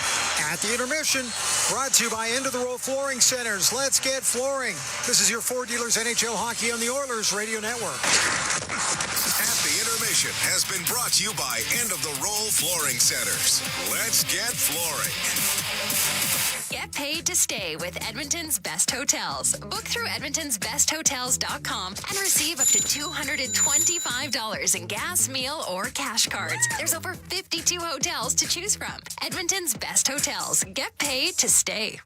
At the intermission, brought to you by End of the Row Flooring Centers. Let's get flooring. This is your Four Dealers NHL Hockey on the Oilers Radio Network. At the intermission has been brought to you by End of the Row Flooring Centers. Let's get flooring. Get paid to stay with Edmonton's best hotels. Book through edmontonsbesthotels.com and receive up to $225 in gas, meal, or cash cards. There's over 52 hotels to choose from. Edmonton's best hotels. Get paid to stay.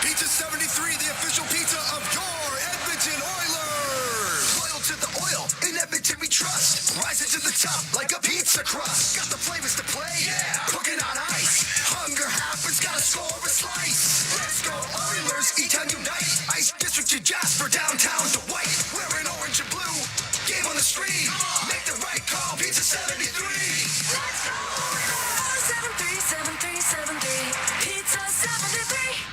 Pizza 73, the official pizza of your Edmonton Oilers. Loyal to the oil, in Edmonton we trust. Rising to the top like a pizza crust. Got the flavors to play, yeah. Cooking on ice. Hunger happens, gotta score a slice. Let's go Oilers, E-Town unite. Ice District to Jasper, downtown to White. We're in orange and blue, game on the street. Make the right call, Pizza 73. Let's go Oilers. 737373, Pizza 73.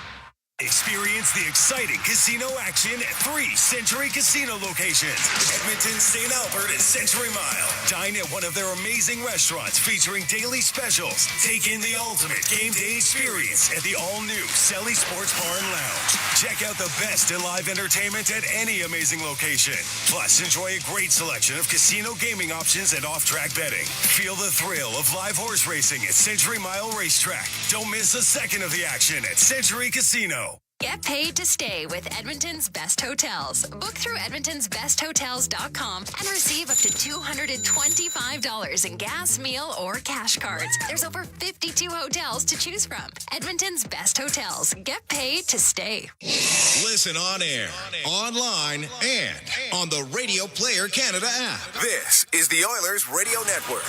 Experience the exciting casino action at 3 Century Casino locations. Edmonton, St. Albert, and Century Mile. Dine at one of their amazing restaurants featuring daily specials. Take in the ultimate game day experience at the all-new Selly Sports Bar and Lounge. Check out the best in live entertainment at any amazing location. Plus, enjoy a great selection of casino gaming options and off-track betting. Feel the thrill of live horse racing at Century Mile Racetrack. Don't miss a second of the action at Century Casino. Get paid to stay with Edmonton's best hotels. Book through edmontonsbesthotels.com and receive up to $225 in gas, meal, or cash cards. There's over 52 hotels to choose from. Edmonton's best hotels. Get paid to stay. Listen on air, online, and on the Radio Player Canada app. This is the Oilers Radio Network.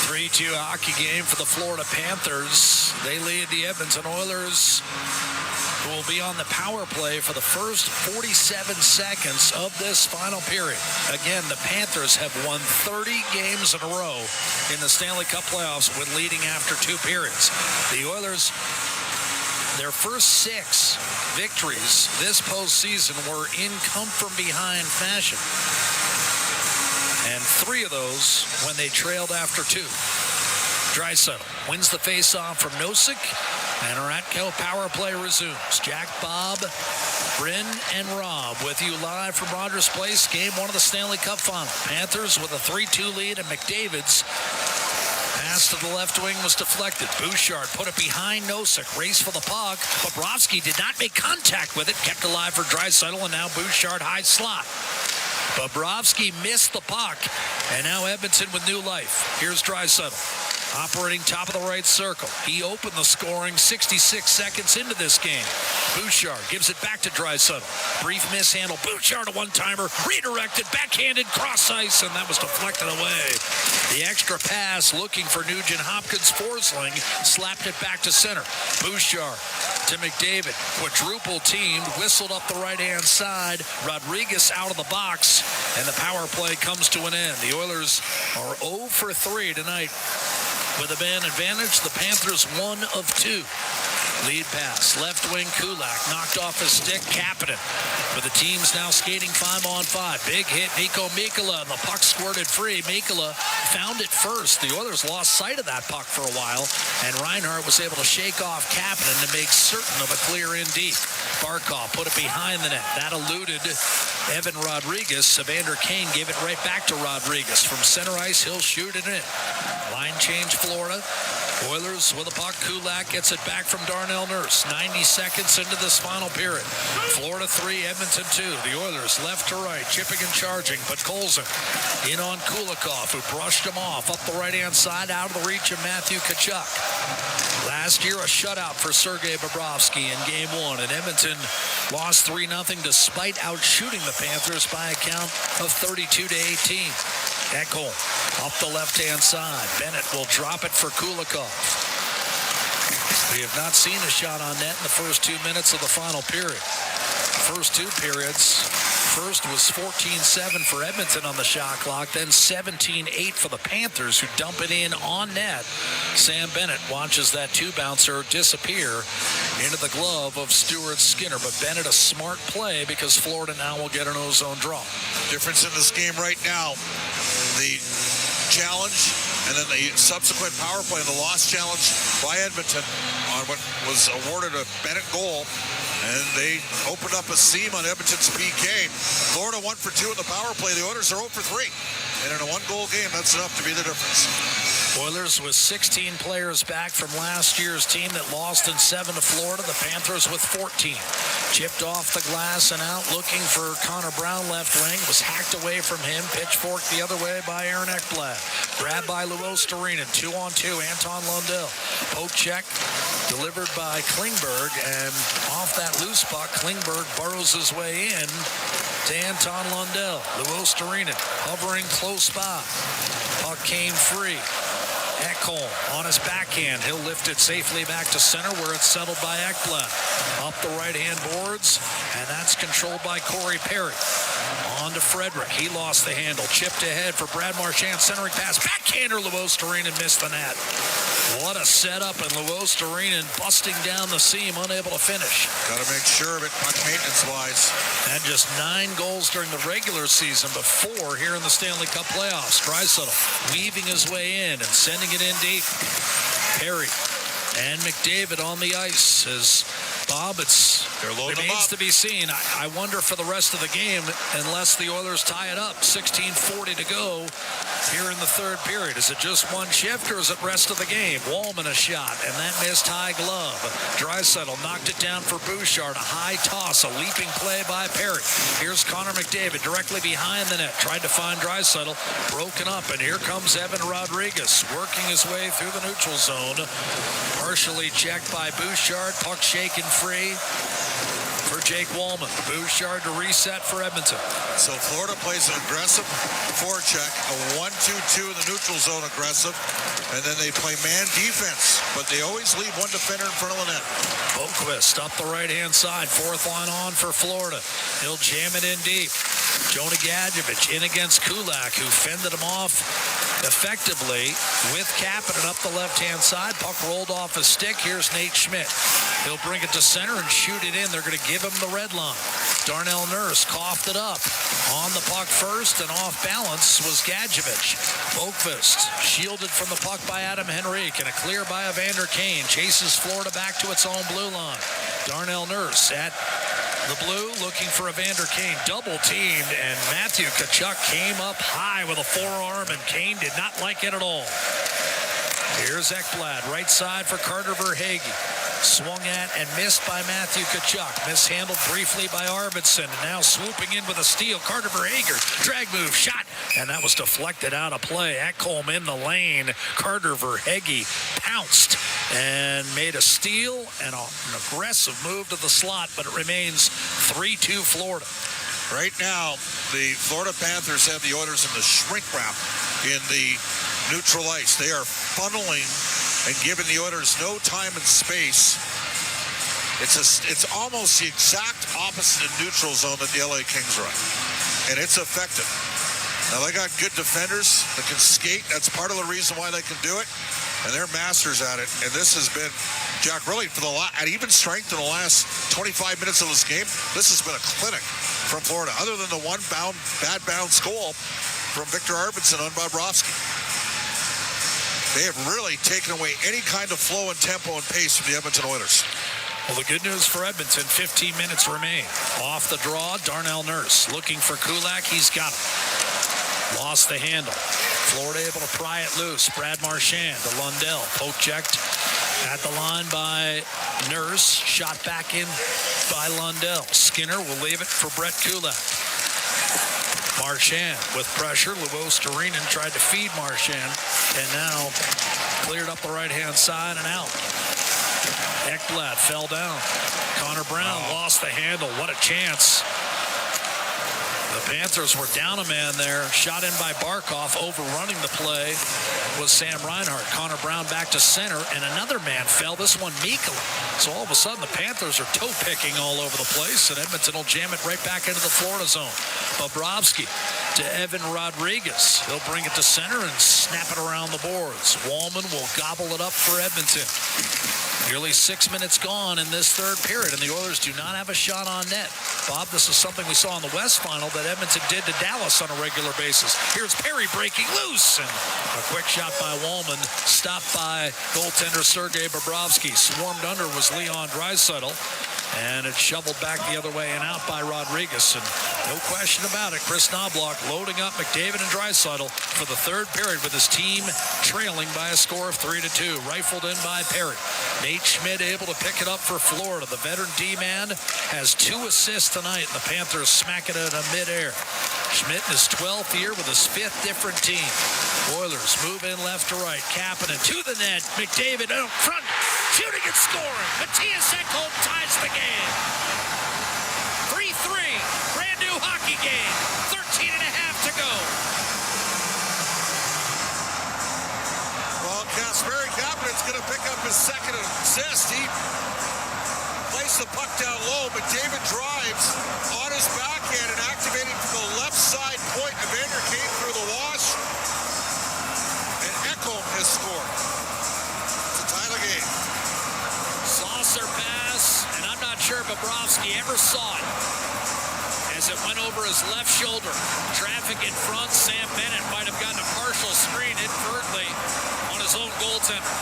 3-2 hockey game for the Florida Panthers. They lead the Edmonton Oilers, who will be on the power play for the first 47 seconds of this final period. Again, the Panthers have won 30 games in a row in the Stanley Cup playoffs with leading after 2 periods. The Oilers, their first 6 victories this postseason were in come-from-behind fashion. And 3 of those when they trailed after 2. Draisaitl wins the face-off from Nosek, and our Atco power play resumes. Jack, Bob, Bryn, and Rob with you live from Rogers Place, Game 1 of the Stanley Cup Final. Panthers with a 3-2 lead, and McDavid's pass to the left wing was deflected. Bouchard put it behind Nosek, race for the puck. Bobrovsky did not make contact with it, kept alive for Draisaitl, and now Bouchard high slot. Bobrovsky missed the puck, and now Edmonton with new life. Here's Draisaitl, operating top of the right circle. He opened the scoring 66 seconds into this game. Bouchard gives it back to Draisaitl. Brief mishandle. Bouchard a one-timer, redirected, backhanded, cross ice, and that was deflected away. The extra pass looking for Nugent Hopkins. Forsling slapped it back to center. Bouchard to McDavid. Quadruple teamed, whistled up the right-hand side. Rodriguez out of the box, and the power play comes to an end. The Oilers are 0 for 3 tonight with a man advantage. The Panthers 1 of 2. Lead pass, left wing Kulak, knocked off his stick, Kapanen. But the team's now skating 5-on-5. Big hit, Mikko Mikkola, and the puck squirted free. Mikkola found it first. The Oilers lost sight of that puck for a while, and Reinhart was able to shake off Kapanen to make certain of a clear in deep. Barkov put it behind the net. That eluded Evan Rodriguez. Evander Kane gave it right back to Rodriguez. From center ice, he'll shoot it in. Line change, Florida. Oilers with a puck. Kulak gets it back from Darnell Nurse. 90 seconds into this final period. Florida 3, Edmonton 2. The Oilers left to right, chipping and charging, but Colson in on Kulikov, who brushed him off up the right-hand side, out of the reach of Matthew Tkachuk. Last year, a shutout for Sergei Bobrovsky in Game 1, and Edmonton lost 3-0 despite outshooting the Panthers by a count of 32-18. Ekholm off the left-hand side. Bennett will drop it for Kulikov. We have not seen a shot on net in the first 2 minutes of the final period. First 2 periods. First was 14-7 for Edmonton on the shot clock, then 17-8 for the Panthers, who dump it in on net. Sam Bennett watches that 2-bouncer disappear into the glove of Stuart Skinner. But Bennett, a smart play, because Florida now will get an ozone draw. Difference in this game right now, the challenge and then the subsequent power play and the lost challenge by Edmonton on what was awarded a Bennett goal. And they opened up a seam on Edmonton's PK. Florida 1 for 2 in the power play. The Oilers are 0 for 3. And in a one-goal game, that's enough to be the difference. Oilers with 16 players back from last year's team that lost in 7 to Florida. The Panthers with 14. Chipped off the glass and out, looking for Connor Brown left wing. Was hacked away from him. Pitchforked the other way by Aaron Ekblad. Grabbed by Luos Storinen. 2-on-2. Anton Lundell. Poke check. Delivered by Klingberg. And off that loose puck, Klingberg burrows his way in to Anton Lundell. Luos Storinen hovering close by. Puck came free. Ekholm on his backhand. He'll lift it safely back to center where it's settled by Ekblad. Up the right-hand boards, and that's controlled by Corey Perry. On to Frederick. He lost the handle. Chipped ahead for Brad Marchand. Centering pass. Backhander. Luos Storinen missed the net. What a setup, and Luos Storinen busting down the seam, unable to finish. Got to make sure of it, puck maintenance-wise. And just 9 goals during the regular season, but 4 here in the Stanley Cup playoffs. Draisaitl weaving his way in and sending it in deep. Perry and McDavid on the ice as Bob, it remains to be seen. I wonder for the rest of the game, unless the Oilers tie it up, 16:40 to go here in the third period. Is it just one shift or is it rest of the game? Wallman a shot, and that missed high glove. Draisaitl knocked it down for Bouchard. A high toss, a leaping play by Perry. Here's Connor McDavid directly behind the net. Tried to find Draisaitl, broken up, and here comes Evan Rodriguez working his way through the neutral zone. Partially checked by Bouchard, puck shaken free for Jake Wallman. Bouchard to reset for Edmonton. So Florida plays an aggressive forecheck, a 1-2-2 in the neutral zone aggressive, and then they play man defense, but they always leave one defender in front of the net. Boquist up the right-hand side, fourth line on for Florida. He'll jam it in deep. Jonah Gadjevich in against Kulak, who fended him off effectively with Kapanen up the left-hand side. Puck rolled off his stick. Here's Nate Schmidt. He'll bring it to center and shoot it in. They're going to give him the red line. Darnell Nurse coughed it up. On the puck first and off balance was Gadjevich. Boquist shielded from the puck by Adam Henrique, and a clear by Evander Kane. Chases Florida back to its own blue line. Darnell Nurse at the blue looking for Evander Kane. Double teamed, and Matthew Tkachuk came up high with a forearm, and Kane did not like it at all. Here's Ekblad, right side for Carter Verhaeghe. Swung at and missed by Matthew Tkachuk. Mishandled briefly by Arvidsson. And now swooping in with a steal. Carter Verhaeghe, drag move, shot. And that was deflected out of play. Ekholm in the lane. Carter Verhaeghe pounced and made a steal and an aggressive move to the slot, but it remains 3-2 Florida. Right now, the Florida Panthers have the Oilers in the shrink wrap in the neutral ice. They are funneling and giving the Oilers no time and space. It's almost the exact opposite of neutral zone that the LA Kings run, and it's effective. Now, they got good defenders that can skate. That's part of the reason why they can do it, and they're masters at it. And this has been, Jack, really for at even strength in the last 25 minutes of this game, this has been a clinic from Florida, other than the one bad bounce goal from Victor Arvidsson on Bobrovsky. They have really taken away any kind of flow and tempo and pace from the Edmonton Oilers. Well, the good news for Edmonton, 15 minutes remain. Off the draw, Darnell Nurse looking for Kulak. He's got it. Lost the handle. Florida able to pry it loose. Brad Marchand to Lundell. Poke checked at the line by Nurse. Shot back in by Lundell. Skinner will leave it for Brett Kulak. Marchand with pressure. Luos Storinen tried to feed Marchand, and now cleared up the right-hand side and out. Ekblad fell down. Connor Brown lost the handle. What a chance. The Panthers were down a man there. Shot in by Barkov. Overrunning the play was Sam Reinhart. Connor Brown back to center, and another man fell. This one, Mikkola. So all of a sudden, the Panthers are toe-picking all over the place, and Edmonton will jam it right back into the Florida zone. Bobrovsky to Evan Rodriguez. He'll bring it to center and snap it around the boards. Wallman will gobble it up for Edmonton. Nearly 6 minutes gone in this third period, and the Oilers do not have a shot on net. Bob, this is something we saw in the West Final that that Edmonton did to Dallas on a regular basis. Here's Perry breaking loose, and a quick shot by Woolman, stopped by goaltender Sergei Bobrovsky. Swarmed under was Leon Draisaitl, and it's shoveled back the other way and out by Rodriguez. And no question about it, Chris Knobloch loading up McDavid and Draisaitl for the third period with his team trailing by a score of 3-2. Rifled in by Perry. Nate Schmidt able to pick it up for Florida. The veteran D-man has 2 assists tonight, and the Panthers smack it out of midair. Schmidt in his 12th year with his 5th different team. Oilers move in left to right. Kapanen to the net. McDavid out front, shooting and scoring. Matthias Ekholm ties the game. 3-3. Brand new hockey game. 13 and a half to go. Well, Kasperi Kapanen's going to pick up his second assist. He placed the puck down low, but David drives on his backhand and activating from the left side point. Evander came through the wash, and Ekholm has scored. It's a tie the game. Saucer pass, and I'm not sure Bobrovsky ever saw it as it went over his left shoulder. Traffic in front. Sam Bennett might have gotten a partial screen inadvertently on his own goaltender.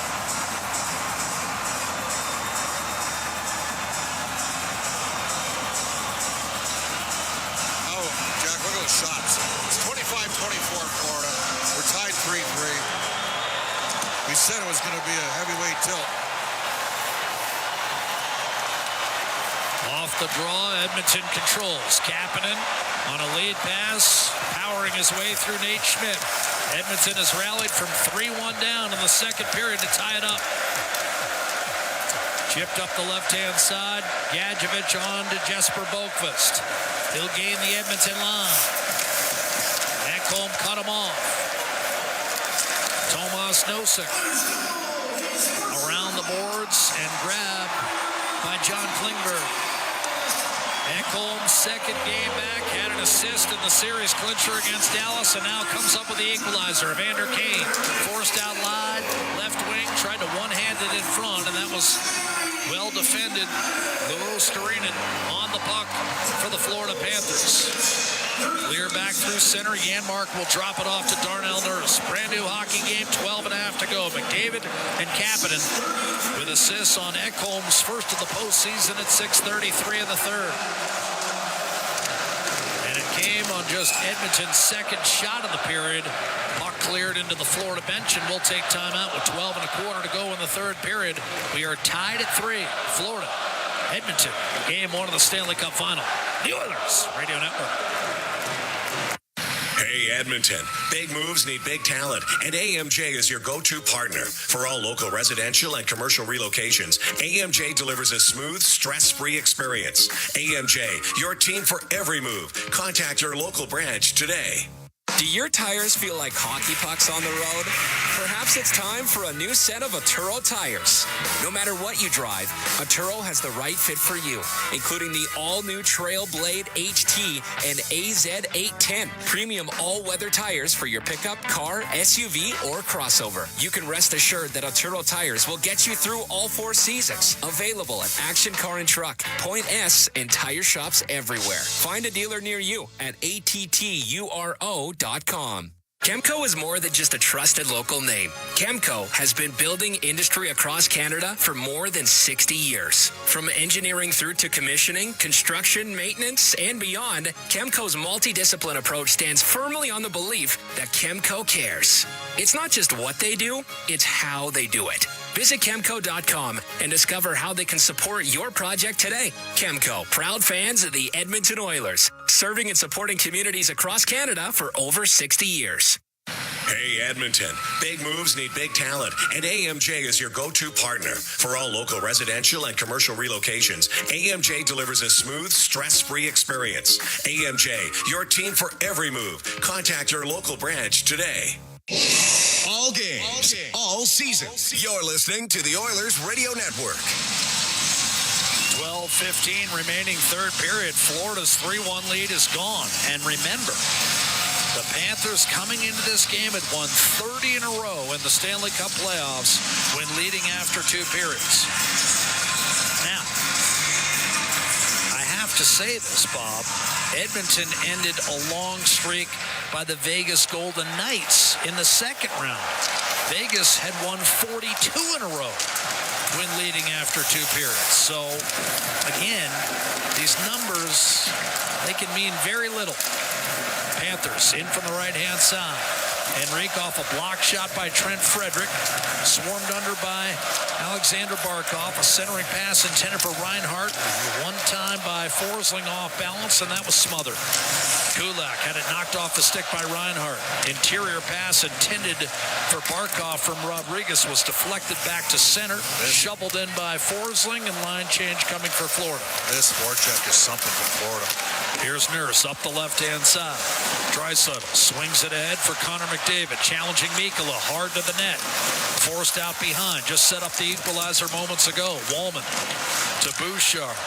Oh, Jack, look at those shots. It's 25-24 in Florida. We're tied 3-3. We said it was going to be a heavyweight tilt. Off the draw, Edmonton controls. Kapanen on a lead pass, powering his way through Nate Schmidt. Edmonton has rallied from 3-1 down in the second period to tie it up. Chipped up the left-hand side. Gadjevich on to Jesper Boqvist. He'll gain the Edmonton line. Ekholm cut him off. Tomas Nosek around the boards and grab by John Klingberg. Ekholm's second game back, had an assist in the series clincher against Dallas, and now comes up with the equalizer. Evander Kane forced out wide, left wing, tried to one-hand it in front, and that was well defended. Lou Sturinen on the puck for the Florida Panthers. Clear back through center. Janmark will drop it off to Darnell Nurse. Brand new hockey game, 12 and a half to go. McDavid and Kapanen with assists on Ekholm's first of the postseason at 6:33 in the third. And it came on just Edmonton's second shot of the period. Puck cleared into the Florida bench, and we'll take timeout with 12 and a quarter to go in the third period. We are tied at 3. Florida, Edmonton, game 1 of the Stanley Cup Final. The Oilers Radio Network. Hey, Edmonton. Big moves need big talent, and AMJ is your go-to partner. For all local residential and commercial relocations, AMJ delivers a smooth, stress-free experience. AMJ, your team for every move. Contact your local branch today. Do your tires feel like hockey pucks on the road? Perhaps it's time for a new set of Atturo tires. No matter what you drive, Atturo has the right fit for you, including the all-new Trailblade HT and AZ810, premium all-weather tires for your pickup, car, SUV, or crossover. You can rest assured that Atturo tires will get you through all 4 seasons. Available at Action Car and Truck, Point S, and tire shops everywhere. Find a dealer near you at atturo.com. Chemco is more than just a trusted local name. Chemco has been building industry across Canada for more than 60 years. From engineering through to commissioning, construction, maintenance, and beyond, Chemco's multidiscipline approach stands firmly on the belief that Chemco cares. It's not just what they do, it's how they do it. Visit Chemco.com and discover how they can support your project today. Chemco, proud fans of the Edmonton Oilers, serving and supporting communities across Canada for over 60 years. Hey, Edmonton. Big moves need big talent, and AMJ is your go-to partner. For all local residential and commercial relocations, AMJ delivers a smooth, stress-free experience. AMJ, your team for every move. Contact your local branch today. All games, all season. You're listening to the Oilers Radio Network. 12:15 remaining third period. Florida's 3-1 lead is gone. And remember, the Panthers coming into this game had won 30 in a row in the Stanley Cup playoffs when leading after 2 periods. Now, I have have to say this, Bob. Edmonton ended a long streak by the Vegas Golden Knights in the second round. Vegas had won 42 in a row when leading after 2 periods. So, again, these numbers, they can mean very little. Panthers in from the right-hand side. Henrique off a block shot by Trent Frederick. Swarmed under by Alexander Barkov. A centering pass intended for Reinhart. One time by Forsling off balance, and that was smothered. Kulak had it knocked off the stick by Reinhart. Interior pass intended for Barkov from Rodriguez was deflected back to center. Shoveled in by Forsling, and line change coming for Florida. This forecheck is something for Florida. Here's Nurse up the left-hand side. Draisaitl swings it ahead for Connor McDavid, challenging Mikkola hard to the net. Forced out behind, just set up the equalizer moments ago. Wallman to Bouchard.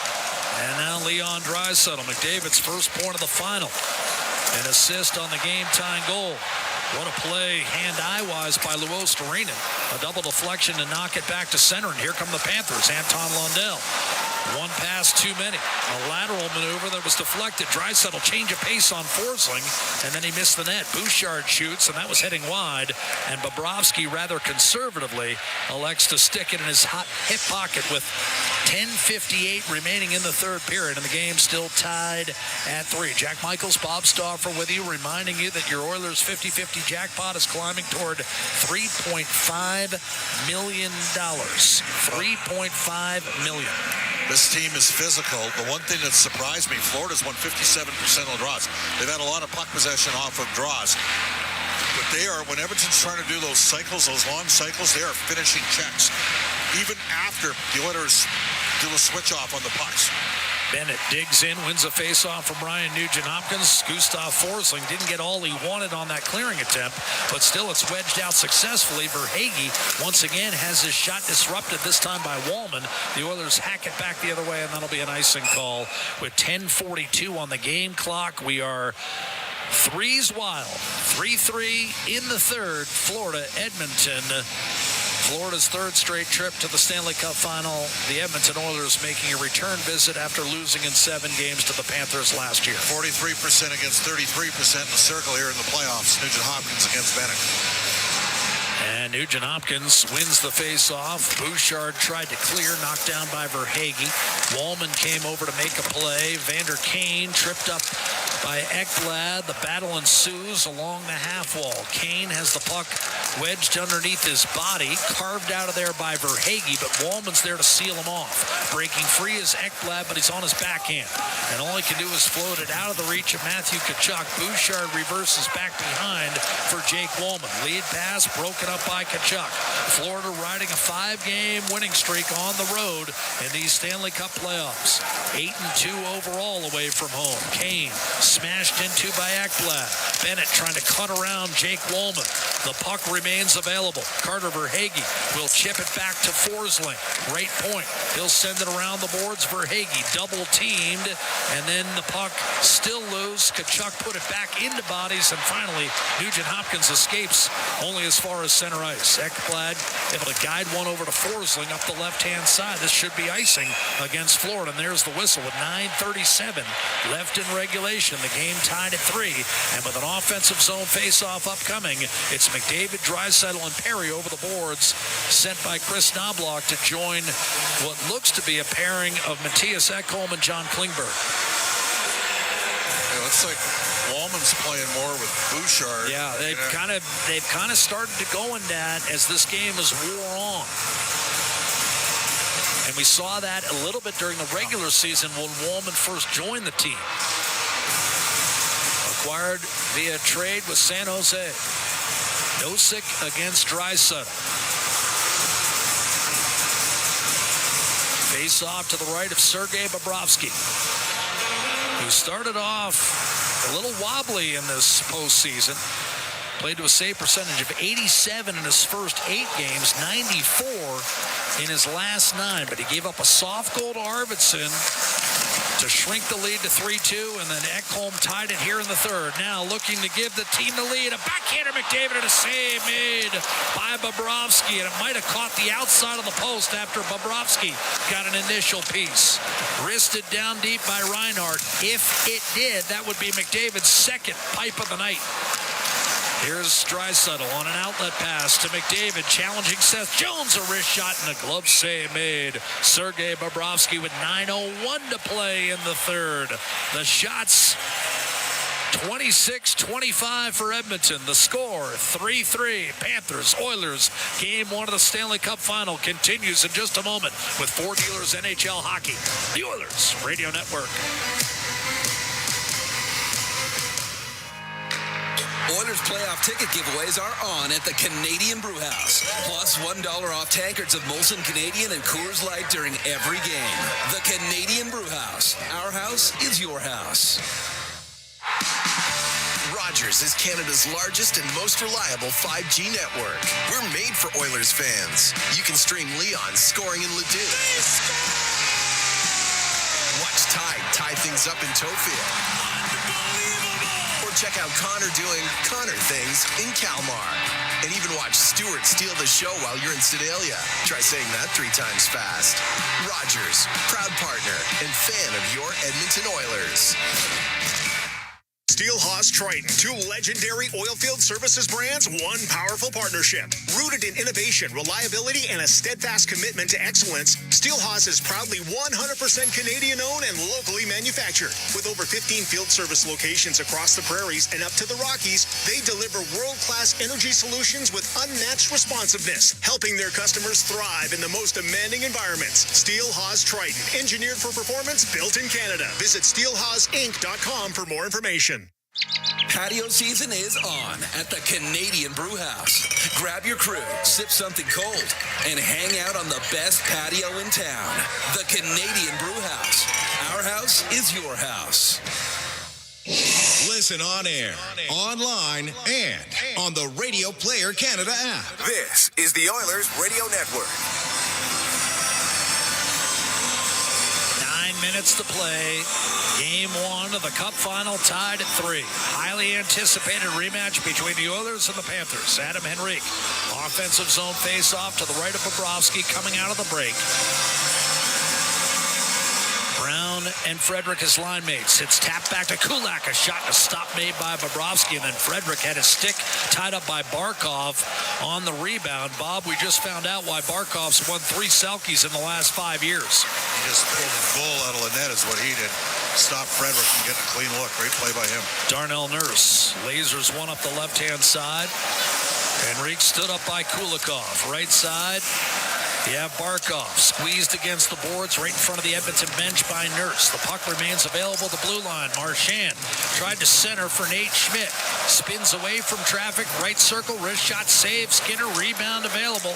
And now Leon Draisaitl, McDavid's first point of the final. An assist on the game-tying goal. What a play, hand-eye-wise by Luo Storinen. A double deflection to knock it back to center, and here come the Panthers. Anton Lundell. One pass too many. A lateral maneuver that was deflected. Draisaitl change of pace on Forsling, and then he missed the net. Bouchard shoots, and that was heading wide. And Bobrovsky, rather conservatively, elects to stick it in his hot hip pocket with 10:58 remaining in the third period, and the game still tied at 3. Jack Michaels, Bob Stauffer with you, reminding you that your Oilers 50-50 jackpot is climbing toward $3.5 million. $3.5 million. This team is physical. The one thing that surprised me, Florida's won 57% of the draws. They've had a lot of puck possession off of draws. But they are, when Edmonton's trying to do those cycles, those long cycles, they are finishing checks. Even after the Oilers do a switch off on the pucks. Bennett digs in, wins a face-off from Ryan Nugent-Hopkins. Gustav Forsling didn't get all he wanted on that clearing attempt, but still it's wedged out successfully. Verhaeghe, once again, has his shot disrupted, this time by Wallman. The Oilers hack it back the other way, and that'll be an icing call with 10:42 on the game clock. We are threes wild. 3-3 in the third. Florida, Edmonton. Florida's third straight trip to the Stanley Cup final. The Edmonton Oilers making a return visit after losing in 7 games to the Panthers last year. 43% against 33% in the circle here in the playoffs. Nugent-Hopkins against Bennett. And Nugent-Hopkins wins the face-off. Bouchard tried to clear, knocked down by Verhaeghe. Wallman came over to make a play. Vander Kane tripped up by Ekblad. The battle ensues along the half wall. Kane has the puck wedged underneath his body, carved out of there by Verhaeghe, but Wallman's there to seal him off. Breaking free is Ekblad, but he's on his backhand. And all he can do is float it out of the reach of Matthew Tkachuk. Bouchard reverses back behind for Jake Wallman. Lead pass broken up by Tkachuk. Florida riding a 5-game winning streak on the road in these Stanley Cup playoffs. 8-2 overall away from home. Kane smashed into by Ekblad. Bennett trying to cut around Jake Wallman. The puck remains available. Carter Verhaeghe will chip it back to Forsling. Right point. He'll send it around the boards. Verhaeghe double teamed, and then the puck still loose. Tkachuk put it back into bodies, and finally Nugent-Hopkins escapes only as far as center ice. Ekblad able to guide one over to Forsling up the left-hand side. This should be icing against Florida, and there's the whistle with 9:37 left in regulation. The game tied at 3, and with an offensive zone face-off upcoming, it's McDavid, Draisaitl, and Perry over the boards, sent by Chris Knobloch to join what looks to be a pairing of Matthias Ekholm and John Klingberg. It looks like Wallman's playing more with Bouchard. Yeah, they've kind of started to go in that as this game has wore on. And we saw that a little bit during the regular season when Wallman first joined the team. Acquired via trade with San Jose. Nosek against Draisaitl. Face off to the right of Sergei Bobrovsky, who started off a little wobbly in this postseason. Played to a save percentage of 87 in his first 8 games, 94 in his last 9. But he gave up a soft goal to Arvidsson to shrink the lead to 3-2, and then Ekholm tied it here in the third. Now looking to give the team the lead. A backhander McDavid and a save made by Bobrovsky, and it might have caught the outside of the post after Bobrovsky got an initial piece. Wristed down deep by Reinhart. If it did, that would be McDavid's second pipe of the night. Here's Draisaitl on an outlet pass to McDavid, challenging Seth Jones. A wrist shot and a glove save made. Sergei Bobrovsky with 9:01 to play in the third. The shots 26-25 for Edmonton. The score 3-3. Panthers, Oilers. Game 1 of the Stanley Cup Final continues in just a moment with Ford Dealers NHL Hockey. The Oilers Radio Network. Oilers playoff ticket giveaways are on at the Canadian Brewhouse. Plus $1 off tankards of Molson Canadian and Coors Light during every game. The Canadian Brewhouse. Our house is your house. Rogers is Canada's largest and most reliable 5G network. We're made for Oilers fans. You can stream Leon's scoring in Ledoux. Watch Tide tie things up in Tofield. Or check out Connor doing Connor things in Kalmar. And even watch Stewart steal the show while you're in Sedalia. Try saying that 3 times fast. Rogers, proud partner and fan of your Edmonton Oilers. Steelhaus Triton, 2 legendary oilfield services brands, 1 powerful partnership. Rooted in innovation, reliability, and a steadfast commitment to excellence, Steelhaus is proudly 100% Canadian-owned and locally manufactured. With over 15 field service locations across the prairies and up to the Rockies, they deliver world-class energy solutions with unmatched responsiveness, helping their customers thrive in the most demanding environments. Steelhaus Triton, engineered for performance, built in Canada. Visit steelhausinc.com for more information. Patio season is on at the Canadian Brewhouse. Grab your crew, sip something cold, and hang out on the best patio in town. The Canadian Brewhouse. Our house is your house. Listen on air, online, and on the Radio Player Canada app. This is the Oilers Radio Network. 9 minutes to play. Game 1 of the Cup Final tied at 3. Highly anticipated rematch between the Oilers and the Panthers. Adam Henrique, offensive zone face-off to the right of Bobrovsky coming out of the break. Brown and Frederick as line mates. It's tapped back to Kulak. A shot and a stop made by Bobrovsky, and then Frederick had his stick tied up by Barkov on the rebound. Bob, we just found out why Barkov's won 3 Selkies in the last 5 years. He just pulled the bull out of the net is what he did. Stop Frederick and get a clean look. Great play by him. Darnell Nurse lasers one up the left-hand side. Henrique stood up by Kulikov. Right side, you have Barkov squeezed against the boards right in front of the Edmonton bench by Nurse. The puck remains available at the blue line. Marchand tried to center for Nate Schmidt. Spins away from traffic. Right circle, wrist shot, save. Skinner, rebound available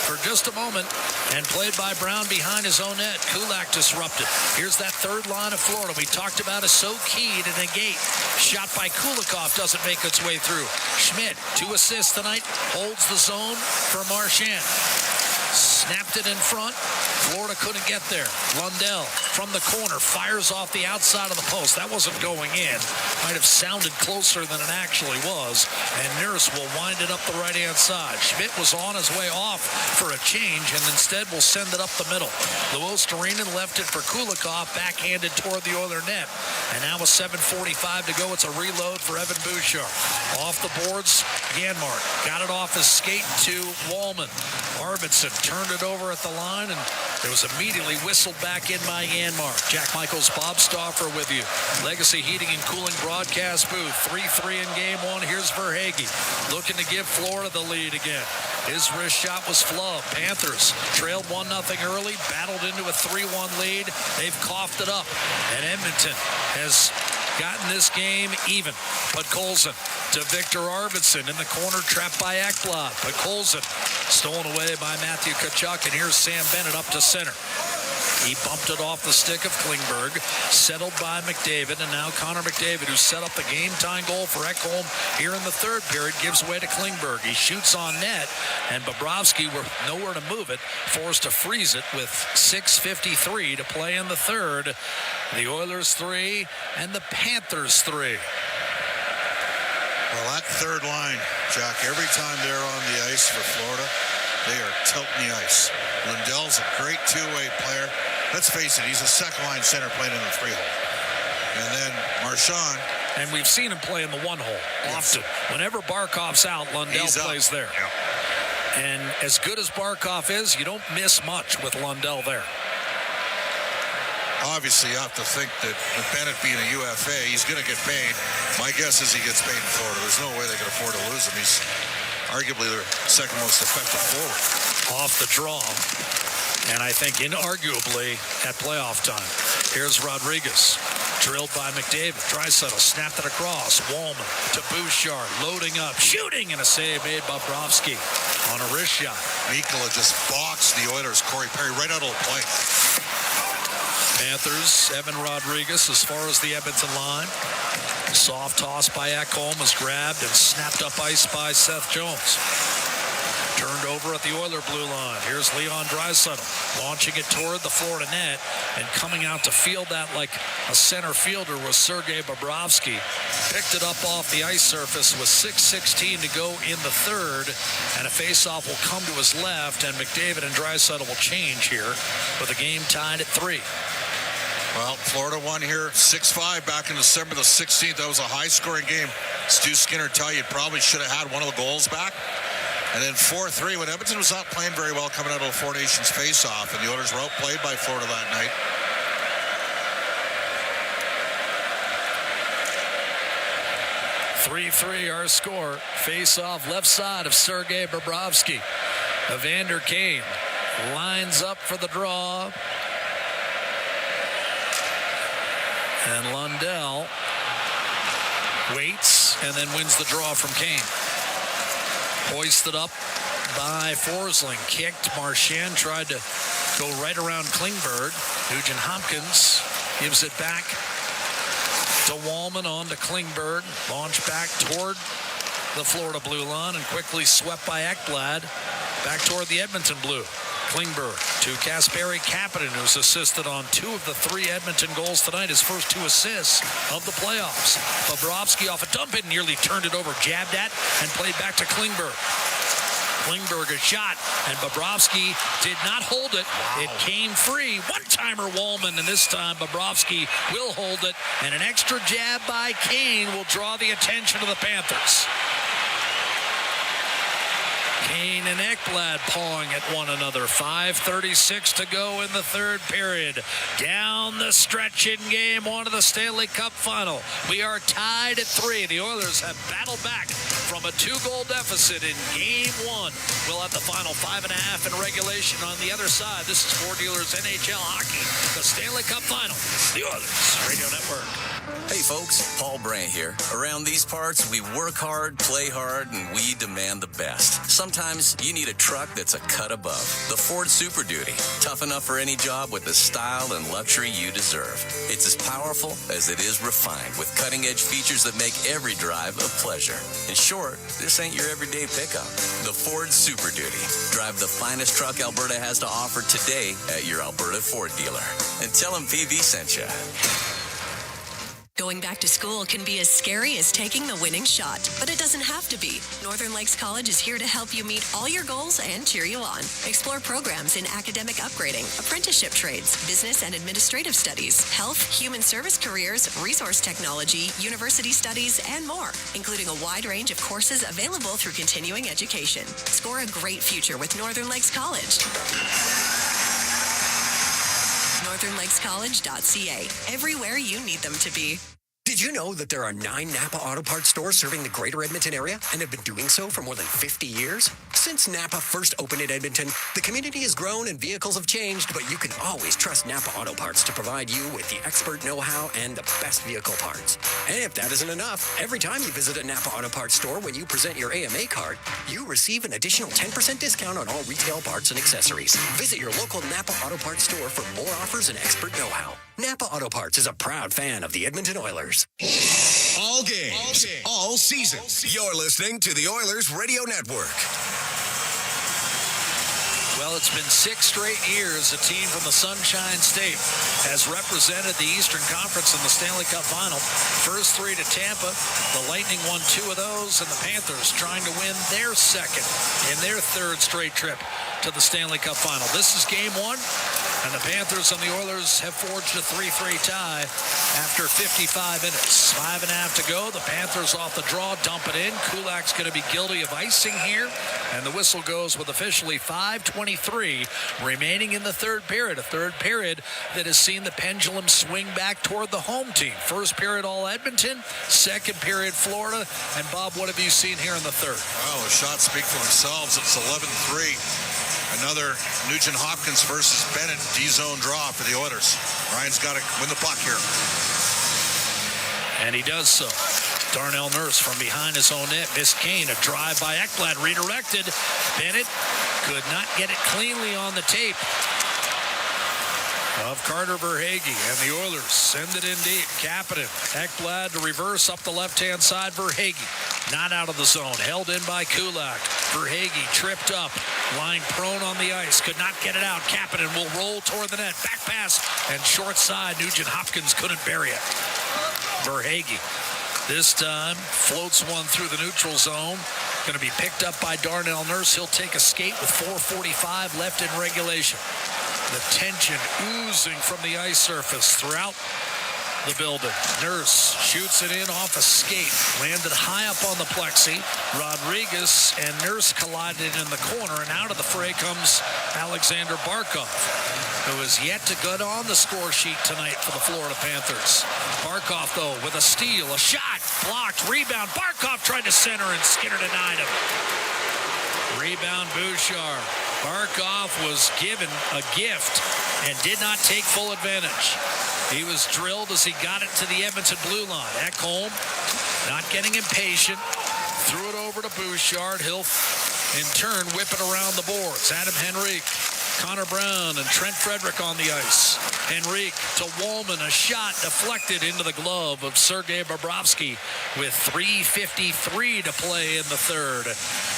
for just a moment. And played by Brown behind his own net. Kulak disrupted. Here's that third line of Florida we talked about is so key to negate. Shot by Kulikov doesn't make its way through. Schmidt, 2 assists tonight, holds the zone for Marchand. Snapped it in front. Florida couldn't get there. Lundell from the corner fires off the outside of the post. That wasn't going in. Might have sounded closer than it actually was. And Nurse will wind it up the right-hand side. Schmidt was on his way off for a change and instead will send it up the middle. Luostarinen left it for Kulikov, backhanded toward the Oiler net. And now with 7:45 to go, it's a reload for Evan Bouchard. Off the boards, Janmark got it off his skate to Wallman. Arvidsson turned it over at the line, and it was immediately whistled back in by Janmark. Jack Michaels, Bob Stauffer with you. Legacy Heating and Cooling broadcast booth. 3-3 in game 1. Here's Verhaeghe looking to give Florida the lead again. His wrist shot was flubbed. Panthers trailed 1-0 early, battled into a 3-1 lead. They've coughed it up, and Edmonton has gotten this game even. Podkolzin to Victor Arvidsson in the corner, trapped by Ekblad. Podkolzin stolen away by Matthew Tkachuk, and here's Sam Bennett up to center. He bumped it off the stick of Klingberg, settled by McDavid, and now Connor McDavid, who set up the game-tying goal for Ekholm here in the third period, gives way to Klingberg. He shoots on net, and Bobrovsky, with nowhere to move it, forced to freeze it with 6:53 to play in the third. The Oilers 3 and the Panthers 3. Well, that third line, Jack, every time they're on the ice for Florida, they are tilting the ice. Lundell's a great two-way player. Let's face it, he's a second-line center playing in the three-hole. And then Marchand. And we've seen him play in the one-hole often. Whenever Barkov's out, Lundell plays there. Yeah. And as good as Barkov is, you don't miss much with Lundell there. Obviously, you have to think that with Bennett being a UFA, he's going to get paid. My guess is he gets paid in Florida. There's no way they can afford to lose him. He's arguably their second most effective forward. Off the draw, and I think inarguably at playoff time. Here's Rodriguez, drilled by McDavid. Draisaitl snapped it across. Wallman to Bouchard, loading up, shooting, and a save made by Bobrovsky on a wrist shot. Mikkola just boxed the Oilers' Corey Perry right out of the play. Panthers, Evan Rodriguez as far as the Edmonton line. Soft toss by Ekholm was grabbed and snapped up ice by Seth Jones. Turned over at the Oiler blue line. Here's Leon Draisaitl launching it toward the Florida net, and coming out to field that like a center fielder was Sergei Bobrovsky. Picked it up off the ice surface with 6:16 to go in the third, and a faceoff will come to his left, and McDavid and Draisaitl will change here with the game tied at 3. Well, Florida won here 6-5 back in December the 16th. That was a high-scoring game. Stu Skinner tell you probably should have had one of the goals back. And then 4-3 when Edmonton was not playing very well coming out of the Four Nations face-off, and the Oilers were outplayed by Florida that night. (3-3) our score. Face-off left side of Sergei Bobrovsky. Evander Kane lines up for the draw. And Lundell waits and then wins the draw from Kane. Hoisted up by Forsling. Kicked. Marchand tried to go right around Klingberg. Nugent Hopkins gives it back to Wallman, on to Klingberg. Launch back toward the Florida blue line and quickly swept by Ekblad back toward the Edmonton blue. Klingberg to Kasperi Kapanen, who's assisted on 2 of the 3 Edmonton goals tonight, his first 2 assists of the playoffs. Bobrovsky off a dump it, nearly turned it over, jabbed at, and played back to Klingberg. Klingberg a shot, and Bobrovsky did not hold it. Wow. It came free. One-timer Wallman, and this time Bobrovsky will hold it, and an extra jab by Kane will draw the attention of the Panthers. Kane and Ekblad pawing at one another. 5:36 to go in the third period. Down the stretch in Game 1 of the Stanley Cup Final. We are tied at 3. The Oilers have battled back from a 2-goal deficit in Game 1. We'll have the final 5.5 in regulation on the other side. This is Ford Dealers NHL Hockey, the Stanley Cup Final. The Oilers Radio Network. Hey folks, Paul Brandt here. Around these parts, we work hard, play hard, and we demand the best. Sometimes you need a truck that's a cut above. The Ford Super Duty. Tough enough for any job with the style and luxury you deserve. It's as powerful as it is refined, with cutting-edge features that make every drive a pleasure. In short, this ain't your everyday pickup. The Ford Super Duty. Drive the finest truck Alberta has to offer today at your Alberta Ford dealer. And tell them PV sent you. Going back to school can be as scary as taking the winning shot, but it doesn't have to be. Northern Lakes College is here to help you meet all your goals and cheer you on. Explore programs in academic upgrading, apprenticeship trades, business and administrative studies, health, human service careers, resource technology, university studies, and more, including a wide range of courses available through continuing education. Score a great future with Northern Lakes College. NorthernLakesCollege.ca. Everywhere you need them to be. Did you know that there are 9 Napa Auto Parts stores serving the greater Edmonton area and have been doing so for more than 50 years? Since Napa first opened in Edmonton, the community has grown and vehicles have changed, but you can always trust Napa Auto Parts to provide you with the expert know-how and the best vehicle parts. And if that isn't enough, every time you visit a Napa Auto Parts store when you present your AMA card, you receive an additional 10% discount on all retail parts and accessories. Visit your local Napa Auto Parts store for more offers and expert know-how. Napa Auto Parts is a proud fan of the Edmonton Oilers. All games, all seasons. You're listening to the Oilers Radio Network. Well, it's been 6 straight years a team from the Sunshine State has represented the Eastern Conference in the Stanley Cup Final. First 3 to Tampa. The Lightning won 2 of those, and the Panthers trying to win their second in their 3rd straight trip to the Stanley Cup Final. This is game 1, and the Panthers and the Oilers have forged a 3-3 tie after 55 minutes. 5.5 to go. The Panthers off the draw, dump it in. Kulak's going to be guilty of icing here, and the whistle goes with officially 5:23 remaining in the 3rd period. A 3rd period that has seen the pendulum swing back toward the home team. 1st period all Edmonton, 2nd period Florida. And Bob, what have you seen here in the 3rd? Well, the shots speak for themselves. It's 11-3. Another Nugent Hopkins versus Bennett D-zone draw for the Oilers. Ryan's got to win the puck here. And he does so. Darnell Nurse from behind his own net. Missed Kane. A drive by Ekblad. Redirected. Bennett could not get it cleanly on the tape of Carter Verhaeghe, and the Oilers send it in deep. Kapanen, Ekblad to reverse up the left-hand side. Verhaeghe not out of the zone, held in by Kulak. Verhaeghe tripped up, lying prone on the ice, could not get it out. Kapanen will roll toward the net, back pass, and short side. Nugent Hopkins couldn't bury it. Verhaeghe this time floats one through the neutral zone. Going to be picked up by Darnell Nurse. He'll take a skate with 4:45 left in regulation. The tension oozing from the ice surface throughout the building. Nurse shoots it in off a skate. Landed high up on the plexi. Rodriguez and Nurse collided in the corner, and out of the fray comes Alexander Barkov, who is yet to get on the score sheet tonight for the Florida Panthers. Barkov, though, with a steal, a shot, blocked, rebound. Barkov tried to center, and Skinner denied him. Rebound, Bouchard. Barkov was given a gift and did not take full advantage. He was drilled as he got it to the Edmonton blue line. Ekholm not getting impatient. Threw it over to Bouchard. He'll, in turn, whip it around the boards. Adam Henrique, Connor Brown, and Trent Frederick on the ice. Henrique to Woolman. A shot deflected into the glove of Sergei Bobrovsky with 3:53 to play in the 3rd.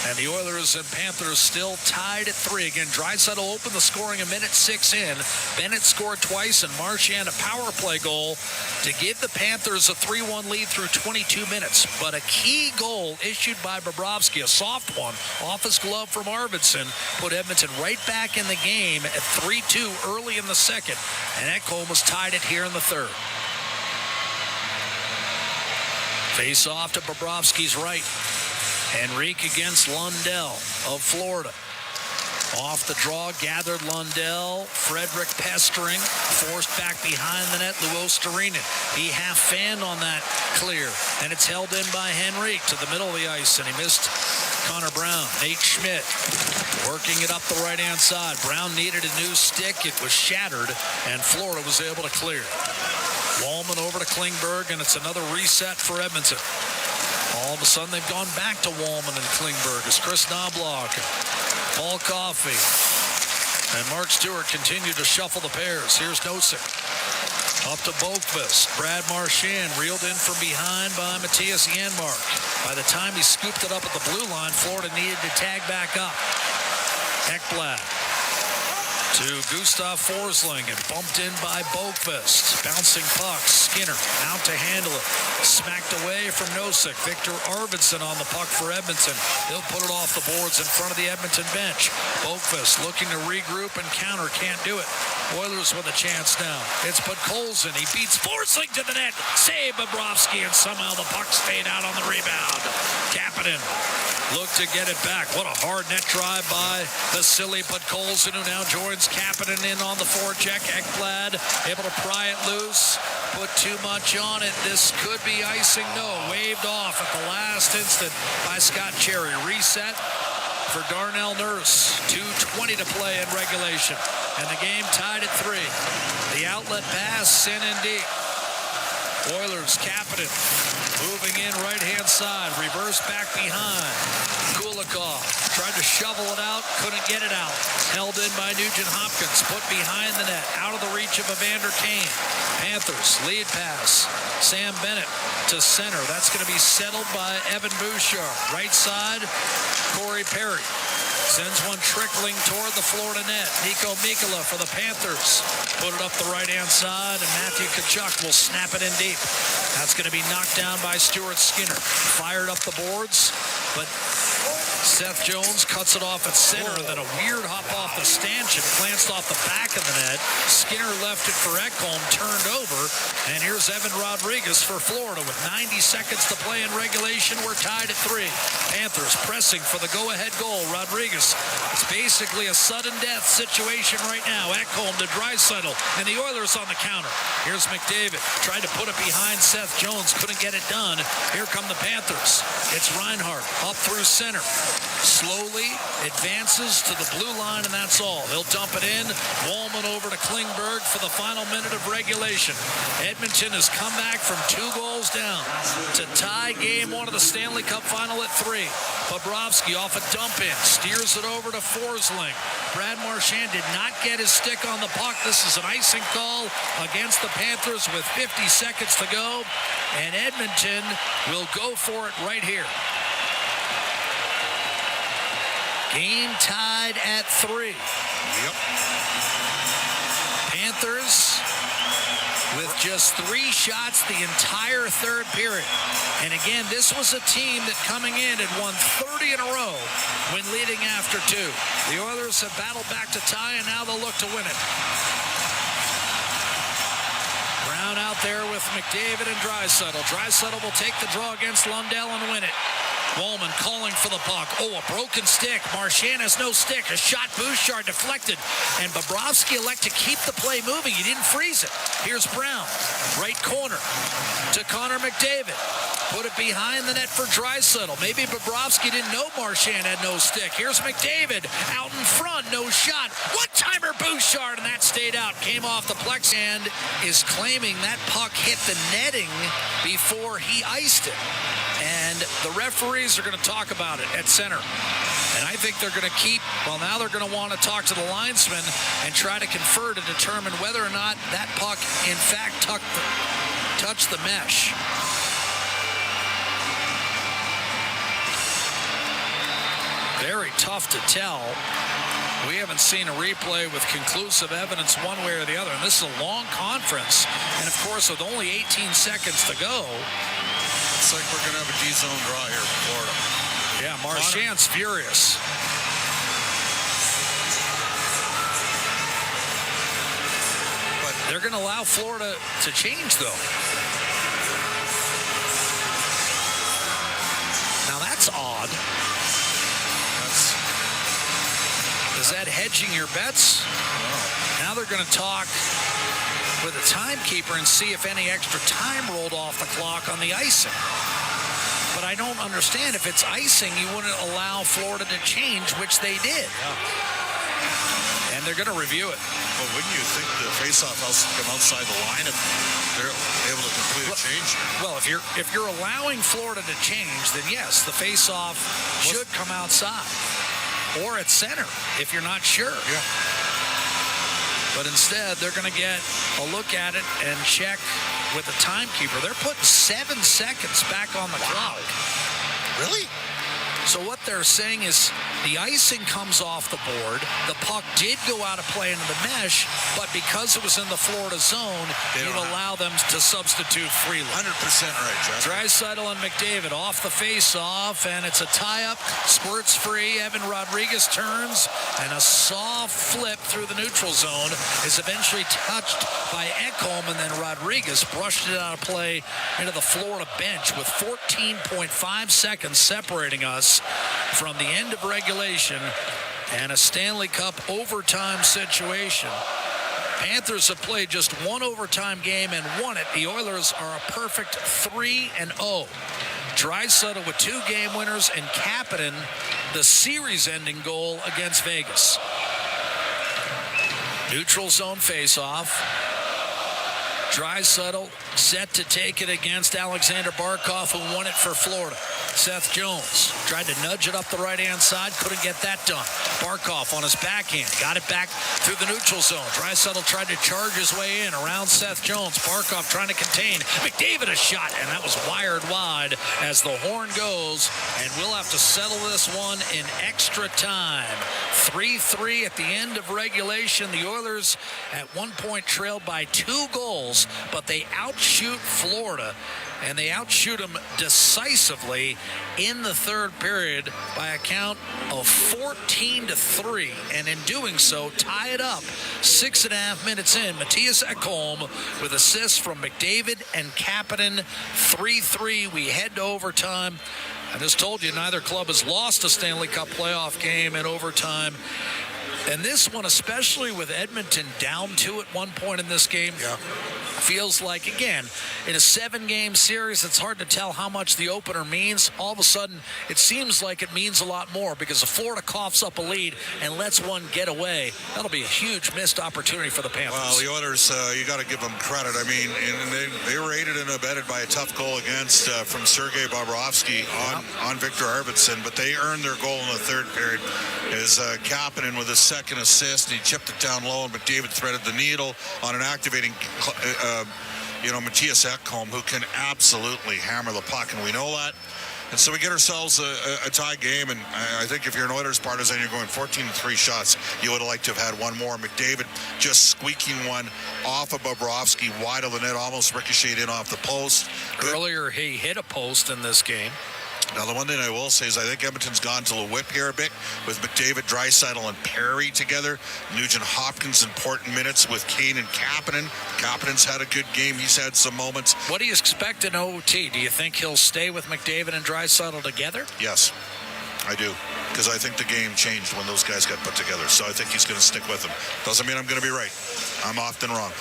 And the Oilers and Panthers still tied at 3. Again, Draisaitl opened the scoring a minute 6 in. Bennett scored twice, and Marchand a power play goal to give the Panthers a 3-1 lead through 22 minutes. But a key goal issued by Bobrovsky, a soft one, off his glove from Arvidsson, put Edmonton right back in the game at 3-2 early in the 2nd. And Ekholm was tied it here in the 3rd. Face off to Bobrovsky's right. Henrique against Lundell of Florida. Off the draw, gathered Lundell. Frederick pestering. Forced back behind the net, Luo Starinen. He half-fanned on that clear. And it's held in by Henrique to the middle of the ice, and he missed Connor Brown. Nate Schmidt working it up the right-hand side. Brown needed a new stick. It was shattered, and Florida was able to clear. Wallman over to Klingberg, and it's another reset for Edmonton. All of a sudden, they've gone back to Wallman and Klingberg as Chris Knobloch, Paul Coffey, and Mark Stewart continue to shuffle the pairs. Here's Nosek. Up to Boqvist. Brad Marchand reeled in from behind by Matthias Janmark. By the time he scooped it up at the blue line, Florida needed to tag back up. Ekblad to Gustav Forsling and bumped in by Boqvist. Bouncing puck. Skinner out to handle it. Smacked away from Nosek. Victor Arvidsson on the puck for Edmonton. He'll put it off the boards in front of the Edmonton bench. Boqvist looking to regroup and counter. Can't do it. Oilers with a chance now. It's Podkolzin. He beats Forsling to the net. Save Bobrovsky, and somehow the puck stayed out on the rebound. Kapanen looked to get it back. What a hard net drive by Vasily Podkolzin, who now joins Kapanen in on the forecheck. Ekblad able to pry it loose. Put too much on it. This could be icing. No, waved off at the last instant by Scott Cherry. Reset for Darnell Nurse. 2:20 to play in regulation. And the game tied at 3. The outlet pass in and deep. Oilers, Kapanen moving in right-hand side. Reverse back behind. Kulikov tried to shovel it out. Couldn't get it out. Held in by Nugent Hopkins. Put behind the net. Out of the reach of Evander Kane. Panthers lead pass. Sam Bennett to center. That's going to be settled by Evan Bouchard. Right side, Corey Perry. Sends one trickling toward the Florida net. Nico Mikkola for the Panthers. Put it up the right-hand side, and Matthew Tkachuk will snap it in deep. That's going to be knocked down by Stuart Skinner. Fired up the boards, but Seth Jones cuts it off at center, and then a weird hop off the stanchion, glanced off the back of the net. Skinner left it for Ekholm, turned over, and here's Evan Rodriguez for Florida with 90 seconds to play in regulation. We're tied at 3. Panthers pressing for the go-ahead goal. Rodriguez, it's basically a sudden death situation right now. Ekholm to Draisaitl, and the Oilers on the counter. Here's McDavid, tried to put it behind Seth Jones, couldn't get it done. Here come the Panthers. It's Reinhart up through center. Slowly advances to the blue line, and that's all. He'll dump it in. Wallman over to Klingberg for the final minute of regulation. Edmonton has come back from 2 goals down to tie game 1 of the Stanley Cup final at 3. Bobrovsky off a dump in, steers it over to Forsling. Brad Marchand did not get his stick on the puck. This is an icing call against the Panthers with 50 seconds to go, and Edmonton will go for it right here. Game tied at 3. Yep. Panthers with just 3 shots the entire third period. And again, this was a team that coming in had won 30 in a row when leading after 2. The Oilers have battled back to tie, and now they'll look to win it. Brown out there with McDavid and Draisaitl. Draisaitl will take the draw against Lundell and win it. Wallman calling for the puck. Oh, a broken stick. Marchand has no stick. A shot, Bouchard deflected. And Bobrovsky elect to keep the play moving. He didn't freeze it. Here's Brown. Right corner to Connor McDavid. Put it behind the net for Draisaitl. Maybe Bobrovsky didn't know Marchand had no stick. Here's McDavid out in front. No shot. One-timer Bouchard, and that stayed out. Came off the plex and is claiming that puck hit the netting before he iced it. And the referees are going to talk about it at center. And I think they're going to now they're going to want to talk to the linesman and try to confer to determine whether or not that puck, in fact, touched the mesh. Very tough to tell. We haven't seen a replay with conclusive evidence one way or the other. And this is a long conference. And, of course, with only 18 seconds to go, looks like we're going to have a D-zone draw here for Florida. Yeah, Marchand's furious. But they're going to allow Florida to change, though. Now, that's odd. Is that hedging your bets? Now they're going to talk with a timekeeper and see if any extra time rolled off the clock on the icing. But I don't understand. If it's icing, you wouldn't allow Florida to change, which they did. Yeah. And they're going to review it. Well, wouldn't you think the faceoff has to come outside the line if they're able to complete a change? Well, if you're allowing Florida to change, then yes, the faceoff should come outside. Or at center, if you're not sure. Yeah. But instead, they're going to get a look at it and check with the timekeeper. They're putting 7 seconds back on the clock. Really? So what they're saying is the icing comes off the board. The puck did go out of play into the mesh, but because it was in the Florida zone, you'd allow them to substitute freely. 100% right, Jeff. Draisaitl and McDavid off the face-off, and it's a tie-up. Squirts free. Evan Rodriguez turns, and a soft flip through the neutral zone is eventually touched by Ekholm, and then Rodriguez brushed it out of play into the Florida bench with 14.5 seconds separating us from the end of regulation and a Stanley Cup overtime situation. Panthers have played just one overtime game and won it. The Oilers are a perfect 3-0. Draisaitl with 2 game winners and Kapanen the series-ending goal against Vegas. Neutral zone face-off. Draisaitl set to take it against Alexander Barkov, who won it for Florida. Seth Jones tried to nudge it up the right-hand side, couldn't get that done. Barkov on his backhand, got it back through the neutral zone. Draisaitl tried to charge his way in around Seth Jones. Barkov trying to contain. McDavid a shot, and that was wired wide as the horn goes, and we'll have to settle this one in extra time. 3-3 at the end of regulation. The Oilers at one point trailed by 2 goals, but they outshoot Florida, and they outshoot them decisively in the third period by a count of 14-3, and in doing so tie it up 6.5 minutes in. Mattias Ekholm with assists from McDavid and Kapanen. 3-3. We head to overtime. I just told you neither club has lost a Stanley Cup playoff game in overtime. And this one, especially with Edmonton down 2 at one point in this game, feels like, again, in a 7-game series, it's hard to tell how much the opener means. All of a sudden, it seems like it means a lot more because if Florida coughs up a lead and lets one get away, that'll be a huge missed opportunity for the Panthers. Well, the Oilers, you got to give them credit. I mean, they were aided and abetted by a tough goal against from Sergei Bobrovsky on Victor Arvidsson, but they earned their goal in the third period. Is Kapanen with his second assist, and he chipped it down low, and McDavid threaded the needle on an activating Mattias Ekholm, who can absolutely hammer the puck, and we know that. And so we get ourselves a tie game, and I think if you're an Oilers partisan, you're going 14-3 shots. You would have liked to have had one more. McDavid just squeaking one off of Bobrovsky, wide of the net, almost ricocheted in off the post. Earlier, he hit a post in this game. Now, the one thing I will say is I think Edmonton's gone to the whip here a bit with McDavid, Draisaitl, and Perry together. Nugent Hopkins important minutes with Kane and Kapanen. Kapanen's had a good game. He's had some moments. What do you expect in OT? Do you think he'll stay with McDavid and Draisaitl together? Yes, I do. Because I think the game changed when those guys got put together. So I think he's going to stick with them. Doesn't mean I'm going to be right. I'm often wrong.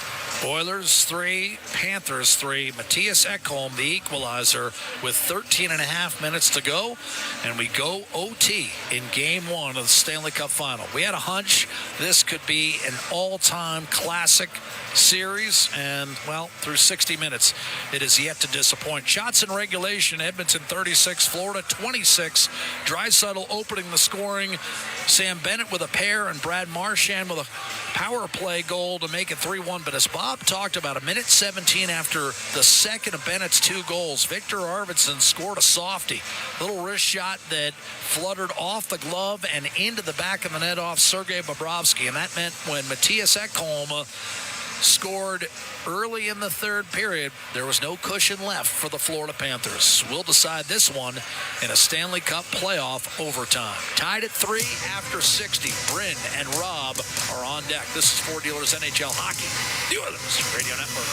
Oilers 3, Panthers 3. Mattias Ekholm, the equalizer, with 13.5 minutes to go. And we go OT in Game 1 of the Stanley Cup Final. We had a hunch this could be an all-time classic series. And, well, through 60 minutes, it is yet to disappoint. Shots in regulation, Edmonton 36, Florida 26. Draisaitl opening the scoring. Sam Bennett with a pair, and Brad Marchand with a power play goal to make it 3-1. But as Bob talked about, 1:17 after the second of Bennett's 2 goals, Victor Arvidsson scored a softie. Little wrist shot that fluttered off the glove and into the back of the net off Sergei Bobrovsky. And that meant when Mattias Ekholm scored early in the third period, there was no cushion left for the Florida Panthers. We'll decide this one in a Stanley Cup playoff overtime. Tied at 3 after 60. Bryn and Rob are on deck. This is Ford Dealers NHL Hockey, the Oilers Radio Network.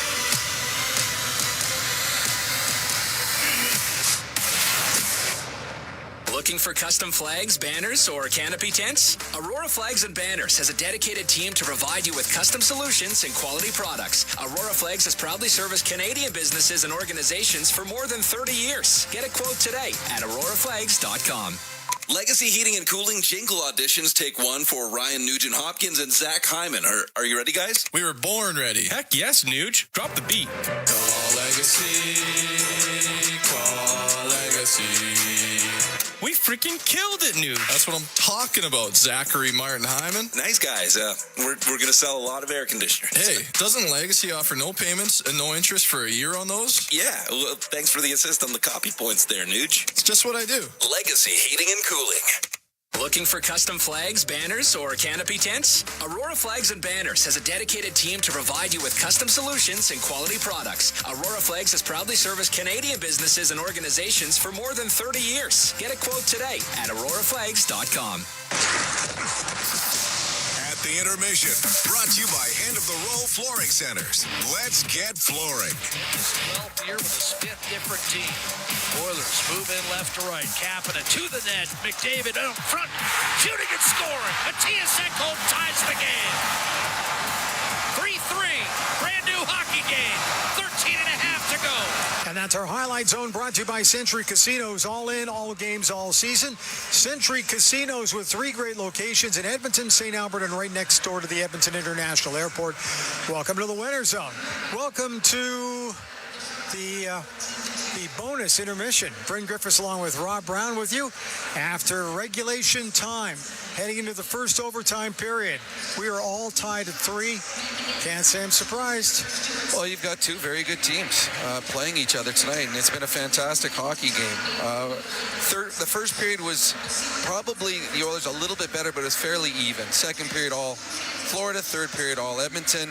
Looking for custom flags, banners, or canopy tents? Aurora Flags and Banners has a dedicated team to provide you with custom solutions and quality products. Aurora Flags has proudly serviced Canadian businesses and organizations for more than 30 years. Get a quote today at auroraflags.com. Legacy Heating and Cooling Jingle auditions take 1 for Ryan Nugent Hopkins and Zach Hyman. Are you ready, guys? We were born ready. Heck yes, Nuge. Drop the beat. Call Legacy. Call Legacy. We freaking killed it, Nuge. That's what I'm talking about, Zachary Martin Hyman. Nice guys. We're going to sell a lot of air conditioners. Hey, doesn't Legacy offer no payments and no interest for a year on those? Yeah, well, thanks for the assist on the copy points there, Nuge. It's just what I do. Legacy Heating and Cooling. Looking for custom flags, banners, or canopy tents? Aurora Flags and Banners has a dedicated team to provide you with custom solutions and quality products. Aurora Flags has proudly serviced Canadian businesses and organizations for more than 30 years. Get a quote today at auroraflags.com. At the Intermission, brought to you by Hand of the Row Flooring Centers. Let's get flooring. 12th year with a fifth different team. Oilers move in left to right. Capping it to the net. McDavid out front. Shooting and scoring. Matthias Ekholm ties the game. 3-3. Brand new hockey game. 13 and a half to go. And that's our highlight zone brought to you by Century Casinos. All in, all games, all season. Century Casinos with 3 great locations in Edmonton, St. Albert, and right next door to the Edmonton International Airport. Welcome to the Winter Zone. Welcome to the bonus intermission. Bryn Griffiths along with Rob Brown with you after regulation time. Heading into the first overtime period. We are all tied at 3. Can't say I'm surprised. Well, you've got 2 very good teams playing each other tonight, and it's been a fantastic hockey game. The first period was probably the Oilers a little bit better, but it was fairly even. Second period all Florida, third period all Edmonton.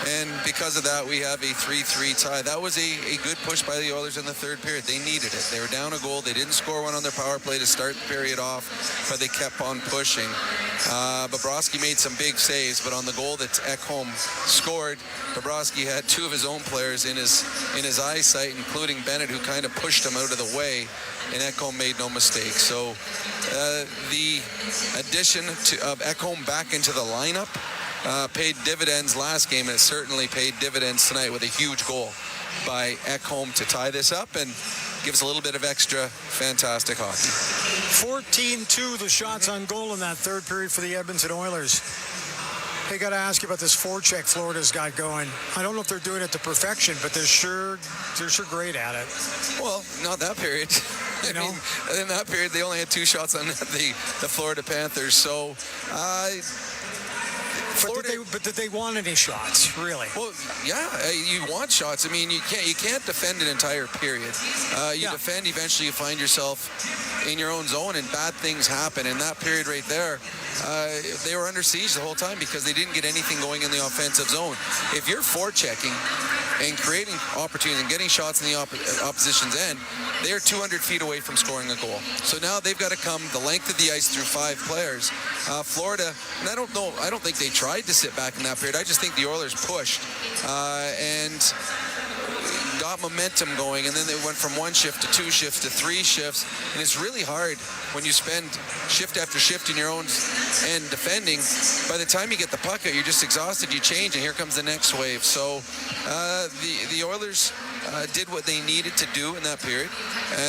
And because of that, we have a 3-3 tie. That was a good push by the Oilers in the third period. They needed it. They were down a goal. They didn't score one on their power play to start the period off, but they kept on pushing. Bobrovsky made some big saves, but on the goal that Ekholm scored, Bobrovsky had 2 of his own players in his eyesight, including Bennett, who kind of pushed him out of the way, and Ekholm made no mistake. So the addition of Ekholm back into the lineup paid dividends last game, and it certainly paid dividends tonight with a huge goal by Ekholm to tie this up and gives a little bit of extra fantastic hockey. 14-2 the shots on goal in that third period for the Edmonton Oilers. Hey, got to ask you about this forecheck Florida's got going. I don't know if they're doing it to perfection, but they're sure great at it. Well, not that period. I mean, in that period, they only had 2 shots on the Florida Panthers. So, But did they want any shots, really? Well, yeah, you want shots. I mean, you can't defend an entire period. You defend, eventually you find yourself in your own zone and bad things happen. In that period right there, they were under siege the whole time because they didn't get anything going in the offensive zone. If you're forechecking and creating opportunities and getting shots in the opposition's end, they're 200 feet away from scoring a goal. So now they've got to come the length of the ice through 5 players. Florida, and I don't think they tried to sit back in that period. I just think the Oilers pushed and got momentum going, and then they went from 1 shift to 2 shifts to 3 shifts, and it's really hard when you spend shift after shift in your own end defending. By the time you get the puck out, you're just exhausted, you change, and here comes the next wave. So the Oilers did what they needed to do in that period.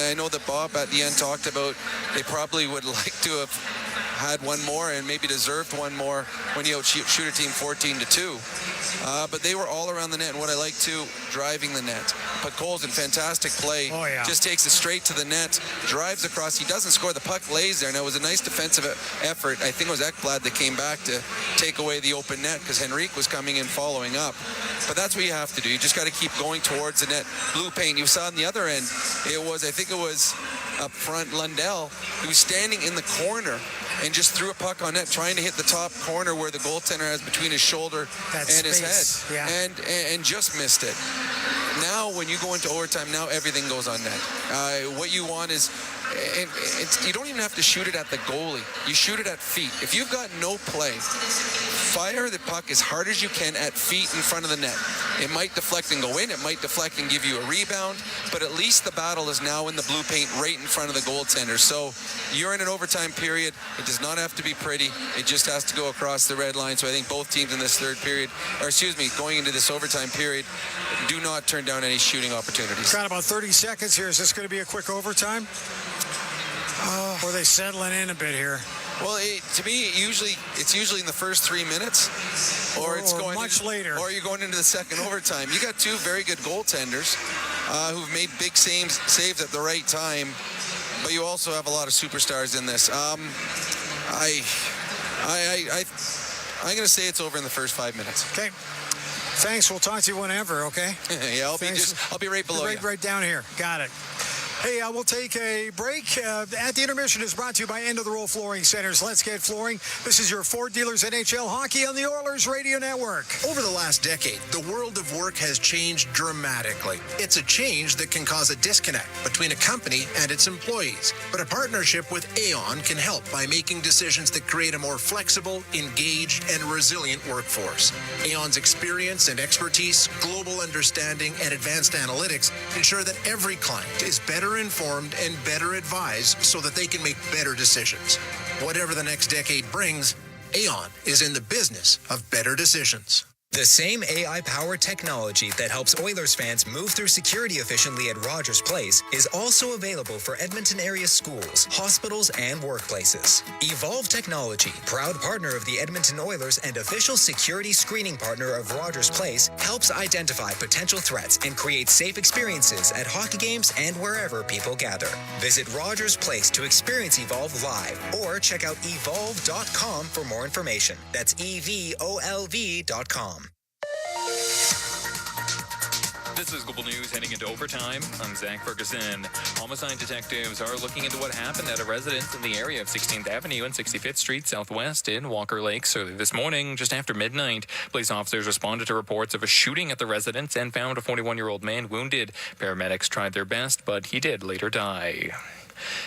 I know that Bob at the end talked about they probably would like to have had one more and maybe deserved one more when you outshoot a team 14-2. But they were all around the net, and what I like too, driving the net. But Cole's in fantastic play. Oh, yeah. Just takes it straight to the net, drives across. He doesn't score. The puck lays there. Now, it was a nice defensive effort. I think it was Ekblad that came back to take away the open net because Henrique was coming in following up. But that's what you have to do. You just got to keep going towards the net. Blue paint. You saw on the other end, I think it was up front, Lundell, who was standing in the corner and just threw a puck on net, trying to hit the top corner where the goaltender has between his shoulder and his head, and just missed it. Now, when you go into overtime, now everything goes on net. What you want is, you don't even have to shoot it at the goalie. You shoot it at feet. If you've got no play, fire the puck as hard as you can at feet in front of the net. It might deflect and go in. It might deflect and give you a rebound, but at least the battle is now in the blue paint right in front of the goaltender. So you're in an overtime period. It does not have to be pretty. It just has to go across the red line. So I think both teams in this going into this overtime period, do not turn down any shooting opportunities. Got about 30 seconds here. Is this going to be a quick overtime? Or are they settling in a bit here? Well, to me, it's usually in the first 3 minutes, or it's going much later, or you're going into the second overtime. You got 2 very good goaltenders who've made big saves at the right time. but you also have a lot of superstars in this. I'm going to say it's over in the first 5 minutes. Okay. Thanks. We'll talk to you whenever, okay? Yeah, I'll be right below you. Right down here. Got it. Hey, we'll take a break. At the Intermission is brought to you by End of the Row Flooring Centers. Let's Get Flooring. This is your Ford Dealers NHL Hockey on the Oilers Radio Network. Over the last decade, the world of work has changed dramatically. It's a change that can cause a disconnect between a company and its employees. But a partnership with Aon can help by making decisions that create a more flexible, engaged, and resilient workforce. Aon's experience and expertise, global understanding, and advanced analytics ensure that every client is better informed and better advised so that they can make better decisions. Whatever the next decade brings, Aon is in the business of better decisions. The same AI-powered technology that helps Oilers fans move through security efficiently at Rogers Place is also available for Edmonton area schools, hospitals, and workplaces. Evolve Technology, proud partner of the Edmonton Oilers and official security screening partner of Rogers Place, helps identify potential threats and create safe experiences at hockey games and wherever people gather. Visit Rogers Place to experience Evolve live or check out evolve.com for more information. That's EVOLV.com. This is Global News heading into overtime. I'm Zach Ferguson. Homicide detectives are looking into what happened at a residence in the area of 16th Avenue and 65th Street Southwest in Walker Lakes early this morning, just after midnight. Police officers responded to reports of a shooting at the residence and found a 41-year-old man wounded. Paramedics tried their best, but he did later die.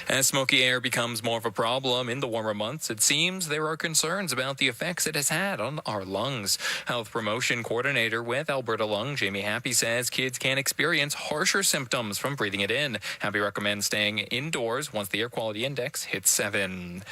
As smoky air becomes more of a problem in the warmer months, it seems there are concerns about the effects it has had on our lungs. Health Promotion Coordinator with Alberta Lung, Jamie Happy, says kids can experience harsher symptoms from breathing it in. Happy recommends staying indoors once the air quality index hits 7.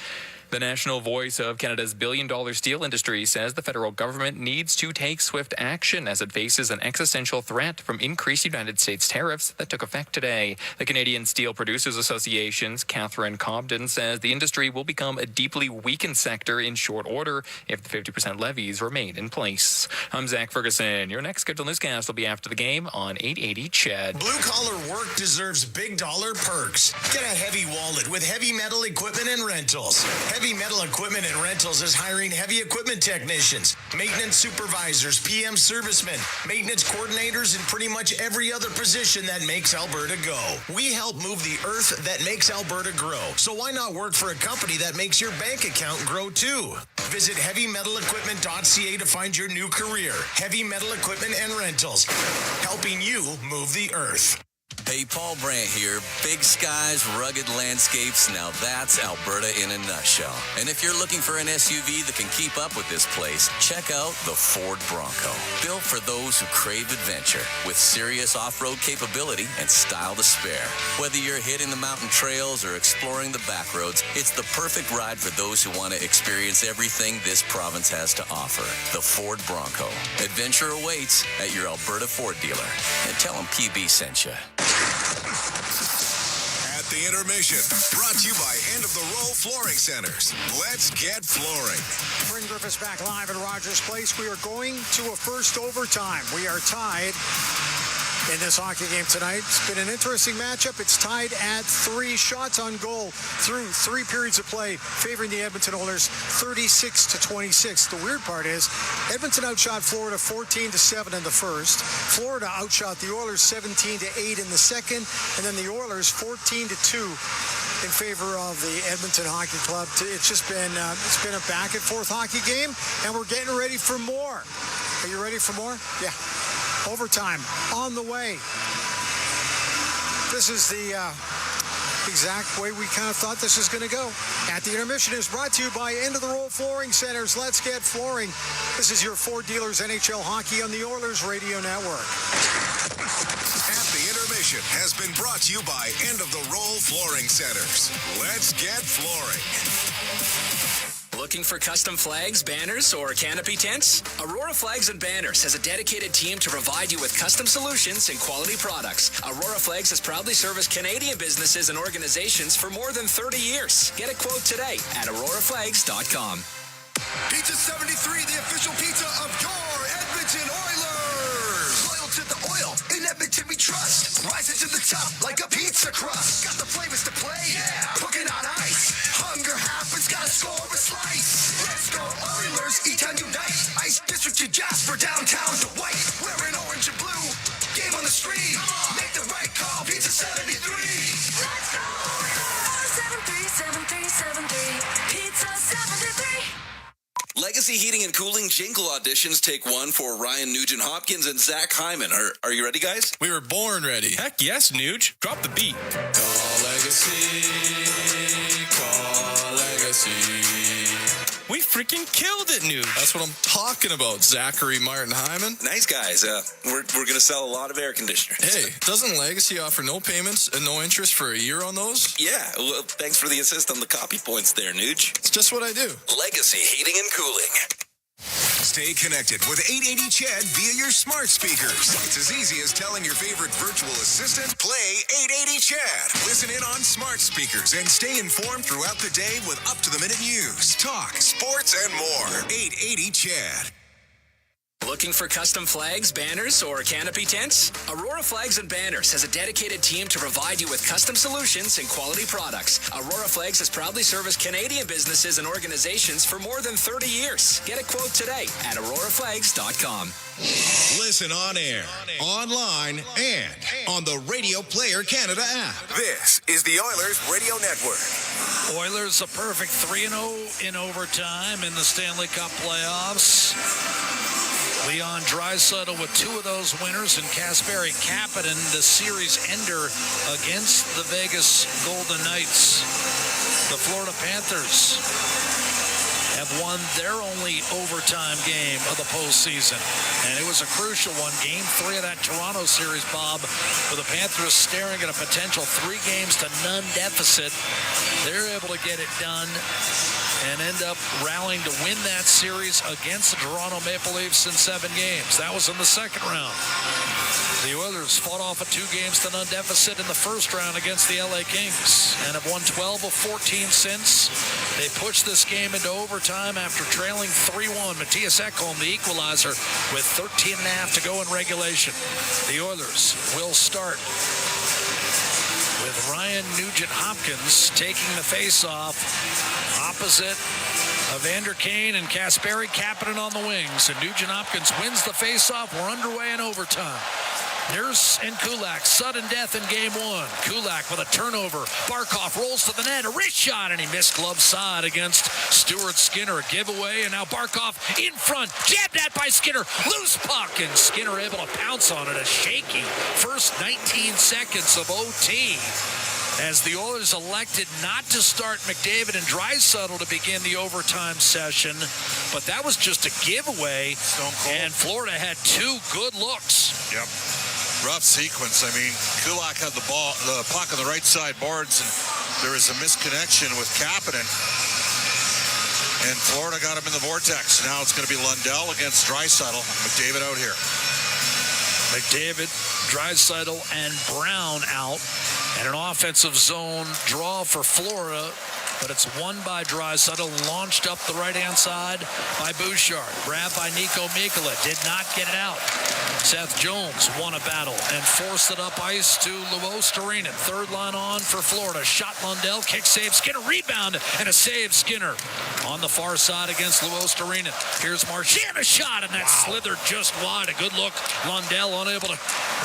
The national voice of Canada's billion-dollar steel industry says the federal government needs to take swift action as it faces an existential threat from increased United States tariffs that took effect today. The Canadian Steel Producers Association's Catherine Cobden says the industry will become a deeply weakened sector in short order if the 50% levies remain in place. I'm Zach Ferguson. Your next scheduled newscast will be after the game on 880 CHED. Blue-collar work deserves big-dollar perks. Get a heavy wallet with Heavy Metal Equipment and Rentals. Heavy Metal Equipment and Rentals is hiring heavy equipment technicians, maintenance supervisors, PM servicemen, maintenance coordinators, and pretty much every other position that makes Alberta go. We help move the earth that makes Alberta grow. So why not work for a company that makes your bank account grow too? Visit heavymetalequipment.ca to find your new career. Heavy Metal Equipment and Rentals, helping you move the earth. Hey, Paul Brandt here. Big skies, rugged landscapes. Now that's Alberta in a nutshell. And if you're looking for an SUV that can keep up with this place, check out the Ford Bronco. Built for those who crave adventure, with serious off-road capability and style to spare. Whether you're hitting the mountain trails or exploring the back roads, it's the perfect ride for those who want to experience everything this province has to offer. The Ford Bronco. Adventure awaits at your Alberta Ford dealer. And tell them PB sent you. At the Intermission, brought to you by End of the Row Flooring Centers. Let's get flooring. Bryn Griffiths back live at Rogers Place. We are going to a first overtime. We are tied in this hockey game tonight. It's been an interesting matchup. It's tied at 3 shots on goal through 3 periods of play, favoring the Edmonton Oilers 36-26. The weird part is Edmonton outshot Florida 14-7 in the first. Florida outshot the Oilers 17-8 in the second, and then the Oilers 14-2 in favor of the Edmonton Hockey Club. It's just been a back and forth hockey game, and we're getting ready for more. Are you ready for more? Yeah. Overtime on the way. This is the exact way we kind of thought this was going to go. At the Intermission is brought to you by End of the Row Flooring Centers. Let's get flooring. This is your Ford Dealers NHL Hockey on the Oilers Radio Network. At the Intermission has been brought to you by End of the Row Flooring Centers. Let's get flooring. Looking for custom flags, banners, or canopy tents? Aurora Flags and Banners has a dedicated team to provide you with custom solutions and quality products. Aurora Flags has proudly serviced Canadian businesses and organizations for more than 30 years. Get a quote today at auroraflags.com. Pizza 73, the official pizza of your Edmonton Oilers. Loyal to the oil. In Edmonton, we trust. Rising to the top like a pizza crust. Got the flavors to play, yeah. Cooking on ice. Hunger happens, gotta score a slice. Let's go Oilers, E-Town unite. Ice District to Jasper, downtown to White. Wearing orange and blue, game on the street. Make the right call, Pizza 73. Let's go Oilers! 737373, Pizza 73. Legacy Heating and Cooling Jingle auditions take one for Ryan Nugent Hopkins and Zach Hyman. Are you ready, guys? We were born ready. Heck yes, Nuge. Drop the beat. Call Legacy. Call Legacy. We freaking killed it, Nuge. That's what I'm talking about, Zachary Martin Hyman. Nice guys. We're going to sell a lot of air conditioners. Hey, doesn't Legacy offer no payments and no interest for a year on those? Yeah, well, thanks for the assist on the copy points there, Nuge. It's just what I do. Legacy Heating and Cooling. Stay connected with 880 CHED via your smart speakers. It's as easy as telling your favorite virtual assistant, play 880 CHED. Listen in on smart speakers and stay informed throughout the day with up-to-the-minute news, talk, sports, and more. 880 CHED. Looking for custom flags, banners, or canopy tents? Aurora Flags and Banners has a dedicated team to provide you with custom solutions and quality products. Aurora Flags has proudly serviced Canadian businesses and organizations for more than 30 years. Get a quote today at auroraflags.com. Listen on air, online, and on the Radio Player Canada app. This is the Oilers Radio Network. Oilers a perfect 3-0 in overtime in the Stanley Cup playoffs. Leon Draisaitl with two of those winners, and Kasperi Kapanen, the series ender against the Vegas Golden Knights. The Florida Panthers have won their only overtime game of the postseason, and it was a crucial one. Game 3 of that Toronto series, Bob, with the Panthers staring at a potential 3-0 deficit. They're able to get it done and end up rallying to win that series against the Toronto Maple Leafs in 7 games. That was in the second round. The Oilers fought off a 2-0 deficit in the first round against the LA Kings and have won 12 of 14 since. They pushed this game into overtime after trailing 3-1. Matthias Ekholm, the equalizer, with 13 and a half to go in regulation. The Oilers will start with Ryan Nugent-Hopkins taking the face-off opposite Evander Kane and Kasperi Kapanen on the wings. And Nugent-Hopkins wins the face-off. We're underway in overtime. Nurse and Kulak, sudden death in game 1. Kulak with a turnover. Barkov rolls to the net, a wrist shot, and he missed glove side against Stuart Skinner. A giveaway, and now Barkov in front, jabbed at by Skinner. Loose puck, and Skinner able to pounce on it. A shaky first 19 seconds of OT, as the Oilers elected not to start McDavid and Draisaitl to begin the overtime session. But that was just a giveaway, and Florida had 2 good looks. Yep. Rough sequence. I mean, Kulak had the puck on the right side boards, and there was a misconnection with Kapanen. And Florida got him in the vortex. Now it's going to be Lundell against Draisaitl. McDavid out here. McDavid, Draisaitl, and Brown out. And an offensive zone draw for Florida, but it's won by Draisaitl, launched up the right-hand side by Bouchard. Grabbed by Nico Mikkola, did not get it out. Seth Jones won a battle and forced it up ice to Luostarinen. Third line on for Florida. Shot Lundell, kick save, Skinner, rebound, and a save Skinner on the far side against Luostarinen. Here's Marchand, a shot, and that slithered just wide. A good look. Lundell unable to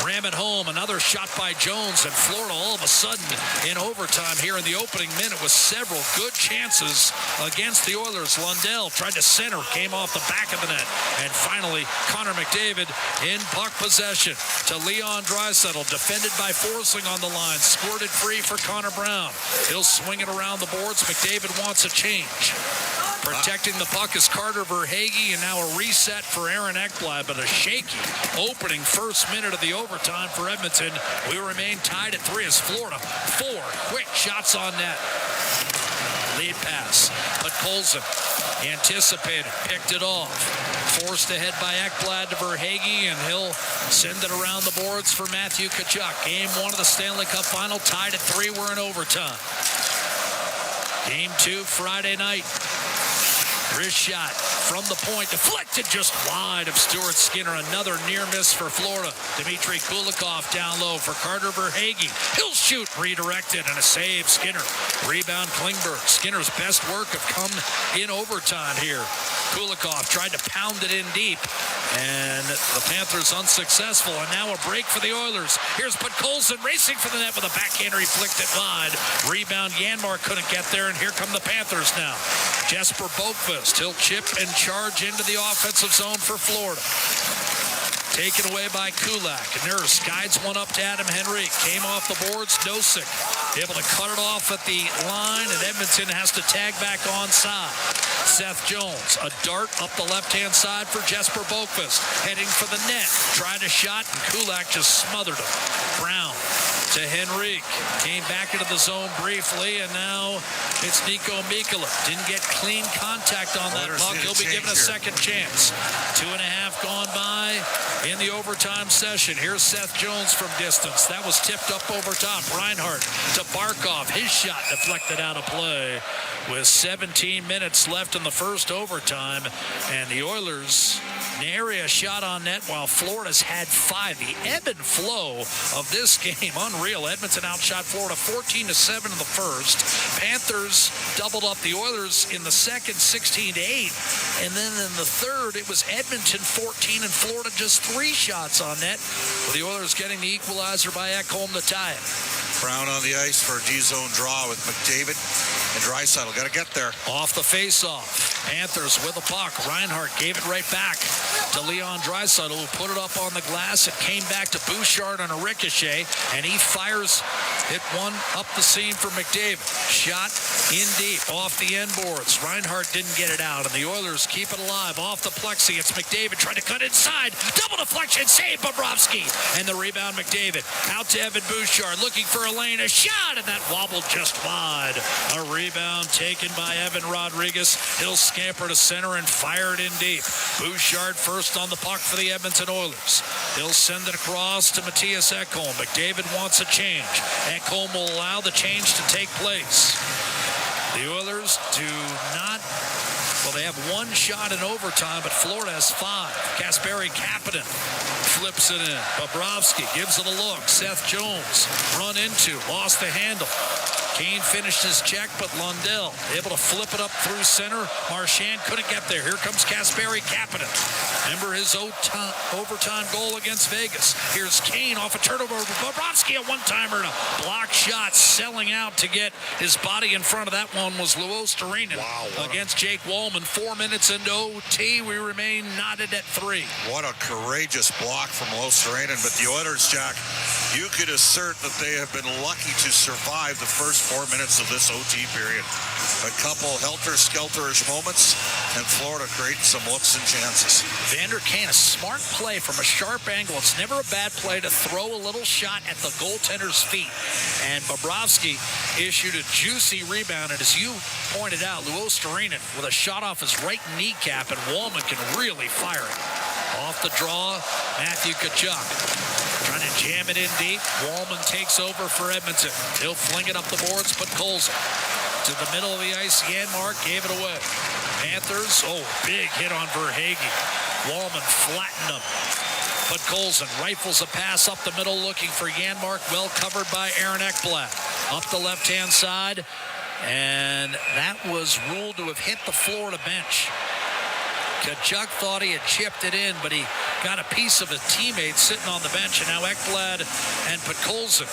ram it home. Another shot by Jones, and Florida all of a sudden in overtime here in the opening minute with several good chances against the Oilers. Lundell tried to center, came off the back of the net, and finally Connor McDavid in puck possession to Leon Draisaitl, defended by Forsling on the line, squirted free for Connor Brown. He'll swing it around the boards. McDavid wants a change. Protecting the puck is Carter Verhaeghe, and now a reset for Aaron Ekblad, but a shaky opening first minute of the overtime for Edmonton. We remain tied at 3 as Florida 4 quick shots on net. Lead pass, but Colson anticipated, picked it off. Forced ahead by Ekblad to Verhaeghe, and he'll send it around the boards for Matthew Tkachuk. Game 1 of the Stanley Cup Final, tied at 3. We're in overtime. Game 2 Friday night. Wrist shot, from the point, deflected just wide of Stuart Skinner. Another near miss for Florida. Dmitry Kulikov down low for Carter Verhaeghe. He'll shoot, redirected, and a save. Skinner. Rebound Klingberg. Skinner's best work have come in overtime here. Kulikov tried to pound it in deep, and the Panthers unsuccessful. And now a break for the Oilers. Here's Podkolzin racing for the net with a backhander. He flicked it wide. Rebound, Janmark couldn't get there, and here come the Panthers now. Jesper Boqvist, he'll chip and charge into the offensive zone for Florida. Taken away by Kulak. Nurse guides one up to Adam Henrique. Came off the boards. Nosek able to cut it off at the line, and Edmonton has to tag back onside. Seth Jones, a dart up the left-hand side for Jesper Boqvist. Heading for the net. Tried a shot, and Kulak just smothered him. Brown to Henrique. Came back into the zone briefly, and now it's Nico Mikkola. Didn't get clean contact on that puck. He'll be given a second chance. 2.5 gone by in the overtime session. Here's Seth Jones from distance. That was tipped up over top. Reinhart to Barkov. His shot deflected out of play with 17 minutes left in the first overtime. And the Oilers nary a shot on net while Florida's had 5. The ebb and flow of this game, unreal. Edmonton outshot Florida 14-7 in the first. Panthers doubled up the Oilers in the second, 16-8. And then in the third, it was Edmonton 14 and Florida just 3 shots on net, with the Oilers getting the equalizer by Ekholm to tie it. Brown on the ice for a D-zone draw with McDavid and Draisaitl. Got to get there. Off the face-off. Panthers with the puck. Reinhart gave it right back to Leon Draisaitl, who put it up on the glass. It came back to Bouchard on a ricochet, and he fires it one up the seam for McDavid. Shot in deep off the end boards. Reinhart didn't get it out, and the Oilers keep it alive. Off the plexi, it's McDavid trying to cut inside. Double deflection, save Bobrovsky. And the rebound, McDavid. Out to Evan Bouchard, looking for a lane. A shot, and that wobbled just wide. A rebound taken by Evan Rodriguez. He'll scamper to center and fire it in deep. Bouchard first on the puck for the Edmonton Oilers. He'll send it across to Matthias Ekholm. McDavid wants a change. Ekholm will allow the change to take place. The Oilers do not... Well, they have 1 shot in overtime, but Florida has 5. Kasperi Kapanen flips it in. Bobrovsky gives it a look. Seth Jones run into, lost the handle. Kane finished his check, but Lundell able to flip it up through center. Marchand couldn't get there. Here comes Kasperi Kapanen. Remember his overtime goal against Vegas. Here's Kane off a turnover. Bobrovsky, a one-timer, and a block shot, selling out to get his body in front of that one was Luostarinen against Jake Wallman. 4 minutes into OT. We remain knotted at 3. What a courageous block from Luostarinen. But the Oilers, Jack, you could assert that they have been lucky to survive the first 4 minutes of this OT period. A couple helter-skelterish moments, and Florida creates some looks and chances. Vander Kane, a smart play from a sharp angle. It's never a bad play to throw a little shot at the goaltender's feet. And Bobrovsky issued a juicy rebound. And as you pointed out, Luostarinen with a shot off his right kneecap, and Wallman can really fire it. Off the draw, Matthew Tkachuk trying to jam it in deep. Wallman takes over for Edmonton. He'll fling it up the boards, but Colson to the middle of the ice. Janmark gave it away. Panthers, big hit on Verhaeghe. Wallman flattened him. But Colson rifles a pass up the middle looking for Janmark, well covered by Aaron Ekblad. Up the left-hand side, and that was ruled to have hit the Florida bench. Tkachuk thought he had chipped it in, but he got a piece of a teammate sitting on the bench, and now Ekblad and Podkolzin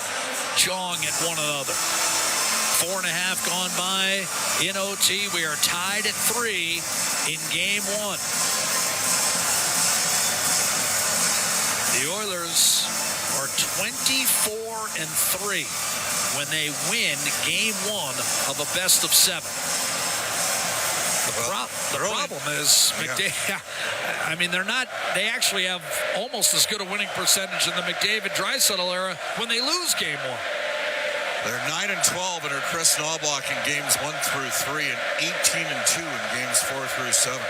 jawing at one another. 4.5 gone by in OT. We are tied at 3 in game 1. The Oilers are 24-3 when they win game 1 of a best-of-7. The problem is, I mean, they actually have almost as good a winning percentage in the McDavid-Draisaitl era when they lose game 1. They're 9-12 under Chris Knoblauch in games 1 through 3 and 18-2 in games 4 through 7.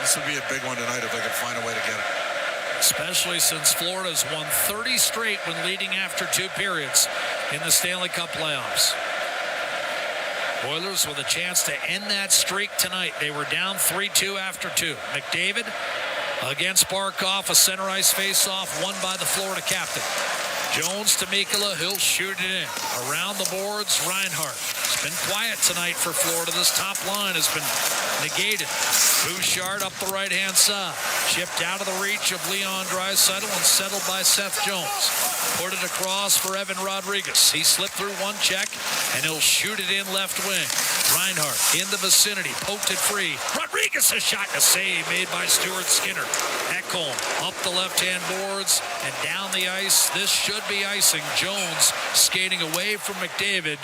This would be a big one tonight if they could find a way to get it. Especially since Florida's won 30 straight when leading after 2 periods in the Stanley Cup playoffs. Oilers with a chance to end that streak tonight. They were down 3-2 after 2. McDavid against Barkov, a center ice face-off won by the Florida captain. Jones to Mikkola, he'll shoot it in. Around the boards, Reinhart. It's been quiet tonight for Florida. This top line has been negated. Bouchard up the right-hand side. Chipped out of the reach of Leon Draisaitl and settled by Seth Jones. Put it across for Evan Rodriguez. He slipped through one check, and he'll shoot it in left wing. Reinhart in the vicinity, poked it free. Rodriguez a shot and a save made by Stuart Skinner. Ekholm up the left-hand boards and down the ice. This should be icing. Jones skating away from McDavid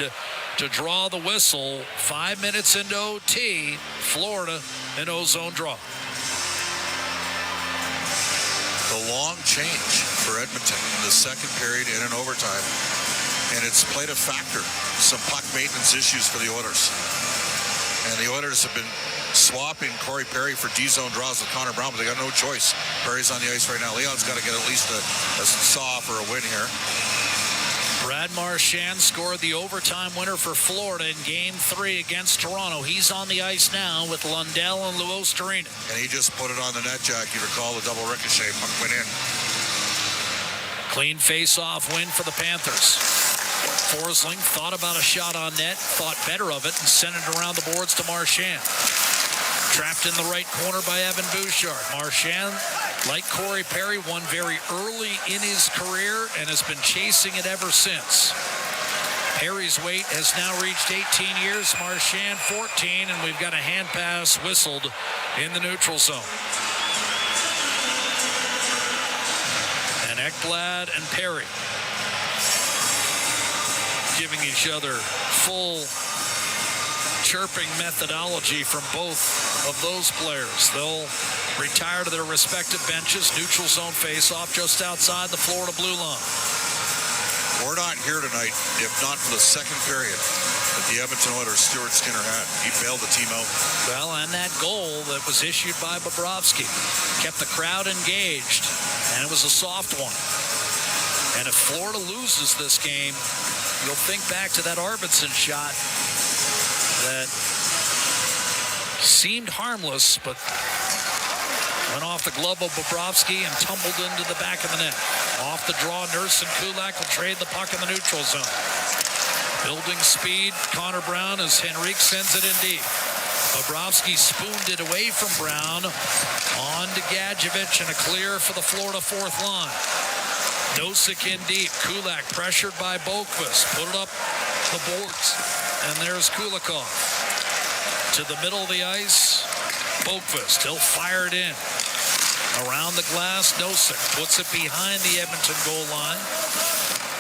to draw the whistle. 5 minutes into OT. Florida in O-zone draw. The long change for Edmonton in the second period and in overtime. And it's played a factor. Some puck maintenance issues for the Oilers. And the Oilers have been swapping Corey Perry for D-zone draws with Connor Brown, but they got no choice. Perry's on the ice right now. Leon's got to get at least a saw for a win here. Brad Marchand scored the overtime winner for Florida in Game 3 against Toronto. He's on the ice now with Lundell and Luostarina. And he just put it on the net, Jack. You recall the double ricochet. Puck went in. Clean face-off win for the Panthers. Forsling thought about a shot on net, thought better of it, and sent it around the boards to Marchand. Trapped in the right corner by Evan Bouchard. Marchand, like Corey Perry, won very early in his career and has been chasing it ever since. Perry's wait has now reached 18 years, Marchand 14, and we've got a hand pass whistled in the neutral zone. And Ekblad and Perry giving each other full chirping methodology from both of those players. They'll retire to their respective benches. Neutral zone face-off just outside the Florida blue line. We're not here tonight if not for the second period that the Edmonton Oilers Stuart Skinner had. He bailed the team out. Well, and that goal that was issued by Bobrovsky kept the crowd engaged, and it was a soft one. And if Florida loses this game, you'll think back to that Arvidsson shot that seemed harmless, but went off the glove of Bobrovsky and tumbled into the back of the net. Off the draw, Nurse and Kulak will trade the puck in the neutral zone. Building speed, Connor Brown as Henrique sends it in deep. Bobrovsky spooned it away from Brown. On to Gadjevich and a clear for the Florida fourth line. Nosek in deep. Kulak pressured by Boqvist. Put it up the boards. And there's Kulikov. To the middle of the ice. Boqvist. He'll fire it in. Around the glass, Nosek puts it behind the Edmonton goal line.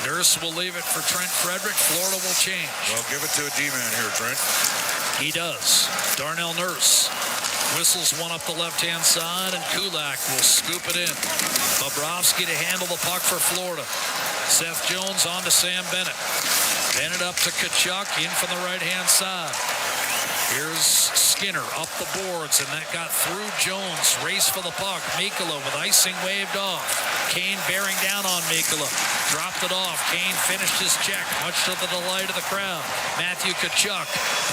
Nurse will leave it for Trent Frederick. Florida will change. Well, give it to a D-man here, Trent. He does. Darnell Nurse whistles one up the left-hand side, and Kulak will scoop it in. Bobrovsky to handle the puck for Florida. Seth Jones on to Sam Bennett. Bennett up to Tkachuk, in from the right-hand side. Here's Skinner up the boards, and that got through Jones. Race for the puck. Mikkola with icing waved off. Kane bearing down on Mikkola. Dropped it off. Kane finished his check, much to the delight of the crowd. Matthew Tkachuk.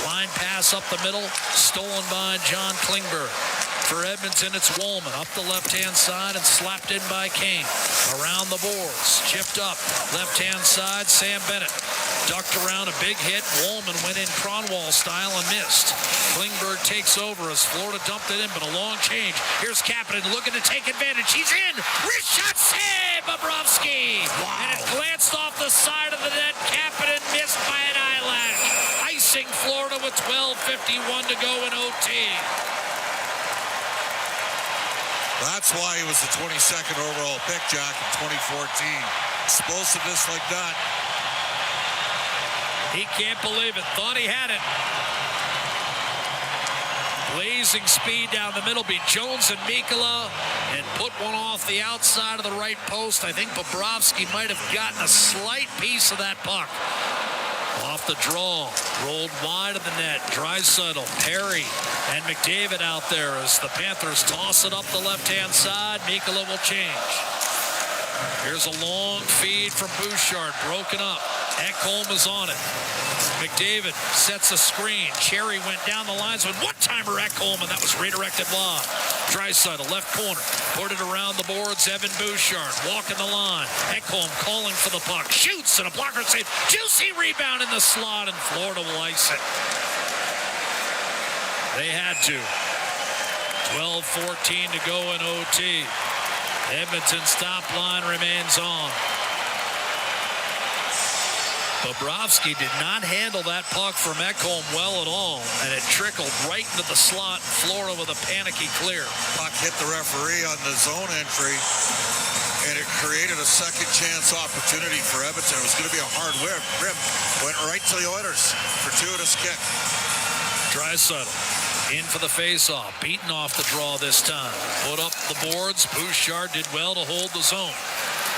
Line pass up the middle. Stolen by John Klingberg. For Edmonton, it's Woolman up the left-hand side and slapped in by Kane. Around the boards. Chipped up. Left-hand side, Sam Bennett. Ducked around a big hit. Woolman went in Cronwall style and missed. Klingberg takes over as Florida dumped it in, but a long change. Here's Kapanen looking to take advantage. He's in. Wrist shot save, Bobrovsky. Wow. And it glanced off the side of the net. Kapanen missed by an eyelash. Icing Florida with 12:51 to go in OT. That's why he was the 22nd overall pick, Jack, in 2014. Explosiveness like that. He can't believe it. Thought he had it. Blazing speed down the middle. Beat Jones and Mikkola and put one off the outside of the right post. I think Bobrovsky might have gotten a slight piece of that puck. Off the draw, rolled wide of the net. Draisaitl, Perry, and McDavid out there as the Panthers toss it up the left-hand side. Mikkola will change. Here's a long feed from Bouchard, broken up. Ekholm is on it. McDavid sets a screen. Cherry went down the lines with one-timer Ekholm, and that was redirected lob. Draisaitl, left corner, put it around the boards. Evan Bouchard walking the line. Ekholm calling for the puck. Shoots, and a blocker save. Juicy rebound in the slot, and Florida will ice it. They had to. 12:14 to go in OT. Edmonton's top line remains on. Bobrovsky did not handle that puck from Ekholm well at all, and it trickled right into the slot. Florida with a panicky clear. Puck hit the referee on the zone entry, and it created a second chance opportunity for Edmonton. It was going to be a hard rip. Went right to the Oilers. Fortuitous kick. Draisaitl in for the face-off. Beaten off the draw this time. Put up the boards. Bouchard did well to hold the zone.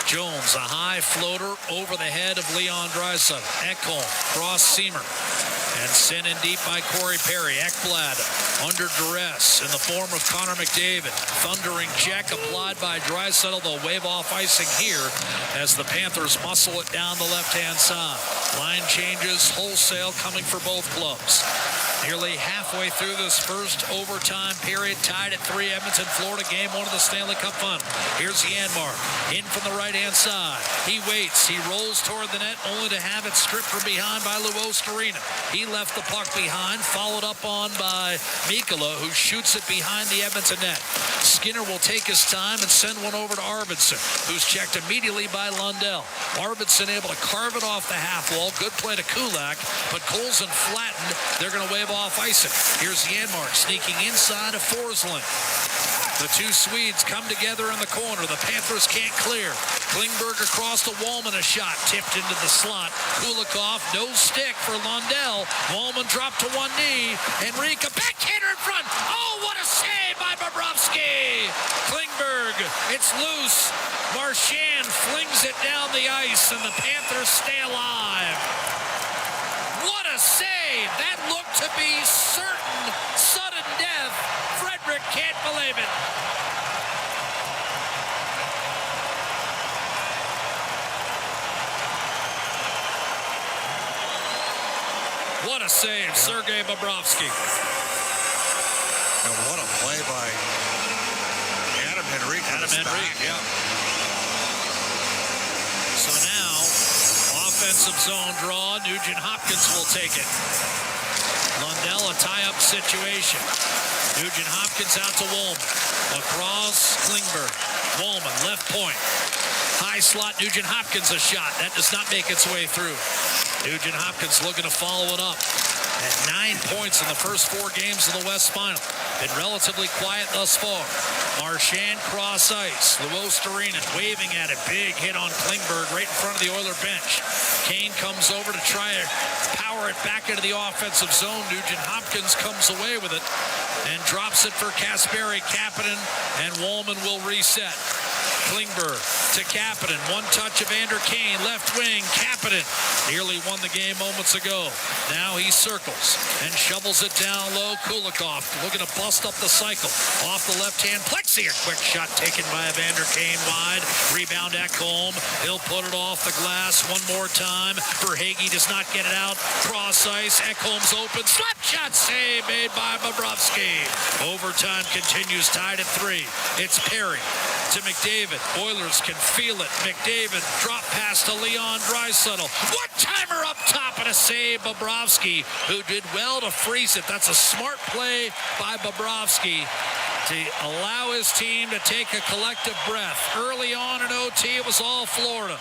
Jones, a high floater over the head of Leon Draisaitl. Ekholm, cross-seamer, and sent in deep by Corey Perry. Ekblad under duress in the form of Connor McDavid. Thundering check applied by Draisaitl. They'll wave off icing here as the Panthers muscle it down the left-hand side. Line changes wholesale coming for both clubs. Nearly halfway through this first overtime period, tied at 3. Edmonton, Florida, game 1 of the Stanley Cup Final. Here's Janmark in from the right-hand side. He waits. He rolls toward the net, only to have it stripped from behind by Luostarinen. He left the puck behind, followed up on by Mikkola, who shoots it behind the Edmonton net. Skinner will take his time and send one over to Arvidsson, who's checked immediately by Lundell. Arvidsson able to carve it off the half wall. Good play to Kulak, but Colson flattened. They're going to wave off icing. Here's Janmark sneaking inside of Forsling. The two Swedes come together in the corner. The Panthers can't clear. Klingberg across to Wallman, a shot tipped into the slot. Kulikov, no stick for Lundell. Wallman dropped to one knee. Henrique, backhander in front. Oh, what a save by Bobrovsky. Klingberg, it's loose. Marchand flings it down the ice, and the Panthers stay alive. What a save! That looked to be certain sudden death. Frederick can't believe it. What a save, Sergei Bobrovsky. And what a play by Adam Henrique. Adam Henrique, yeah. So now, offensive zone draw. Nugent Hopkins will take it. Lundell, a tie-up situation. Nugent Hopkins out to Wallman. Across Klingberg. Wallman, left point. High slot, Nugent Hopkins a shot. That does not make its way through. Nugent Hopkins looking to follow it up. At 9 points in the first 4 games of the West Final. Been relatively quiet thus far. Marchand cross ice. Luostarinen waving at it. Big hit on Klingberg right in front of the Oiler bench. Kane comes over to try to power it back into the offensive zone. Nugent Hopkins comes away with it and drops it for Kasperi Kapanen, and Wallman will reset. Klingberg to Kapanen. One touch of Vander Kane, left wing. Kapanen nearly won the game moments ago. Now he circles and shovels it down low. Kulikov looking to bust up the cycle. Off the left-hand plexi. A quick shot taken by Vander Kane wide. Rebound Ekholm. He'll put it off the glass one more time. Verhaeghe does not get it out. Cross ice. Ekholm's open. Slap shot save made by Bobrovsky. Overtime continues, tied at 3. It's Perry to McDavid. Oilers can feel it. McDavid drop pass to Leon Draisaitl. One-timer up top and a save. Bobrovsky, who did well to freeze it. That's a smart play by Bobrovsky to allow his team to take a collective breath. Early on in OT, it was all Florida.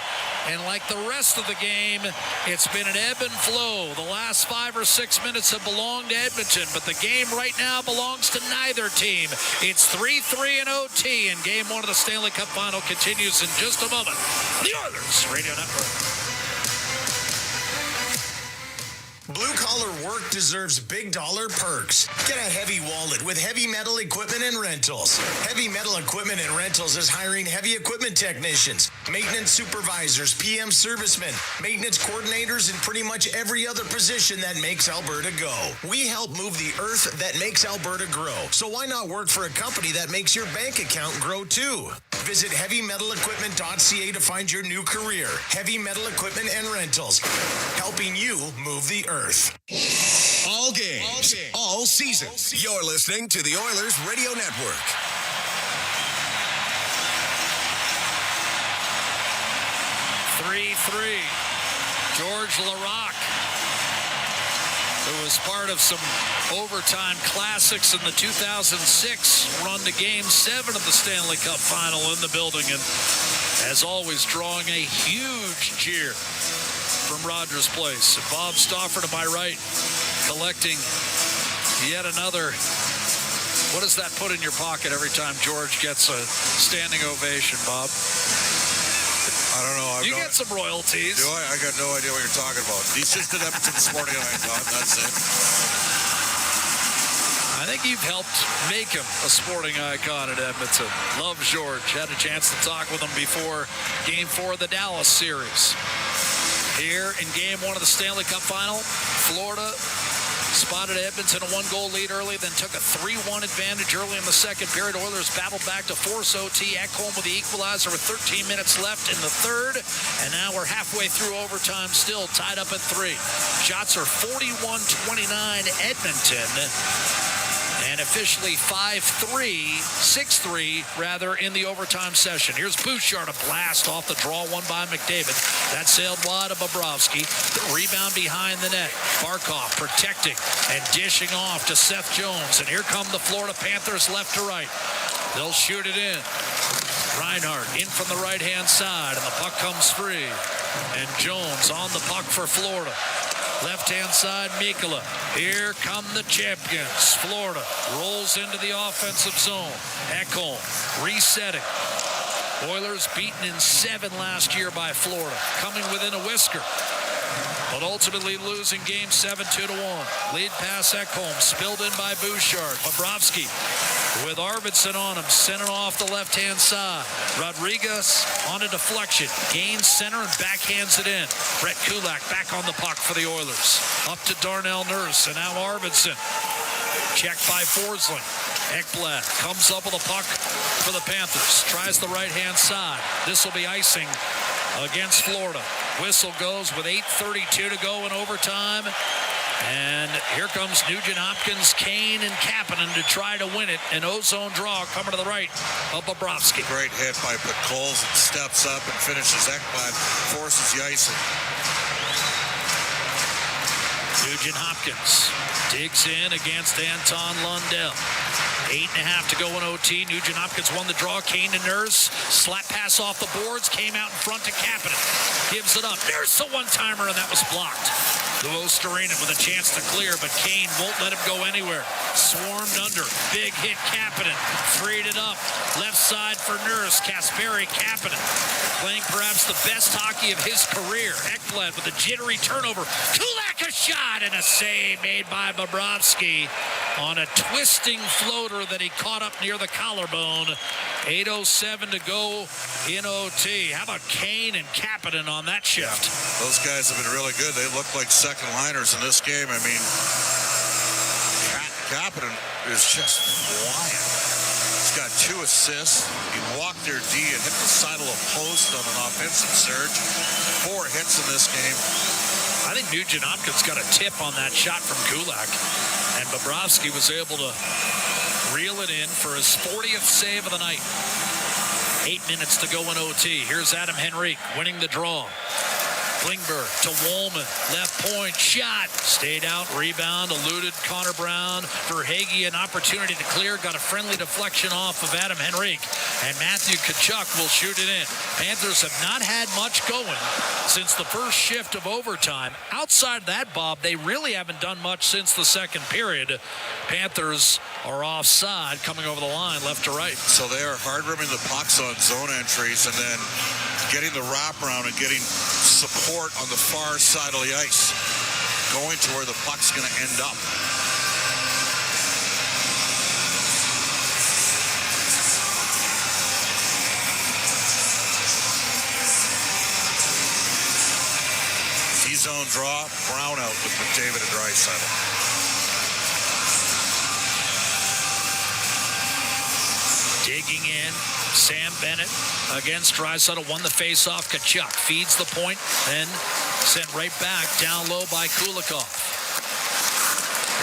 And like the rest of the game, it's been an ebb and flow. The last 5 or 6 minutes have belonged to Edmonton, but the game right now belongs to neither team. It's 3-3 in OT, and game 1 of the Stanley Cup Final continues in just a moment. The Oilers Radio Network. Blue-collar work deserves big-dollar perks. Get a heavy wallet with Heavy Metal Equipment and Rentals. Heavy Metal Equipment and Rentals is hiring heavy equipment technicians, maintenance supervisors, PM servicemen, maintenance coordinators, and pretty much every other position that makes Alberta go. We help move the earth that makes Alberta grow. So why not work for a company that makes your bank account grow too? Visit heavymetalequipment.ca to find your new career. Heavy Metal Equipment and Rentals, helping you move the earth. All games, all seasons. You're listening to the Oilers Radio Network. 3-3. George Larocque, who was part of some overtime classics in the 2006 run to Game 7 of the Stanley Cup Final in the building, and as always drawing a huge cheer from Rogers Place. Bob Stauffer to my right, collecting yet another. What does that put in your pocket every time George gets a standing ovation, Bob? I don't know. You get some royalties. Do I? I got no idea what you're talking about. He's just at Edmonton Sporting Icon. That's it. I think you've helped make him a sporting icon at Edmonton. Love George. Had a chance to talk with him before Game 4 of the Dallas series. Here in Game 1 of the Stanley Cup Final, Florida spotted Edmonton a one-goal lead early, then took a 3-1 advantage early in the second period. Oilers battled back to force OT. Ekholm with the equalizer with 13 minutes left in the third. And now we're halfway through overtime, still tied up at 3. Shots are 41-29 Edmonton. And officially 6-3 rather, in the overtime session. Here's Bouchard, a blast off the draw, one by McDavid. That sailed wide of Bobrovsky. The rebound behind the net. Barkov protecting and dishing off to Seth Jones. And here come the Florida Panthers left to right. They'll shoot it in. Reinhart in from the right-hand side, and the puck comes free. And Jones on the puck for Florida. Left-hand side, Mikkola. Here come the champions. Florida rolls into the offensive zone. Ekholm resetting. Oilers beaten in 7 last year by Florida, coming within a whisker, but ultimately losing Game 7 2-1. Lead pass Ekholm, spilled in by Bouchard. Bobrovsky with Arvidsson on him, sent it off the left-hand side. Rodriguez on a deflection, gains center and backhands it in. Brett Kulak back on the puck for the Oilers. Up to Darnell Nurse, and now Arvidsson. Checked by Forsling. Ekblad comes up with a puck for the Panthers. Tries the right-hand side. This will be icing against Florida. Whistle goes with 8:32 to go in overtime. And here comes Nugent Hopkins, Kane, and Kapanen to try to win it. An ozone draw coming to the right of Bobrovsky. Great hit by Pucols, and steps up and finishes. Ekblad forces the icing. Nugent Hopkins digs in against Anton Lundell. 8.5 to go in OT. Nugent Hopkins won the draw. Kane to Nurse. Slap pass off the boards. Came out in front to Kapanen. Gives it up. There's the one-timer, and that was blocked. Luostarinen with a chance to clear, but Kane won't let him go anywhere. Swarmed under. Big hit Kapanen. Freed it up. Left side for Nurse. Kasperi Kapanen playing perhaps the best hockey of his career. Ekblad with a jittery turnover. Kulak a shot, and a save made by Bobrovsky on a twisting floater that he caught up near the collarbone. 8:07 to go in OT. How about Kane and Kapanen on that shift? Yeah, those guys have been really good. They look like second liners in this game. I mean, Kapanen is just flying. He's got 2 assists. He walked their D and hit the side of the post on an offensive surge. 4 hits in this game. I think Nugent Hopkins got a tip on that shot from Kulak, and Bobrovsky was able to reel it in for his 40th save of the night. 8 minutes to go in OT. Here's Adam Henrique winning the draw. Klingberg to Woolman, left point, shot, stayed out, rebound, eluded Connor Brown. Verhaeghe an opportunity to clear, got a friendly deflection off of Adam Henrique, and Matthew Tkachuk will shoot it in. Panthers have not had much going since the first shift of overtime. Outside that, Bob, they really haven't done much since the second period. Panthers are offside, coming over the line left to right. So they are hard-rimming the pucks on zone entries and then getting the wraparound and getting support on the far side of the ice. going to where the puck's going to end up. D-zone draw, Brown out with McDavid and Draisaitl. Digging in, Sam Bennett against Draisaitl, won the face-off. Tkachuk feeds the point, then sent right back down low by Kulikov.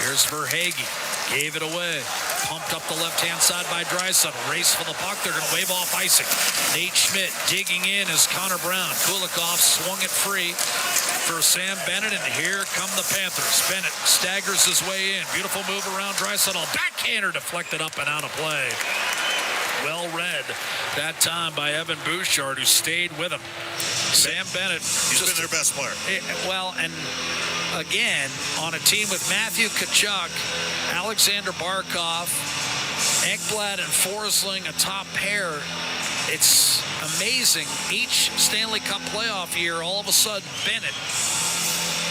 Here's Verhaeghe, gave it away. Pumped up the left-hand side by Draisaitl. Race for the puck. They're going to wave off icing. Nate Schmidt digging in as Connor Brown. Kulikov swung it free for Sam Bennett, and here come the Panthers. Bennett staggers his way in. Beautiful move around Draisaitl. Backhander deflected up and out of play. Well read that time by Evan Bouchard, who stayed with him. Sam Bennett. He's been their best player. Well, and again, on a team with Matthew Tkachuk, Alexander Barkov, Ekblad, and Forsling, a top pair. It's amazing. Each Stanley Cup playoff year, all of a sudden, Bennett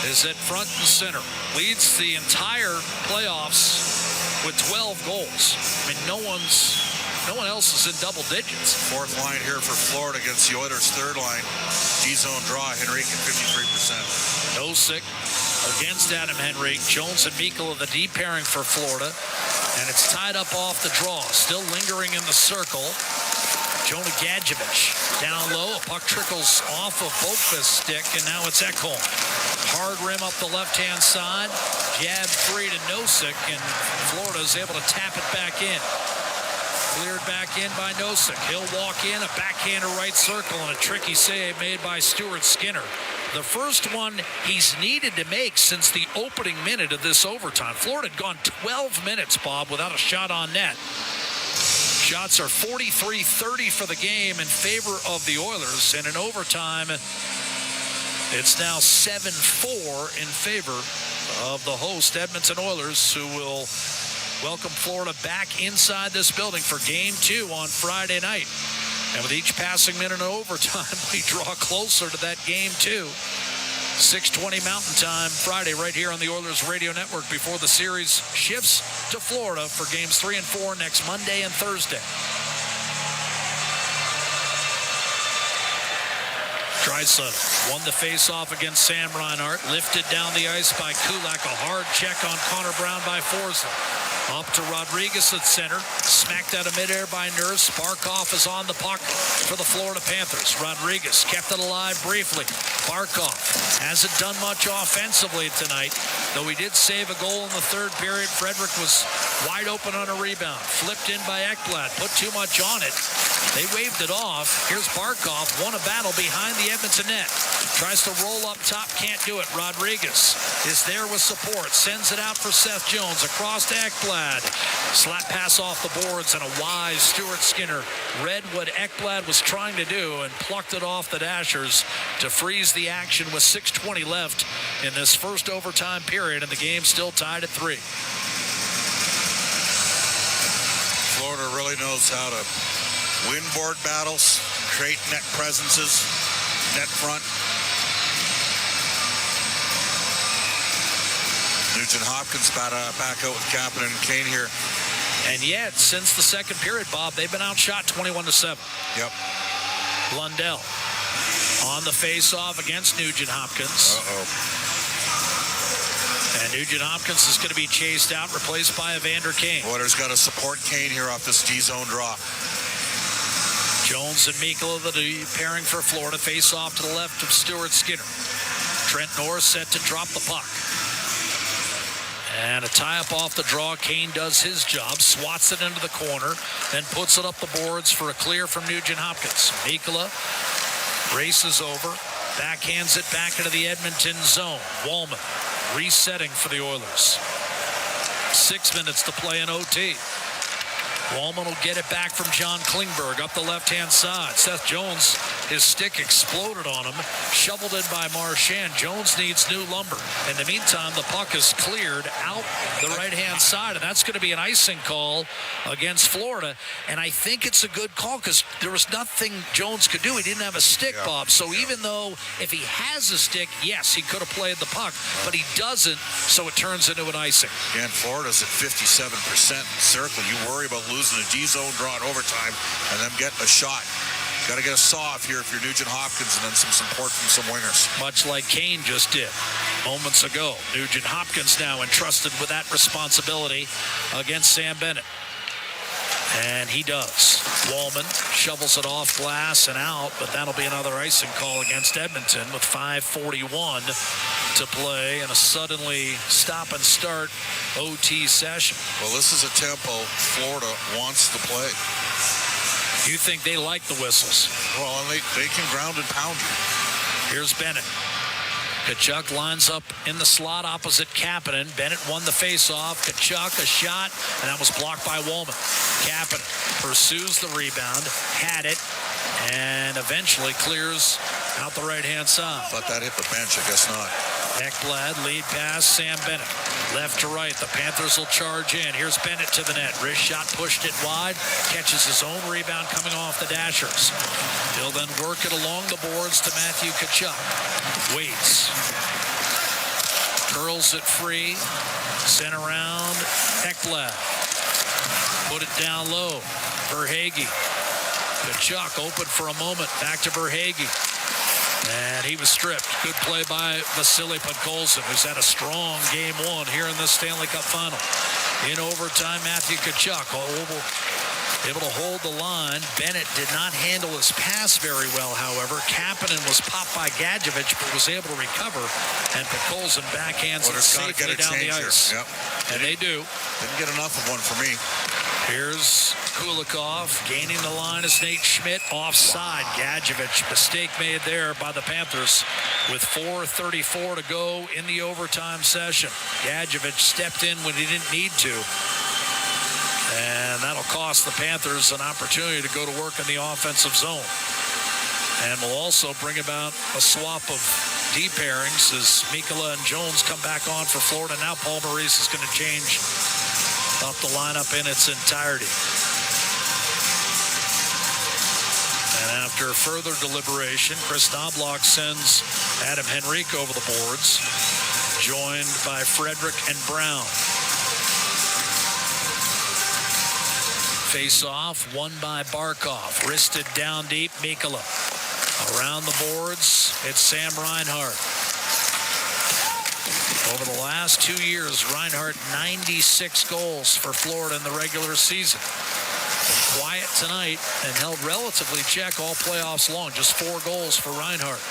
is at front and center. Leads the entire playoffs with 12 goals. I mean, no one else is in double digits. Fourth line here for Florida against the Oilers' third line. D-zone draw, Henrique at 53%. Nosek against Adam Henrique. Jones and Mikkola, the D pairing for Florida. And it's tied up off the draw. Still lingering in the circle. Jonah Gadjevich down low. A puck trickles off of Boakvist's stick, and now it's Ekholm. Hard rim up the left-hand side. Jab free to Nosek, and Florida is able to tap it back in. Cleared back in by Nosek. He'll walk in, a backhander right circle, and a tricky save made by Stuart Skinner. The first one he's needed to make since the opening minute of this overtime. Florida had gone 12 minutes, Bob, without a shot on net. Shots are 43-30 for the game in favor of the Oilers, and in overtime, it's now 7-4 in favor of the host Edmonton Oilers, who will welcome Florida back inside this building for Game 2 on Friday night. And with each passing minute of overtime, we draw closer to that Game 2. 6:20 Mountain Time Friday right here on the Oilers Radio Network before the series shifts to Florida for Games 3 and 4 next Monday and Thursday. Draisaitl won the face-off against Sam Reinhart. Lifted down the ice by Kulak. A hard check on Connor Brown by Forsling. Up to Rodriguez at center. Smacked out of midair by Nurse. Barkov is on the puck for the Florida Panthers. Rodriguez kept it alive briefly. Barkov hasn't done much offensively tonight, though he did save a goal in the third period. Frederick was wide open on a rebound. Flipped in by Ekblad. Put too much on it. They waved it off. Here's Barkov. Won a battle behind the Edmonton net. Tries to roll up top. Can't do it. Rodriguez is there with support. Sends it out for Seth Jones. Across to Ekblad. Slap pass off the boards, and a wise Stuart Skinner read what Ekblad was trying to do and plucked it off the Dashers to freeze the action with 6:20 left in this first overtime period, and the game still tied at 3. Florida really knows how to win board battles, create net presences, net front. Nugent Hopkins back out with Kapanen and Kane here. And yet, since the second period, Bob, they've been outshot 21-7. Yep. Lundell on the face-off against Nugent Hopkins. And Nugent Hopkins is going to be chased out, replaced by Evander Kane. Oilers got to support Kane here off this D-zone draw. Jones and Mikkola, the pairing for Florida, face off to the left of Stuart Skinner. Trent Norris set to drop the puck. And a tie-up off the draw. Kane does his job, swats it into the corner, then puts it up the boards for a clear from Nugent Hopkins. Mikkola races over, backhands it back into the Edmonton zone. Wallman resetting for the Oilers. 6 minutes to play in OT. Wallman will get it back from John Klingberg up the left-hand side. Seth Jones, his stick exploded on him. Shoveled in by Marchand. Jones needs new lumber. In the meantime, the puck is cleared out the right-hand side, and that's going to be an icing call against Florida. And I think it's a good call because there was nothing Jones could do. He didn't have a stick, Bob. So even though if he has a stick, yes, he could have played the puck, but he doesn't, so it turns into an icing. Again, Florida's at 57% circle. You worry about losing a D-zone draw in overtime and them getting a shot. Got to get a saw off here if you're Nugent Hopkins and then some support from some wingers. Much like Kane just did moments ago. Nugent Hopkins now entrusted with that responsibility against Sam Bennett. And he does. Wallman shovels it off glass and out, but that'll be another icing call against Edmonton with 5:41 to play in a suddenly stop and start OT session. Well, this is a tempo Florida wants to play. You think they like the whistles? Well, and they can ground and pound you. Here's Bennett. Kachuk lines up in the slot opposite Kapanen. Bennett won the face-off. Kachuk, a shot, and that was blocked by Wallman. Kapanen pursues the rebound, had it, and eventually clears out the right-hand side. Thought that hit the bench, I guess not. Ekblad, lead pass, Sam Bennett. Left to right, the Panthers will charge in. Here's Bennett to the net. Wrist shot pushed it wide. Catches his own rebound coming off the Dashers. He'll then work it along the boards to Matthew Kachuk. Waits. Curls it free. Sent around. Ekblad. Put it down low. Verhaeghe. Kachuk open for a moment. Back to Verhaeghe. And he was stripped. Good play by Vasily Podkolzin, who's had a strong game one here in this Stanley Cup final. In overtime, Matthew Kachuk able to hold the line. Bennett did not handle his pass very well, however. Kapanen was popped by Gadjevich, but was able to recover. And Podkolzin backhands it safely down the ice. Yep. And they do. Didn't get enough of one for me. Here's Kulikov gaining the line as Nate Schmidt offside. Gadjevich, mistake made there by the Panthers with 4:34 to go in the overtime session. Gadjevich stepped in when he didn't need to. And that'll cost the Panthers an opportunity to go to work in the offensive zone. And will also bring about a swap of D pairings as Mikkola and Jones come back on for Florida. Now Paul Maurice is going to change up the lineup in its entirety. And after further deliberation, Chris Knobloch sends Adam Henrique over the boards, joined by Frederick and Brown. Face-off, won by Barkov. Wristed down deep, Mikkola. Around the boards, it's Sam Reinhart. Over the last 2 years, Reinhart 96 goals for Florida in the regular season. Been quiet tonight and held relatively check all playoffs long. Just 4 goals for Reinhart,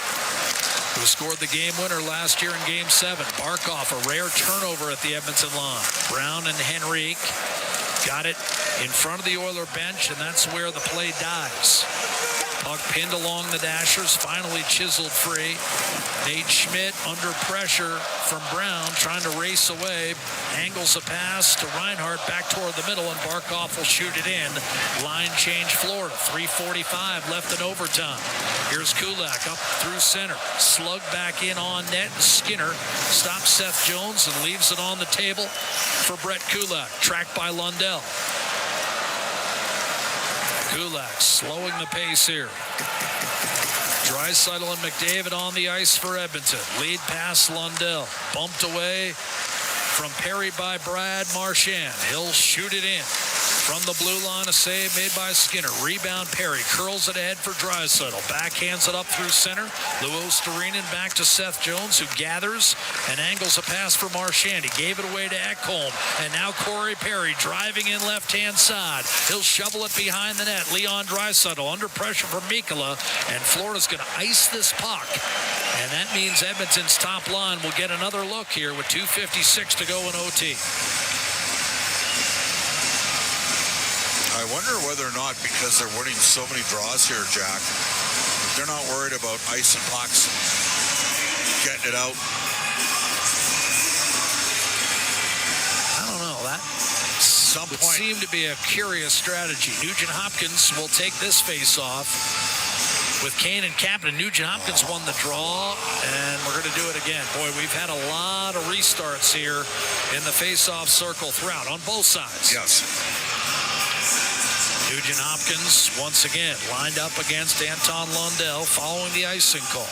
who scored the game winner last year in Game 7. Barkov, a rare turnover at the Edmonton line. Brown and Henrique got it in front of the Oiler bench, and that's where the play dies. Puck pinned along the Dashers, finally chiseled free. Nate Schmidt under pressure from Brown, trying to race away. Angles a pass to Reinhart back toward the middle, and Barkov will shoot it in. Line change Florida. 3:45 left in overtime. Here's Kulak up through center. Slug back in on net. Skinner stops Seth Jones and leaves it on the table for Brett Kulak. Tracked by Lundell. Kulak slowing the pace here. Draisaitl and McDavid on the ice for Edmonton. Lead pass Lundell. Bumped away from Perry by Brad Marchand. He'll shoot it in. From the blue line, a save made by Skinner. Rebound Perry. Curls it ahead for Draisaitl. Backhands it up through center. Luo Storinen back to Seth Jones, who gathers and angles a pass for Marchand. He gave it away to Ekholm. And now Corey Perry driving in left-hand side. He'll shovel it behind the net. Leon Draisaitl under pressure from Mikkola. And Florida's going to ice this puck. And that means Edmonton's top line will get another look here with 2:56 to go in OT. I wonder whether or not, because they're winning so many draws here, Jack, if they're not worried about ice and pucks, getting it out. I don't know. That some Would point. seem to be a curious strategy. Nugent Hopkins will take this face-off with Kane and Captain. Nugent Hopkins won the draw, and we're going to do it again. Boy, we've had a lot of restarts here in the face-off circle throughout on both sides. Yes. Nugent Hopkins, once again, lined up against Anton Lundell following the icing call.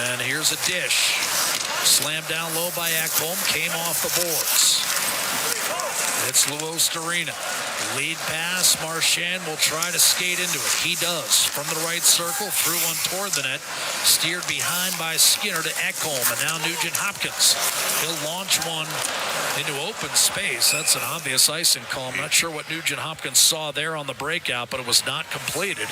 And here's a dish. Slammed down low by Ekholm, came off the boards. It's Luos Starina. Lead pass, Marchand will try to skate into it. He does. From the right circle, through one toward the net. Steered behind by Skinner to Ekholm, and now Nugent Hopkins. He'll launch one into open space. That's an obvious icing call. I'm not sure what Nugent Hopkins saw there on the breakout, but it was not completed.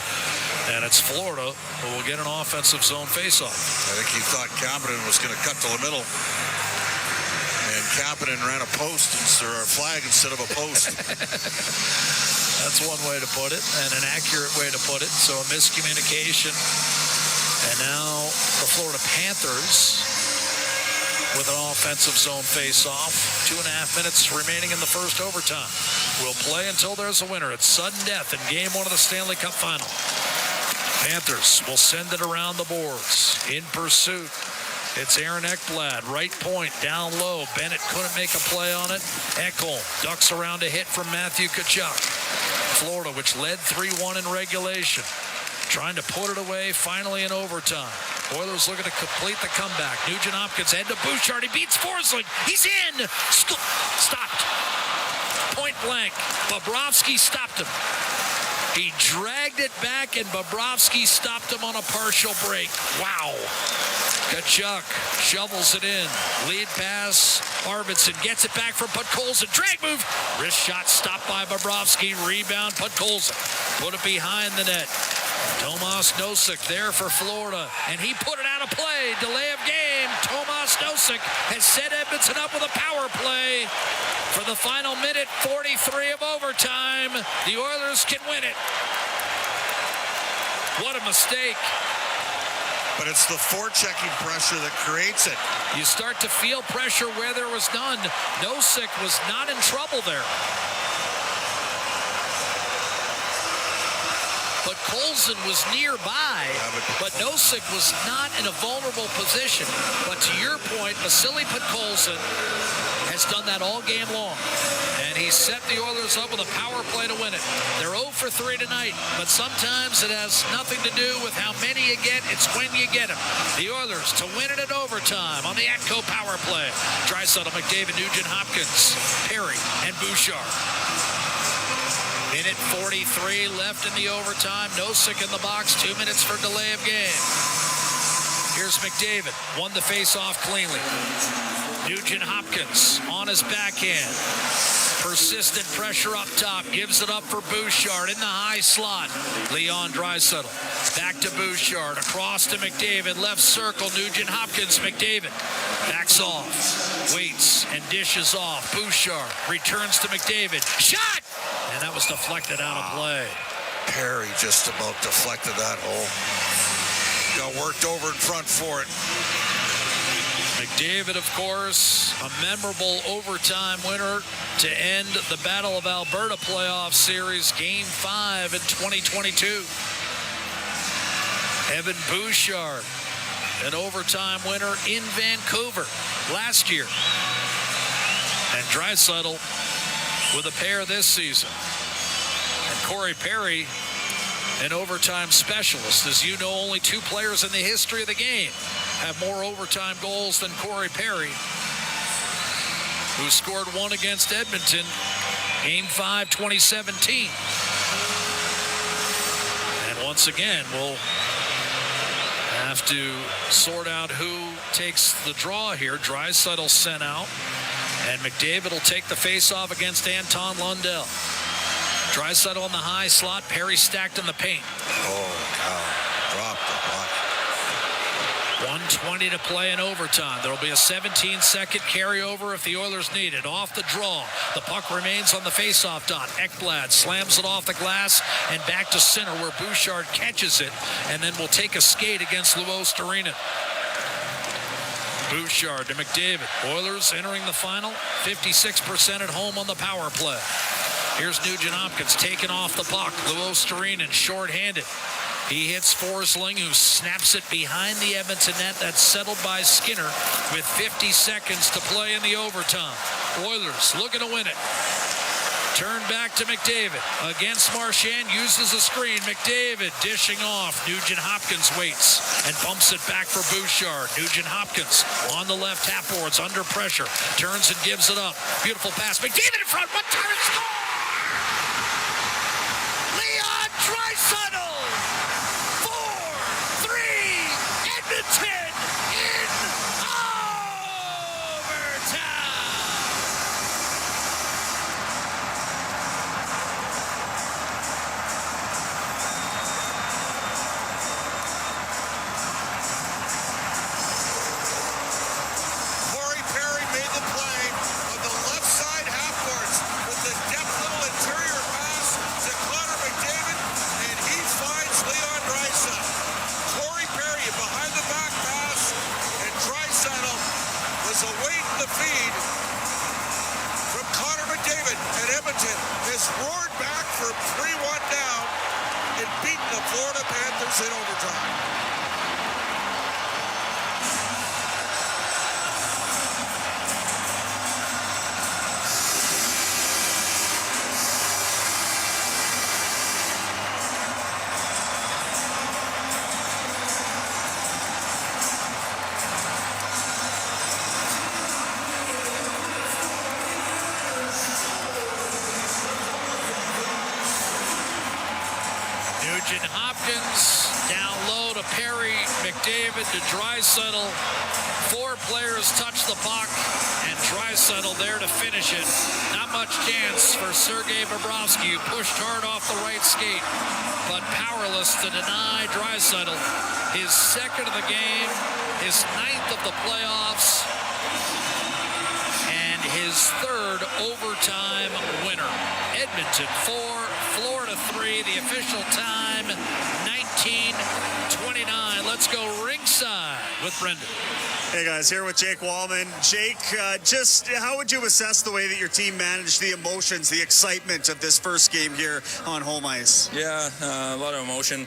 And it's Florida who will get an offensive zone faceoff. I think he thought Kapanen was going to cut to the middle. And Kapanen ran a post or a flag instead of a post. That's one way to put it, and an accurate way to put it. So a miscommunication. And now the Florida Panthers with an offensive zone face-off. 2.5 minutes remaining in the first overtime. We'll play until there's a winner. It's sudden death in Game 1 of the Stanley Cup Final. Panthers will send it around the boards. In pursuit, it's Aaron Ekblad, right point, down low. Bennett couldn't make a play on it. Ekholm ducks around a hit from Matthew Tkachuk. Florida, which led 3-1 in regulation, trying to put it away finally in overtime. Oilers looking to complete the comeback. Nugent Hopkins head to Bouchard. He beats Forsling. He's in. Stopped. Point blank. Bobrovsky stopped him. He dragged it back, and Bobrovsky stopped him on a partial break. Wow. Tkachuk shovels it in. Lead pass. Arvidsson gets it back from Podkolzin. Drag move. Wrist shot stopped by Bobrovsky. Rebound Podkolzin. Put it behind the net. Tomas Nosek there for Florida, and he put it out of play. Delay of game. Tomas Nosek has set Edmonton up with a power play. For the final minute 43 of overtime, the Oilers can win it. What a mistake. But it's the forechecking pressure that creates it. You start to feel pressure where there was none. Nosek was not in trouble there. But Colson was nearby, but Nosek was not in a vulnerable position. But to your point, Vasily Podkolzin has done that all game long. And he set the Oilers up with a power play to win it. They're 0 for 3 tonight, but sometimes it has nothing to do with how many you get. It's when you get them. The Oilers to win it at overtime on the Atco power play. Draisaitl, McDavid, Nugent Hopkins, Perry, and Bouchard. Minute 43 left in the overtime. Nosek in the box. 2 minutes for delay of game. Here's McDavid. Won the face-off cleanly. Nugent Hopkins on his backhand. Persistent pressure up top. Gives it up for Bouchard in the high slot. Leon Draisaitl. Back to Bouchard. Across to McDavid. Left circle. Nugent Hopkins. McDavid backs off. Waits and dishes off. Bouchard returns to McDavid. Shot! And that was deflected out of play. Perry just about deflected that hole. Got worked over in front for it. McDavid, of course, a memorable overtime winner to end the Battle of Alberta playoff series, Game 5 in 2022. Evan Bouchard, an overtime winner in Vancouver last year. And Draisaitl with a pair this season. And Corey Perry, an overtime specialist. As you know, only 2 players in the history of the game have more overtime goals than Corey Perry, who scored 1 against Edmonton, Game 5, 2017. And once again, we'll have to sort out who takes the draw here. Draisaitl sent out, and McDavid will take the face-off against Anton Lundell. Draisaitl in the high slot, Perry stacked in the paint. Oh, God. Dropped the puck. 1:20 to play in overtime. There will be a 17-second carryover if the Oilers need it. Off the draw. The puck remains on the face-off dot. Ekblad slams it off the glass and back to center where Bouchard catches it and then will take a skate against Luos Starina. Bouchard to McDavid. Oilers entering the final, 56% at home on the power play. Here's Nugent Hopkins taking off the puck. Lou Ostarinen short-handed. He hits Forsling, who snaps it behind the Edmonton net. That's settled by Skinner with 50 seconds to play in the overtime. Oilers looking to win it. Turn back to McDavid. Against Marchand, uses a screen. McDavid dishing off. Nugent Hopkins waits and bumps it back for Bouchard. Nugent Hopkins on the left half boards under pressure. Turns and gives it up. Beautiful pass. McDavid in front. One time and score! Leon Draisaitl! 4-3 Edmonton in overtime! Corey Perry made the play on the left side half courts with the depth little interior pass to Connor McDavid, and he finds Leon Draisaitl. Corey Perry behind the back pass, and Draisaitl was awaiting the feed from Connor McDavid, and Edmonton has roared back from 3-1 down and beaten the Florida Panthers in overtime. Nugent Hopkins down low to Perry, McDavid to Draisaitl. 4 players touch the puck, and Draisaitl there to finish it. Not much chance for Sergei Bobrovsky, who pushed hard off the right skate, but powerless to deny Draisaitl his second of the game, his 9th of the playoffs, and his 3rd overtime winner. Edmonton 4, Florida 3, the official time 19:29. Let's go ringside with Brendan. Hey guys, here with Jake Wallman. Jake, just how would you assess the way that your team managed the emotions, the excitement of this first game here on home ice? Yeah, a lot of emotion.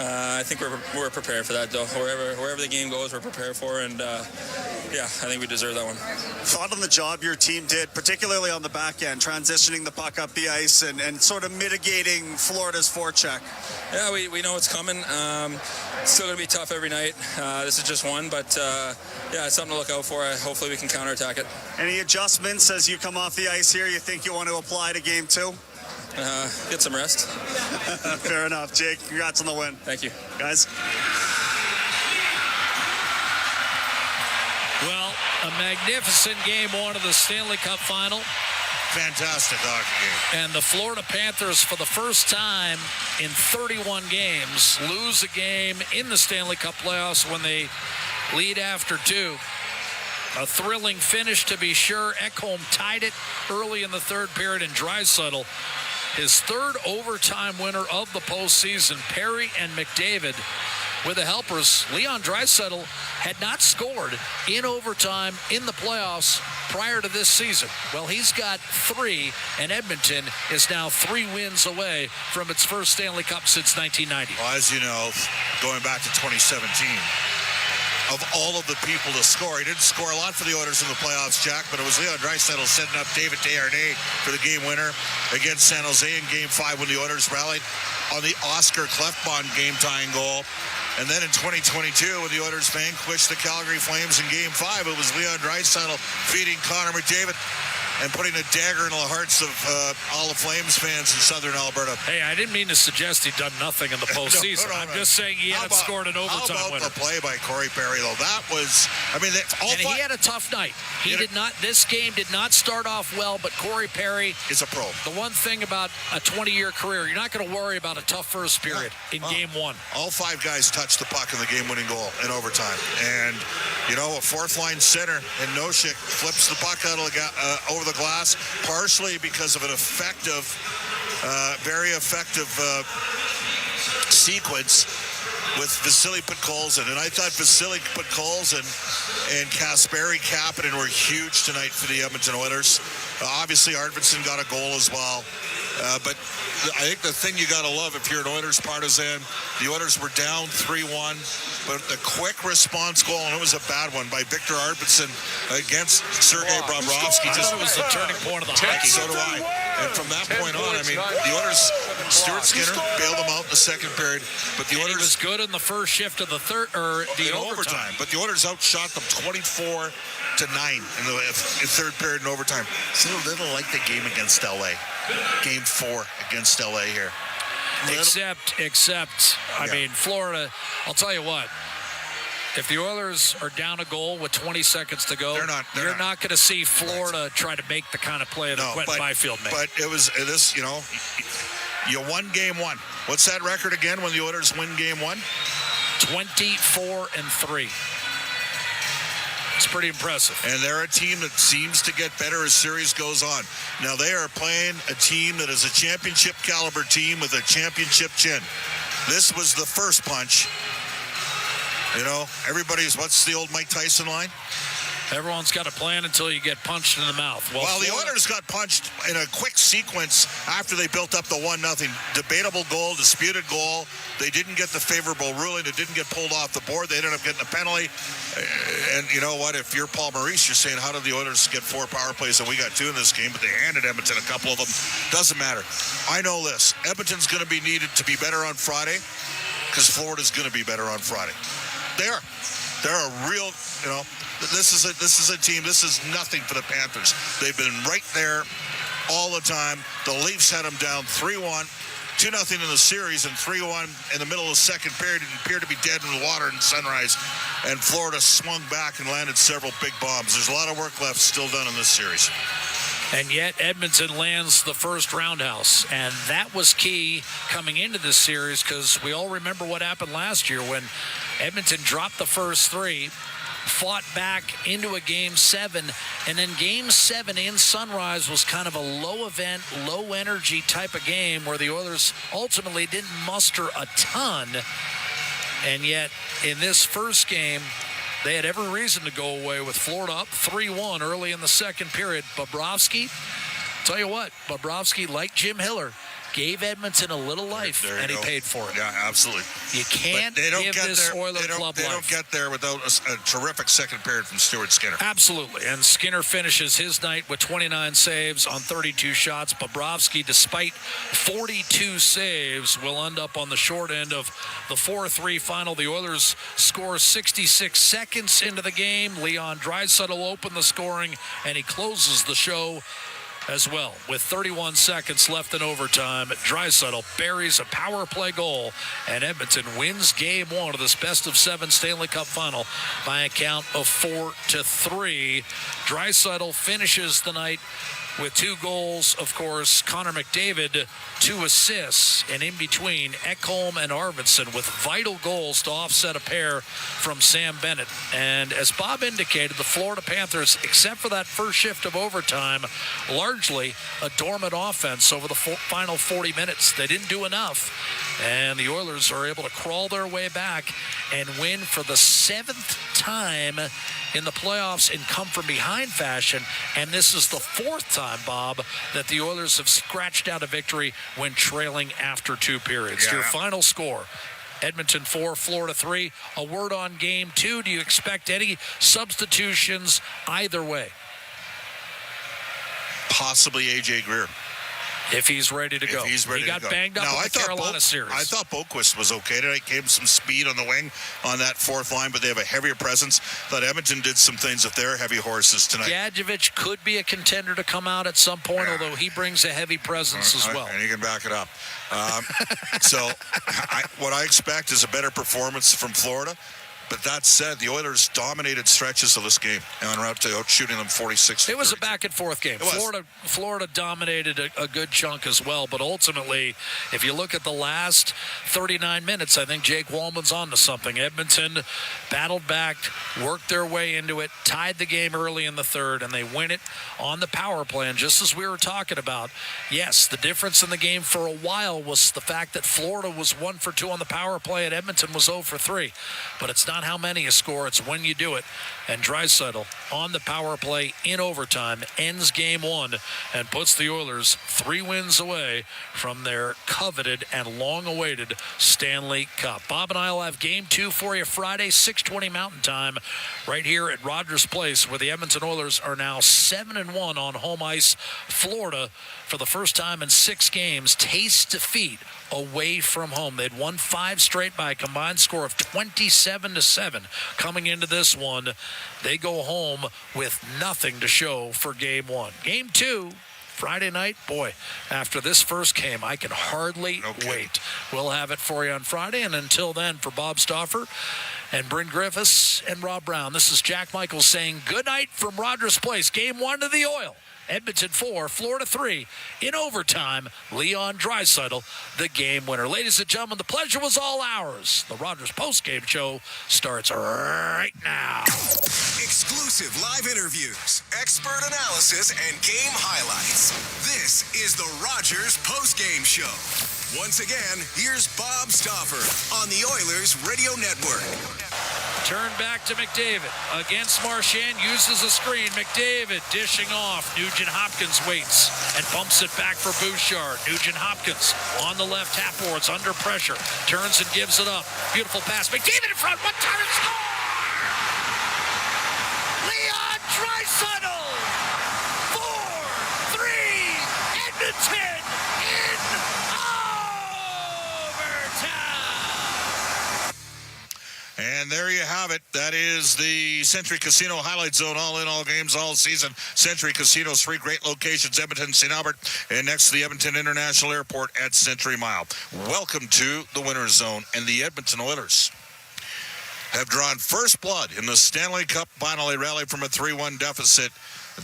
I think we're prepared for that, though. Wherever the game goes, we're prepared for, and yeah, I think we deserve that one. Thought on the job your team did, particularly on the back end, transitioning the puck up the ice and sort of mitigating Florida's forecheck. Yeah, we know it's coming. It's still going to be tough every night. This is just one, but yeah, it's something to look out for. Hopefully we can counterattack it. Any adjustments as you come off the ice here you think you want to apply to game 2? Get some rest. Fair enough. Jake, congrats on the win. Thank you. Guys. Well, a magnificent game 1 of the Stanley Cup final. Fantastic hockey game. And the Florida Panthers, for the first time in 31 games, lose a game in the Stanley Cup playoffs when they lead after 2. A thrilling finish, to be sure. Ekholm tied it early in the 3rd period, and Draisaitl, his 3rd overtime winner of the postseason. Perry and McDavid with the helpers. Leon Draisaitl had not scored in overtime in the playoffs prior to this season. Well, he's got 3, and Edmonton is now 3 wins away from its first Stanley Cup since 1990. Well, as you know, going back to 2017, of all of the people to score, he didn't score a lot for the Oilers in the playoffs, Jack, but it was Leon Draisaitl setting up David Desharnais for the game winner against San Jose in Game 5 when the Oilers rallied on the Oscar Klefbom game-tying goal. And then in 2022, when the Oilers vanquished the Calgary Flames in Game 5, it was Leon Draisaitl feeding Connor McDavid and putting a dagger in the hearts of all the Flames fans in Southern Alberta. Hey, I didn't mean to suggest he'd done nothing in the postseason. I'm just saying he hadn't scored an overtime winner. How about the play by Corey Perry, though? That was, I mean, he had a tough night. This game did not start off well, but Corey Perry is a pro. The one thing about a 20-year career, you're not going to worry about a tough first period in Game 1. All 5 guys touched the puck in the game-winning goal in overtime. And, you know, a fourth-line center in Noshik flips the puck out of over the glass, partially because of an effective, very effective sequence with Vasily Podkolzin. And I thought Vasily Podkolzin and Kasperi Kapanen were huge tonight for the Edmonton Oilers. Obviously, Arvidsson got a goal as well. But I think the thing you got to love if you're an Oilers partisan, the Oilers were down 3-1, but the quick response goal, and it was a bad one, by Victor Arvidsson against Sergei Bobrovsky. I thought it was the turning point of the hockey. So do I. And from that point on, I mean, the Oilers, Stuart Skinner bailed them out in the second period, but the Oilers... He was good in the first shift of the third, or the overtime. But the Oilers outshot them 24-9 in the third period in overtime. It's a little like the game against LA. Game 4 against LA here. Except, I mean, Florida, I'll tell you what, if the Oilers are down a goal with 20 seconds to go, you're not going to see Florida try to make the kind of play that Quentin Byfield made. But it was this, you know, you won game 1. What's that record again when the Oilers win game 1? 24-3. It's pretty impressive. And they're a team that seems to get better as series goes on. Now they are playing a team that is a championship caliber team with a championship chin. This was the first punch. You know, what's the old Mike Tyson line? Everyone's got a plan until you get punched in the mouth. Well, the Oilers got punched in a quick sequence after they built up the 1-0. Debatable goal, disputed goal. They didn't get the favorable ruling. It didn't get pulled off the board. They ended up getting a penalty. And you know what? If you're Paul Maurice, you're saying, how did the Oilers get 4 power plays and we got 2 in this game? But they handed Edmonton a couple of them. Doesn't matter. I know this. Edmonton's going to be needed to be better on Friday because Florida's going to be better on Friday. They're a real, you know, this is a team. This is nothing for the Panthers. They've been right there all the time. The Leafs had them down 3-1, 2-0 in the series, and 3-1 in the middle of the second period. It appeared to be dead in the water in Sunrise, and Florida swung back and landed several big bombs. There's a lot of work left still done in this series. And yet Edmonton lands the first roundhouse. And that was key coming into this series because we all remember what happened last year when Edmonton dropped the first 3, fought back into a Game 7, and then Game 7 in Sunrise was kind of a low-event, low-energy type of game where the Oilers ultimately didn't muster a ton. And yet in this first game, they had every reason to go away with Florida up 3-1 early in the second period. Bobrovsky, tell you what, Bobrovsky, like Jim Hiller, gave Edmonton a little life, and he paid for it. Yeah, absolutely. You can't give this Oiler club life. They don't get there without a terrific second period from Stuart Skinner. Absolutely, and Skinner finishes his night with 29 saves on 32 shots. Bobrovsky, despite 42 saves, will end up on the short end of the 4-3 final. The Oilers score 66 seconds into the game. Leon Draisaitl opened the scoring, and he closes the show as well. With 31 seconds left in overtime, Draisaitl buries a power play goal, and Edmonton wins Game 1 of this best-of-7 Stanley Cup final by a count of 4-3. Draisaitl finishes the night with 2 goals, of course. Connor McDavid, 2 assists, and in between, Ekholm and Arvidsson with vital goals to offset a pair from Sam Bennett. And as Bob indicated, the Florida Panthers, except for that first shift of overtime, largely a dormant offense over the final 40 minutes. They didn't do enough, and the Oilers are able to crawl their way back and win for the 7th time in the playoffs in come-from-behind fashion, and this is the 4th time, Bob, that the Oilers have scratched out a victory when trailing after 2 periods. Yeah. Your final score, Edmonton 4, Florida 3. A word on Game 2. Do you expect any substitutions either way? Possibly A.J. Greer. If he's ready to go. He got banged up in the Carolina series. I thought Boquist was okay tonight. Gave him some speed on the wing on that 4th line, but they have a heavier presence. Thought Edmonton did some things with their heavy horses tonight. Gadjevich could be a contender to come out at some point, although he brings a heavy presence as well. And he can back it up. So what I expect is a better performance from Florida. But that said, the Oilers dominated stretches of this game en route to out-shooting them 46. It was a back-and-forth game. Florida dominated a good chunk as well, but ultimately, if you look at the last 39 minutes, I think Jake Wallman's on to something. Edmonton battled back, worked their way into it, tied the game early in the third, and they win it on the power play. And just as we were talking about, yes, the difference in the game for a while was the fact that Florida was 1 for 2 on the power play and Edmonton was 0 for 3. But it's not how many you score, it's when you do it. And Draisaitl on the power play in overtime ends game 1 and puts the Oilers 3 wins away from their coveted and long-awaited Stanley Cup. Bob and I will have game 2 for you Friday, 6:20 Mountain Time, right here at Rogers Place, where the Edmonton Oilers are now 7-1 on home ice. Florida, for the first time in 6 games, tastes defeat away from home. They'd won 5 straight by a combined score of 27-7. Coming into this one, they go home with nothing to show for game 1. Game 2, Friday night, boy, after this first game, I can hardly wait. We'll have it for you on Friday, and until then, for Bob Stauffer and Bryn Griffiths and Rob Brown, this is Jack Michaels saying good night from Rogers Place. Game 1 to the Oil. Edmonton 4, Florida 3. In overtime, Leon Draisaitl, the game winner. Ladies and gentlemen, the pleasure was all ours. The Rogers postgame show starts right now. Exclusive live interviews, expert analysis, and game highlights. This is the Rogers postgame show. Once again, here's Bob Stauffer on the Oilers Radio Network. Turn back to McDavid. Against Marchand, uses a screen. McDavid dishing off. Nugent Hopkins waits and bumps it back for Bouchard. Nugent Hopkins on the left half boards under pressure. Turns and gives it up. Beautiful pass. McDavid in front. One time and score! Leon Draisaitl! 4-3 Edmonton in overtime! And there you have it. That is the Century Casino Highlight Zone. All in, all games, all season. Century Casino's 3 great locations, Edmonton, St. Albert, and next to the Edmonton International Airport at Century Mile. Welcome to the Winner's Zone. And the Edmonton Oilers have drawn first blood in the Stanley Cup final. They rallied from a 3-1 deficit.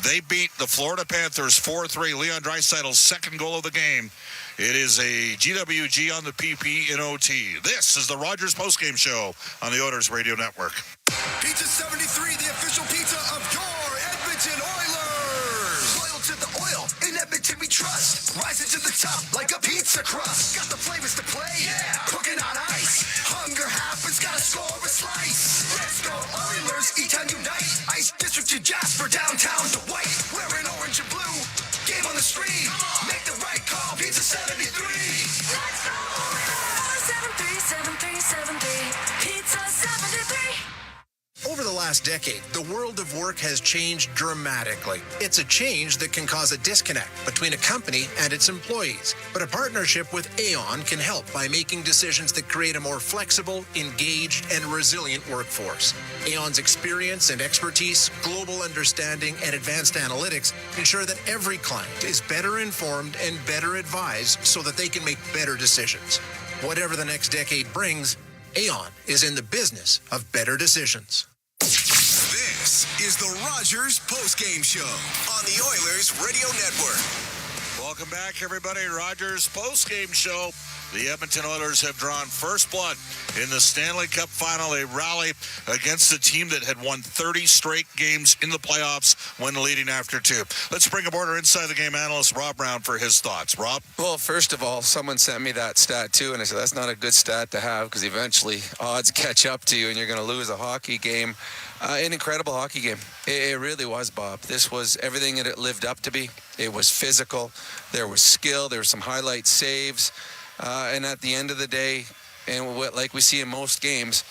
They beat the Florida Panthers 4-3. Leon Draisaitl's second goal of the game. It is a GWG on the PP in OT. This is the Rogers postgame show on the Oilers Radio Network. Pizza 73, the official pizza of your Edmonton Oilers. Loyal to the oil, in Edmonton we trust. Rising to the top like a pizza crust. Got the flavors to play, yeah. Cooking on ice. Hunger happens, gotta score a slice. Let's go Oilers, E-Town unite. Ice District to Jasper, downtown to White. Wearing orange and blue, game on the stream. Make the right call, Pizza 73. Let's go Oilers! 737373, Pizza 73. Over the last decade, the world of work has changed dramatically. It's a change that can cause a disconnect between a company and its employees. But a partnership with Aon can help by making decisions that create a more flexible, engaged, and resilient workforce. Aon's experience and expertise, global understanding, and advanced analytics ensure that every client is better informed and better advised so that they can make better decisions. Whatever the next decade brings, Aon is in the business of better decisions. This is the Rogers postgame show on the Oilers Radio Network. Welcome back, everybody. Rogers postgame show. The Edmonton Oilers have drawn first blood in the Stanley Cup final. They rally against a team that had won 30 straight games in the playoffs when leading after 2. Let's bring aboard our Inside the Game analyst, Rob Brown, for his thoughts. Rob? Well, first of all, someone sent me that stat too, and I said that's not a good stat to have because eventually odds catch up to you and you're going to lose a hockey game. An incredible hockey game. It really was, Bob. This was everything that it lived up to be. It was physical. There was skill. There were some highlight saves. And at the end of the day, and like we see in most games,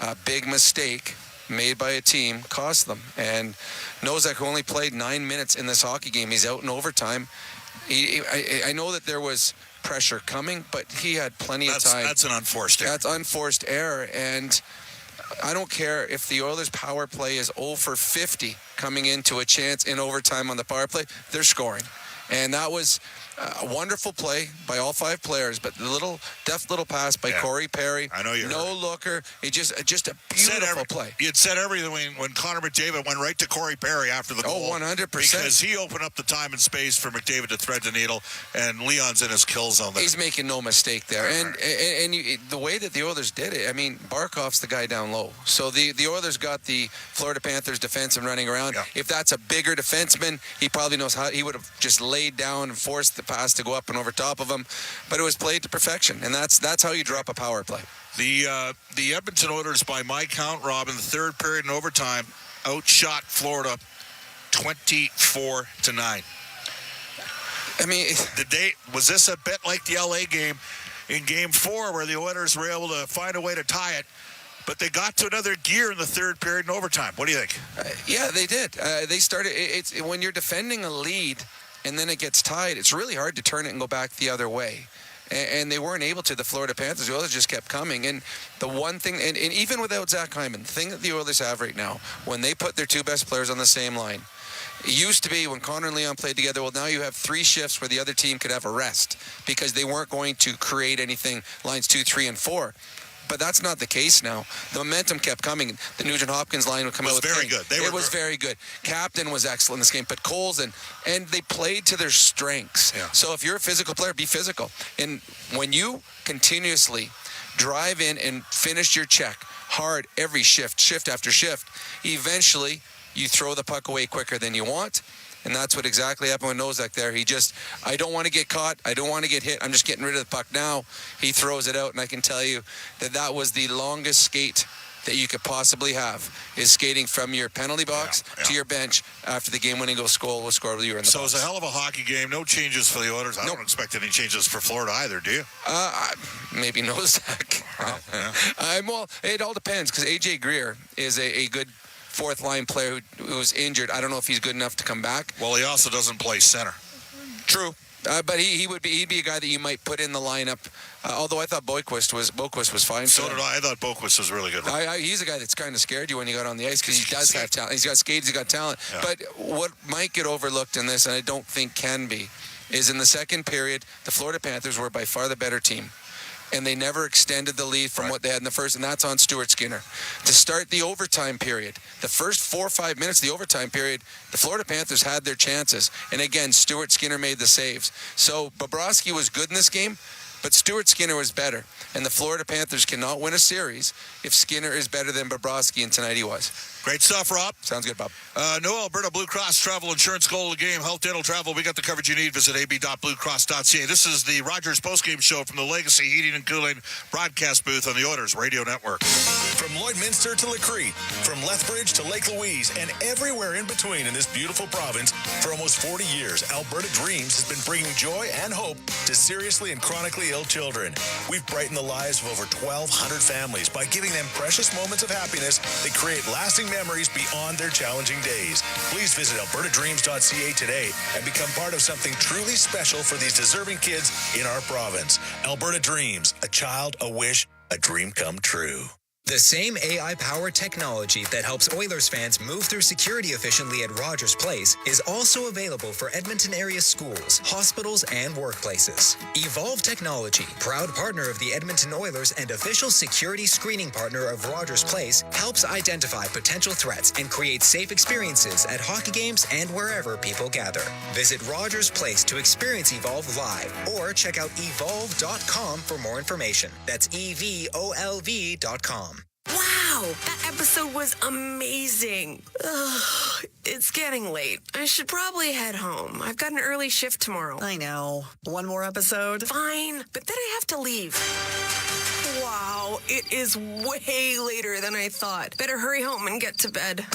a big mistake made by a team cost them. And Nozak, who only played 9 minutes in this hockey game, he's out in overtime. I know that there was pressure coming, but he had plenty of time. That's an unforced error. That's unforced error. And I don't care if the Oilers' power play is 0 for 50 coming into a chance in overtime on the power play, they're scoring. And that was wonderful play by all 5 players, but the deft little pass by Corey Perry. I know you no heard. looker. It just a beautiful play. You'd said everything when Connor McDavid went right to Corey Perry after the goal. 100%. Because he opened up the time and space for McDavid to thread the needle, and Leon's in his kill zone there. He's making no mistake there. And the way that the Oilers did it, I mean, Barkov's the guy down low. So the Oilers got the Florida Panthers defenseman running around. Yeah. If that's a bigger defenseman, he probably knows how. He would have just laid down and forced the pass to go up and over top of him. But it was played to perfection, and that's how you drop a power play. The Edmonton Oilers, by my count, Rob, in the third period and overtime, outshot Florida 24-9. I mean, was this a bit like the LA game in Game 4, where the Oilers were able to find a way to tie it, but they got to another gear in the third period and overtime? What do you think? Yeah, they did. They started. It's when you're defending a lead and then it gets tied, it's really hard to turn it and go back the other way. And they weren't able to. The Florida Panthers, the Oilers just kept coming. And the one thing, and even without Zach Hyman, the thing that the Oilers have right now, when they put their 2 best players on the same line, it used to be when Connor and Leon played together, well, now you have 3 shifts where the other team could have a rest because they weren't going to create anything lines 2, 3, and 4. But that's not the case now. The momentum kept coming. The Nugent-Hopkins line would come out with very good. It was very good. Captain was excellent in this game, but Coles and they played to their strengths. Yeah. So if you're a physical player, be physical. And when you continuously drive in and finish your check hard every shift after shift, eventually you throw the puck away quicker than you want. And that's what exactly happened with Nozak there. He just, I don't want to get caught. I don't want to get hit. I'm just getting rid of the puck now. He throws it out, and I can tell you that was the longest skate that you could possibly have, is skating from your penalty box to your bench after the game-winning goal was scored with you in the box. So it was a hell of a hockey game. No changes for the Oilers. I don't expect any changes for Florida either, do you? Maybe Nozak. Well, it all depends, because A.J. Greer is a good fourth-line player who was injured. I don't know if he's good enough to come back. Well, he also doesn't play center. True. But he'd be a guy that you might put in the lineup. Although I thought Boquist was fine. So did I. I thought Boquist was really good. He's a guy that's kind of scared you when you got on the ice, because he does have talent. He's got skates. He's got talent. Yeah. But what might get overlooked in this, and I don't think can be, is in the second period, the Florida Panthers were by far the better team. And they never extended the lead from what they had in the first, and that's on Stuart Skinner. To start the overtime period, the first 4 or 5 minutes of the overtime period, the Florida Panthers had their chances. And again, Stuart Skinner made the saves. So Bobrovsky was good in this game, but Stuart Skinner was better. And the Florida Panthers cannot win a series if Skinner is better than Bobrovsky, and tonight he was. Great stuff, Rob. Sounds good, Bob. No Alberta Blue Cross Travel Insurance, goal of the game, health, dental, travel. We got the coverage you need. Visit ab.bluecross.ca. This is the Rogers postgame show from the Legacy Heating and Cooling broadcast booth on the Oilers Radio Network. From Lloydminster to Lacrete, from Lethbridge to Lake Louise, and everywhere in between in this beautiful province, for almost 40 years, Alberta Dreams has been bringing joy and hope to seriously and chronically ill children. We've brightened the lives of over 1,200 families by giving them precious moments of happiness that create lasting memories beyond their challenging days. Please visit albertadreams.ca today and become part of something truly special for these deserving kids in our province. Alberta Dreams, a child, a wish, a dream come true. The same AI-powered technology that helps Oilers fans move through security efficiently at Rogers Place is also available for Edmonton area schools, hospitals, and workplaces. Evolve Technology, proud partner of the Edmonton Oilers and official security screening partner of Rogers Place, helps identify potential threats and create safe experiences at hockey games and wherever people gather. Visit Rogers Place to experience Evolve live, or check out evolve.com for more information. That's EVOLV.com. Wow, that episode was amazing. Ugh, it's getting late. I should probably head home. I've got an early shift tomorrow. I know. One more episode? Fine, but then I have to leave. Wow, it is way later than I thought. Better hurry home and get to bed.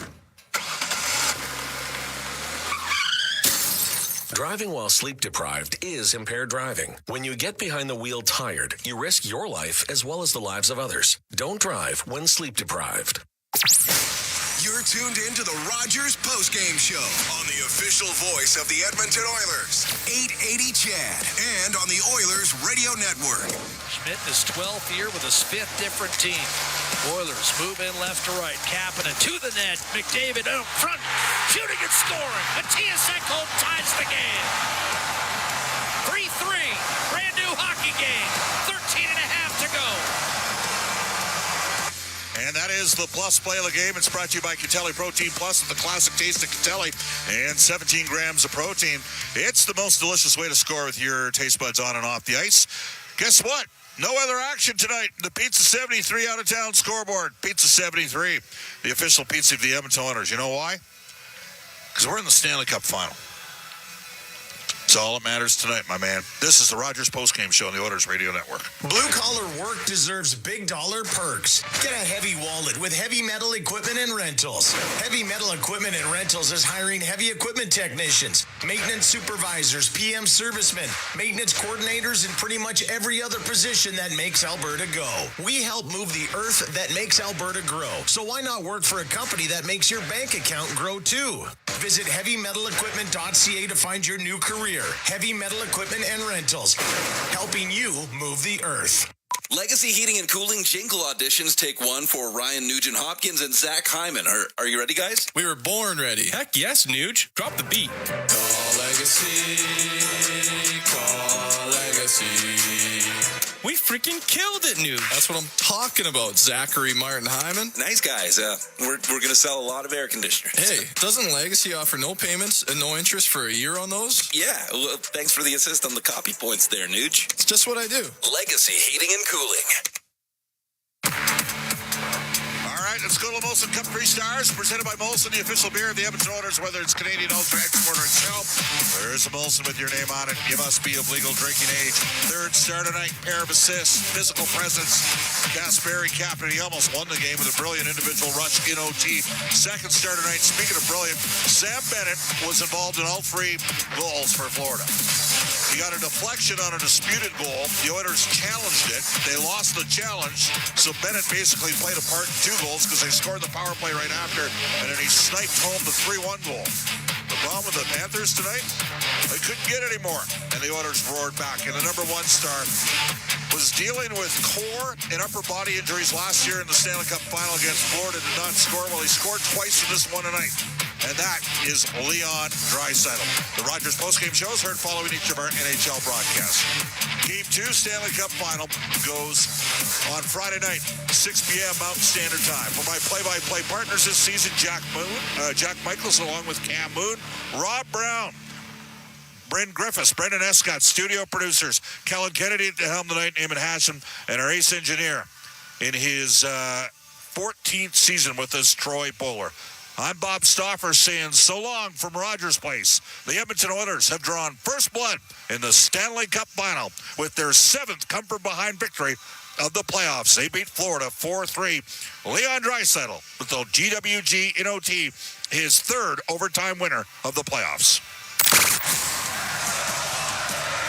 Driving while sleep-deprived is impaired driving. When you get behind the wheel tired, you risk your life as well as the lives of others. Don't drive when sleep-deprived. You're tuned in to the Rogers postgame show on the official voice of the Edmonton Oilers, 880 Chad, and on the Oilers Radio Network. Schmidt is 12th year with his 5th different team. Oilers move in left to right. Kapanen to the net. McDavid out front, shooting and scoring. Matthias Ekholm ties the game. hockey game. 13 and a half to go. And that is the Plus play of the game. It's brought to you by Catelli Protein Plus with the classic taste of Catelli and 17 grams of protein. It's the most delicious way to score with your taste buds on and off the ice. Guess what? No other action tonight. The Pizza 73 out-of-town scoreboard. Pizza 73, the official pizza of the Edmonton Oilers. You know why? Because we're in the Stanley Cup final. It's all that matters tonight, my man. This is the Rogers postgame show on the Oilers Radio Network. Blue-collar work deserves big dollar perks. Get a heavy wallet with Heavy Metal Equipment and Rentals. Heavy Metal Equipment and Rentals is hiring heavy equipment technicians, maintenance supervisors, PM servicemen, maintenance coordinators, and pretty much every other position that makes Alberta go. We help move the earth that makes Alberta grow. So why not work for a company that makes your bank account grow too? Visit heavymetalequipment.ca to find your new career. Heavy Metal Equipment and Rentals, helping you move the earth. Legacy Heating and Cooling Jingle auditions take one for Ryan Nugent Hopkins and Zach Hyman. Are you ready, guys? We were born ready. Heck yes, Nuge. Drop the beat. Call Legacy. Call Legacy. We freaking killed it, Nuge. That's what I'm talking about, Zachary Martin Hyman. Nice guys. We're going to sell a lot of air conditioners. Hey, doesn't Legacy offer no payments and no interest for a year on those? Yeah, well, thanks for the assist on the copy points there, Nuge. It's just what I do. Legacy Heating and Cooling. All right, let's go to the Molson Cup 3 Stars, presented by Molson, the official beer of the Edmonton Oilers, whether it's Canadian Ultra Exporter itself. There's a Molson with your name on it. You must be of legal drinking age. Third star tonight, pair of assists, physical presence. Gasperi captain, he almost won the game with a brilliant individual rush in OT. Second star tonight, speaking of brilliant, Sam Bennett was involved in all 3 goals for Florida. He got a deflection on a disputed goal. The Oilers challenged it. They lost the challenge, so Bennett basically played a part in 2 goals because they scored the power play right after, and then he sniped home the 3-1 goal. The problem with the Panthers tonight, they couldn't get any more, and the Oilers roared back. And the number 1 star was dealing with core and upper body injuries last year in the Stanley Cup final against Florida. Did not score. Well, he scored twice in this one tonight. And that is Leon Draisaitl. The Rogers postgame show is heard following each of our NHL broadcasts. Game 2 Stanley Cup final goes on Friday night, 6 p.m. Mountain Standard Time. For my play-by-play partners this season, Jack Michaels, along with Cam Moon, Rob Brown, Bryn Griffiths, Brendan Escott, studio producers, Kellen Kennedy at the helm tonight, Eamon Hassan, and our ace engineer in his 14th season with us, Troy Bowler. I'm Bob Stauffer saying so long from Rogers Place. The Edmonton Oilers have drawn first blood in the Stanley Cup final with their 7th come-from-behind victory of the playoffs. They beat Florida 4-3. Leon Draisaitl with the GWG in OT, his 3rd overtime winner of the playoffs.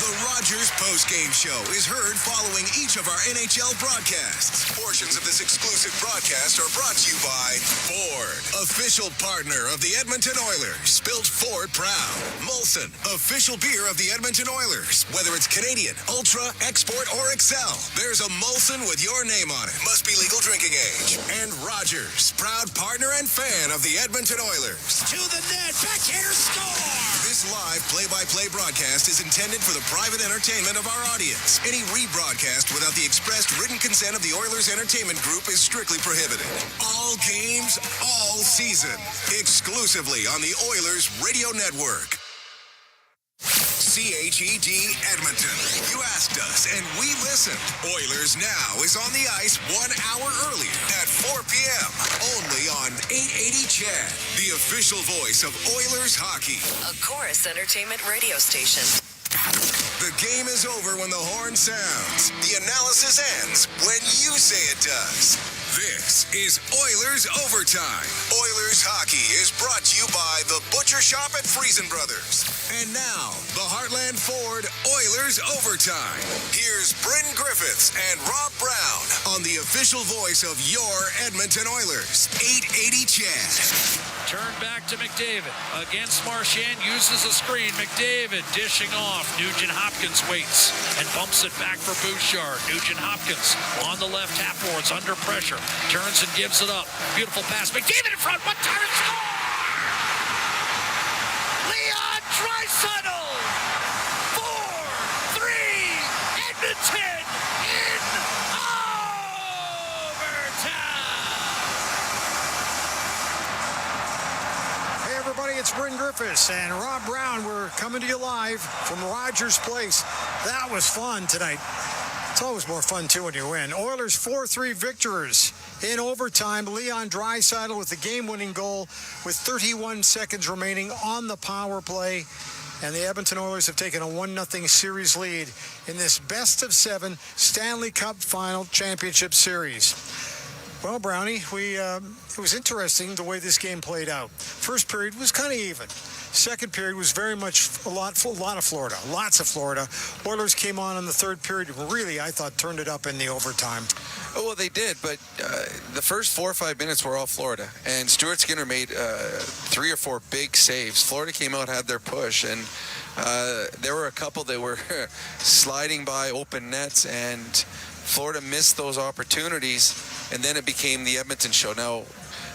The Rogers postgame show is heard following each of our NHL broadcasts. Portions of this exclusive broadcast are brought to you by Ford, official partner of the Edmonton Oilers. Built Ford proud. Molson, official beer of the Edmonton Oilers. Whether it's Canadian, Ultra, Export, or Excel, there's a Molson with your name on it. Must be legal drinking age. And Rogers, proud partner and fan of the Edmonton Oilers. To the net, backhander score! This live play-by-play broadcast is intended for the private entertainment of our audience. Any rebroadcast without the expressed written consent of the Oilers Entertainment Group is strictly prohibited. All games, all season. Exclusively on the Oilers Radio Network. CHED Edmonton. You asked us, and we listened. Oilers Now is on the ice 1 hour earlier at 4 p.m. Only on 880 CHED, the official voice of Oilers hockey. A Chorus Entertainment radio station. The game is over when the horn sounds. The analysis ends when you say it does. This is Oilers Overtime. Oilers Hockey is brought to you by the Butcher Shop at Friesen Brothers. And now, the Heartland Ford Oilers Overtime. Here's Bryn Griffiths and Rob Brown on the official voice of your Edmonton Oilers. 880 CHED. Turn back to McDavid. Against Marchand, uses a screen. McDavid dishing off. Nugent Hopkins waits and bumps it back for Bouchard. Nugent Hopkins on the left half boards under pressure. Turns and gives it up. Beautiful pass. McDavid in front. One time and score! Leon Draisaitl! 4-3 Edmonton! it's Bryn Griffiths and Rob Brown. We're coming to you live from Rogers Place. That was fun tonight. It's always more fun, too, when you win. Oilers 4-3 victors in overtime. Leon Draisaitl with the game-winning goal with 31 seconds remaining on the power play. And the Edmonton Oilers have taken a 1-0 series lead in this best-of-7 Stanley Cup Final Championship Series. Well, Brownie, it was interesting the way this game played out. First period was kind of even. Second period was very much a lot of Florida, lots of Florida. Oilers came on in the third period and really, I thought, turned it up in the overtime. Oh, well, they did, but the first 4 or 5 minutes were all Florida. And Stuart Skinner made 3 or 4 big saves. Florida came out, had their push, and there were a couple that were sliding by open nets, and Florida missed those opportunities, and then it became the Edmonton show. Now,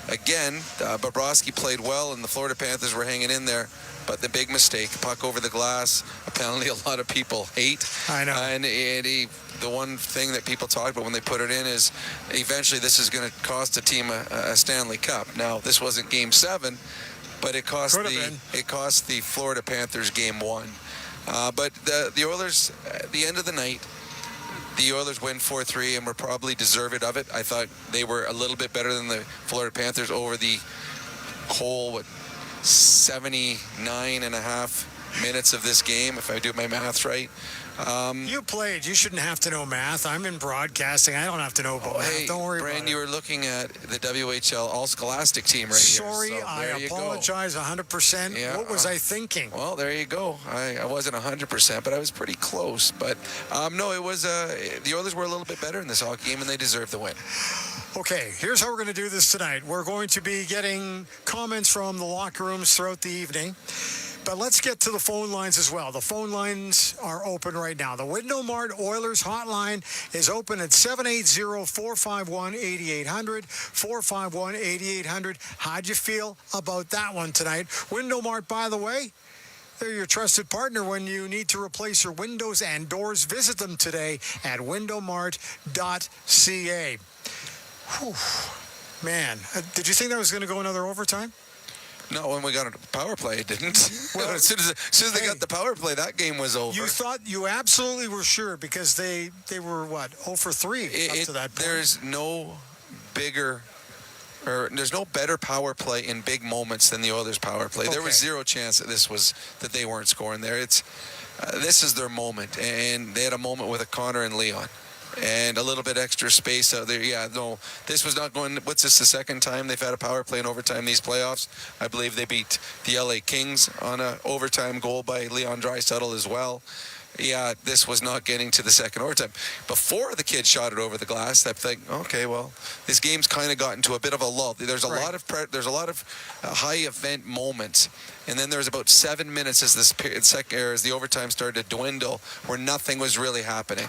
again, Bobrovsky played well, and the Florida Panthers were hanging in there. But the big mistake, puck over the glass, a penalty a lot of people hate. I know. And the one thing that people talk about when they put it in is eventually this is going to cost a team a Stanley Cup. Now, this wasn't Game 7, but it cost the Florida Panthers Game 1. But the Oilers, at the end of the night, the Oilers win 4-3 and were probably deserved of it. I thought they were a little bit better than the Florida Panthers over the whole, 79 and a half minutes of this game, if I do my maths right. You played. You shouldn't have to know math. I'm in broadcasting. I don't have to know about math. Hey, don't worry Brand, about it. you were looking at the WHL All-Scholastic team right Sorry, here. I apologize 100%. Yeah, what was I thinking? Well, there you go. I wasn't 100%, but I was pretty close. But, no, it was the Oilers were a little bit better in this hockey game, and they deserved the win. Okay, here's how we're going to do this tonight. We're going to be getting comments from the locker rooms throughout the evening. But let's get to the phone lines as well. The phone lines are open right now. The Window Mart Oilers hotline is open at 780-451-8800, 451-8800. How'd you feel about that one tonight? Window Mart, by the way, they're your trusted partner when you need to replace your windows and doors. Visit them today at windowmart.ca. Whew. Man, did you think that was going to go another overtime? No, when we got a power play, it didn't. Well, as soon as they got the power play, that game was over. You thought, you absolutely were sure, because they were, 0 for 3 up to that point. There's no there's no better power play in big moments than the Oilers' power play. Okay. There was zero chance that they weren't scoring there. This is their moment, and they had a moment with a Connor and Leon. And a little bit extra space out there. Yeah, no, this was not going. What's this, the second time they've had a power play in overtime these playoffs? I believe they beat the LA Kings on an overtime goal by Leon Draisaitl as well. Yeah, this was not getting to the second overtime. Before the kid shot it over the glass, I think, okay, well, this game's kind of gotten to a bit of a lull. There's a lot of high event moments, and then there's about 7 minutes as the overtime started to dwindle, where nothing was really happening.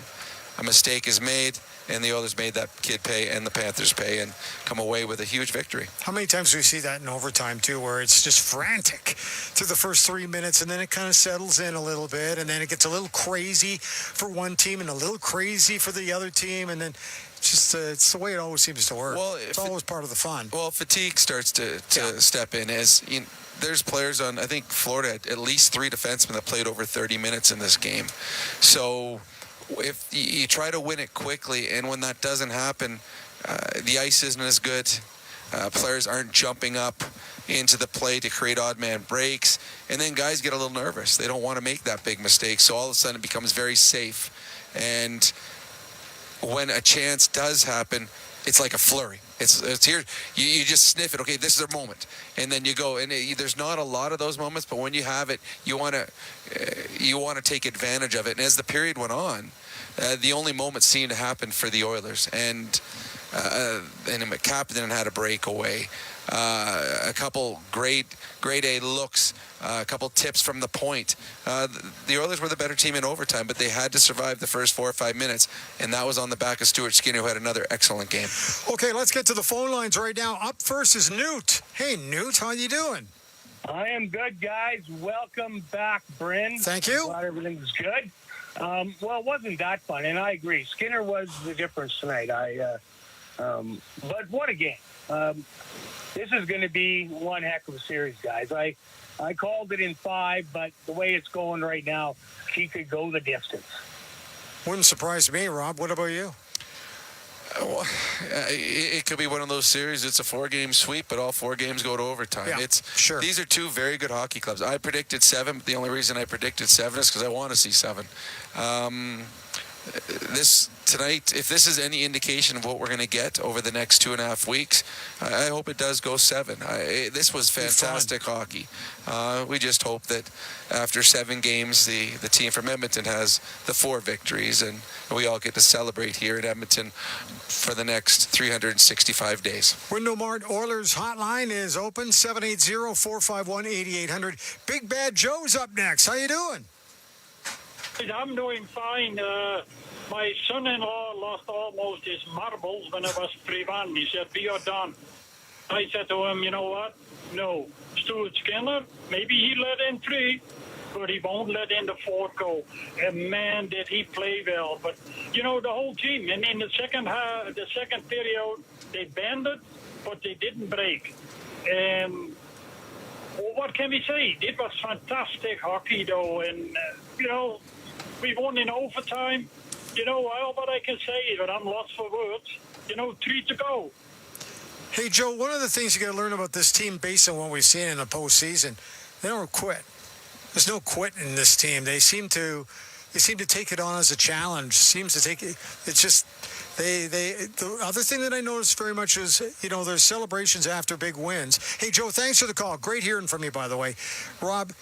A mistake is made, and the Oilers made that kid pay and the Panthers pay and come away with a huge victory. How many times do we see that in overtime, too, where it's just frantic through the first 3 minutes, and then it kind of settles in a little bit, and then it gets a little crazy for one team and a little crazy for the other team, and then it's the way it always seems to work. Well, it's always part of the fun. Well, fatigue starts to step in as there's players on, I think Florida had at least 3 defensemen that played over 30 minutes in this game. So if you try to win it quickly, and when that doesn't happen, the ice isn't as good. Players aren't jumping up into the play to create odd man breaks, and then guys get a little nervous. They don't want to make that big mistake, so all of a sudden it becomes very safe. And when a chance does happen, it's like a flurry. It's here. You just sniff it. Okay, this is our moment, and then you go. And there's not a lot of those moments, but when you have it, you want to take advantage of it. And as the period went on, the only moments seemed to happen for the Oilers, and McCappin had a breakaway, a couple grade A looks, a couple tips from the point. The Oilers were the better team in overtime, but they had to survive the first 4 or 5 minutes, and that was on the back of Stuart Skinner, who had another excellent game. Okay, let's get to the phone lines right now. Up first is Newt. Hey, Newt, how you doing? I am good, guys. Welcome back, Bryn. Thank you. Glad everything's good. Well, it wasn't that fun, and I agree. Skinner was the difference tonight. But what a game. This is going to be one heck of a series, guys. I called it in 5, but the way it's going right now, she could go the distance. Wouldn't surprise me, Rob. What about you? It could be one of those series. It's a 4-game sweep, but all 4 games go to overtime. Yeah, sure. These are 2 very good hockey clubs. I predicted 7. But the only reason I predicted 7 is because I want to see 7. This tonight, if this is any indication of what we're going to get over the next 2.5 weeks, I hope it does go 7. This was fantastic hockey. We just hope that after 7 games, the team from Edmonton has the 4 victories, and we all get to celebrate here in Edmonton for the next 365 days. Window Mart Oilers hotline is open, 780-451-8800. Big Bad Joe's up next. How you doing? I'm doing fine. My son-in-law lost almost his marbles when I was pre-1. He said, "We are done." I said to him, "You know what? No. Stuart Skinner, maybe he let in 3, but he won't let in the 4th goal." And man, did he play well. But, the whole team. And in the second period, they bended, but they didn't break. And what can we say? It was fantastic hockey, though. And, we won in overtime. All what I can say is that I'm lost for words. 3 to go. Hey, Joe, one of the things you got to learn about this team based on what we've seen in the postseason, they don't quit. There's no quit in this team. They seem to take it on as a challenge. It's just the other thing that I noticed very much is, there's celebrations after big wins. Hey, Joe, thanks for the call. Great hearing from you, by the way. Rob,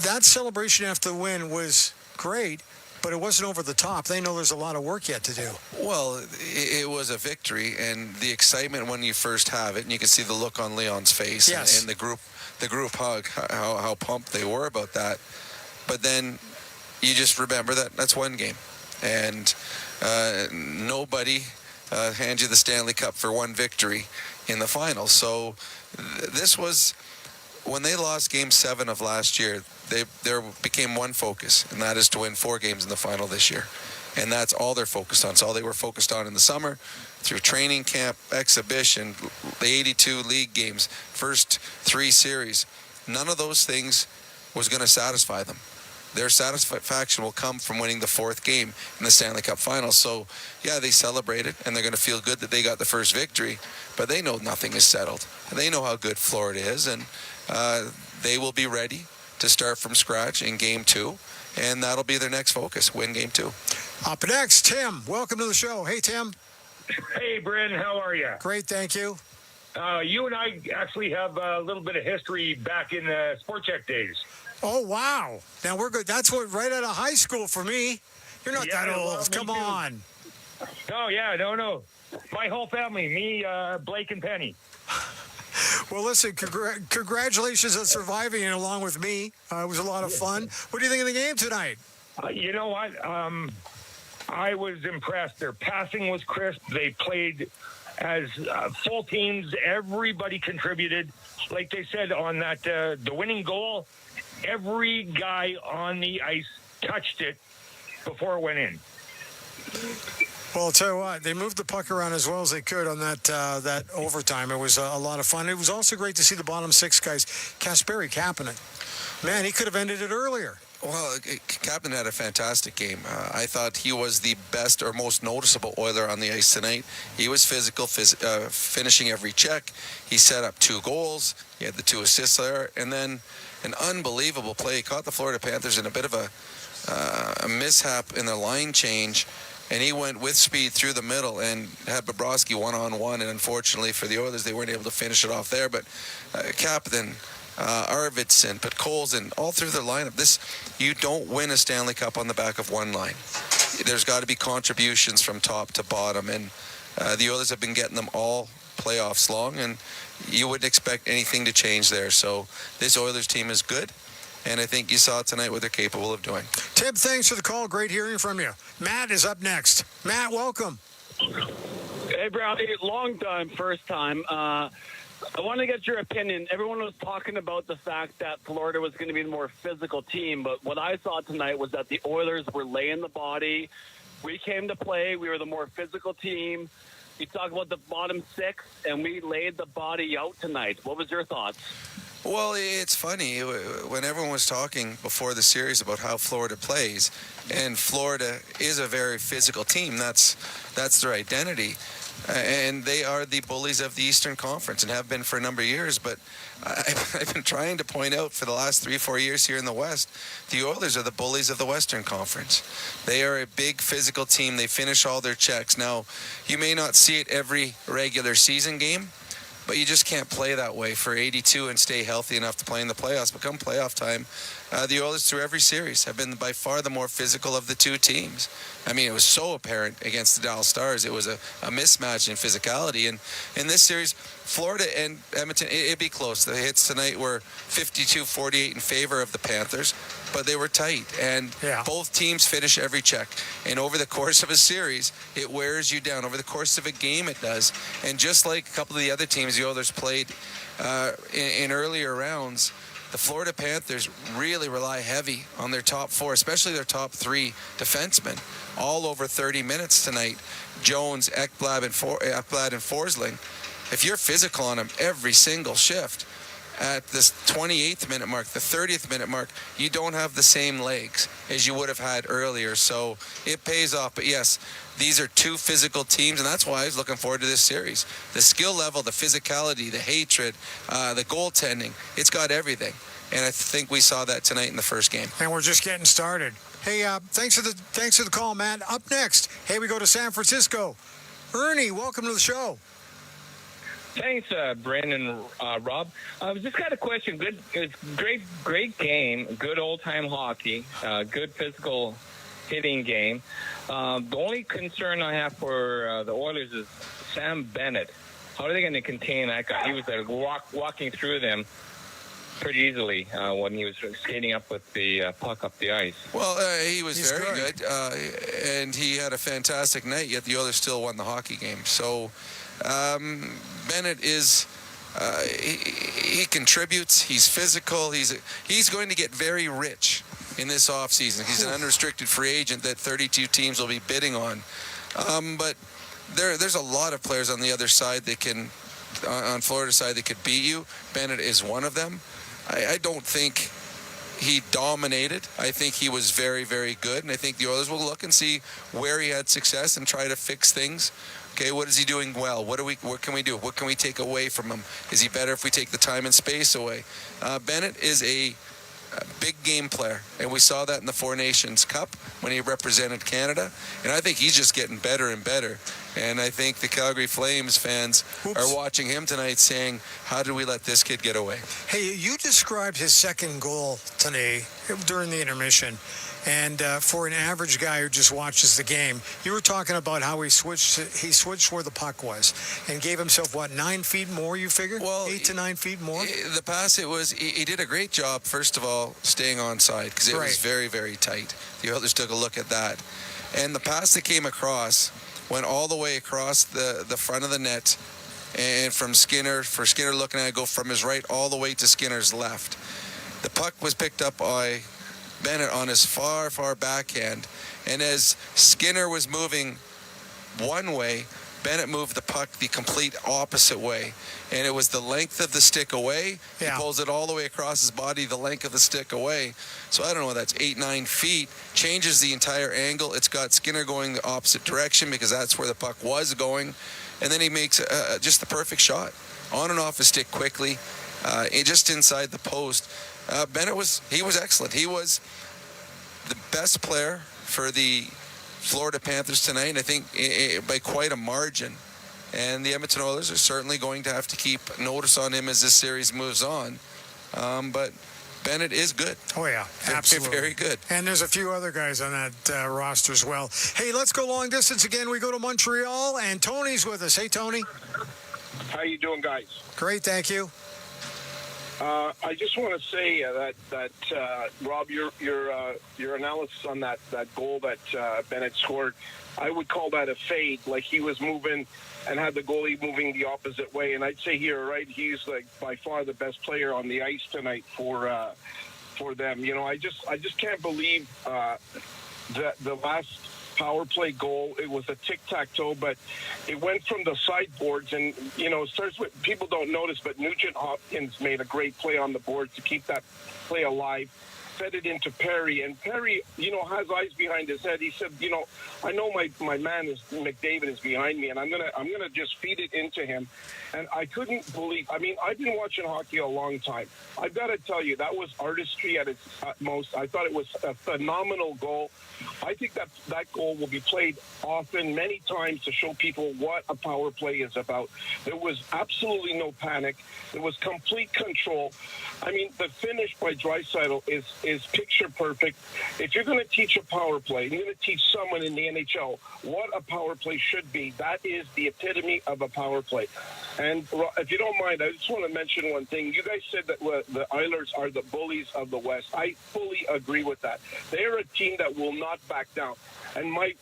that celebration after the win was great, but it wasn't over the top. They know there's a lot of work yet to do. Well, it was a victory, and the excitement when you first have it, and you can see the look on Leon's face, yes, and the group hug, how pumped they were about that. But then you just remember that that's one game, and nobody hands you the Stanley Cup for one victory in the finals. So this was, when they lost Game 7 of last year, there became one focus, and that is to win 4 games in the final this year. And that's all they're focused on. It's all they were focused on in the summer, through training camp, exhibition, the 82 league games, first 3 series. None of those things was going to satisfy them. Their satisfaction will come from winning the 4th game in the Stanley Cup Finals. So, yeah, they celebrated, and they're going to feel good that they got the first victory, but they know nothing is settled. They know how good Florida is, and they will be ready to start from scratch in Game 2, and that'll be their next focus, win Game 2. Up next, Tim. Welcome to the show. Hey, Tim. Hey, Bryn. How are you? Great, thank you. You and I actually have a little bit of history back in the Sport Check days. Oh, wow. Now, we're good. That's right out of high school for me. You're not that old. Well, come on. No, no. My whole family, me, Blake, and Penny. Well, listen, congratulations on surviving it along with me. It was a lot of fun. What do you think of the game tonight? You know what? I was impressed. Their passing was crisp. They played as full teams. Everybody contributed. Like they said on that, the winning goal, every guy on the ice touched it before it went in. Well, I'll tell you what, they moved the puck around as well as they could on that overtime. It was a lot of fun. It was also great to see the bottom 6 guys. Kasperi Kapanen, man, he could have ended it earlier. Well, Kapanen had a fantastic game. I thought he was the best or most noticeable Oiler on the ice tonight. He was physical, finishing every check. He set up 2 goals. He had the 2 assists there. And then an unbelievable play. He caught the Florida Panthers in a bit of a mishap in their line change. And he went with speed through the middle and had Bobrovsky one-on-one. And unfortunately for the Oilers, they weren't able to finish it off there. But Kapanen, Arvidsson, Podkolzin, all through their lineup. You don't win a Stanley Cup on the back of one line. There's got to be contributions from top to bottom. And the Oilers have been getting them all playoffs long. And you wouldn't expect anything to change there. So this Oilers team is good. And I think you saw tonight what they're capable of doing. Tim, thanks for the call. Great hearing from you. Matt is up next. Matt, welcome. Hey, Brownie. Long time, first time. I want to get your opinion. Everyone was talking about the fact that Florida was going to be the more physical team, but what I saw tonight was that the Oilers were laying the body. We came to play. We were the more physical team. You talk about the bottom six, and we laid the body out tonight. What was your thoughts? Well, it's funny when everyone was talking before the series about how Florida plays, and Florida is a very physical team. That's their identity, and they are the bullies of the Eastern Conference and have been for a number of years. But I've been trying to point out for the last 3-4 years here in the West, the Oilers are the bullies of the Western Conference. They are a big physical team. They finish all their checks. Now, you may not see it every regular season game, but you just can't play that way for 82 and stay healthy enough to play in the playoffs. But come playoff time, the Oilers through every series have been by far the more physical of the two teams. I mean, it was so apparent against the Dallas Stars. It was a mismatch in physicality. And in this series, Florida and Edmonton, it'd be close. The hits tonight were 52-48 in favor of the Panthers, but they were tight. And both teams finish every check. And over the course of a series, it wears you down. Over the course of a game, it does. And just like a couple of the other teams the Oilers played in earlier rounds, the Florida Panthers really rely heavy on their top four, especially their top three defensemen, all over 30 minutes tonight. Jones, Ekblad, and Forsling. If you're physical on them every single shift, at this 28th minute mark, the 30th minute mark, you don't have the same legs as you would have had earlier. So it pays off. But yes, these are two physical teams, and that's why I was looking forward to this series. The skill level, the physicality, the hatred, the goaltending, it's got everything. And I think we saw that tonight in the first game. And we're just getting started. Hey, thanks for the call, Matt. Up next, hey, we go to San Francisco. Ernie, welcome to the show. Thanks, Brandon, Rob. I just got a question. It's great game. Good old-time hockey. Good physical hitting game. The only concern I have for the Oilers is Sam Bennett. How are they going to contain that guy? He was walking through them pretty easily when he was skating up with the puck up the ice. Well, he was very good, and he had a fantastic night, yet the Oilers still won the hockey game. So Bennett is he contributes. He's physical. He's going to get very rich in this offseason. He's an unrestricted free agent that 32 teams will be bidding on. But there's a lot of players on the other side that can, on Florida's side, that could beat you. Bennett is one of them. I don't think he dominated. I think he was very, very good, and I think the Oilers will look and see where he had success and try to fix things. Okay, what is he doing well? What can we do? What can we take away from him? Is he better if we take the time and space away? Bennett is a big game player, and we saw that in the Four Nations Cup when he represented Canada, and I think he's just getting better and better. And I think the Calgary Flames fans are watching him tonight saying, how did we let this kid get away? Hey, you described his second goal today during the intermission. And for an average guy who just watches the game, you were talking about how he switched where the puck was and gave himself, 9 feet more, you figure? Well, 8 to 9 feet more? The pass, he did a great job, first of all, staying onside because it was very, very tight. The Oilers took a look at that. And the pass that came across went all the way across the front of the net, and for Skinner looking at it, go from his right all the way to Skinner's left. The puck was picked up by Bennett on his far, far backhand, and as Skinner was moving one way, Bennett moved the puck the complete opposite way, and it was the length of the stick away. He pulls it all the way across his body, the length of the stick away. So I don't know, that's 8-9 feet, changes the entire angle. It's got Skinner going the opposite direction because that's where the puck was going, and then he makes just the perfect shot on and off his stick quickly, just inside the post. Bennett was excellent. He was the best player for the Florida Panthers tonight, and I think by quite a margin. And the Edmonton Oilers are certainly going to have to keep notice on him as this series moves on. But Bennett is good. Oh, yeah, absolutely. Very good. And there's a few other guys on that roster as well. Hey, let's go long distance again. We go to Montreal, and Tony's with us. Hey, Tony. How you doing, guys? Great, thank you. I just want to say that Rob, your analysis on that goal that Bennett scored, I would call that a fade. Like he was moving and had the goalie moving the opposite way. And I'd say here, right, he's like by far the best player on the ice tonight for them. You know, I just can't believe that the last power play goal. It was a tic-tac-toe, but it went from the sideboards. And, it starts with, people don't notice, but Nugent Hopkins made a great play on the board to keep that play alive. Fed it into Perry, and Perry, has eyes behind his head. He said, I know my man is McDavid is behind me, and I'm gonna just feed it into him. And I couldn't believe. I mean, I've been watching hockey a long time. I've got to tell you, that was artistry at its utmost. I thought it was a phenomenal goal. I think that goal will be played often, many times, to show people what a power play is about. There was absolutely no panic. There was complete control. I mean, the finish by Draisaitl is picture perfect. If you're going to teach a power play, you're going to teach someone in the NHL what a power play should be. That is the epitome of a power play. And if you don't mind, I just want to mention one thing. You guys said that the Oilers are the bullies of the West. I fully agree with that. They're a team that will not back down. And my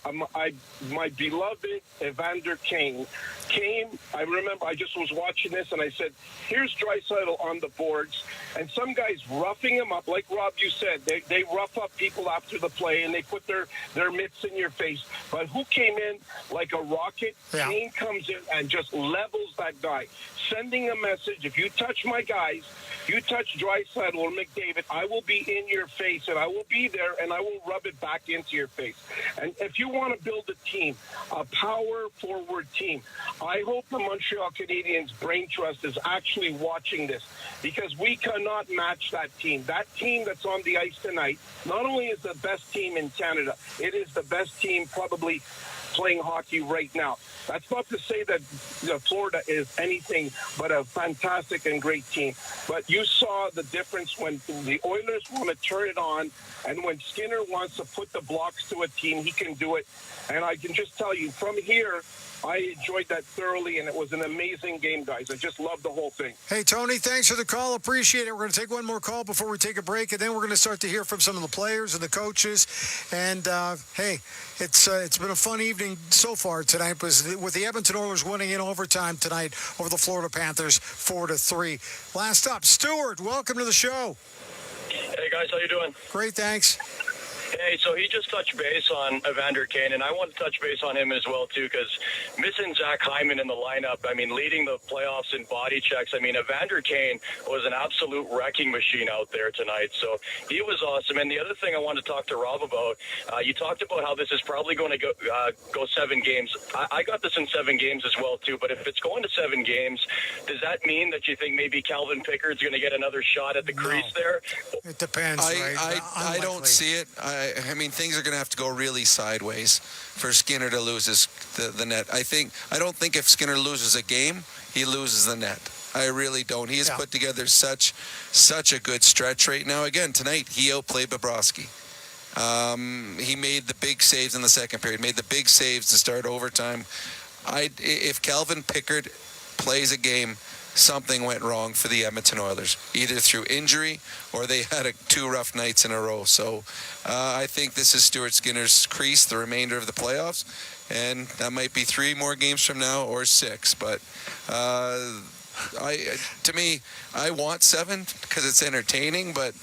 beloved Evander Kane came. I remember I just was watching this, and I said, here's Draisaitl on the boards, and some guys roughing him up. Like Rob, you said, they rough up people after the play, and they put their mitts in your face. But who came in like a rocket? Yeah. Kane comes in and just levels that guy, sending a message. If you touch my guys, you touch Draisaitl or McDavid, I will be in your face, and I will be there, and I will rub it back into your face. And if you want to build a team, a power-forward team, I hope the Montreal Canadiens Brain Trust is actually watching this, because we cannot match that team. That team that's on the ice tonight not only is the best team in Canada, it is the best team probably playing hockey right now. That's not to say that Florida is anything but a fantastic and great team. But you saw the difference when the Oilers want to turn it on, and when Skinner wants to put the blocks to a team, he can do it. And I can just tell you, from here, I enjoyed that thoroughly, and it was an amazing game, guys. I just loved the whole thing. Hey, Tony, thanks for the call. Appreciate it. We're going to take one more call before we take a break, and then we're going to start to hear from some of the players and the coaches. And, hey, it's been a fun evening so far tonight, with the Edmonton Oilers winning in overtime tonight over the Florida Panthers 4-3. Last up, Stuart, welcome to the show. Hey, guys, how you doing? Great, thanks. Hey, so he just touched base on Evander Kane, and I want to touch base on him as well, too, because missing Zach Hyman in the lineup, I mean, leading the playoffs in body checks, I mean, Evander Kane was an absolute wrecking machine out there tonight, so he was awesome. And the other thing I wanted to talk to Rob about, you talked about how this is probably going to go 7 games. I got this in 7 games as well, too, but if it's going to 7 games, does that mean that you think maybe Calvin Pickard's going to get another shot at the crease there? It depends, right? I don't see it. I mean, things are going to have to go really sideways for Skinner to lose the net. I don't think if Skinner loses a game, he loses the net. I really don't. He has put together such a good stretch right now. Again, tonight, he outplayed Bobrovsky. He made the big saves in the second period, made the big saves to start overtime. If Calvin Pickard plays a game, something went wrong for the Edmonton Oilers, either through injury or they had 2 rough nights in a row. So I think this is Stuart Skinner's crease the remainder of the playoffs, and that might be 3 more games from now or 6. But to me, I want 7 because it's entertaining, but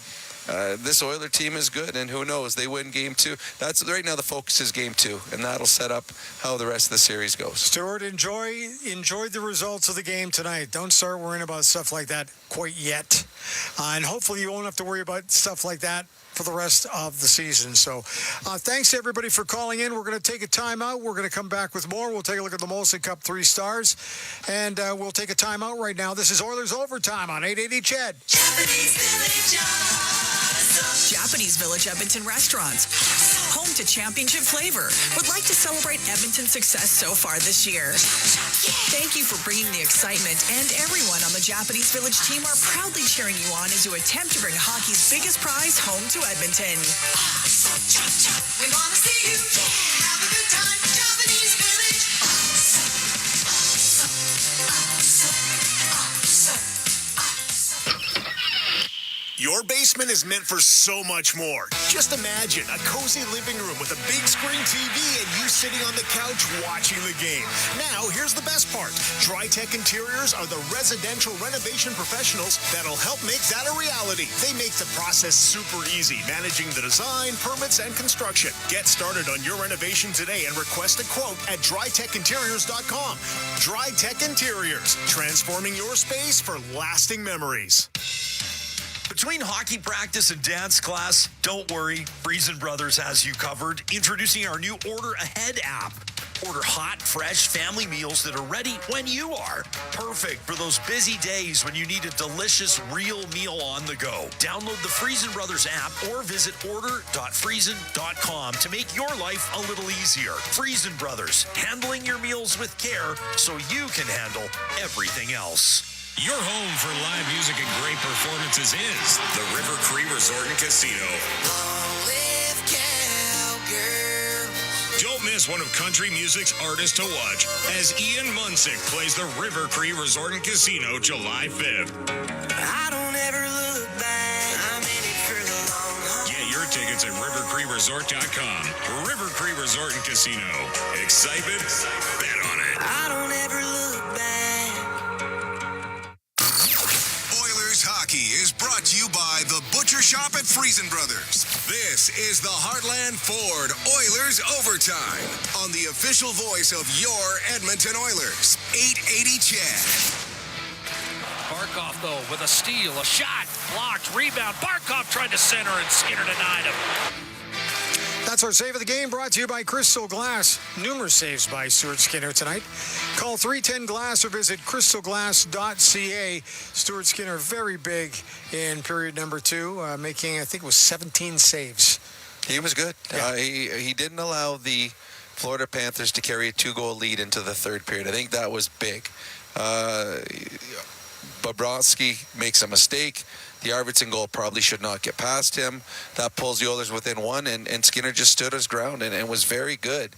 this Oiler team is good, and who knows, they win game 2. That's right now the focus is game 2, and that'll set up how the rest of the series goes. Stuart, enjoyed the results of the game tonight. Don't start worrying about stuff like that quite yet, and hopefully you won't have to worry about stuff like that for the rest of the season. So thanks to everybody for calling in. We're going to take a timeout. We're going to come back with more. We'll take a look at the Molson Cup 3 stars, and we'll take a timeout right now. This is Oilers Overtime on 880 CHED. Japanese Village Edmonton Restaurants, home to championship flavor, would like to celebrate Edmonton's success so far this year. Thank you for bringing the excitement, and everyone on the Japanese Village team are proudly cheering you on as you attempt to bring hockey's biggest prize home to Edmonton. We want to see you have a good time, Japanese Village. Your basement is meant for so much more. Just imagine a cozy living room with a big screen TV and you sitting on the couch watching the game. Now, here's the best part. DryTech Interiors are the residential renovation professionals that'll help make that a reality. They make the process super easy, managing the design, permits, and construction. Get started on your renovation today and request a quote at drytechinteriors.com. DryTech Interiors, transforming your space for lasting memories. Between hockey practice and dance class, don't worry, Friesen Brothers has you covered. Introducing our new Order Ahead app. Order hot, fresh family meals that are ready when you are. Perfect for those busy days when you need a delicious, real meal on the go. Download the Friesen Brothers app or visit order.friesen.com to make your life a little easier. Friesen Brothers, handling your meals with care so you can handle everything else. Your home for live music and great performances is the River Cree Resort and Casino. Don't miss one of country music's artists to watch as Ian Munsick plays the River Cree Resort and Casino July 5th. I don't ever look back. I'm in it for the long haul. Get your tickets at rivercreeresort.com. River Cree Resort and Casino. Excitement? Bet on it. I don't ever look back. Hockey is brought to you by the Butcher Shop at Friesen Brothers. This is the Heartland Ford Oilers Overtime on the official voice of your Edmonton Oilers, 880 Chad. Barkov, though, with a steal, a shot, blocked, rebound. Barkov tried to center and Skinner denied him. That's our save of the game, brought to you by Crystal Glass. Numerous saves by Stuart Skinner tonight. Call 310-GLASS or visit crystalglass.ca. Stuart Skinner very big in period number 2, making, I think it was 17 saves. He was good. Yeah. He didn't allow the Florida Panthers to carry a 2-goal lead into the third period. I think that was big. Bobrovsky makes a mistake. The Arvidsson goal probably should not get past him. That pulls the Oilers within one, and Skinner just stood his ground and was very good.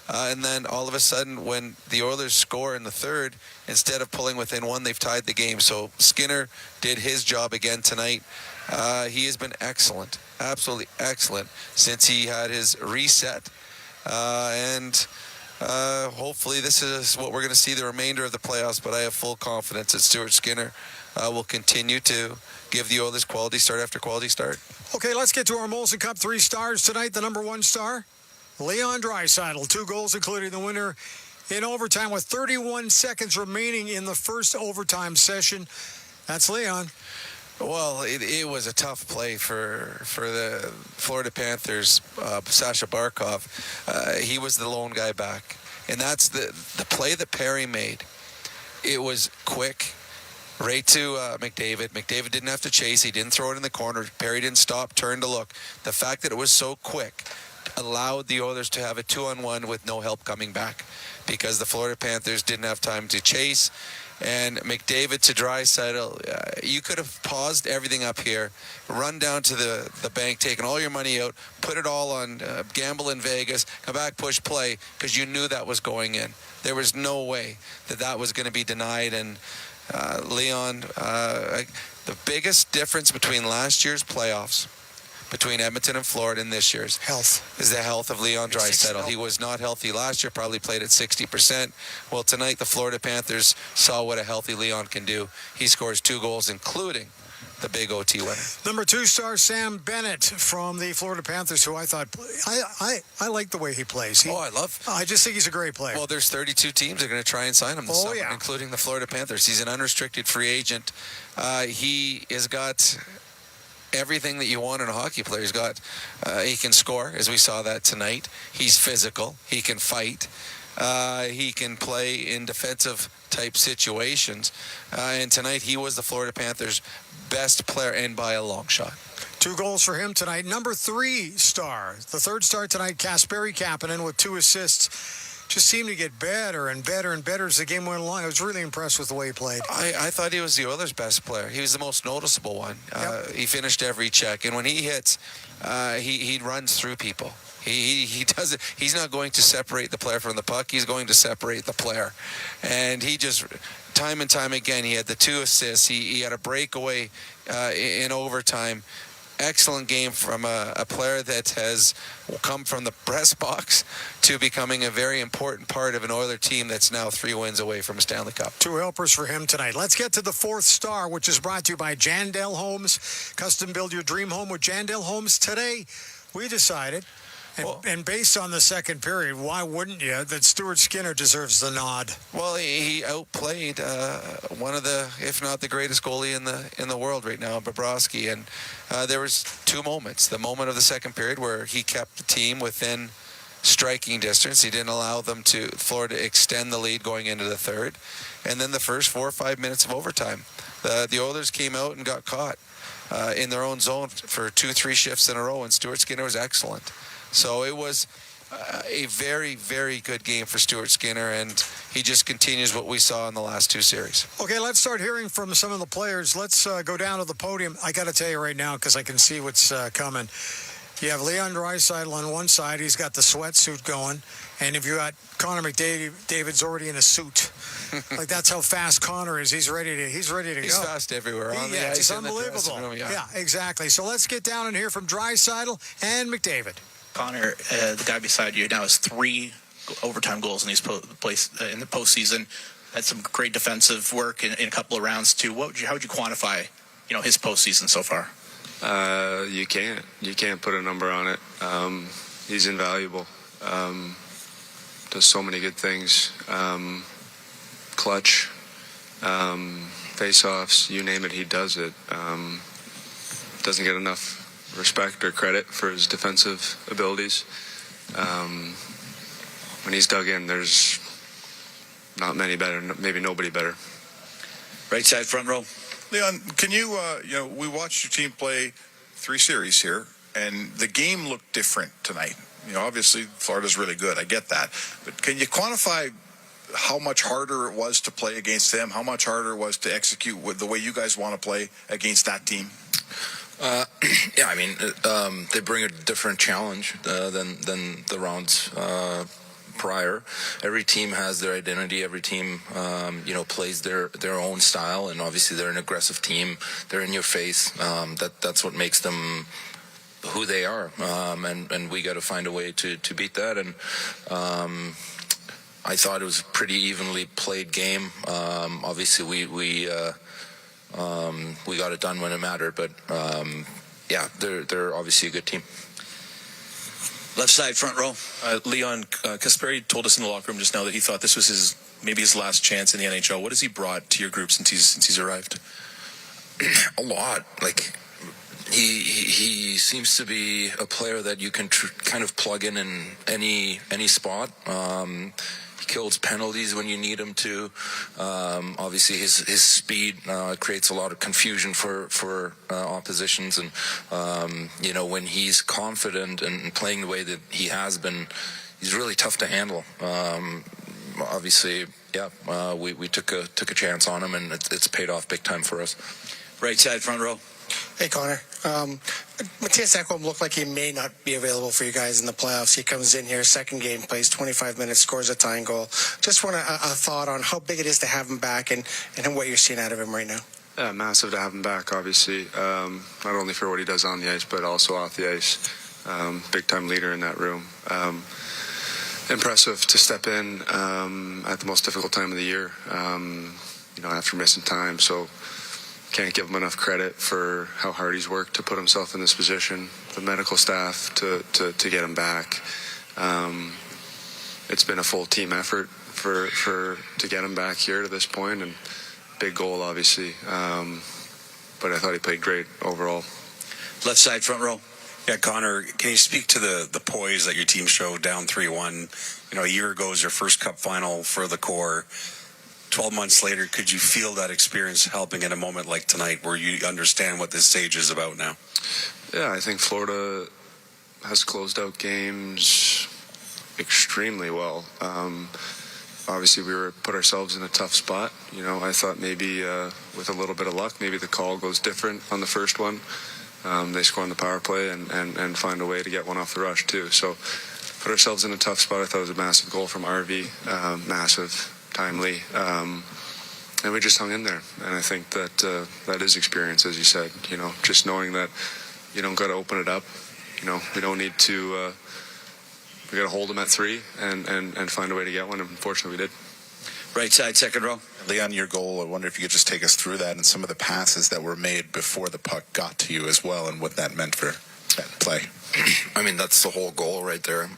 And then all of a sudden, when the Oilers score in the third, instead of pulling within one, they've tied the game. So Skinner did his job again tonight. He has been excellent, absolutely excellent, since he had his reset. Hopefully this is what we're going to see the remainder of the playoffs, but I have full confidence that Stuart Skinner will continue to give the Oilers quality start after quality start. Okay, let's get to our Molson Cup 3 stars tonight. The number 1 star, Leon Draisaitl. 2 goals, including the winner in overtime with 31 seconds remaining in the first overtime session. That's Leon. Well, it was a tough play for the Florida Panthers. Sasha Barkov, he was the lone guy back. And that's the play that Perry made. It was quick. Right to McDavid. McDavid didn't have to chase. He didn't throw it in the corner. Perry didn't stop, turned to look. The fact that it was so quick allowed the Oilers to have a 2-on-1 with no help coming back because the Florida Panthers didn't have time to chase. And McDavid to Draisaitl, you could have paused everything up here, run down to the bank, taken all your money out, put it all on gamble in Vegas, come back, push play, because you knew that was going in. There was no way that was going to be denied. And Leon, the biggest difference between last year's playoffs, between Edmonton and Florida and this year's health is the health of Leon Draisaitl. He was not healthy last year, probably played at 60%. Well, tonight the Florida Panthers saw what a healthy Leon can do. He scores 2 goals, including the big OT winner. Number 2 star, Sam Bennett from the Florida Panthers, who I thought, I like the way he plays. I just think he's a great player. Well, there's 32 teams that are going to try and sign him this summer, including the Florida Panthers. He's an unrestricted free agent. He has got everything that you want in a hockey player. He can score, as we saw that tonight. He's physical. He can fight. He can play in defensive type situations. And tonight he was the Florida Panthers' best player, and by a long shot. 2 goals for him tonight. Number 3 star, the 3rd star tonight, Kasperi Kapanen with 2 assists. just seemed to get better and better and better as the game went along. I was really impressed with the way he played. I thought he was the Oilers' best player. He was the most noticeable one. He finished every check, and when he hits, he runs through people. He does it. He's not going to separate the player from the puck. He's going to separate the player, and he just time and time again. He had the 2 assists. He had a breakaway in overtime. Excellent game from a player that has come from the press box to becoming a very important part of an Oiler team that's now 3 wins away from a Stanley Cup. 2 helpers for him tonight. Let's get to the 4th star, which is brought to you by Jandel Homes. Custom build your dream home with Jandel Homes. Today, we decided, and based on the second period, why wouldn't you, that Stuart Skinner deserves the nod? Well, he outplayed one of the, if not the greatest goalie in the world right now, Bobrovsky. And there was 2 moments. The moment of the second period where he kept the team within striking distance. He didn't allow Florida to extend the lead going into the third. And then the first 4 or 5 minutes of overtime. The Oilers came out and got caught in their own zone for 2-3 shifts in a row, and Stuart Skinner was excellent. So it was a very, very good game for Stuart Skinner, and he just continues what we saw in the last 2 series. Okay, let's start hearing from some of the players. Let's go down to the podium. I got to tell you right now, because I can see what's coming. You have Leon Draisaitl on one side. He's got the sweatsuit going. And if you got Connor McDavid's already in a suit. Like, that's how fast Connor is. He's ready to go. He's fast everywhere. On the ice, it's in the dressing unbelievable. room, Yeah, exactly. So let's get down and hear from Draisaitl and McDavid. Connor, the guy beside you now has 3 overtime goals in these in the postseason. Had some great defensive work in a couple of rounds too. How would you quantify, his postseason so far? You can't put a number on it. He's invaluable. Does so many good things. Clutch, face-offs, you name it, he does it. Doesn't get enough respect or credit for his defensive abilities. When he's dug in, there's not many better, maybe nobody better. Right side front row. Leon, can you, we watched your team play 3 series here, and the game looked different tonight. Obviously, Florida's really good. I get that. But can you quantify how much harder it was to play against them, how much harder it was to execute with the way you guys want to play against that team? They bring a different challenge than the rounds prior. Every team has their identity. Every team, plays their own style, and obviously they're an aggressive team. They're in your face. That's what makes them who they are, and we got to find a way to beat that. And I thought it was a pretty evenly played game. Obviously, we got it done when it mattered, but they're obviously a good team. Left side front row. Leon, Kasperi told us in the locker room just now that he thought this was his last chance in the NHL. What has he brought to your group since he's arrived? A lot. He seems to be a player that you can kind of plug in any spot. He kills penalties when you need him to. Obviously, his speed creates a lot of confusion for oppositions, and when he's confident and playing the way that he has been, he's really tough to handle. Obviously, we took a chance on him, and it's paid off big time for us. Right side front row. Hey, Connor. Matthias Ekholm looked like he may not be available for you guys in the playoffs. He comes in here, second game, plays 25 minutes, scores a tying goal. Just want a thought on how big it is to have him back and what you're seeing out of him right now. Yeah, massive to have him back, obviously. Not only for what he does on the ice, but also off the ice. Big-time leader in that room. Impressive to step in at the most difficult time of the year, after missing time. So can't give him enough credit for how hard he's worked to put himself in this position, the medical staff to get him back. It's been a full team effort to get him back here to this point, and big goal, obviously. But I thought he played great overall. Left side front row. Yeah, Connor, can you speak to the poise that your team showed down 3-1? A year ago was your first Cup final for the core. 12 months later, could you feel that experience helping in a moment like tonight where you understand what this stage is about now? Yeah, I think Florida has closed out games, extremely well. Obviously, we put ourselves in a tough spot. You know, I thought maybe with a little bit of luck, maybe the call goes different on the first one. They score on the power play and find a way to get one off the rush too. So put ourselves in a tough spot. I thought it was a massive goal from RV, massive, timely. And we just hung in there. And I think that that is experience, as you said. You know, just knowing that you don't got to open it up. You know, we don't need to. We got to hold them at 3 and find a way to get one. And unfortunately, we did. Right side, second row. Leon, your goal, I wonder if you could just take us through that and some of the passes that were made before the puck got to you as well, and what that meant for that play. I mean, that's the whole goal right there.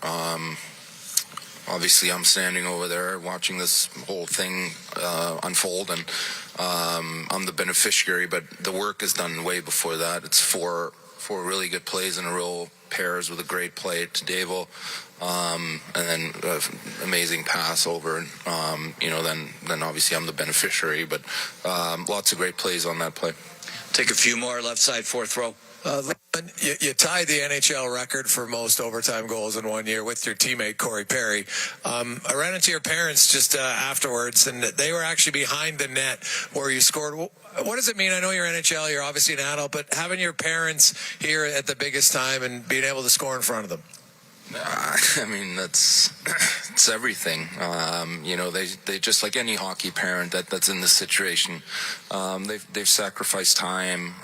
Obviously, I'm standing over there watching this whole thing unfold, and I'm the beneficiary, but the work is done way before that. It's four really good plays in a row, pairs with a great play to Davo, and then amazing pass over. Then obviously I'm the beneficiary, but lots of great plays on that play. Take a few more, left side, fourth row. You tied the NHL record for most overtime goals in 1 year with your teammate Corey Perry. I ran into your parents just afterwards, and they were actually behind the net where you scored. What does it mean? I know you're NHL, you're obviously an adult, but having your parents here at the biggest time and being able to score in front of them. I mean, it's everything. They just like any hockey parent that's in this situation. They've sacrificed time,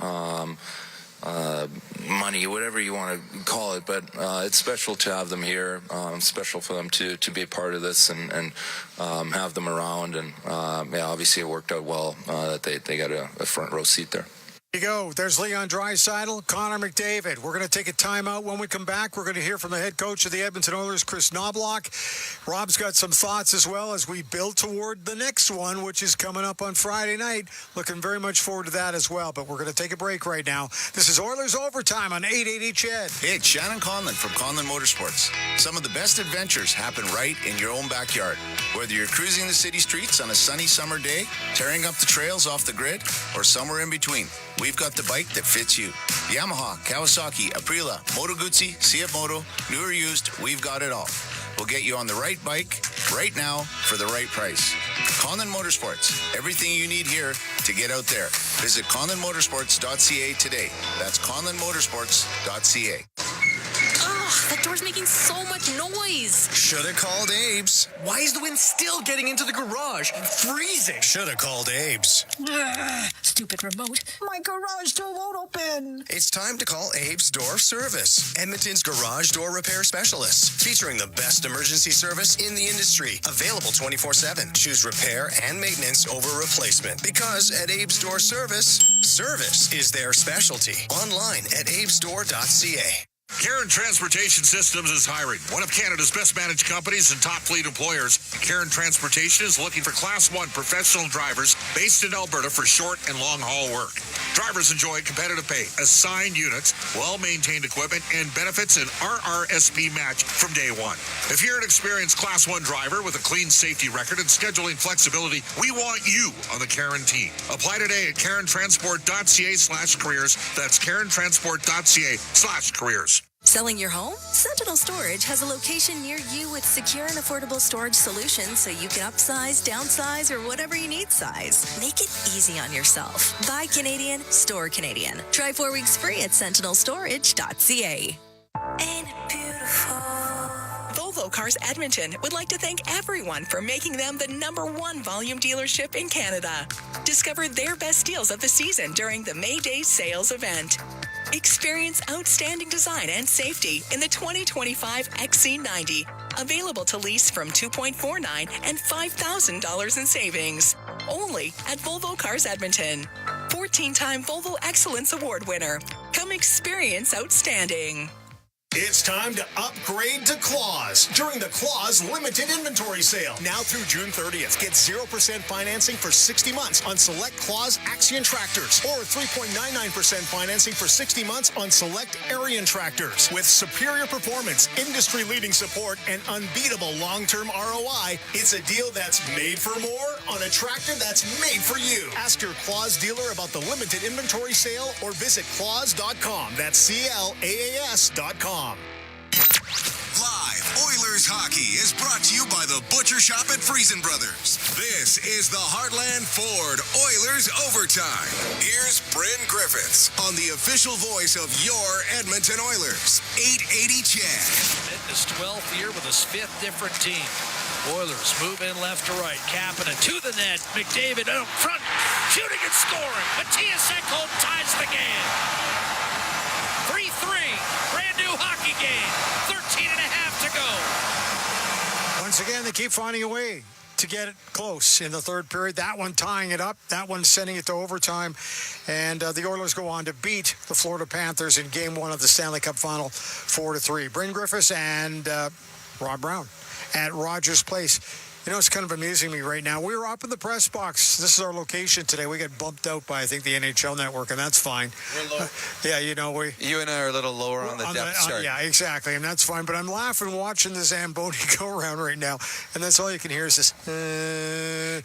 money, whatever you want to call it, but it's special to have them here. Special for them to be a part of this and have them around. And obviously it worked out well that they got a front row seat there. There you go. There's Leon Draisaitl, Connor McDavid. We're going to take a timeout. When we come back, we're going to hear from the head coach of the Edmonton Oilers, Chris Knobloch. Rob's got some thoughts as well as we build toward the next one, which is coming up on Friday night. Looking very much forward to that as well, but we're going to take a break right now. This is Oilers Overtime on 880 CHED. Hey, it's Shannon Conlon from Conlon Motorsports. Some of the best adventures happen right in your own backyard. Whether you're cruising the city streets on a sunny summer day, tearing up the trails off the grid, or somewhere in between, we've got the bike that fits you. Yamaha, Kawasaki, Aprilia, Moto Guzzi, CF Moto, new or used, we've got it all. We'll get you on the right bike, right now, for the right price. Conlon Motorsports, everything you need here to get out there. Visit conlonmotorsports.ca today. That's conlonmotorsports.ca. That door's making so much noise. Shoulda called Abe's. Why is the wind still getting into the garage? Freezing. Shoulda called Abe's. Stupid remote. My garage door won't open. It's time to call Abe's Door Service, Edmonton's garage door repair specialists, featuring the best emergency service in the industry. Available 24/7. Choose repair and maintenance over replacement. Because at Abe's Door Service, service is their specialty. Online at abesdoor.ca. Karen Transportation Systems is hiring. One of Canada's best managed companies and top fleet employers, Karen Transportation is looking for Class 1 professional drivers based in Alberta for short and long-haul work. Drivers enjoy competitive pay, assigned units, well-maintained equipment, and benefits and RRSP match from day one. If you're an experienced Class 1 driver with a clean safety record and scheduling flexibility, we want you on the Karen team. Apply today at KarenTransport.ca/careers. That's KarenTransport.ca/careers. Selling your home? Sentinel Storage has a location near you with secure and affordable storage solutions so you can upsize, downsize, or whatever you need size. Make it easy on yourself. Buy Canadian, store Canadian. Try 4 weeks free at sentinelstorage.ca. Ain't it beautiful? Volvo Cars Edmonton would like to thank everyone for making them the #1 volume dealership in Canada. Discover their best deals of the season during the May Day sales event. Experience outstanding design and safety in the 2025 XC90. Available to lease from $2.49 and $5,000 in savings. Only at Volvo Cars Edmonton. 14-time Volvo Excellence Award winner. Come experience outstanding. It's time to upgrade to Claws during the Claws Limited Inventory Sale. Now through June 30th, get 0% financing for 60 months on select Claws Axion tractors or 3.99% financing for 60 months on select Arian tractors. With superior performance, industry-leading support, and unbeatable long-term ROI, it's a deal that's made for more on a tractor that's made for you. Ask your Claws dealer about the Limited Inventory Sale or visit claws.com. That's CLAAS.com. Live Oilers Hockey is brought to you by the Butcher Shop at Friesen Brothers. This is the Heartland Ford Oilers Overtime. Here's Bryn Griffiths on the official voice of your Edmonton Oilers, 880 Chad. His 12th year with his 5th different team. Oilers move in left to right. Kapanen to the net. McDavid out front, shooting and scoring. Matthias Ekholm ties the game. 3-3. Brand new hockey game. 13 and a half to go. Once again, they keep finding a way to get it close in the third period. That one tying it up. That one sending it to overtime. And the Oilers go on to beat the Florida Panthers in Game 1 of the Stanley Cup Final 4-3. Bryn Griffiths and Rob Brown at Rogers Place. You know, it's kind of amusing me right now. We were up in the press box. This is our location today. We get bumped out by, I think, the NHL Network, and that's fine. We're low. Yeah, you know, You and I are a little lower on the depth chart. yeah, exactly, and that's fine. But I'm laughing watching the Zamboni go around right now, and that's all you can hear is this.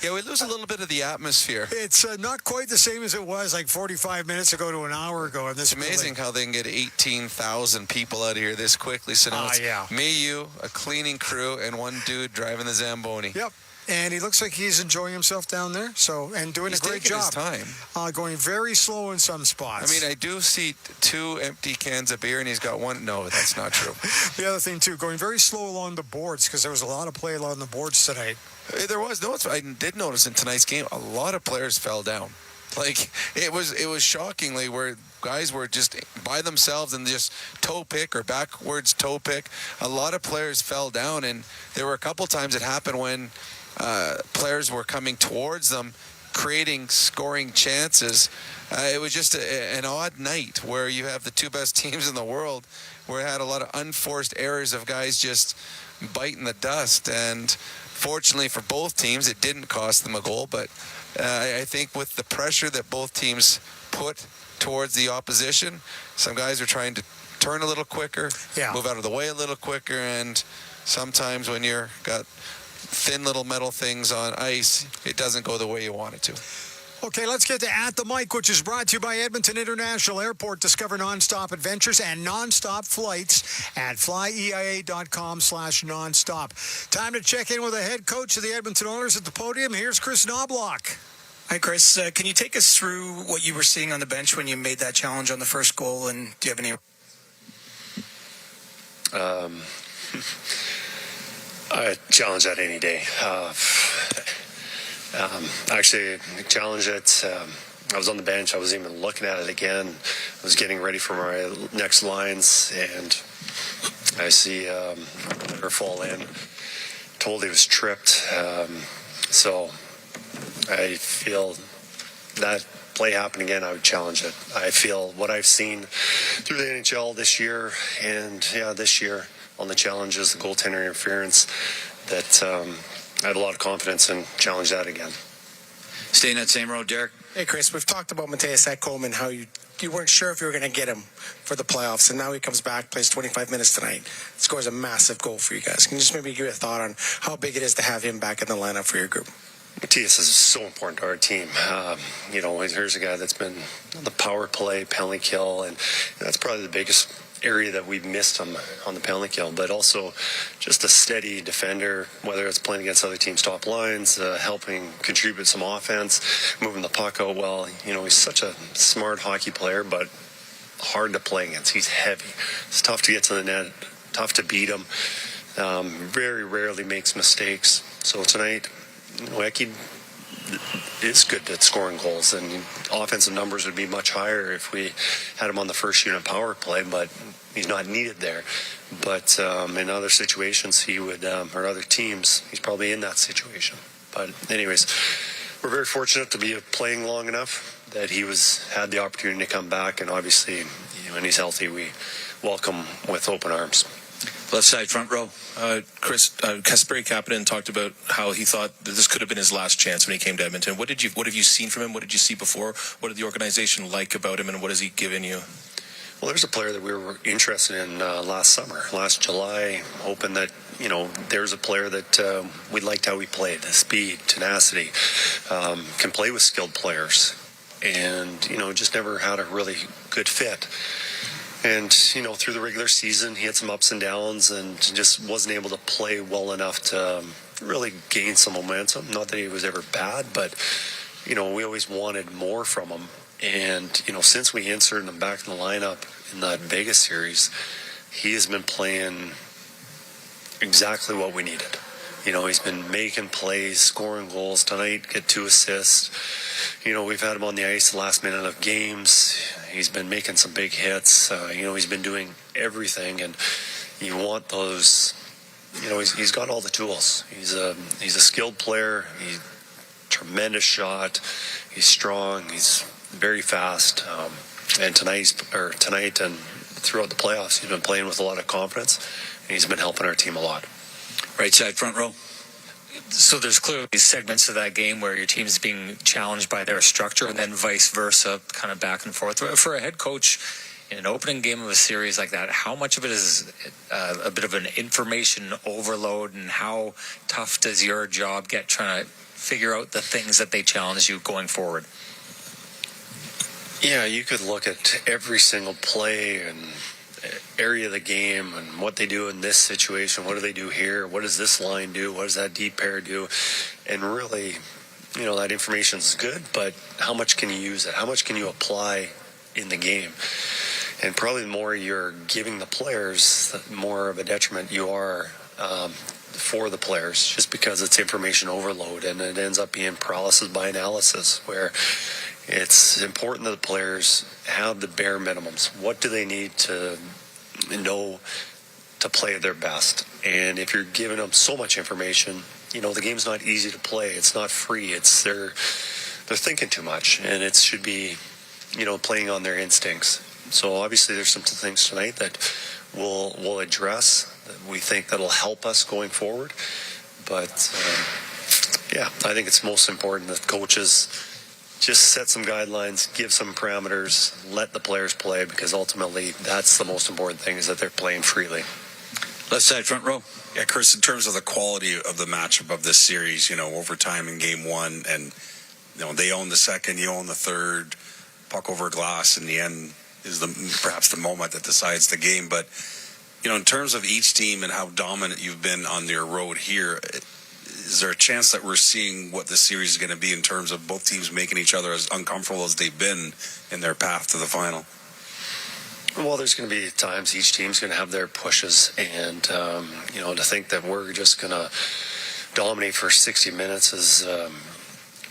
Yeah, we lose a little bit of the atmosphere. It's not quite the same as it was like 45 minutes ago to an hour ago. In this It's amazing how they can get 18,000 people out of here this quickly. So now it's me, you, a cleaning crew, and one dude driving the Zamboni. Yep. And he looks like he's enjoying himself down there, and doing He's a great taking job. his time. Going very slow in some spots. I mean, I do see 2 empty cans of beer, and he's got 1. No, that's not true. The other thing, too, going very slow along the boards because there was a lot of play along the boards tonight. There was. No, I did notice in tonight's game, a lot of players fell down. Like, it was shockingly where guys were just by themselves and just toe pick or backwards toe pick. A lot of players fell down, and there were a couple times it happened when players were coming towards them, creating scoring chances. It was just an odd night where you have the 2 best teams in the world, where it had a lot of unforced errors of guys just biting the dust. And fortunately for both teams, it didn't cost them a goal. But I think with the pressure that both teams put towards the opposition, some guys are trying to turn a little quicker, move out of the way a little quicker, and sometimes when you're got thin little metal things on ice, it doesn't go the way you want it to. Okay, let's get to At the Mic, which is brought to you by Edmonton International Airport. Discover nonstop adventures and nonstop flights at flyeia.com/nonstop. Time to check in with the head coach of the Edmonton Oilers at the podium. Here's Chris Knobloch. Hi, Chris. Can you take us through what you were seeing on the bench when you made that challenge on the first goal, and do you have any... I challenge that any day. Actually, challenge it. I was on the bench. I was even looking at it again. I was getting ready for my next lines, and I see her fall in. Told he was tripped. So I feel that play happen again, I would challenge it. I feel what I've seen through the NHL this year, and this year on the challenges, the goaltender interference, that I have a lot of confidence in challenge that again. Staying that same road, Derek. Hey, Chris, we've talked about Matthias Ekholm and how you weren't sure if you were going to get him for the playoffs, and now he comes back, plays 25 minutes tonight, scores a massive goal for you guys. Can you just maybe give a thought on how big it is to have him back in the lineup for your group? Matthias is so important to our team. Here's a guy that's been on the power play, penalty kill, and that's probably the biggest area that we've missed him on the penalty kill, but also just a steady defender, whether it's playing against other teams' top lines, helping contribute some offense, moving the puck out well. He's such a smart hockey player, but hard to play against. He's heavy. It's tough to get to the net, tough to beat him. Very rarely makes mistakes. So tonight, Eki is good at scoring goals, and offensive numbers would be much higher if we had him on the first unit power play, but he's not needed there. But in other situations, he would, or other teams, he's probably in that situation. But anyways, we're very fortunate to be playing long enough that he had the opportunity to come back, and obviously, when he's healthy, we welcome with open arms. Left side, front row. Chris, Kasperi Kapanen talked about how he thought that this could have been his last chance when he came to Edmonton. What have you seen from him? What did you see before? What did the organization like about him, and what has he given you? Well, there's a player that we were interested in last July, hoping that, there's a player that we liked how he played, the speed, tenacity, can play with skilled players, and, just never had a really good fit. And, through the regular season, he had some ups and downs and just wasn't able to play well enough to really gain some momentum. Not that he was ever bad, but, we always wanted more from him. And, since we inserted him back in the lineup in that Vegas series, he has been playing exactly what we needed. He's been making plays, scoring goals tonight, get 2 assists. We've had him on the ice the last minute of games. He's been making some big hits. He's been doing everything, and you want those. He's got all the tools. He's a skilled player. He's tremendous shot. He's strong. He's very fast. And tonight and throughout the playoffs, he's been playing with a lot of confidence, and he's been helping our team a lot. Right side front row. So there's clearly segments of that game where your team's being challenged by their structure, and then vice versa, kind of back and forth. For a head coach in an opening game of a series like that, how much of it is a bit of an information overload, and how tough does your job get trying to figure out the things that they challenge you going forward? Yeah, you could look at every single play and area of the game and what they do in this situation. What do they do here? What does this line do? What does that deep pair do? And really, that information is good, but how much can you use it? How much can you apply in the game? And probably the more you're giving the players, the more of a detriment you are for the players, just because it's information overload, and it ends up being paralysis by analysis, where it's important that the players have the bare minimums. What do they need to know to play their best? And if you're giving them so much information, the game's not easy to play. It's not free. They're thinking too much, and it should be, playing on their instincts. So obviously there's some things tonight that we'll address that we think that'll help us going forward. But I think it's most important that coaches just set some guidelines, give some parameters, let the players play, because ultimately that's the most important thing, is that they're playing freely. Left side front row. Yeah, Chris, in terms of the quality of the matchup of this series, overtime in game one, and they own the second, you own the third, puck over glass in the end is perhaps the moment that decides the game. But in terms of each team and how dominant you've been on your road here, is there a chance that we're seeing what this series is going to be in terms of both teams making each other as uncomfortable as they've been in their path to the final? Well, there's going to be times each team's going to have their pushes, and to think that we're just going to dominate for 60 minutes is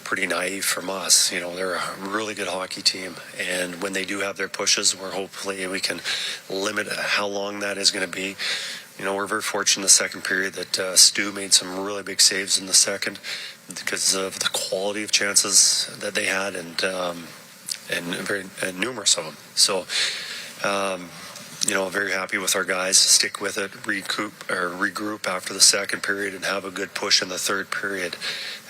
pretty naive from us. They're a really good hockey team, and when they do have their pushes, hopefully we can limit how long that is going to be. We're very fortunate in the second period that Stu made some really big saves in the second because of the quality of chances that they had, and numerous of them. So, very happy with our guys to stick with it, regroup after the second period, and have a good push in the third period.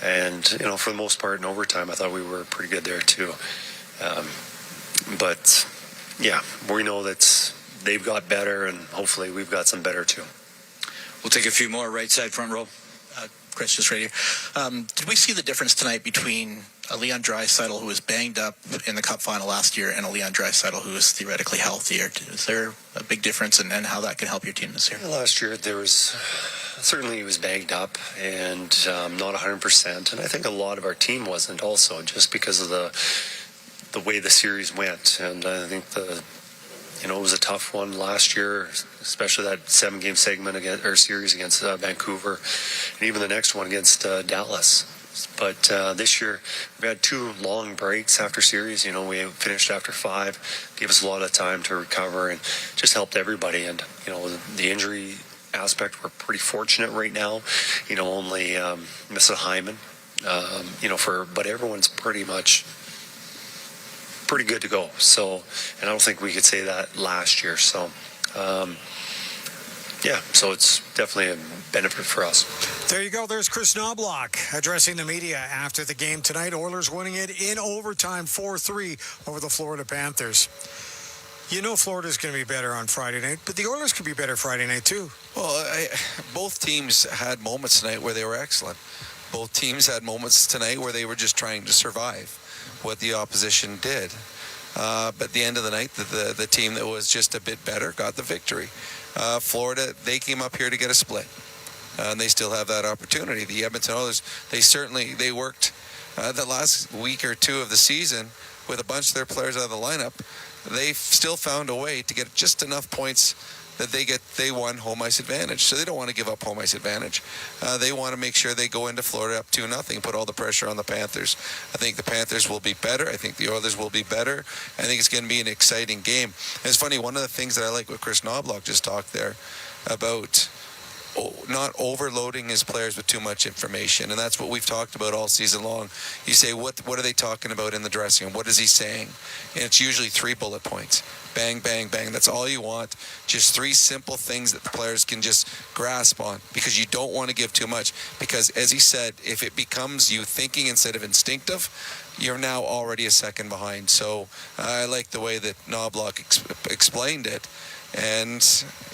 And, for the most part in overtime, I thought we were pretty good there too. But, we know that they've got better, and hopefully we've got some better too. We'll take a few more. Right side front row. Chris, just right here. Did we see the difference tonight between a Leon Draisaitl who was banged up in the Cup final last year and a Leon Draisaitl who is theoretically healthier? Is there a big difference in how that can help your team this year? Last year there was certainly he was banged up and not 100%, and I think a lot of our team wasn't also, just because of the way the series went. And I think it was a tough one last year, especially that 7-game segment series against Vancouver, and even the next one against Dallas. But this year, we had 2 long breaks after series. We finished after 5, gave us a lot of time to recover, and just helped everybody. And, the injury aspect, we're pretty fortunate right now. Only Mrs. Hyman, but everyone's pretty good to go. So, and I don't think we could say that last year. So, so it's definitely a benefit for us. There you go. There's Chris Knobloch addressing the media after the game tonight. Oilers winning it in overtime 4-3 over the Florida Panthers. Florida's going to be better on Friday night, but the Oilers could be better Friday night too. Well, both teams had moments tonight where they were excellent. Both teams had moments tonight where they were just trying to survive what the opposition did. But at the end of the night, the team that was just a bit better got the victory. Florida, they came up here to get a split. And they still have that opportunity. The Edmonton Oilers, they worked the last week or two of the season with a bunch of their players out of the lineup. They still found a way to get just enough points that they won home ice advantage. So they don't want to give up home ice advantage. They want to make sure they go into Florida up 2-0, put all the pressure on the Panthers. I think the Panthers will be better. I think the Oilers will be better. I think it's going to be an exciting game. And it's funny, one of the things that I like what Chris Knobloch just talked there about not overloading his players with too much information, and that's what we've talked about all season long. You say, what are they talking about in the dressing room? What is he saying? And it's usually 3 bullet points. Bang, bang, bang. That's all you want. Just 3 simple things that the players can just grasp on, because you don't want to give too much. Because, as he said, if it becomes you thinking instead of instinctive, you're now already a second behind. So I like the way that Knobloch explained it. And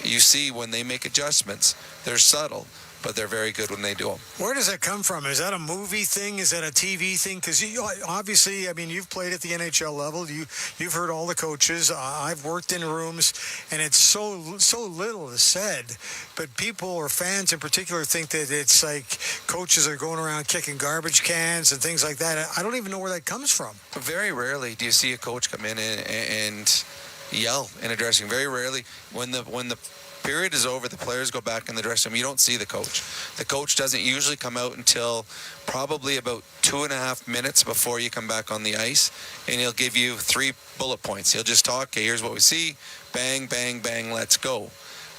you see when they make adjustments, they're subtle, but they're very good when they do them. Where does that come from? Is that a movie thing? Is that a TV thing? Because obviously, I mean, you've played at the NHL level. You've heard all the coaches. I've worked in rooms, and it's so little is said. But people or fans in particular think that it's like coaches are going around kicking garbage cans and things like that. I don't even know where that comes from. Very rarely do you see a coach come in and yell in a dressing room. Very rarely. When the period is over, the players go back in the dressing room. You don't see the coach. The coach doesn't usually come out until probably about 2.5 minutes before you come back on the ice, and he'll give you 3 bullet points. He'll just talk, okay, here's what we see, bang, bang, bang, let's go.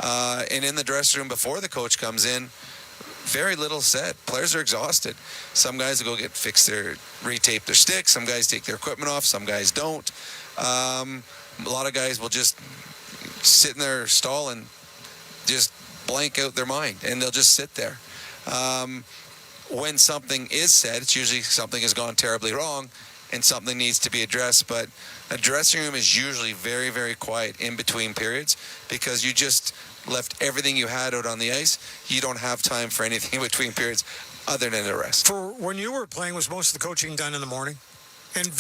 And in the dressing room before the coach comes in, very little said. Players are exhausted. Some guys will go retape their sticks. Some guys take their equipment off. Some guys don't. A lot of guys will just sit in their stall and just blank out their mind, and they'll just sit there. When something is said, it's usually something has gone terribly wrong and something needs to be addressed. But a dressing room is usually very, very quiet in between periods, because you just left everything you had out on the ice. You don't have time for anything in between periods other than the rest. For when you were playing, was most of the coaching done in the morning? And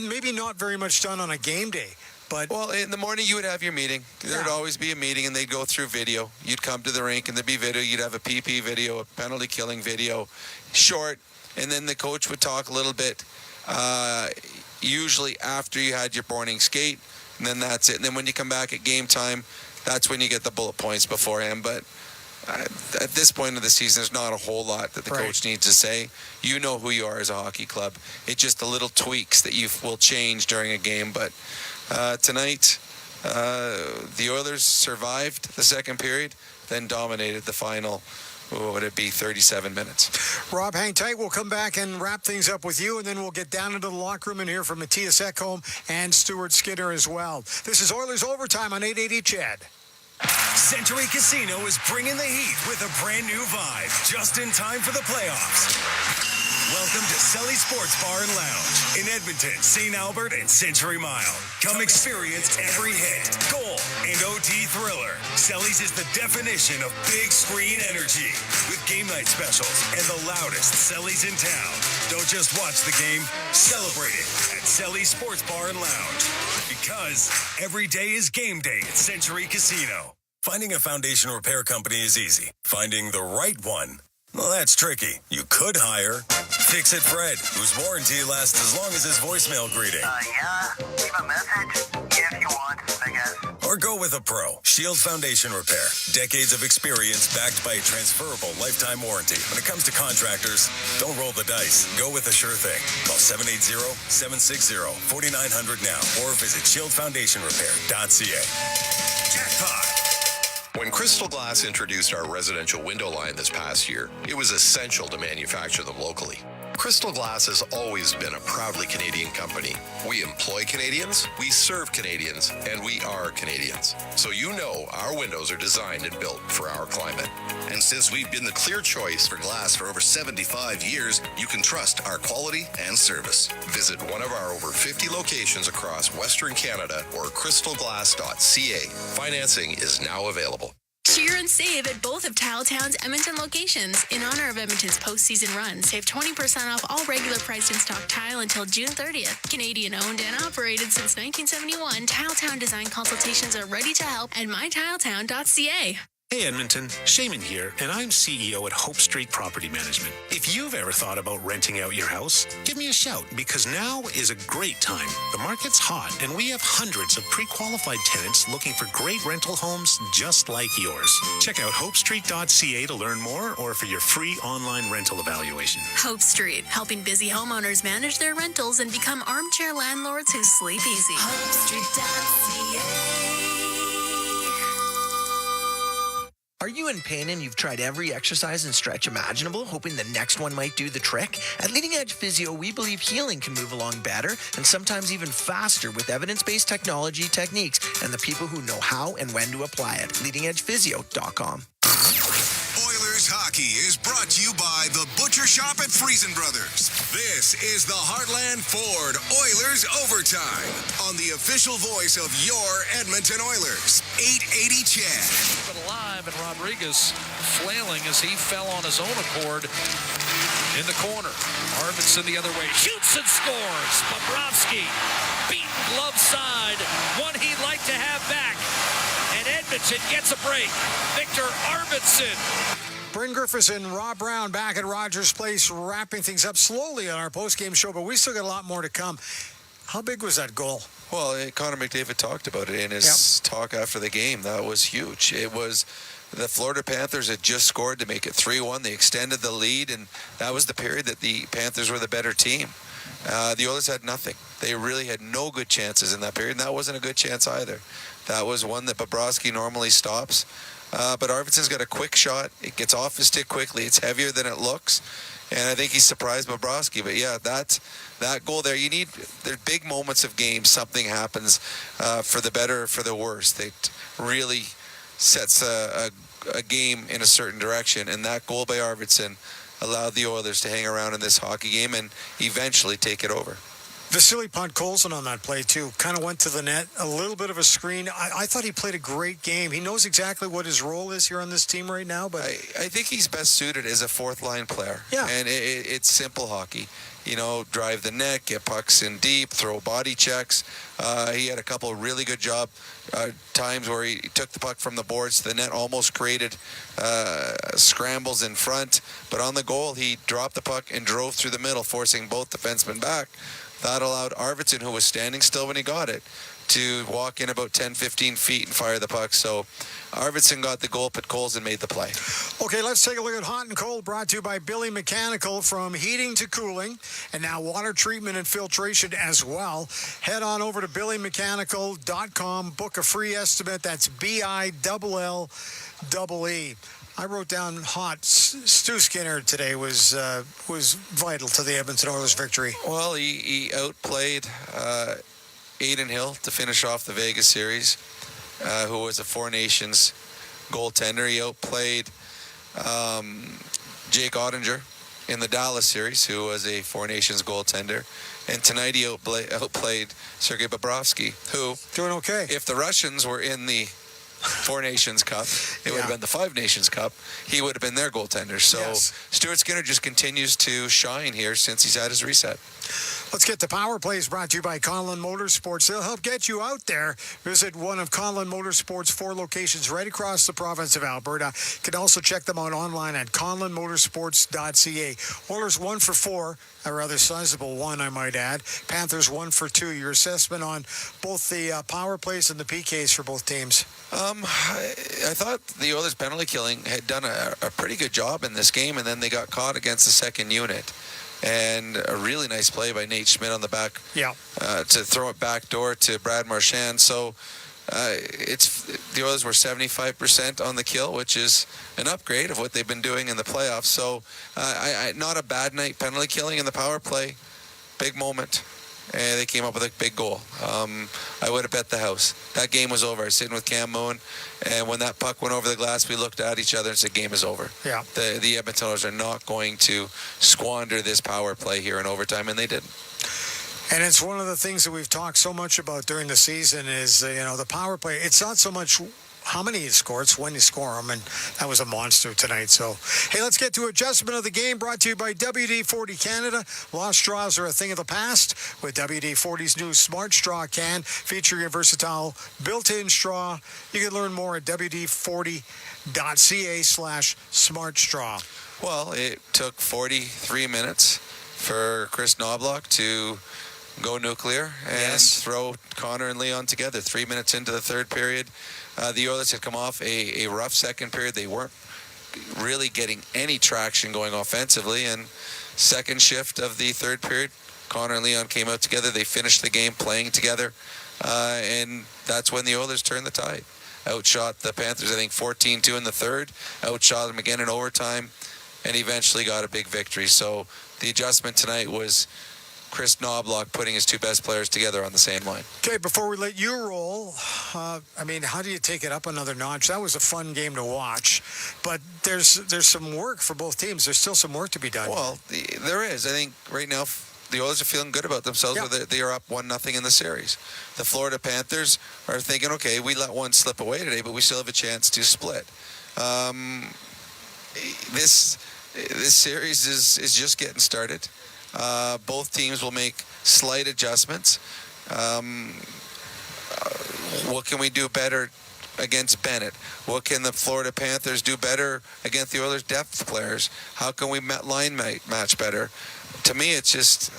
maybe not very much done on a game day. But well, in the morning you would have your meeting. There'd always be a meeting, and they'd go through video. You'd come to the rink, and there'd be video. You'd have a PP video, a penalty killing video, short, and then the coach would talk a little bit, usually after you had your morning skate, and then that's it. And then when you come back at game time, that's when you get the bullet points beforehand. But at this point of the season, there's not a whole lot that the coach needs to say. You know who you are as a hockey club. It's just the little tweaks that you will change during a game. But tonight, the Oilers survived the second period, then dominated the final, what would it be, 37 minutes. Rob, hang tight. We'll come back and wrap things up with you, and then we'll get down into the locker room and hear from Matthias Ekholm and Stuart Skinner as well. This is Oilers Overtime on 880 Chad. Century Casino is bringing the heat with a brand new vibe, just in time for the playoffs. Welcome to Selly Sports Bar and Lounge in Edmonton, St. Albert, and Century Mile. Come experience every hit, goal, and OT thriller. Selly's is the definition of big screen energy, with game night specials and the loudest Selly's in town. Don't just watch the game, celebrate it at Selly Sports Bar and Lounge. Because every day is game day at Century Casino. Finding a foundation repair company is easy. Finding the right one, well, that's tricky. You could hire Fix It Fred, whose warranty lasts as long as his voicemail greeting. Yeah, leave a message if you want, I guess. Or go with a pro, Shield Foundation Repair. Decades of experience backed by a transferable lifetime warranty. When it comes to contractors, don't roll the dice. Go with a sure thing. Call 780-760-4900 now, or visit shieldfoundationrepair.ca. Jackpot! When Crystal Glass introduced our residential window line this past year, it was essential to manufacture them locally. Crystal Glass has always been a proudly Canadian company. We employ Canadians, we serve Canadians, and we are Canadians. So you know our windows are designed and built for our climate. And since we've been the clear choice for glass for over 75 years, you can trust our quality and service. Visit one of our over 50 locations across Western Canada or crystalglass.ca. Financing is now available. Cheer and save at both of Tiletown's Edmonton locations. In honor of Edmonton's postseason run, save 20% off all regular priced in-stock tile until June 30th. Canadian owned and operated since 1971, Tiletown design consultations are ready to help at mytiletown.ca. Hey Edmonton, Shaman here, and I'm CEO at Hope Street Property Management. If you've ever thought about renting out your house, give me a shout because now is a great time. The market's hot and we have hundreds of pre-qualified tenants looking for great rental homes just like yours. Check out hopestreet.ca to learn more or for your free online rental evaluation. Hope Street, helping busy homeowners manage their rentals and become armchair landlords who sleep easy. HopeStreet.ca. Are you in pain and you've tried every exercise and stretch imaginable, hoping the next one might do the trick? At Leading Edge Physio, we believe healing can move along better and sometimes even faster with evidence-based technology, techniques, and the people who know how and when to apply it. LeadingEdgePhysio.com. Oilers hockey is brought to you by the Butcher Shop at Friesen Brothers. This is the Heartland Ford Oilers Overtime on the official voice of your Edmonton Oilers, 880 Chad. But alive, and Rodriguez flailing as he fell on his own accord in the corner. Arvidsson the other way, shoots and scores. Bobrovsky beaten glove side, one he'd like to have back. And Edmonton gets a break. Victor Arvidsson. Bryn Griffiths and Rob Brown back at Rogers Place, wrapping things up slowly on our post-game show, but we still got a lot more to come. How big was that goal? Well, Connor McDavid talked about it in his talk after the game. That was huge. It was the Florida Panthers had just scored to make it 3-1. They extended the lead, and that was the period that the Panthers were the better team. The Oilers had nothing. They really had no good chances in that period, and that wasn't a good chance either. That was one that Bobrovsky normally stops. But Arvidsson's got a quick shot. It gets off his stick quickly. It's heavier than it looks. And I think he surprised Bobrovsky. But yeah, that goal there, there's big moments of games. Something happens for the better or for the worse. It really sets a game in a certain direction. And that goal by Arvidsson allowed the Oilers to hang around in this hockey game and eventually take it over. Vasily Podkolzin on that play, too. Kind of went to the net, a little bit of a screen. I thought he played a great game. He knows exactly what his role is here on this team right now. But I think he's best suited as a fourth-line player. Yeah. And it's simple hockey. Drive the net, get pucks in deep, throw body checks. He had a couple of really good times where he took the puck from the boards to the net, almost created scrambles in front. But on the goal, he dropped the puck and drove through the middle, forcing both defensemen back. That allowed Arvidsson, who was standing still when he got it, to walk in about 10-15 feet and fire the puck. So Arvidsson got the goal, but Podkolzin made the play. Okay, let's take a look at Hot and Cold, brought to you by Billy Mechanical. From heating to cooling, and now water treatment and filtration as well. Head on over to billymechanical.com. Book a free estimate. That's BILLLEE. I wrote down hot. Stu Skinner today was vital to the Edmonton Oilers' victory. Well, he outplayed Adin Hill to finish off the Vegas series, who was a Four Nations goaltender. He outplayed Jake Ottinger in the Dallas series, who was a Four Nations goaltender. And tonight he outplayed Sergei Bobrovsky, who, doing okay. If the Russians were in the Four Nations Cup, it would have been the Five Nations Cup. He would have been their goaltender. So yes. Stuart Skinner just continues to shine here since he's had his reset. Let's get the power plays brought to you by Conlon Motorsports. They'll help get you out there. Visit one of Conlon Motorsports' 4 locations right across the province of Alberta. You can also check them out online at conlonmotorsports.ca. Oilers 1 for 4, a rather sizable one, I might add. Panthers 1 for 2. Your assessment on both the power plays and the PKs for both teams? I thought the Oilers penalty killing had done a pretty good job in this game, and then they got caught against the second unit. And a really nice play by Nate Schmidt on the back to throw it back door to Brad Marchand. So the Oilers were 75% on the kill, which is an upgrade of what they've been doing in the playoffs. So not a bad night penalty killing in the power play. Big moment. And they came up with a big goal. I would have bet the house. That game was over. I was sitting with Cam Moon, and when that puck went over the glass, we looked at each other and said, game is over. Yeah. The Edmonton Oilers are not going to squander this power play here in overtime, and they didn't. And it's one of the things that we've talked so much about during the season is, the power play. It's not so much how many you score, it's when you score them, and that was a monster tonight. So, hey, let's get to adjustment of the game, brought to you by WD-40 Canada. Lost straws are a thing of the past with WD-40's new Smart Straw can, featuring a versatile built-in straw. You can learn more at WD-40.ca/Smart Straw. Well, it took 43 minutes for Chris Knobloch to go nuclear and throw Connor and Leon together. 3 minutes into the third period, the Oilers had come off a rough second period. They weren't really getting any traction going offensively, and second shift of the third period, Connor and Leon came out together. They finished the game playing together, and that's when the Oilers turned the tide. Outshot the Panthers, I think, 14-2 in the third, outshot them again in overtime, and eventually got a big victory. So the adjustment tonight was Chris Knobloch putting his two best players together on the same line. Okay, before we let you roll, how do you take it up another notch? That was a fun game to watch, but there's some work for both teams. There's still some work to be done. Well, there is. I think right now the Oilers are feeling good about themselves. Yeah. They are up 1-0 in the series. The Florida Panthers are thinking, okay, we let one slip away today, but we still have a chance to split. This series is just getting started. Both teams will make slight adjustments. What can we do better against Bennett? What can the Florida Panthers do better against the Oilers' depth players? How can we line match better? To me, it's just,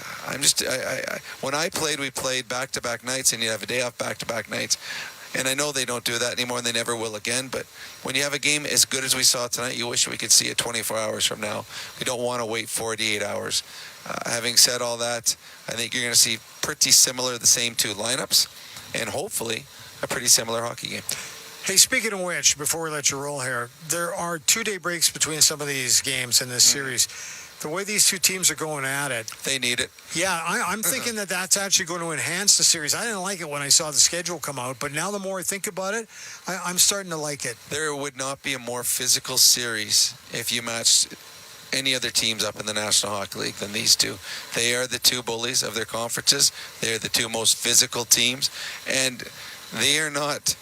when I played, we played back-to-back nights, and you have a day off back-to-back nights. And I know they don't do that anymore, and they never will again. But when you have a game as good as we saw tonight, you wish we could see it 24 hours from now. We don't want to wait 48 hours. Having said all that, I think you're going to see pretty similar, the same two lineups, and hopefully a pretty similar hockey game. Hey, speaking of which, before we let you roll here, there are 2-day breaks between some of these games in this series. The way these two teams are going at it, they need it. Yeah, I'm thinking that's actually going to enhance the series. I didn't like it when I saw the schedule come out, but now the more I think about it, I'm starting to like it. There would not be a more physical series if you matched any other teams up in the National Hockey League than these two. They are the two bullies of their conferences. They are the two most physical teams, and they are not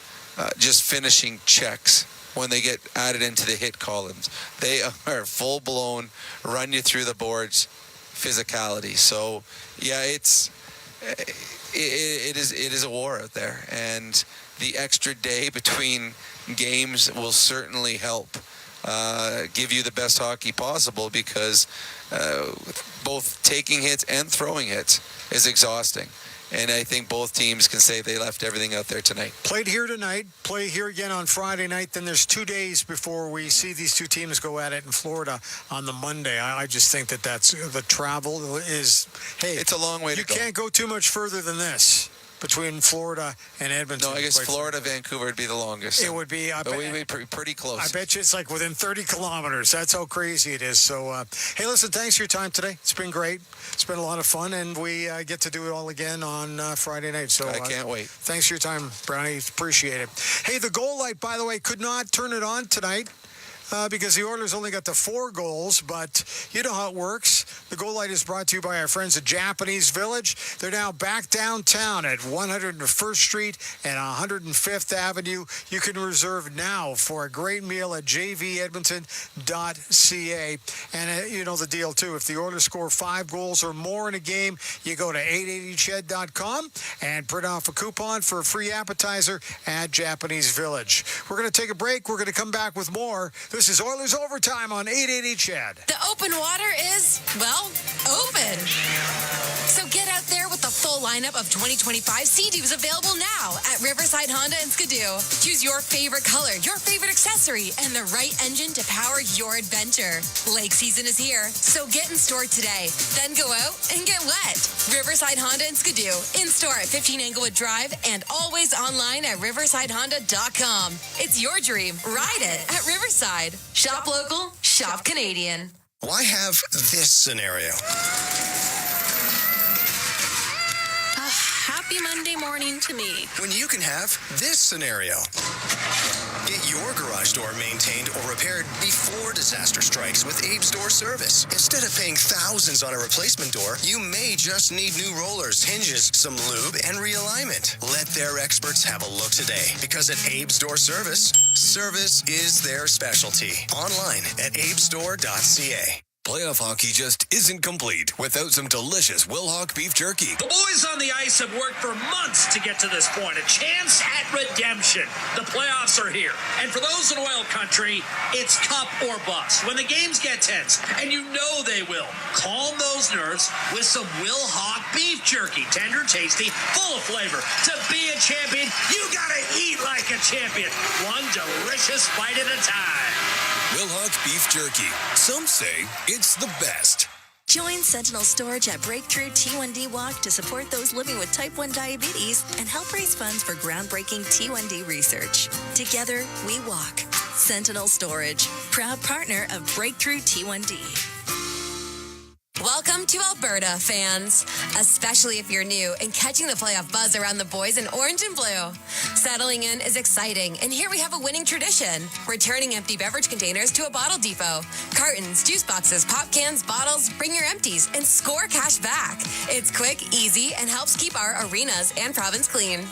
just finishing checks when they get added into the hit columns. They are full-blown, run you through the boards physicality. So, yeah, it is a war out there, and the extra day between games will certainly help give you the best hockey possible, because both taking hits and throwing hits is exhausting. And I think both teams can say they left everything out there tonight. Played here tonight, play here again on Friday night. Then there's 2 days before we see these two teams go at it in Florida on the Monday. I just think that's the travel is, hey, it's a long way to go. You can't go too much further than this between Florida and Edmonton. No, I guess Florida, Vancouver would be the longest. It would be. But we'd be pretty close. I bet you it's like within 30 kilometers. That's how crazy it is. So, hey, listen, thanks for your time today. It's been great. It's been a lot of fun, and we get to do it all again on Friday night. So I can't wait. Thanks for your time, Brownie. Appreciate it. Hey, the goal light, by the way, could not turn it on tonight. Because the Oilers only got to 4 goals, but you know how it works. The goal light is brought to you by our friends at Japanese Village. They're now back downtown at 101st Street and 105th Avenue. You can reserve now for a great meal at jvedmonton.ca. And you know the deal, too. If the Oilers score 5 goals or more in a game, you go to 880ched.com and print off a coupon for a free appetizer at Japanese Village. We're going to take a break. We're going to come back with more. This is Oilers Overtime on 880 Ched. The open water is, well, open. So get out there with the full lineup of 2025 Sea-Doos available now at Riverside Honda and Skidoo. Choose your favorite color, your favorite accessory, and the right engine to power your adventure. Lake season is here, so get in store today. Then go out and get wet. Riverside Honda and Skidoo. In store at 15 Englewood Drive and always online at riversidehonda.com. It's your dream. Ride it at Riverside. Shop local, shop Canadian. Why have this scenario? Happy Monday morning to me. When you can have this scenario. Get your garage door maintained or repaired before disaster strikes with Abe's Door Service. Instead of paying thousands on a replacement door, you may just need new rollers, hinges, some lube, and realignment. Let their experts have a look today, because at Abe's Door Service, service is their specialty. Online at abesdoor.ca. Playoff hockey just isn't complete without some delicious Wilhauk beef jerky. The boys on the ice have worked for months to get to this point. A chance at redemption. The playoffs are here. And for those in OilCountry, it's cup or bust. When the games get tense, and you know they will, calm those nerves with some Wilhauk beef jerky. Tender, tasty, full of flavor. To be a champion, you gotta eat like a champion. One delicious bite at a time. Wilhauk beef jerky. Some say it's the best. Join Sentinel Storage at Breakthrough T1D Walk to support those living with type 1 diabetes and help raise funds for groundbreaking T1D research. Together, we walk. Sentinel Storage, proud partner of Breakthrough T1D. Welcome to Alberta, fans, especially if you're new and catching the playoff buzz around the boys in orange and blue. Settling in is exciting, and here we have a winning tradition, returning empty beverage containers to a bottle depot. Cartons, juice boxes, pop cans, bottles, bring your empties and score cash back. It's quick, easy, and helps keep our arenas and province clean.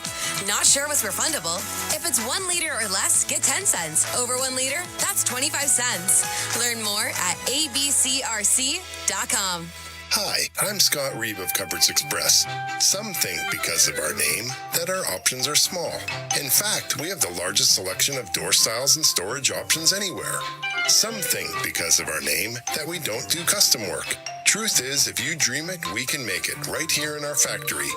Not sure what's refundable? If it's 1 liter or less, get 10 cents. Over 1 liter, that's 25 cents. Learn more at abcrc.com. Hi, I'm Scott Reeve of Cupboards Express. Some think because of our name that our options are small. In fact, we have the largest selection of door styles and storage options anywhere. Some think because of our name that we don't do custom work. Truth is, if you dream it, we can make it right here in our factory.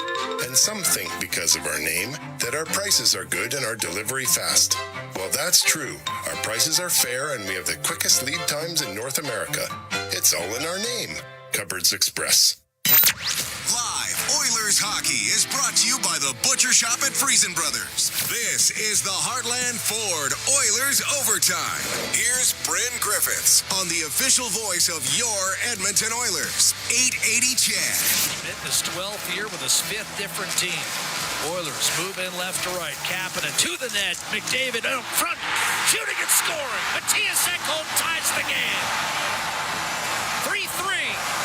And some think because of our name that our prices are good and our delivery fast. Well, that's true. Our prices are fair and we have the quickest lead times in North America. It's all in our name. Cupboards Express. Live Oilers hockey is brought to you by the Butcher Shop at Friesen Brothers. This is the Heartland Ford Oilers Overtime. Here's Bryn Griffiths on the official voice of your Edmonton Oilers, 880 Chad. Fitness 12th year with his 5th different team. Oilers move in left to right. Kapanen to the net. McDavid out front, shooting and scoring. Matthias Ekholm ties the game. 3-3.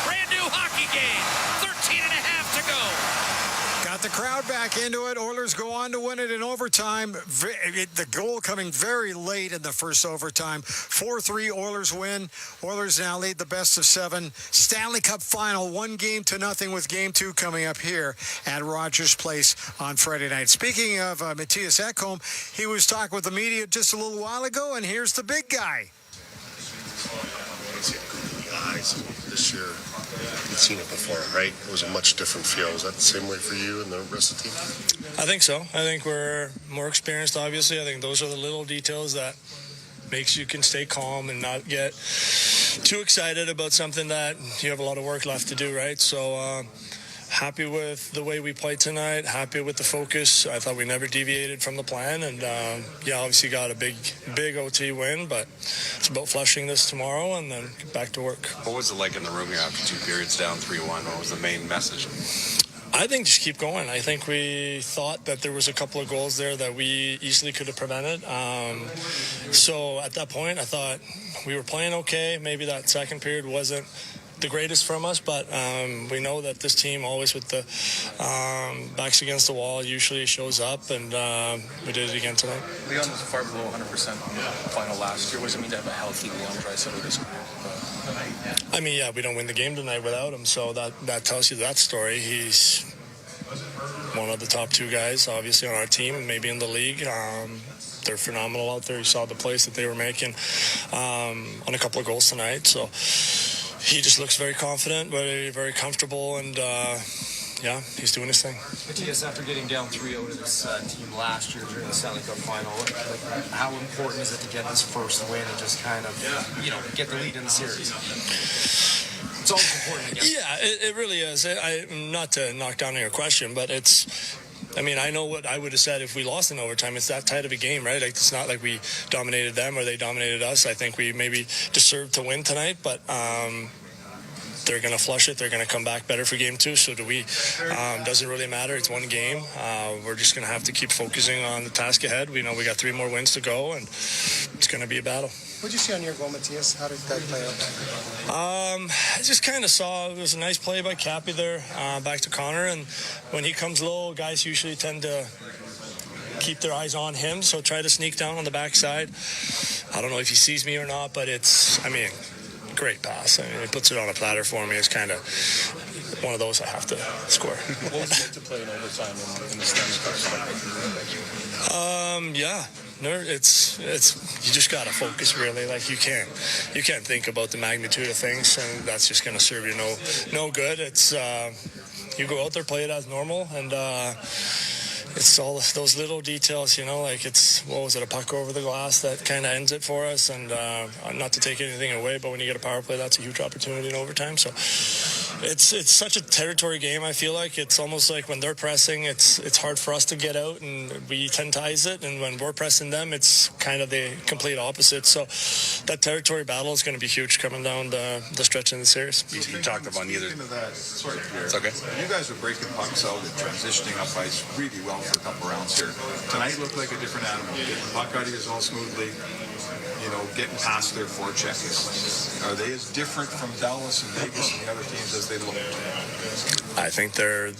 Brand new hockey game. 13 and a half to go. Got the crowd back into it. Oilers go on to win it in overtime. The goal coming very late in the first overtime. 4-3 Oilers win. Oilers now lead the best of 7. Stanley Cup final, 1-0 with Game 2 coming up here at Rogers Place on Friday night. Speaking of Matthias Ekholm, he was talking with the media just a little while ago, and here's the big guy. This year, you've seen it before, right? It was a much different feel. Is that the same way for you and the rest of the team? I think so. I think we're more experienced, obviously. I think those are the little details that makes you can stay calm and not get too excited about something that you have a lot of work left to do, right? So happy with the way we played tonight, happy with the focus. I thought we never deviated from the plan, and obviously got a big OT win, but it's about flushing this tomorrow and then get back to work. What was it like in the room here after 2 periods down 3-1? What was the main message? I think just keep going. I think we thought that there was a couple of goals there that we easily could have prevented. So at that point, I thought we were playing okay. Maybe that second period wasn't the greatest from us, but we know that this team always with the backs against the wall usually shows up, and we did it again tonight. Leon was far below 100% in the final last year. What does it mean to have a healthy Leon Draisaitl this career? I mean, we don't win the game tonight without him, so that tells you that story. He's one of the top 2 guys, obviously, on our team, maybe in the league. They're phenomenal out there. You saw the plays that they were making on a couple of goals tonight, so he just looks very confident, very, very comfortable, and he's doing his thing. Matthias, after getting down 3-0 to this team last year during the Stanley Cup final, how important is it to get this first win and just kind of, get the lead in the series? It's always important to get. Yeah, it really is. Not to knock down your question, but I know what I would have said if we lost in overtime. It's that tight of a game, right? Like, it's not like we dominated them or they dominated us. I think we maybe deserved to win tonight, but they're going to flush it. They're going to come back better for game 2. So do we. Doesn't really matter. It's one game. We're just going to have to keep focusing on the task ahead. We know we got 3 more wins to go, and it's going to be a battle. What did you see on your goal, Matthias? How did that play out? I just kind of saw it was a nice play by Cappy there, back to Connor, and when he comes low, guys usually tend to keep their eyes on him, so try to sneak down on the backside. I don't know if he sees me or not, but great pass. He puts it on a platter for me. It's kind of one of those I have to score. What was it like to play in overtime in the Stanley Cup? Yeah. No, it's you just gotta focus really. Like you can't think about the magnitude of things, and that's just gonna serve you no good. It's you go out there, play it as normal, and it's all those little details, like a puck over the glass that kind of ends it for us, and not to take anything away, but when you get a power play, that's a huge opportunity in overtime. So it's such a territory game. I feel like it's almost like when they're pressing, it's hard for us to get out, and we tend to ice it, and when we're pressing them, it's kind of the complete opposite. So that territory battle is going to be huge coming down the stretch in the series. You talked about neither. Sorry, Pierre. It's okay. You guys are breaking pucks out and transitioning up ice really well for a couple rounds here. Tonight looked like a different animal. Getting the puck out of your zone smoothly, getting past their forechecks. Are they as different from Dallas and Vegas and the other teams as they looked? I think they're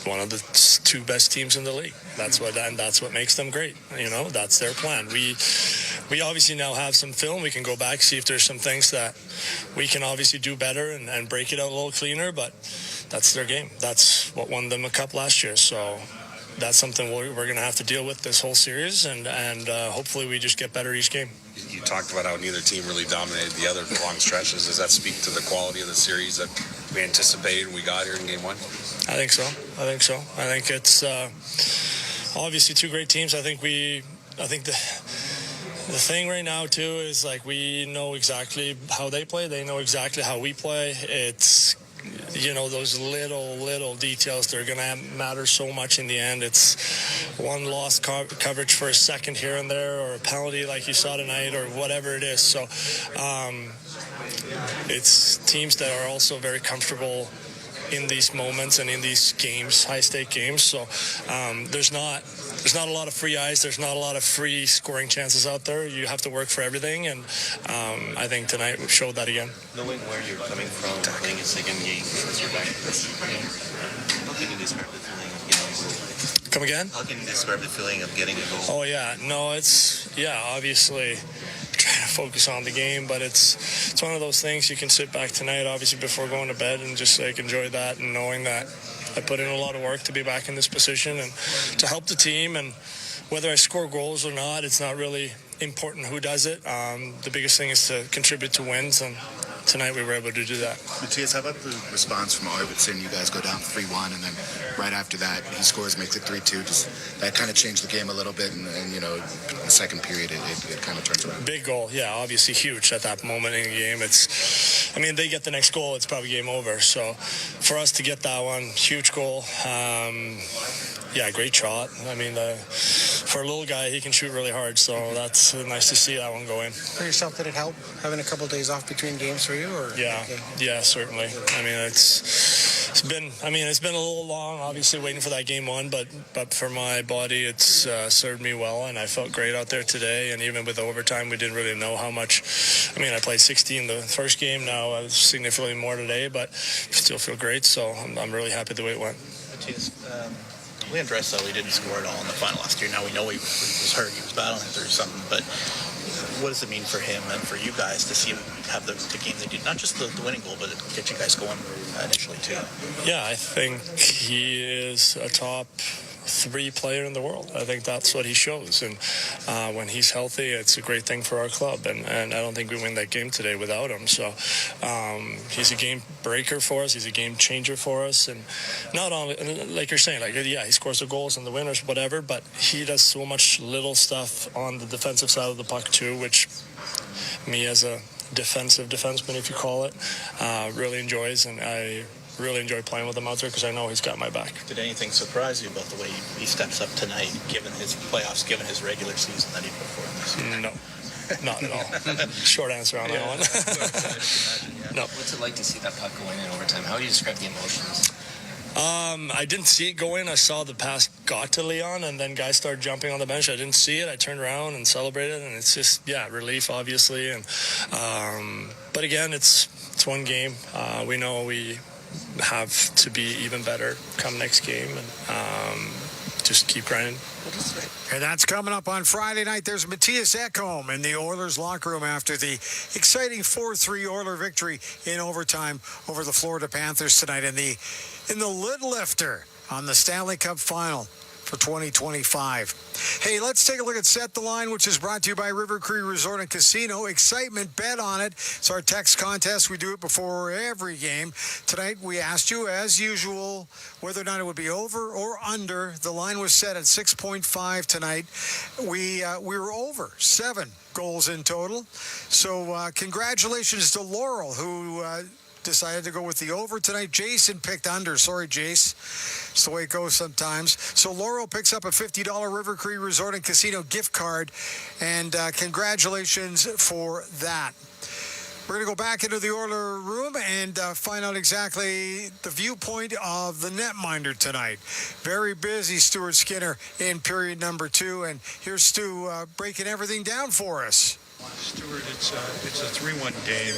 one of the 2 best teams in the league. That's what makes them great. That's their plan. We obviously now have some film. We can go back, see if there's some things that we can obviously do better and break it out a little cleaner, but that's their game. That's what won them a cup last year. So that's something we're going to have to deal with this whole series, and hopefully we just get better each game. You talked about how neither team really dominated the other for long stretches. Does that speak to the quality of the series that we anticipated when we got here in game 1? I think so. I think it's obviously 2 great teams. I think the thing right now too is like we know exactly how they play. They know exactly how we play. It's those little details, they're going to matter so much in the end. It's one lost coverage for a second here and there, or a penalty like you saw tonight, or whatever it is. So it's teams that are also very comfortable in these moments and in these games, high-stake games. So there's not a lot of free ice. There's not a lot of free scoring chances out there. You have to work for everything, and I think tonight showed that again. Knowing where you're coming from, playing a second game since you're back, how can you describe the feeling? Come again? How can you describe the feeling of getting a goal? Oh yeah, no, obviously trying to focus on the game, but it's one of those things. You can sit back tonight, obviously, before going to bed, and just enjoy that, and knowing that I put in a lot of work to be back in this position and to help the team. And whether I score goals or not, it's not really important who does it. The biggest thing is to contribute to wins, and tonight we were able to do that. Matthias, how about the response from Arvidsson? You guys go down 3-1, and then right after that, he scores, makes it 3-2. Does that kind of change the game a little bit? And in the second period, it kind of turns around. Big goal, yeah, obviously huge at that moment in the game. They get the next goal, it's probably game over. So for us to get that one, huge goal. Great shot. For a little guy, he can shoot really hard, so that's nice to see that one go in. For yourself, did it help having a couple of days off between games for you? Or Yeah, certainly. It's been a little long, obviously waiting for that game 1, but for my body, it's served me well, and I felt great out there today. And even with overtime, we didn't really know how much. I played 60 in the first game. Now significantly more today, but still feel great. So I'm really happy the way it went. Matthias, Leon Draisaitl, he didn't score at all in the final last year. Now we know he was hurt. He was battling through something. But what does it mean for him and for you guys to see him have the game they did? Not just the winning goal, but get you guys going initially too. Yeah, I think he is a top 3 player in the world. I think that's what he shows. And when he's healthy, it's a great thing for our club. And I don't think we win that game today without him. So he's a game breaker for us. He's a game changer for us. And not only, like you're saying, he scores the goals and the winners, whatever, but he does so much little stuff on the defensive side of the puck too, which me as a defensive defenseman, if you call it, really enjoys. And I really enjoy playing with him out there because I know he's got my back. Did anything surprise you about the way he steps up tonight, given his playoffs, given his regular season that he put forth this year? No. Not at all. Short answer on that one. No. What's it like to see that puck going in overtime? How do you describe the emotions? I didn't see it go in. I saw the pass got to Leon, and then guys started jumping on the bench. I didn't see it. I turned around and celebrated, and it's just, relief, obviously. And but again, it's one game. We know we have to be even better come next game, and just keep grinding. And that's coming up on Friday night. There's Matthias Ekholm in the Oilers locker room after the exciting 4-3 Oiler victory in overtime over the Florida Panthers tonight in the lid lifter on the Stanley Cup final for 2025. Hey, let's take a look at Set the Line, which is brought to you by River Cree Resort and Casino. Excitement, bet on it. It's our text contest. We do it before every game. Tonight, we asked you, as usual, whether or not it would be over or under. The line was set at 6.5 tonight. We were over 7 goals in total. So congratulations to Laurel, who decided to go with the over tonight. Jason picked under. Sorry, Jace. It's the way it goes sometimes. So Laurel picks up a $50 River Cree Resort and Casino gift card. And congratulations for that. We're going to go back into the Oiler room and find out exactly the viewpoint of the netminder tonight. Very busy, Stuart Skinner, in period number 2. And here's Stu breaking everything down for us. Stuart, it's a 3-1 game.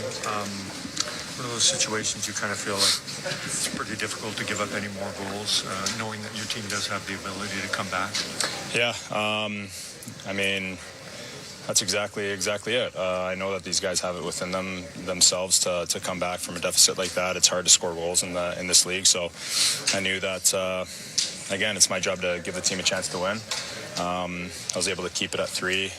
One of those situations you kind of feel like it's pretty difficult to give up any more goals, knowing that your team does have the ability to come back. Yeah, I mean, that's exactly it. I know that these guys have it within themselves to come back from a deficit like that. It's hard to score goals in this league, so I knew that. Again, it's my job to give the team a chance to win. I was able to keep it at 3,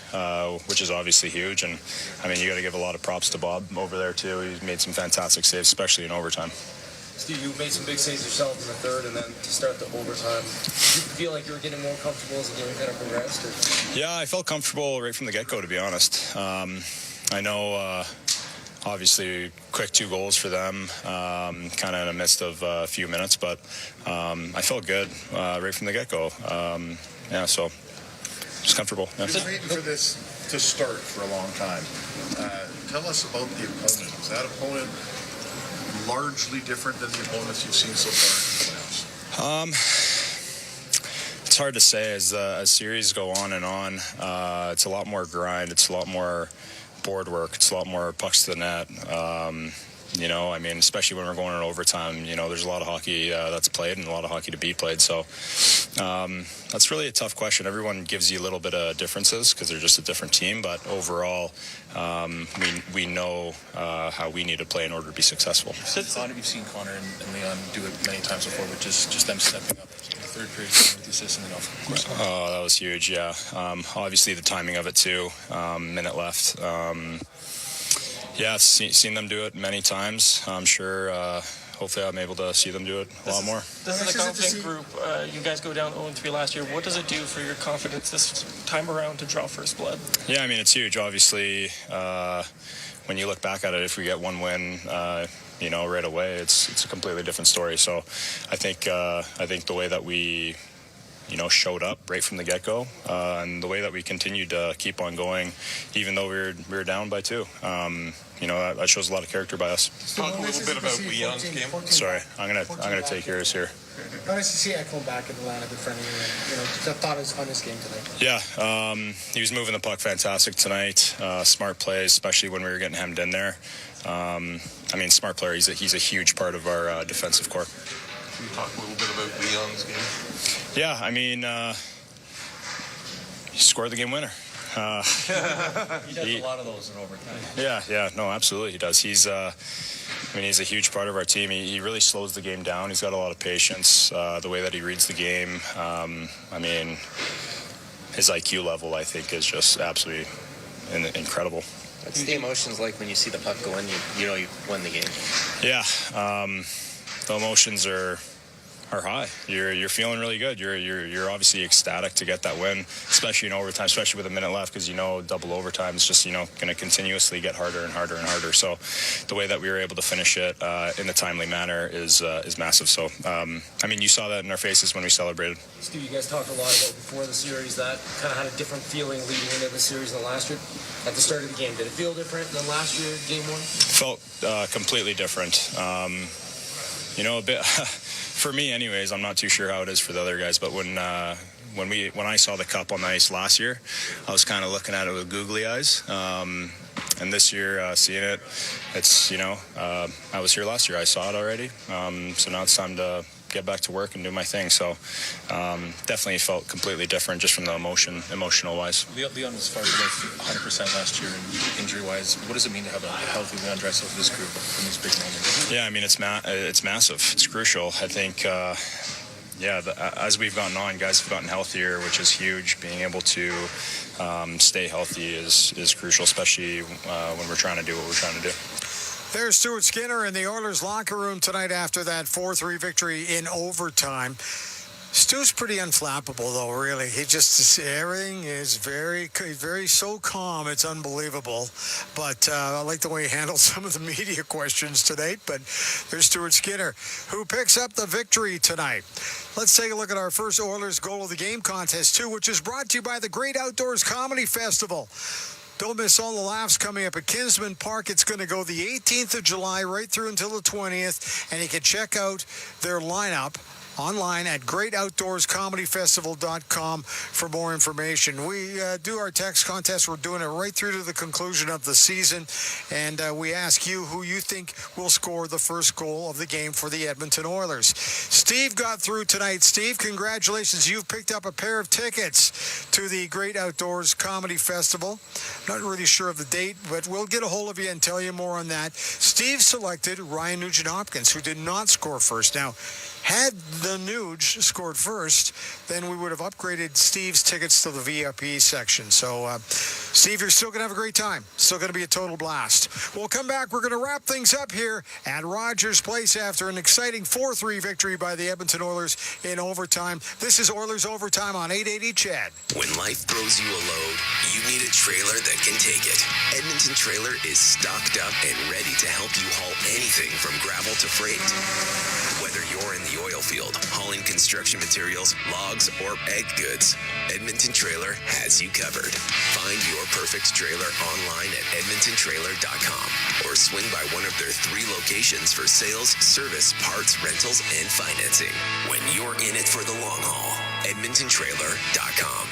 which is obviously huge. And, I mean, you got to give a lot of props to Bob over there, too. He's made some fantastic saves, especially in overtime. Steve, you made some big saves yourself in the third, and then to start the overtime, did you feel like you were getting more comfortable as the game kind of progressed? Or? Yeah, I felt comfortable right from the get-go, to be honest. I know... Obviously, quick 2 goals for them, kind of in the midst of a few minutes, but I felt good right from the get-go. So just comfortable. Yeah. You've been waiting for this to start for a long time. Tell us about the opponent. Is that opponent largely different than the opponents you've seen so far in the playoffs? It's hard to say. As series go on and on, it's a lot more grind. It's a lot more board work. It's a lot more pucks to the net. I mean, especially when we're going in overtime, there's a lot of hockey that's played and a lot of hockey to be played. So that's really a tough question. Everyone gives you a little bit of differences because they're just a different team. But overall, we know how we need to play in order to be successful. You've seen Connor and Leon do it many times before, but just them stepping up. Third period with the assist and then off. Oh, that was huge, yeah. Obviously the timing of it too, minute left. I've seen them do it many times. I'm sure, hopefully I'm able to see them do it a lot more. This is a confident group. You guys go down 0-3 last year. What does it do for your confidence this time around to draw first blood? Yeah, I mean, it's huge. Obviously, when you look back at it, if we get one win, right away, it's a completely different story. So I think the way that we, showed up right from the get-go, and the way that we continued to keep on going, even though we were down by 2, that shows a lot of character by us. Talk a little bit about Leon's game. Sorry, I'm gonna take yours here. Nice to see Ekholm back in the lineup in front of you, and thought on his game tonight. Yeah, he was moving the puck fantastic tonight. Smart plays, especially when we were getting hemmed in there. Smart player. He's a huge part of our defensive core. Can you talk a little bit about Leon's game? Yeah, he scored the game winner. He does a lot of those in overtime. Yeah, no, absolutely he does. He's a huge part of our team. He really slows the game down. He's got a lot of patience. The way that he reads the game. His IQ level, I think, is just absolutely incredible. What's the emotions like when you see the puck go in? You know you won the game. Yeah, the emotions are high. You're feeling really good. You're obviously ecstatic to get that win, especially in overtime, especially with a minute left, because double overtime is just going to continuously get harder and harder and harder. So the way that we were able to finish it in a timely manner is massive. So you saw that in our faces when we celebrated. Steve, you guys talked a lot about before the series that kind of had a different feeling leading into the series than last year. At the start of the game, did it feel different than last year, game one? Felt completely different. A bit. For me, anyways, I'm not too sure how it is for the other guys, but when I saw the cup on the ice last year, I was kind of looking at it with googly eyes. And this year, seeing it, it's I was here last year. I saw it already. So now it's time to get back to work and do my thing. So definitely felt completely different just from the emotional wise. Leon was far below 100% last year, and injury-wise, what does it mean to have a healthy Leon Draisaitl for this group in these big moments? Yeah, it's massive. It's crucial. I think, as we've gotten on, guys have gotten healthier, which is huge. Being able to stay healthy is crucial, especially when we're trying to do what we're trying to do. There's Stuart Skinner in the Oilers locker room tonight after that 4-3 victory in overtime. Stu's pretty unflappable, though, really. Everything is very so calm. It's unbelievable. But I like the way he handled some of the media questions tonight. But there's Stuart Skinner, who picks up the victory tonight. Let's take a look at our first Oilers Goal of the Game contest, too, which is brought to you by the Great Outdoors Comedy Festival. Don't miss all the laughs coming up at Kinsman Park. It's going to go the 18th of July right through until the 20th. And you can check out their lineup online at greatoutdoorscomedyfestival.com for more information. We do our text contest. We're doing it right through to the conclusion of the season. And we ask you who you think will score the first goal of the game for the Edmonton Oilers. Steve got through tonight. Steve, congratulations. You've picked up a pair of tickets to the Great Outdoors Comedy Festival. Not really sure of the date, but we'll get a hold of you and tell you more on that. Steve selected Ryan Nugent-Hopkins, who did not score first. Now, had the Nuge scored first, then we would have upgraded Steve's tickets to the VIP section. So, Steve, you're still going to have a great time. Still going to be a total blast. We'll come back. We're going to wrap things up here at Rogers Place after an exciting 4-3 victory by the Edmonton Oilers in overtime. This is Oilers Overtime on 880 CHED. When life throws you a load, you need a trailer that can take it. Edmonton Trailer is stocked up and ready to help you haul anything from gravel to freight. Whether you're in the oil field, hauling construction materials, logs, or ag goods, Edmonton Trailer has you covered. Find your perfect trailer online at edmontontrailer.com or swing by one of their 3 locations for sales, service, parts, rentals, and financing. When you're in it for the long haul, edmontontrailer.com.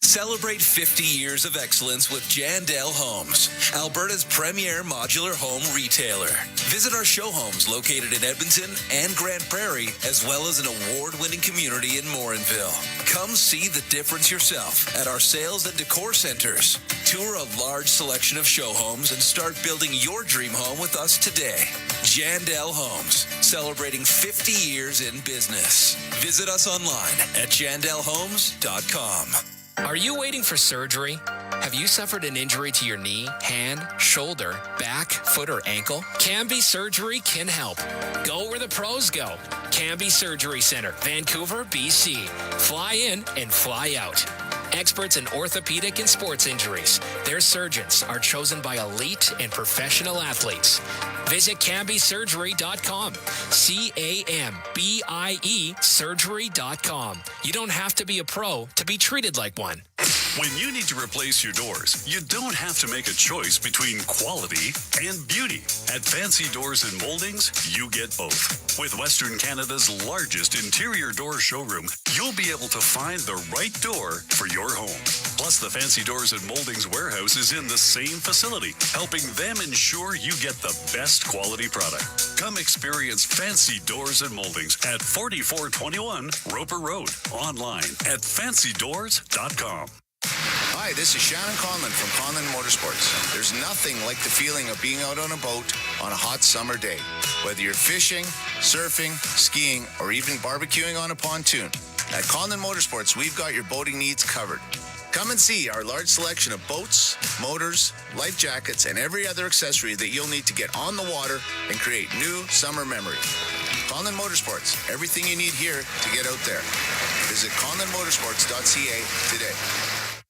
Celebrate 50 years of excellence with Jandel Homes, Alberta's premier modular home retailer. Visit our show homes located in Edmonton and Grand Prairie, as well as an award-winning community in Morinville. Come see the difference yourself at our sales and decor centers. Tour a large selection of show homes and start building your dream home with us today. Jandel Homes, celebrating 50 years in business. Visit us online at jandelhomes.com. Are you waiting for surgery? Have you suffered an injury to your knee, hand, shoulder, back, foot, or ankle? Canby Surgery can help. Go where the pros go. Canby Surgery Center, Vancouver, BC. Fly in and fly out. Experts in orthopedic and sports injuries. Their surgeons are chosen by elite and professional athletes. Visit CambySurgery.com. CAMBIE Surgery.com. You don't have to be a pro to be treated like one. When you need to replace your doors, you don't have to make a choice between quality and beauty. At Fancy Doors and Moldings, you get both. With Western Canada's largest interior door showroom, you'll be able to find the right door for your home. Plus, the Fancy Doors and Moldings warehouse is in the same facility, helping them ensure you get the best quality product. Come experience Fancy Doors and Moldings at 4421 Roper Road. Online at fancydoors.com. Hi, this is Shannon Conlon from Conlon Motorsports. There's nothing like the feeling of being out on a boat on a hot summer day. Whether you're fishing, surfing, skiing, or even barbecuing on a pontoon, at Conlon Motorsports, we've got your boating needs covered. Come and see our large selection of boats, motors, life jackets, and every other accessory that you'll need to get on the water and create new summer memories. Conlon Motorsports. Everything you need here to get out there. Visit conlonmotorsports.ca today.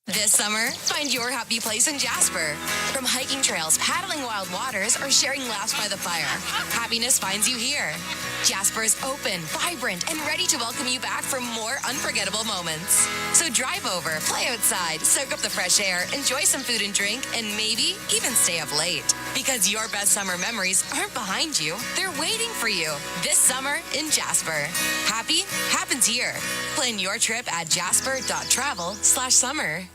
This summer, find your happy place in Jasper. From hiking trails, paddling wild waters, or sharing laughs by the fire, happiness finds you here. Jasper is open, vibrant, and ready to welcome you back for more unforgettable moments. So drive over, play outside, soak up the fresh air, enjoy some food and drink, and maybe even stay up late. Because your best summer memories aren't behind you, they're waiting for you this summer in Jasper. Happy happens here. Plan your trip at jasper.travel/summer.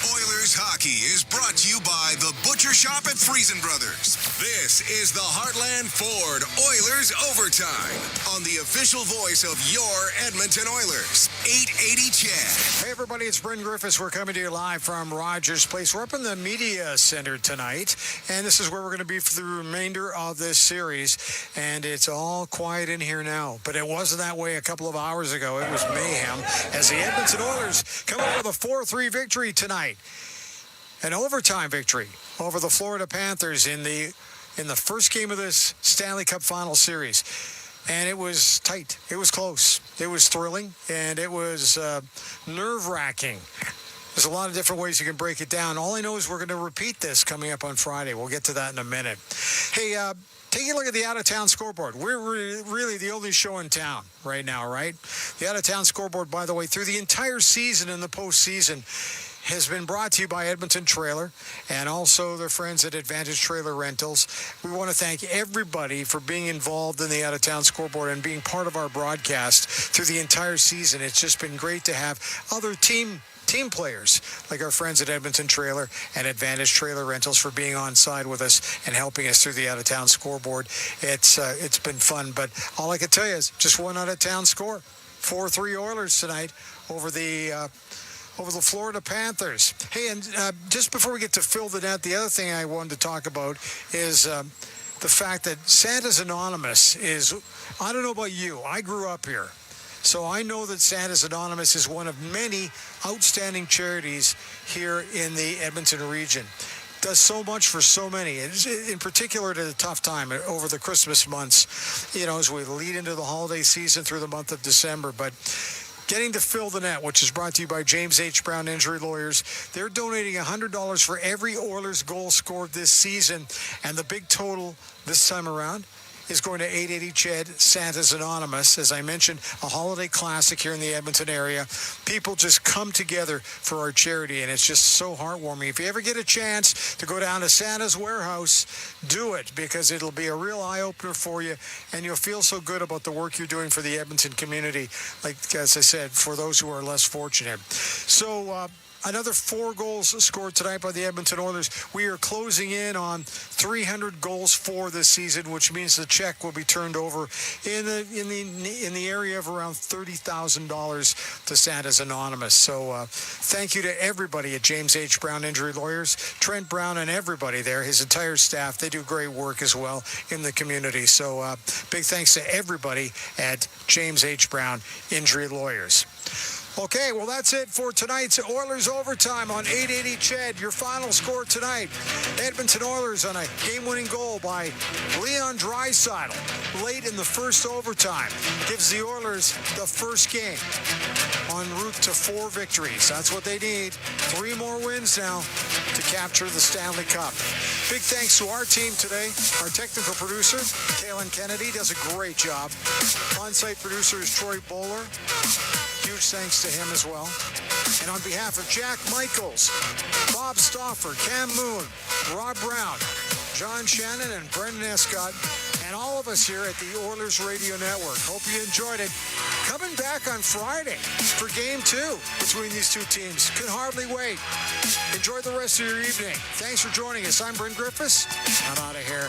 Oilers hockey is brought to you by the Butcher Shop at Friesen Brothers. This is the Heartland Ford Oilers Overtime on the official voice of your Edmonton Oilers, 880 CHED. Hey everybody, it's Bryn Griffiths. We're coming to you live from Rogers Place. We're up in the Media Center tonight, and this is where we're going to be for the remainder of this series. And it's all quiet in here now, but it wasn't that way a couple of hours ago. It was mayhem as the Edmonton Oilers come up with a 4-3 victory tonight. An overtime victory over the Florida Panthers in the first game of this Stanley Cup Final Series. And it was tight. It was close. It was thrilling, and it was nerve-wracking. There's a lot of different ways you can break it down. All I know is we're going to repeat this coming up on Friday. We'll get to that in a minute. Hey, take a look at the out-of-town scoreboard. We're really the only show in town right now, right? The out-of-town scoreboard, by the way, through the entire season and the postseason, has been brought to you by Edmonton Trailer and also their friends at Advantage Trailer Rentals. We want to thank everybody for being involved in the out-of-town scoreboard and being part of our broadcast through the entire season. It's just been great to have other team players like our friends at Edmonton Trailer and Advantage Trailer Rentals for being on side with us and helping us through the out-of-town scoreboard. It's been fun, but all I can tell you is just one out-of-town score. 4-3 Oilers tonight over the Florida Panthers. Hey, and just before we get to Fill the Net, the other thing I wanted to talk about is the fact that Santa's Anonymous is, I don't know about you, I grew up here. So I know that Santa's Anonymous is one of many outstanding charities here in the Edmonton region. Does so much for so many, in particular at a tough time over the Christmas months, as we lead into the holiday season through the month of December. But getting to Fill the Net, which is brought to you by James H. Brown Injury Lawyers. They're donating $100 for every Oilers goal scored this season. And the big total this time around is going to 880 CHED Santa's Anonymous. As I mentioned, a holiday classic here in the Edmonton area. People just come together for our charity, and it's just so heartwarming. If you ever get a chance to go down to Santa's warehouse, do it, because it'll be a real eye-opener for you, and you'll feel so good about the work you're doing for the Edmonton community, like, as I said, for those who are less fortunate. So, another 4 goals scored tonight by the Edmonton Oilers. We are closing in on 300 goals for this season, which means the check will be turned over in the area of around $30,000 to Santa's Anonymous. So thank you to everybody at James H. Brown Injury Lawyers, Trent Brown and everybody there, his entire staff. They do great work as well in the community. So big thanks to everybody at James H. Brown Injury Lawyers. Okay, well, that's it for tonight's Oilers Overtime on 880 CHED. Your final score tonight, Edmonton Oilers on a game-winning goal by Leon Draisaitl late in the first overtime. Gives the Oilers the first game en route to 4 victories. That's what they need. 3 more wins now to capture the Stanley Cup. Big thanks to our team today. Our technical producer, Kaylin Kennedy, does a great job. On-site producer is Troy Bowler. Huge thanks to him as well. And on behalf of Jack Michaels, Bob Stauffer, Cam Moon, Rob Brown, John Shannon, and Brendan Escott, and all of us here at the Oilers Radio Network, hope you enjoyed it. Coming back on Friday for Game 2 between these two teams. Can hardly wait. Enjoy the rest of your evening. Thanks for joining us. I'm Bryn Griffiths. I'm out of here.